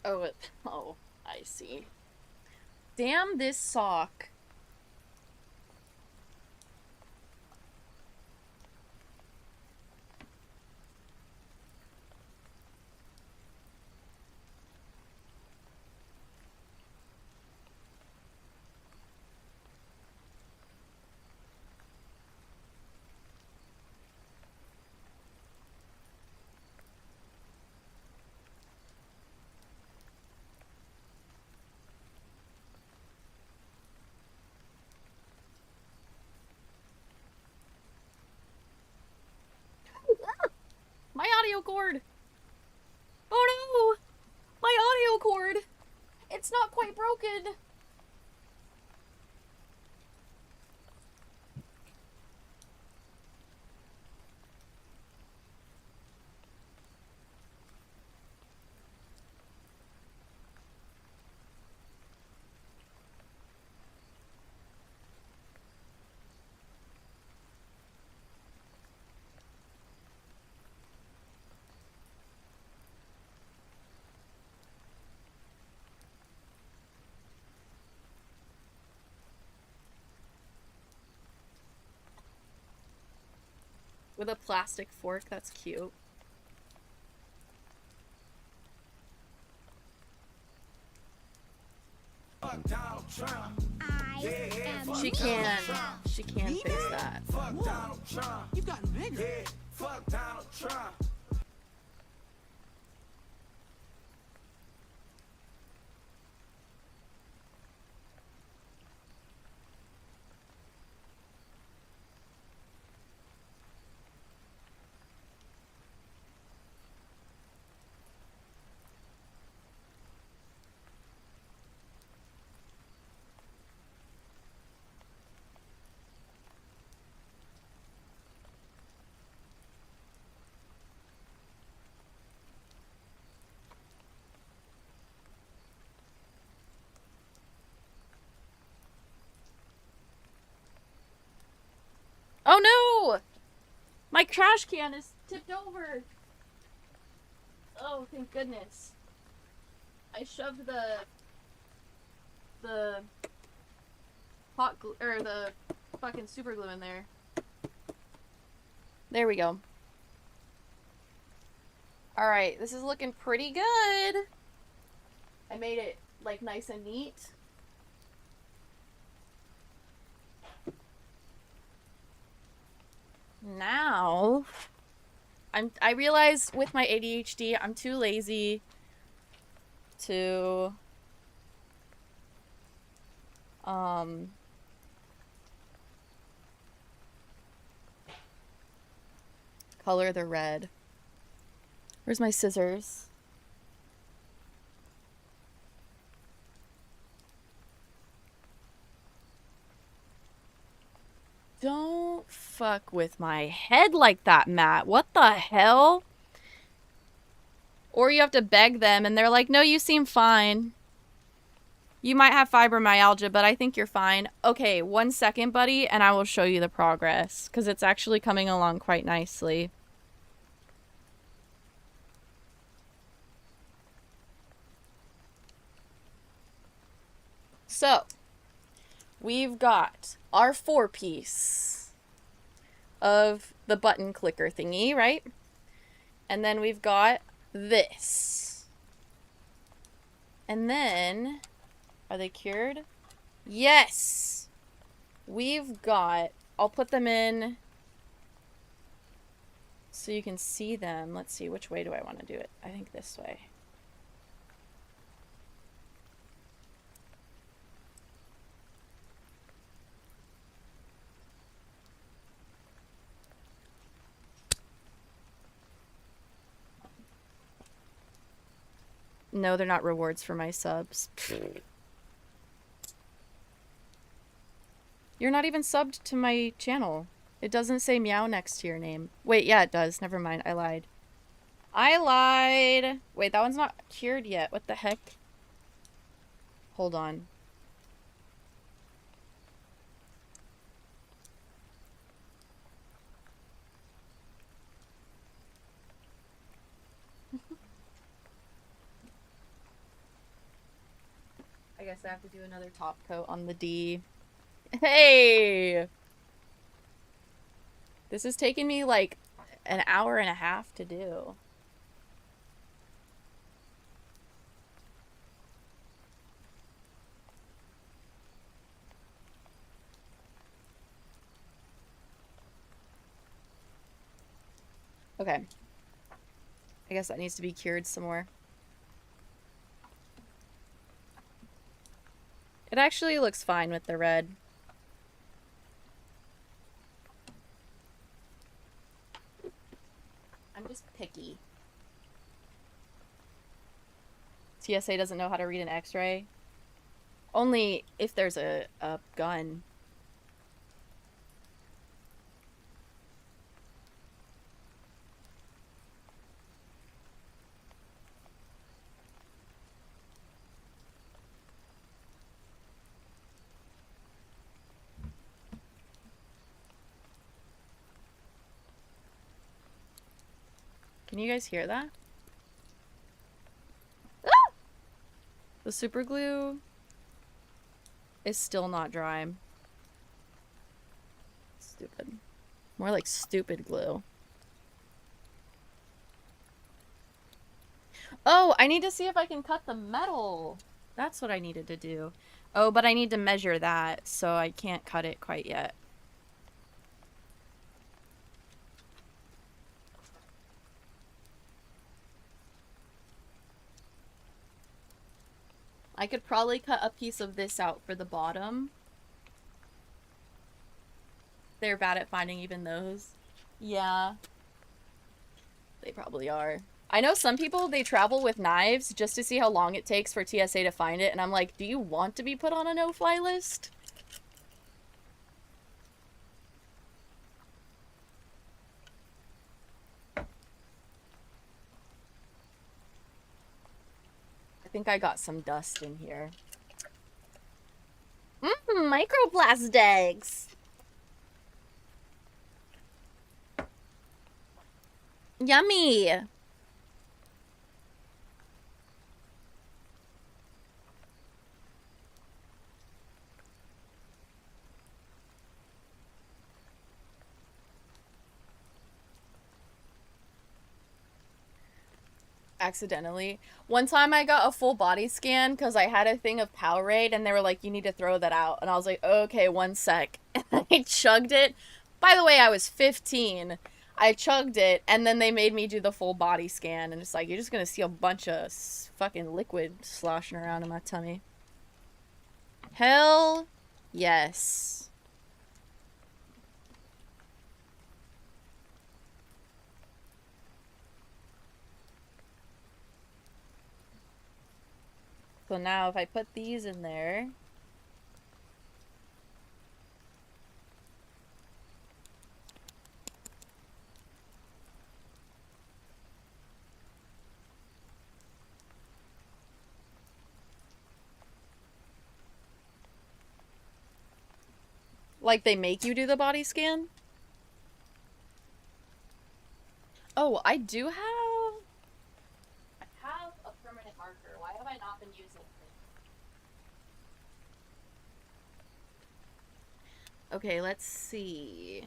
Oh, I see. Damn this sock. My audio cord! Oh no! My audio cord! It's not quite broken! With a plastic fork, that's cute. She can fix that. You've gotten bigger. Yeah, fuck Donald Trump. Oh no! My trash can is tipped over! Oh, thank goodness. I shoved the hot glue, or the fucking super glue in there. There we go. Alright, this is looking pretty good. I made it, like, nice and neat. Now, I realize with my ADHD, I'm too lazy to color the red. Where's my scissors? Don't fuck with my head like that, Matt. What the hell? Or you have to beg them and they're like, no, you seem fine. You might have fibromyalgia, but I think you're fine. Okay, 1 second, buddy, and I will show you the progress. Because it's actually coming along quite nicely. So, we've got our 4-piece of the button clicker thingy, right? And then we've got this. And then, are they cured? Yes! We've got, I'll put them in so you can see them. Let's see, which way do I want to do it? I think this way. No, they're not rewards for my subs. You're not even subbed to my channel. It doesn't say meow next to your name. Wait, yeah, it does. Never mind. I lied. I lied. Wait, that one's not cured yet. What the heck? Hold on. I guess I have to do another top coat on the D. Hey! This is taking me like an hour and a half to do. Okay. I guess that needs to be cured some more. It actually looks fine with the red. I'm just picky. TSA doesn't know how to read an X-ray. Only if there's a gun. Can you guys hear that? Ah! The super glue is still not dry. Stupid. More like stupid glue. Oh, I need to see if I can cut the metal. That's what I needed to do. Oh, but I need to measure that, so I can't cut it quite yet. I could probably cut a piece of this out for the bottom. They're bad at finding even those. Yeah. They probably are. I know some people, they travel with knives just to see how long it takes for TSA to find it, and I'm like, do you want to be put on a no-fly list? I think I got some dust in here. Microplastics. Yummy. Accidentally. One time I got a full body scan because I had a thing of Powerade and they were like, you need to throw that out. And I was like, okay, 1 sec. And I chugged it. By the way, I was 15. I chugged it and then they made me do the full body scan. And it's like, you're just going to see a bunch of fucking liquid sloshing around in my tummy. Hell yes. So now if I put these in there, like they make you do the body scan? Oh, I do have a permanent marker. Why have I not been using it? Okay, let's see.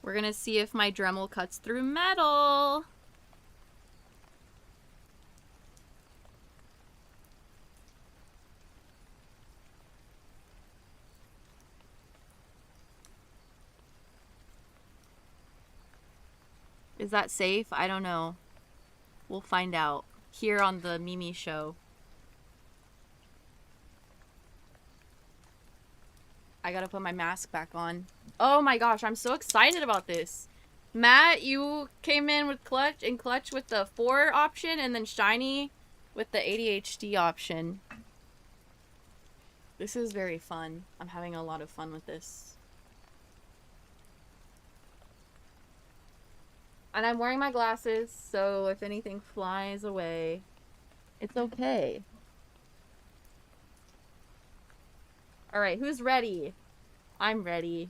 We're gonna see if my Dremel cuts through metal. Is that safe? I don't know. We'll find out here on the Mimi show. I gotta put my mask back on. Oh my gosh, I'm so excited about this. Matt, you came in with Clutch with the 4 option and then Shiny with the ADHD option. This is very fun. I'm having a lot of fun with this. And I'm wearing my glasses, so if anything flies away, it's okay. Alright, who's ready? I'm ready.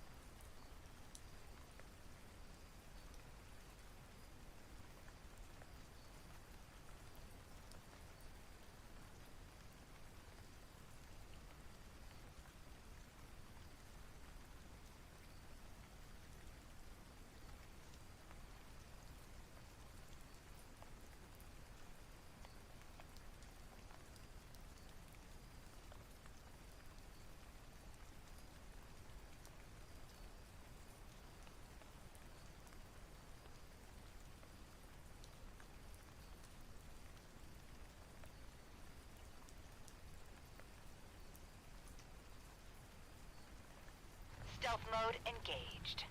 Stealth mode engaged.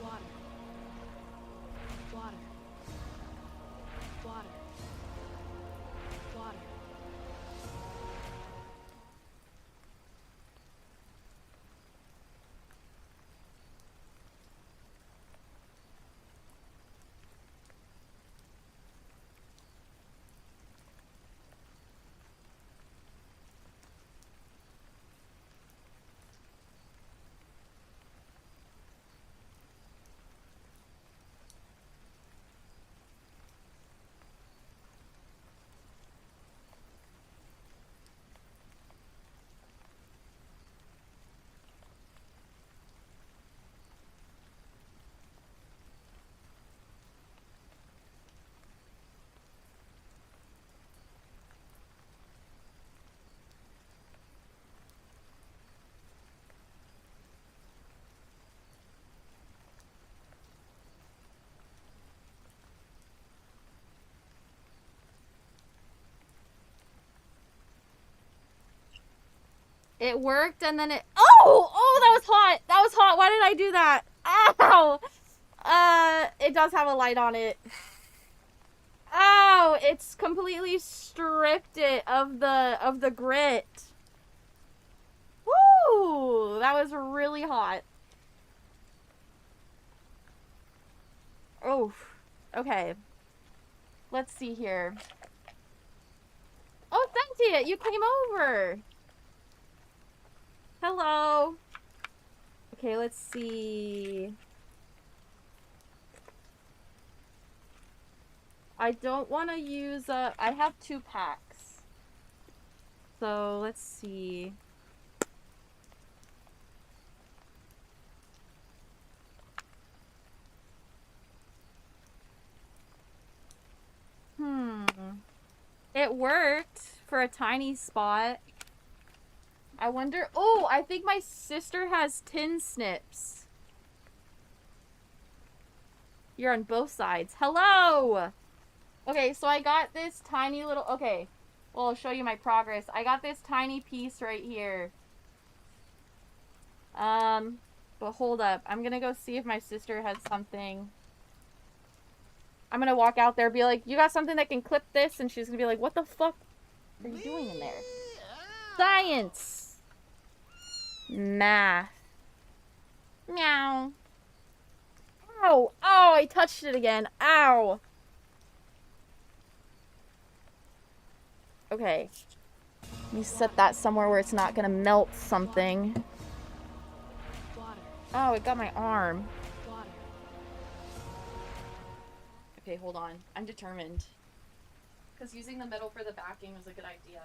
Water. Water. Water. Water. It worked and then it... Oh! Oh, that was hot! That was hot! Why did I do that? Ow! It does have a light on it. Ow! It's completely stripped it of the grit. Woo! That was really hot. Oh. Okay. Let's see here. Oh, Sentient! You came over! Hello! Okay, let's see. I don't want to use I have 2 packs. So, let's see. It worked for a tiny spot. I wonder... Oh, I think my sister has tin snips. You're on both sides. Hello! Okay, so I got this tiny little... Okay, well, I'll show you my progress. I got this tiny piece right here. But hold up. I'm gonna go see if my sister has something. I'm gonna walk out there, be like, you got something that can clip this? And she's gonna be like, what the fuck are you doing in there? Science! Math. Meow. Ow! Oh, I touched it again. Ow! Okay. Let me set that somewhere where it's not gonna melt something. Oh, it got my arm. Okay, hold on. I'm determined. Because using the middle for the backing was a good idea.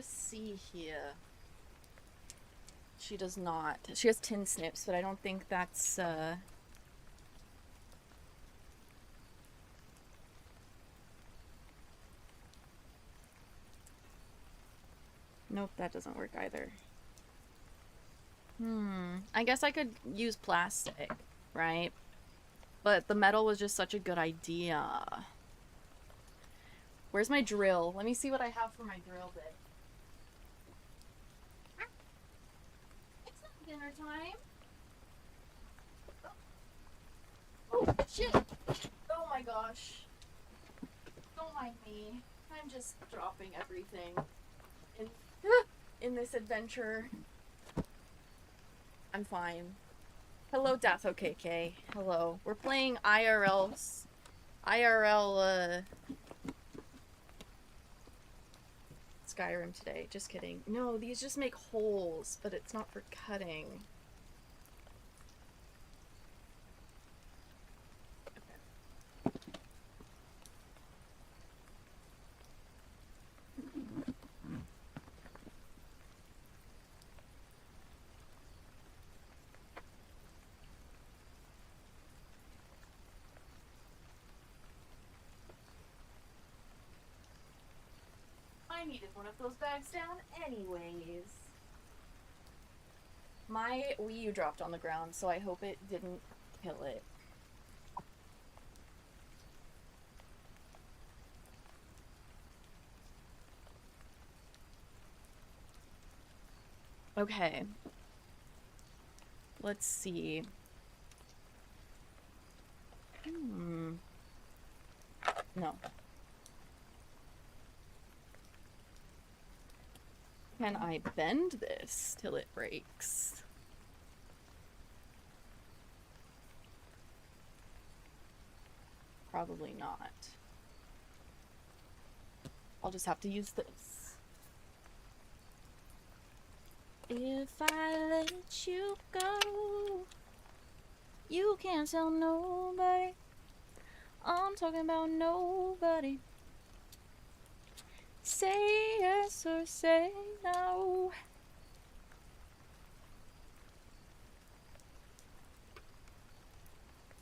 just see here. She does not. She has tin snips, but I don't think that's, Nope, that doesn't work either. I guess I could use plastic, right? But the metal was just such a good idea. Where's my drill? Let me see what I have for my drill bit. It's not dinner time. Oh, shit! Oh my gosh. Don't mind me. I'm just dropping everything in this adventure. I'm fine. Hello, Death OKK. Hello. We're playing IRL, Skyrim today. Just kidding. No, these just make holes, but it's not for cutting. I needed one of those bags down anyways. My Wii U dropped on the ground, so I hope it didn't kill it. Okay. Let's see. No. Can I bend this till it breaks? Probably not. I'll just have to use this. If I let you go, you can't tell nobody. I'm talking about nobody. Say yes or say no.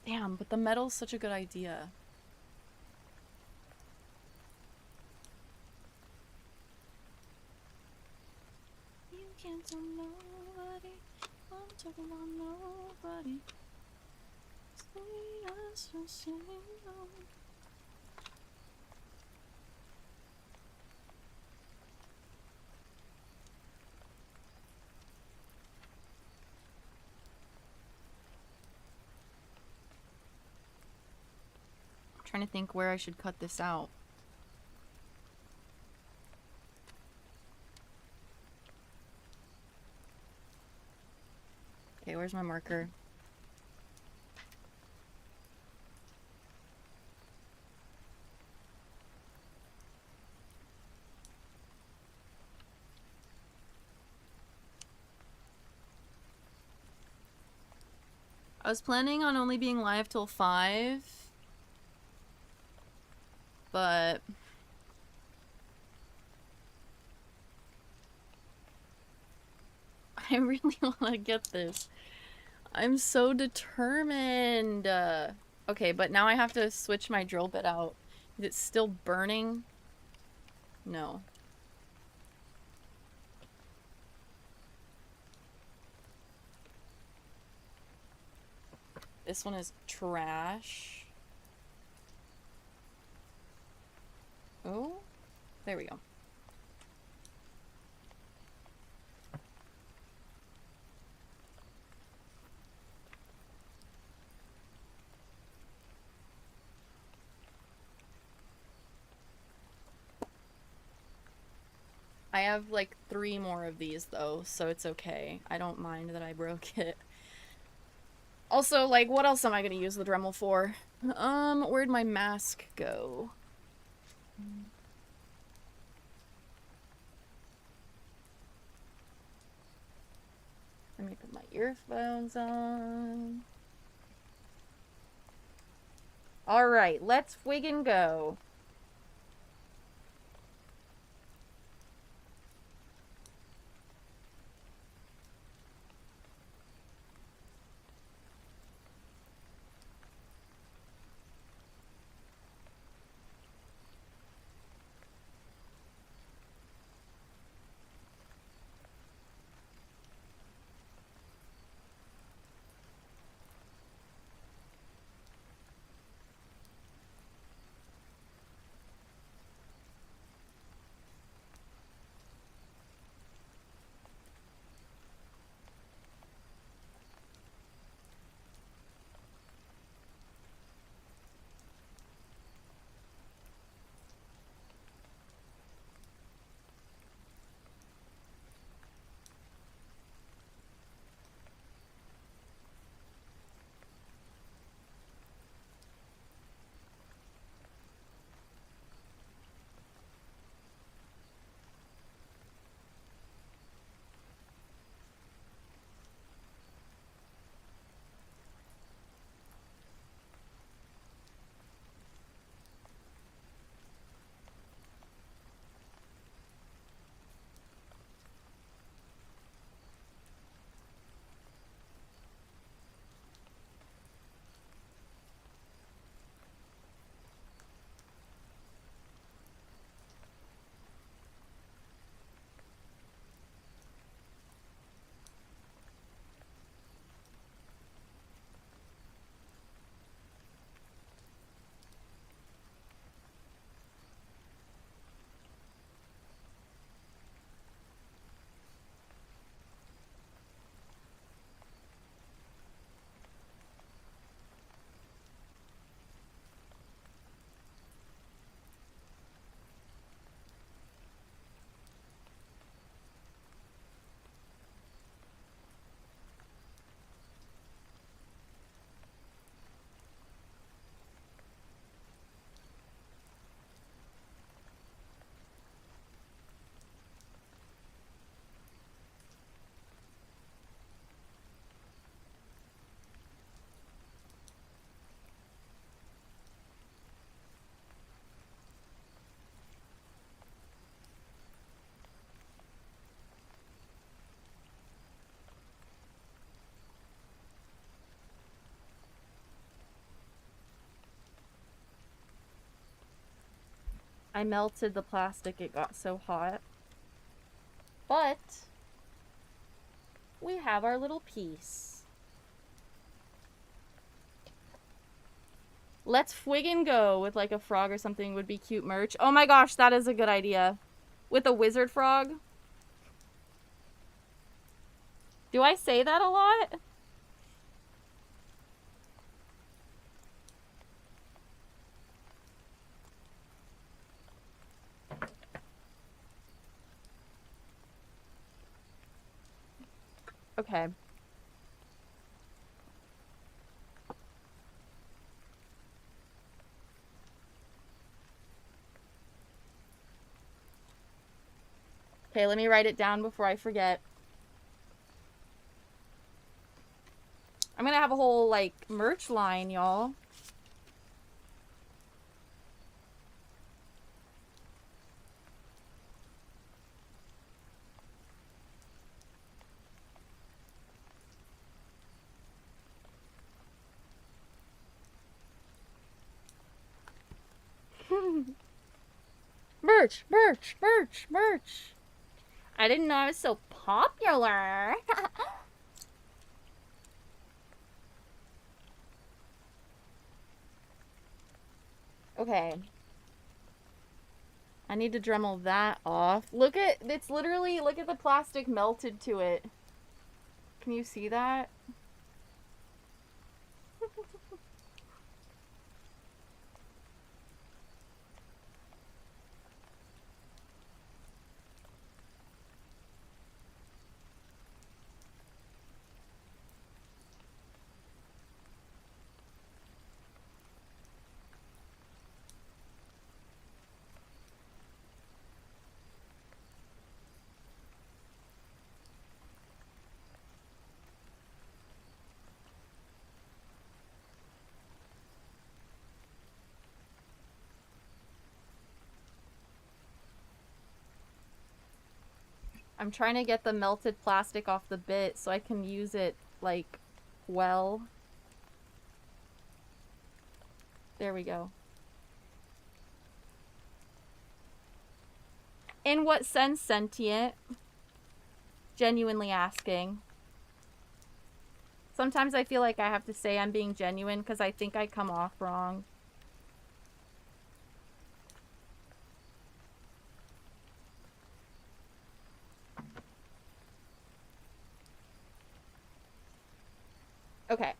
Damn, but the metal's such a good idea. You can't tell nobody. I'm talking about nobody. Say yes or say no. Trying to think where I should cut this out. Okay, where's my marker? I was planning on only being live till 5. But I really want to get this. I'm so determined. Okay, but now I have to switch my drill bit out. Is it still burning? No. This one is trash. Oh, there we go. I have like 3 more of these though, so it's okay. I don't mind that I broke it. Also, like, what else am I gonna use the Dremel for? Where'd my mask go? Let me put my earphones on. Alright, let's friggin' go. I melted the plastic, it got so hot. But we have our little piece. Let's friggin' go with like a frog or something would be cute merch. Oh my gosh, that is a good idea. With a wizard frog. Do I say that a lot? Okay. Okay, let me write it down before I forget. I'm gonna have a whole, like, merch line, y'all. Merch, merch, merch, merch. I didn't know I was so popular. Okay. I need to Dremel that off. Look at, it's literally, look at the plastic melted to it. Can you see that? I'm trying to get the melted plastic off the bit so I can use it, like, well. There we go. In what sense sentient? Genuinely asking. Sometimes I feel like I have to say I'm being genuine because I think I come off wrong. Okay.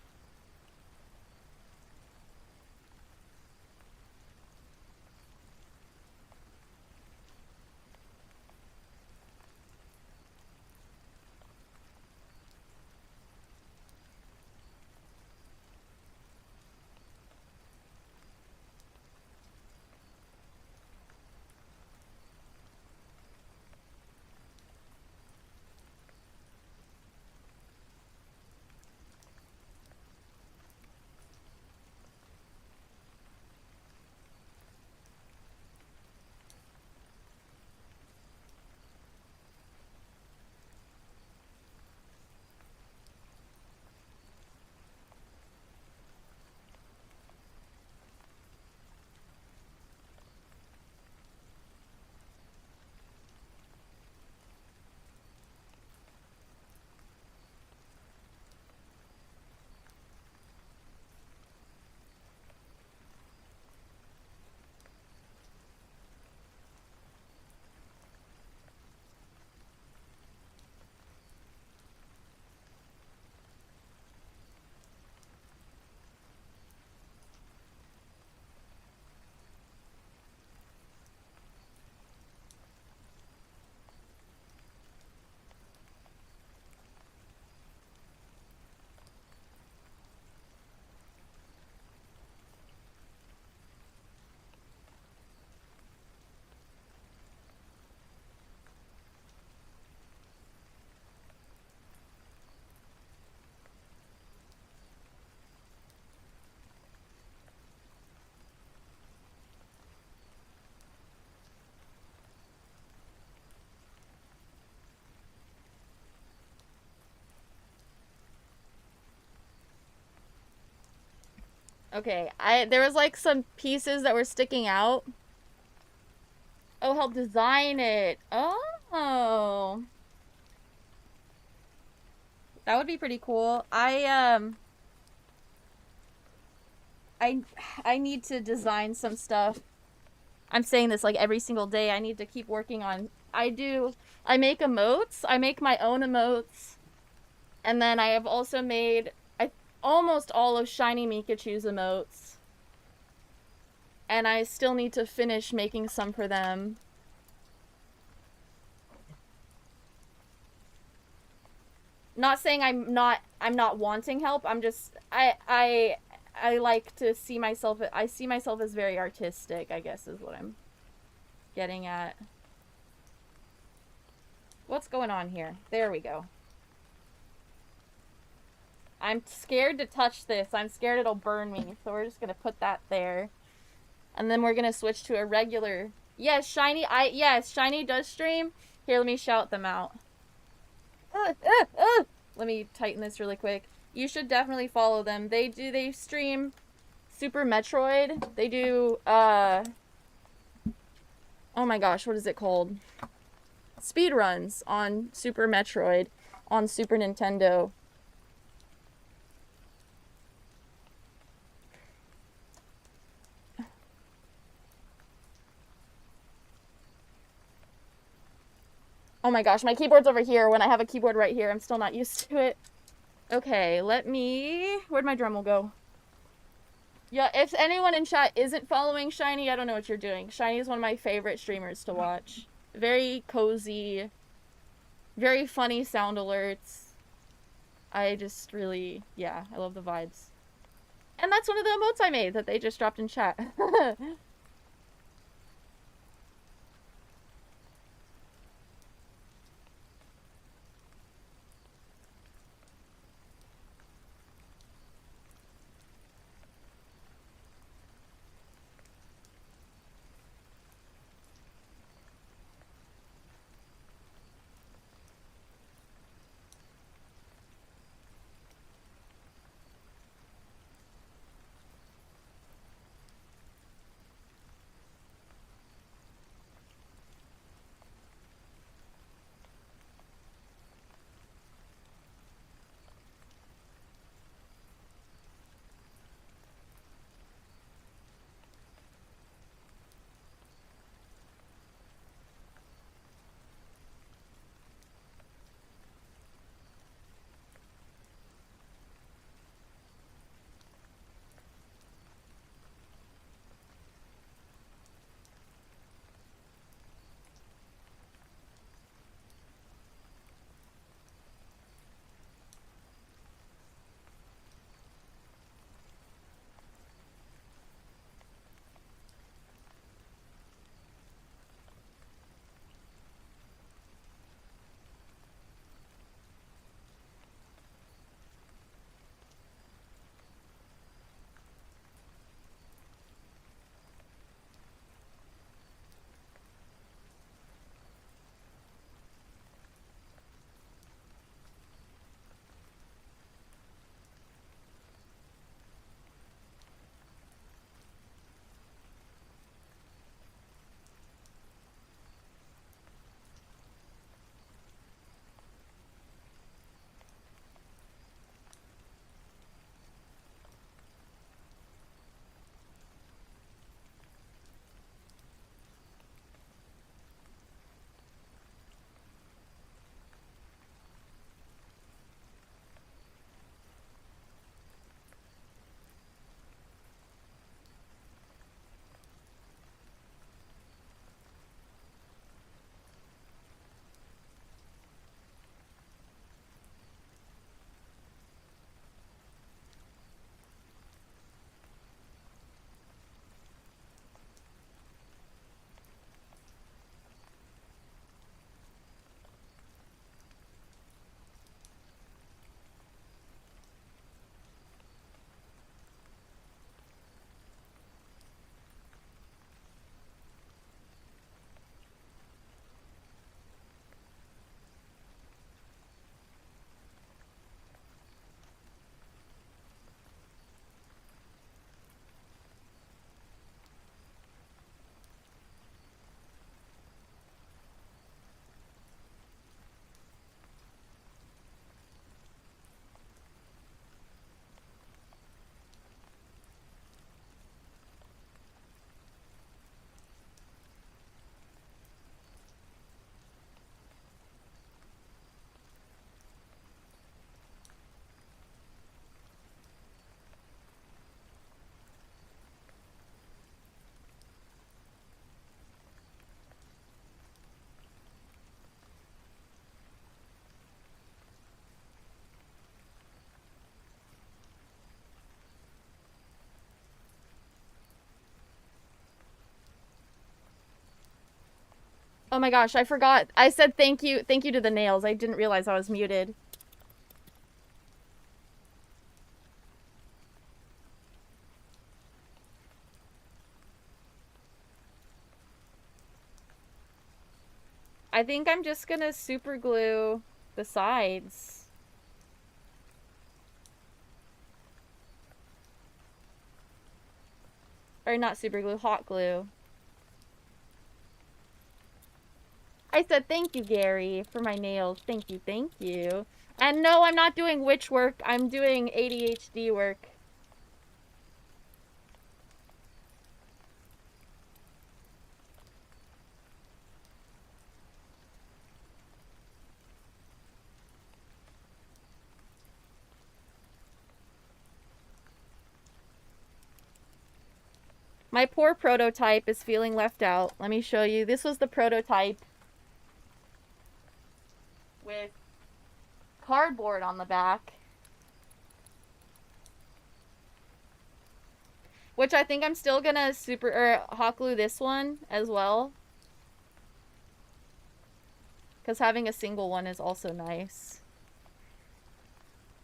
Okay, there was like some pieces that were sticking out. Oh, help design it. Oh. That would be pretty cool. I need to design some stuff. I'm saying this like every single day. I need to keep working on. I make emotes. I make my own emotes. And then I have also made almost all of Shiny Mikachu's emotes. And I still need to finish making some for them. Not saying I'm not wanting help. I'm just I like to see myself. I see myself as very artistic, I guess is what I'm getting at. What's going on here? There we go. I'm scared to touch this. I'm scared it'll burn me. So we're just going to put that there. And then we're going to switch to a regular. Yes, Shiny. Yes, Shiny does stream. Here, let me shout them out. Let me tighten this really quick. You should definitely follow them. They stream Super Metroid. They do, oh my gosh, what is it called? Speedruns on Super Metroid on Super Nintendo. Oh my gosh, my keyboard's over here when I have a keyboard right here. I'm still not used to it. Okay, let me... Where'd my Dremel go? Yeah, if anyone in chat isn't following Shiny, I don't know what you're doing. Shiny is one of my favorite streamers to watch. Very cozy. Very funny sound alerts. I just really... Yeah, I love the vibes. And that's one of the emotes I made that they just dropped in chat. Oh my gosh, I forgot. I said thank you to the nails. I didn't realize I was muted. I think I'm just gonna super glue the sides. Or not super glue, hot glue. I said thank you, Gary, for my nails. Thank you, thank you. And no, I'm not doing witch work. I'm doing ADHD work. My poor prototype is feeling left out. Let me show you. This was the prototype with cardboard on the back. Which I think I'm still gonna hot glue this one as well. Because having a single one is also nice.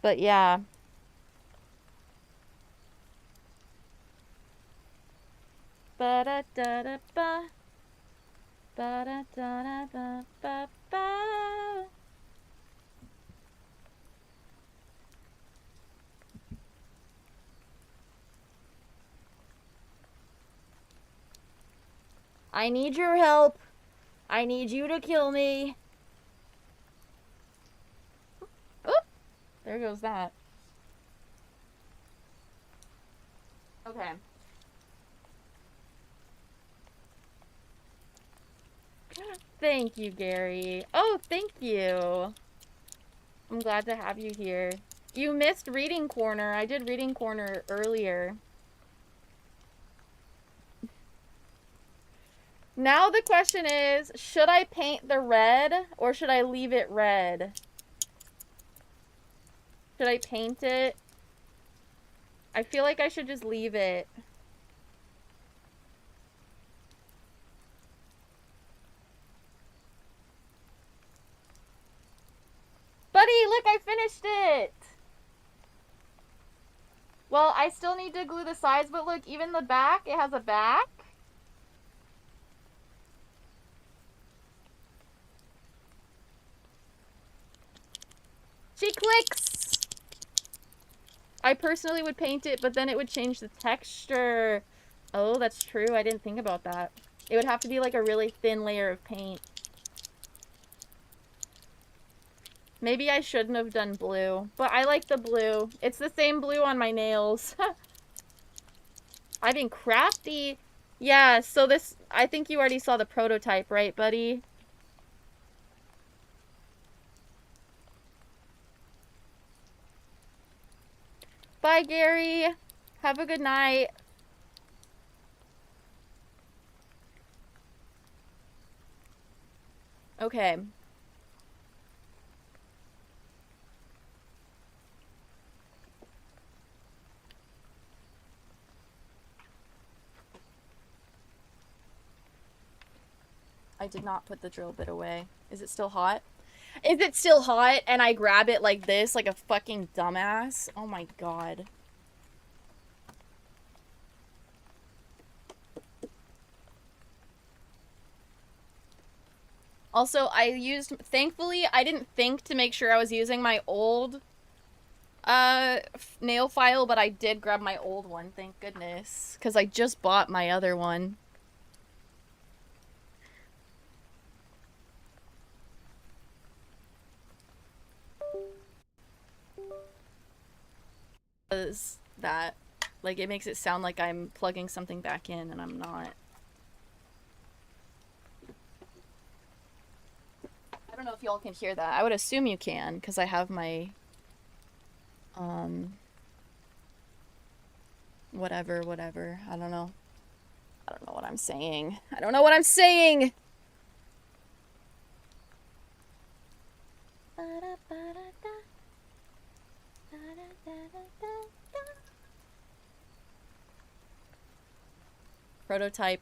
But yeah. Ba-da-da-da-ba. Ba-da-da-da-ba-ba-ba. I need your help. I need you to kill me. Oh, there goes that. Okay. Thank you, Gary. Oh, thank you. I'm glad to have you here. You missed Reading Corner. I did Reading Corner earlier. Now the question is, should I paint the red or should I leave it red? Should I paint it? I feel like I should just leave it. Buddy, look, I finished it! Well, I still need to glue the sides, but look, even the back, it has a back. She clicks! I personally would paint it, but then it would change the texture. Oh, that's true. I didn't think about that. It would have to be like a really thin layer of paint. Maybe I shouldn't have done blue, but I like the blue. It's the same blue on my nails. I've been crafty. Yeah, so this, I think you already saw the prototype, right, buddy? Bye, Gary. Have a good night. Okay. I did not put the drill bit away. Is it still hot? Is it still hot and I grab it like this, like a fucking dumbass? Oh my god. Also, thankfully, I didn't think to make sure I was using my old nail file, but I did grab my old one, thank goodness. Because I just bought my other one. That, like, it makes it sound like I'm plugging something back in and I'm not. I don't know if y'all can hear that. I would assume you can because I have my whatever. I don't know what I'm saying. I don't know what I'm saying. Prototype.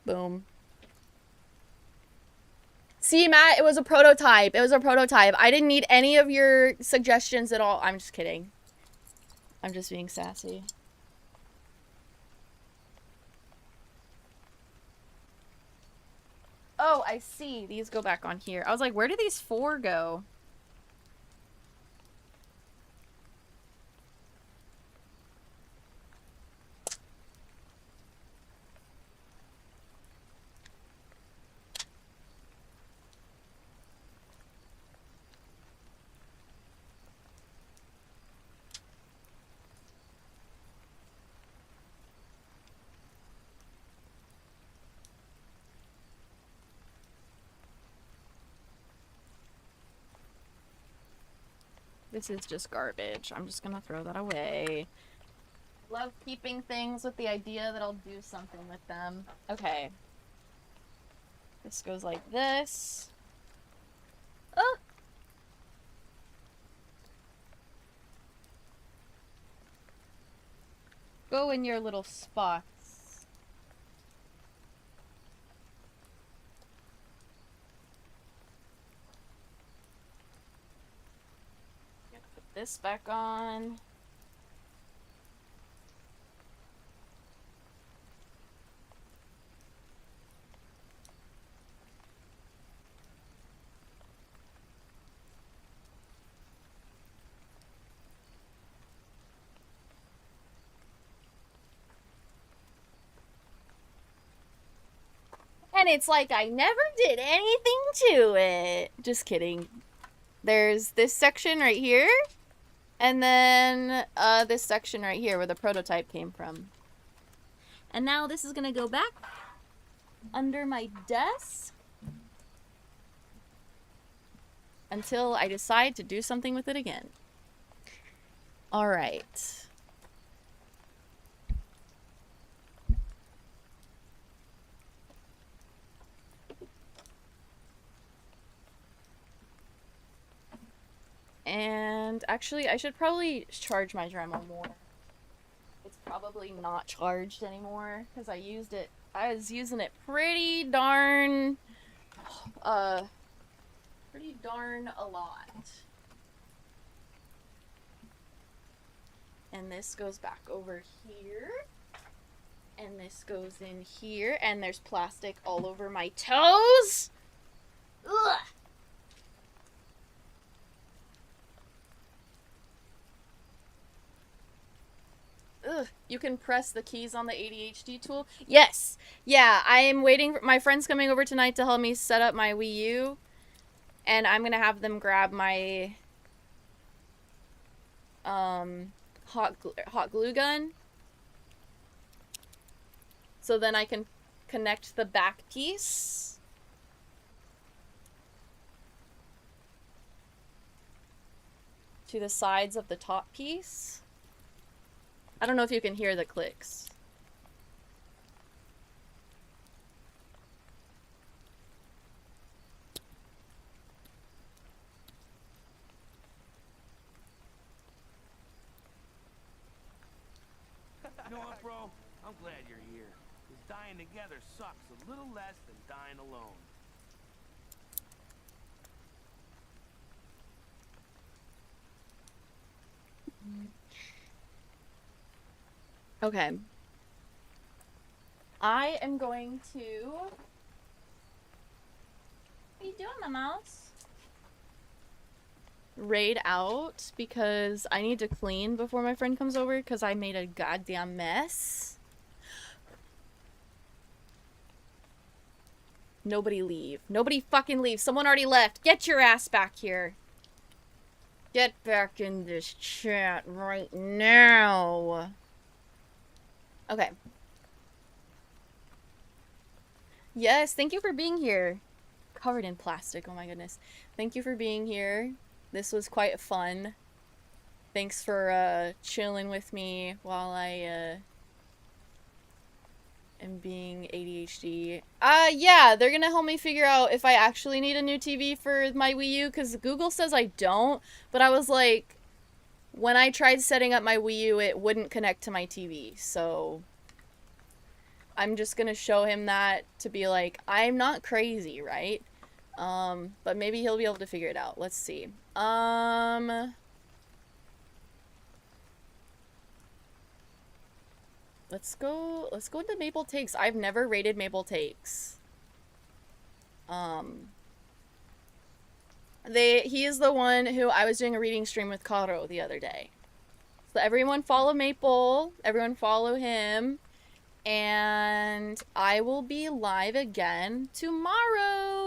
Boom. See, Matt, it was a prototype. It was a prototype. I didn't need any of your suggestions at all. I'm just kidding. I'm just being sassy. Oh, I see. These go back on here. I was like, where do these 4 go? This is just garbage. I'm just gonna throw that away. Love keeping things with the idea that I'll do something with them. Okay. This goes like this. Oh! Go in your little spots. This back on. And it's like I never did anything to it. Just kidding. There's this section right here. And then this section right here where the prototype came from. And now this is gonna go back under my desk until I decide to do something with it again. All right. And actually, I should probably charge my Dremel more. It's probably not charged anymore because I was using it pretty darn a lot. And this goes back over here. And this goes in here. And there's plastic all over my toes. Ugh. Ugh, you can press the keys on the ADHD tool. Yes. Yeah, I am waiting for my friend's coming over tonight to help me set up my Wii U. And I'm going to have them grab my hot glue gun. So then I can connect the back piece. To the sides of the top piece. I don't know if you can hear the clicks. You know what, bro? I'm glad you're here. Because dying together sucks a little less than dying alone. Okay. I am going to... What are you doing, my mouse? Raid out because I need to clean before my friend comes over because I made a goddamn mess. Nobody leave. Nobody fucking leave. Someone already left. Get your ass back here. Get back in this chat right now. Okay. Yes, thank you for being here. Covered in plastic, oh my goodness. Thank you for being here. This was quite fun. Thanks for chilling with me while I am being ADHD. Yeah, they're gonna help me figure out if I actually need a new TV for my Wii U, because Google says I don't, but I was like, when I tried setting up my Wii U, it wouldn't connect to my TV, so I'm just gonna show him that to be like, I'm not crazy, right? But maybe he'll be able to figure it out. Let's see. Let's go into Maple Takes. I've never raided Maple Takes. He is the one who I was doing a reading stream with Karo the other day. So everyone follow Maple. Everyone follow him. And I will be live again tomorrow.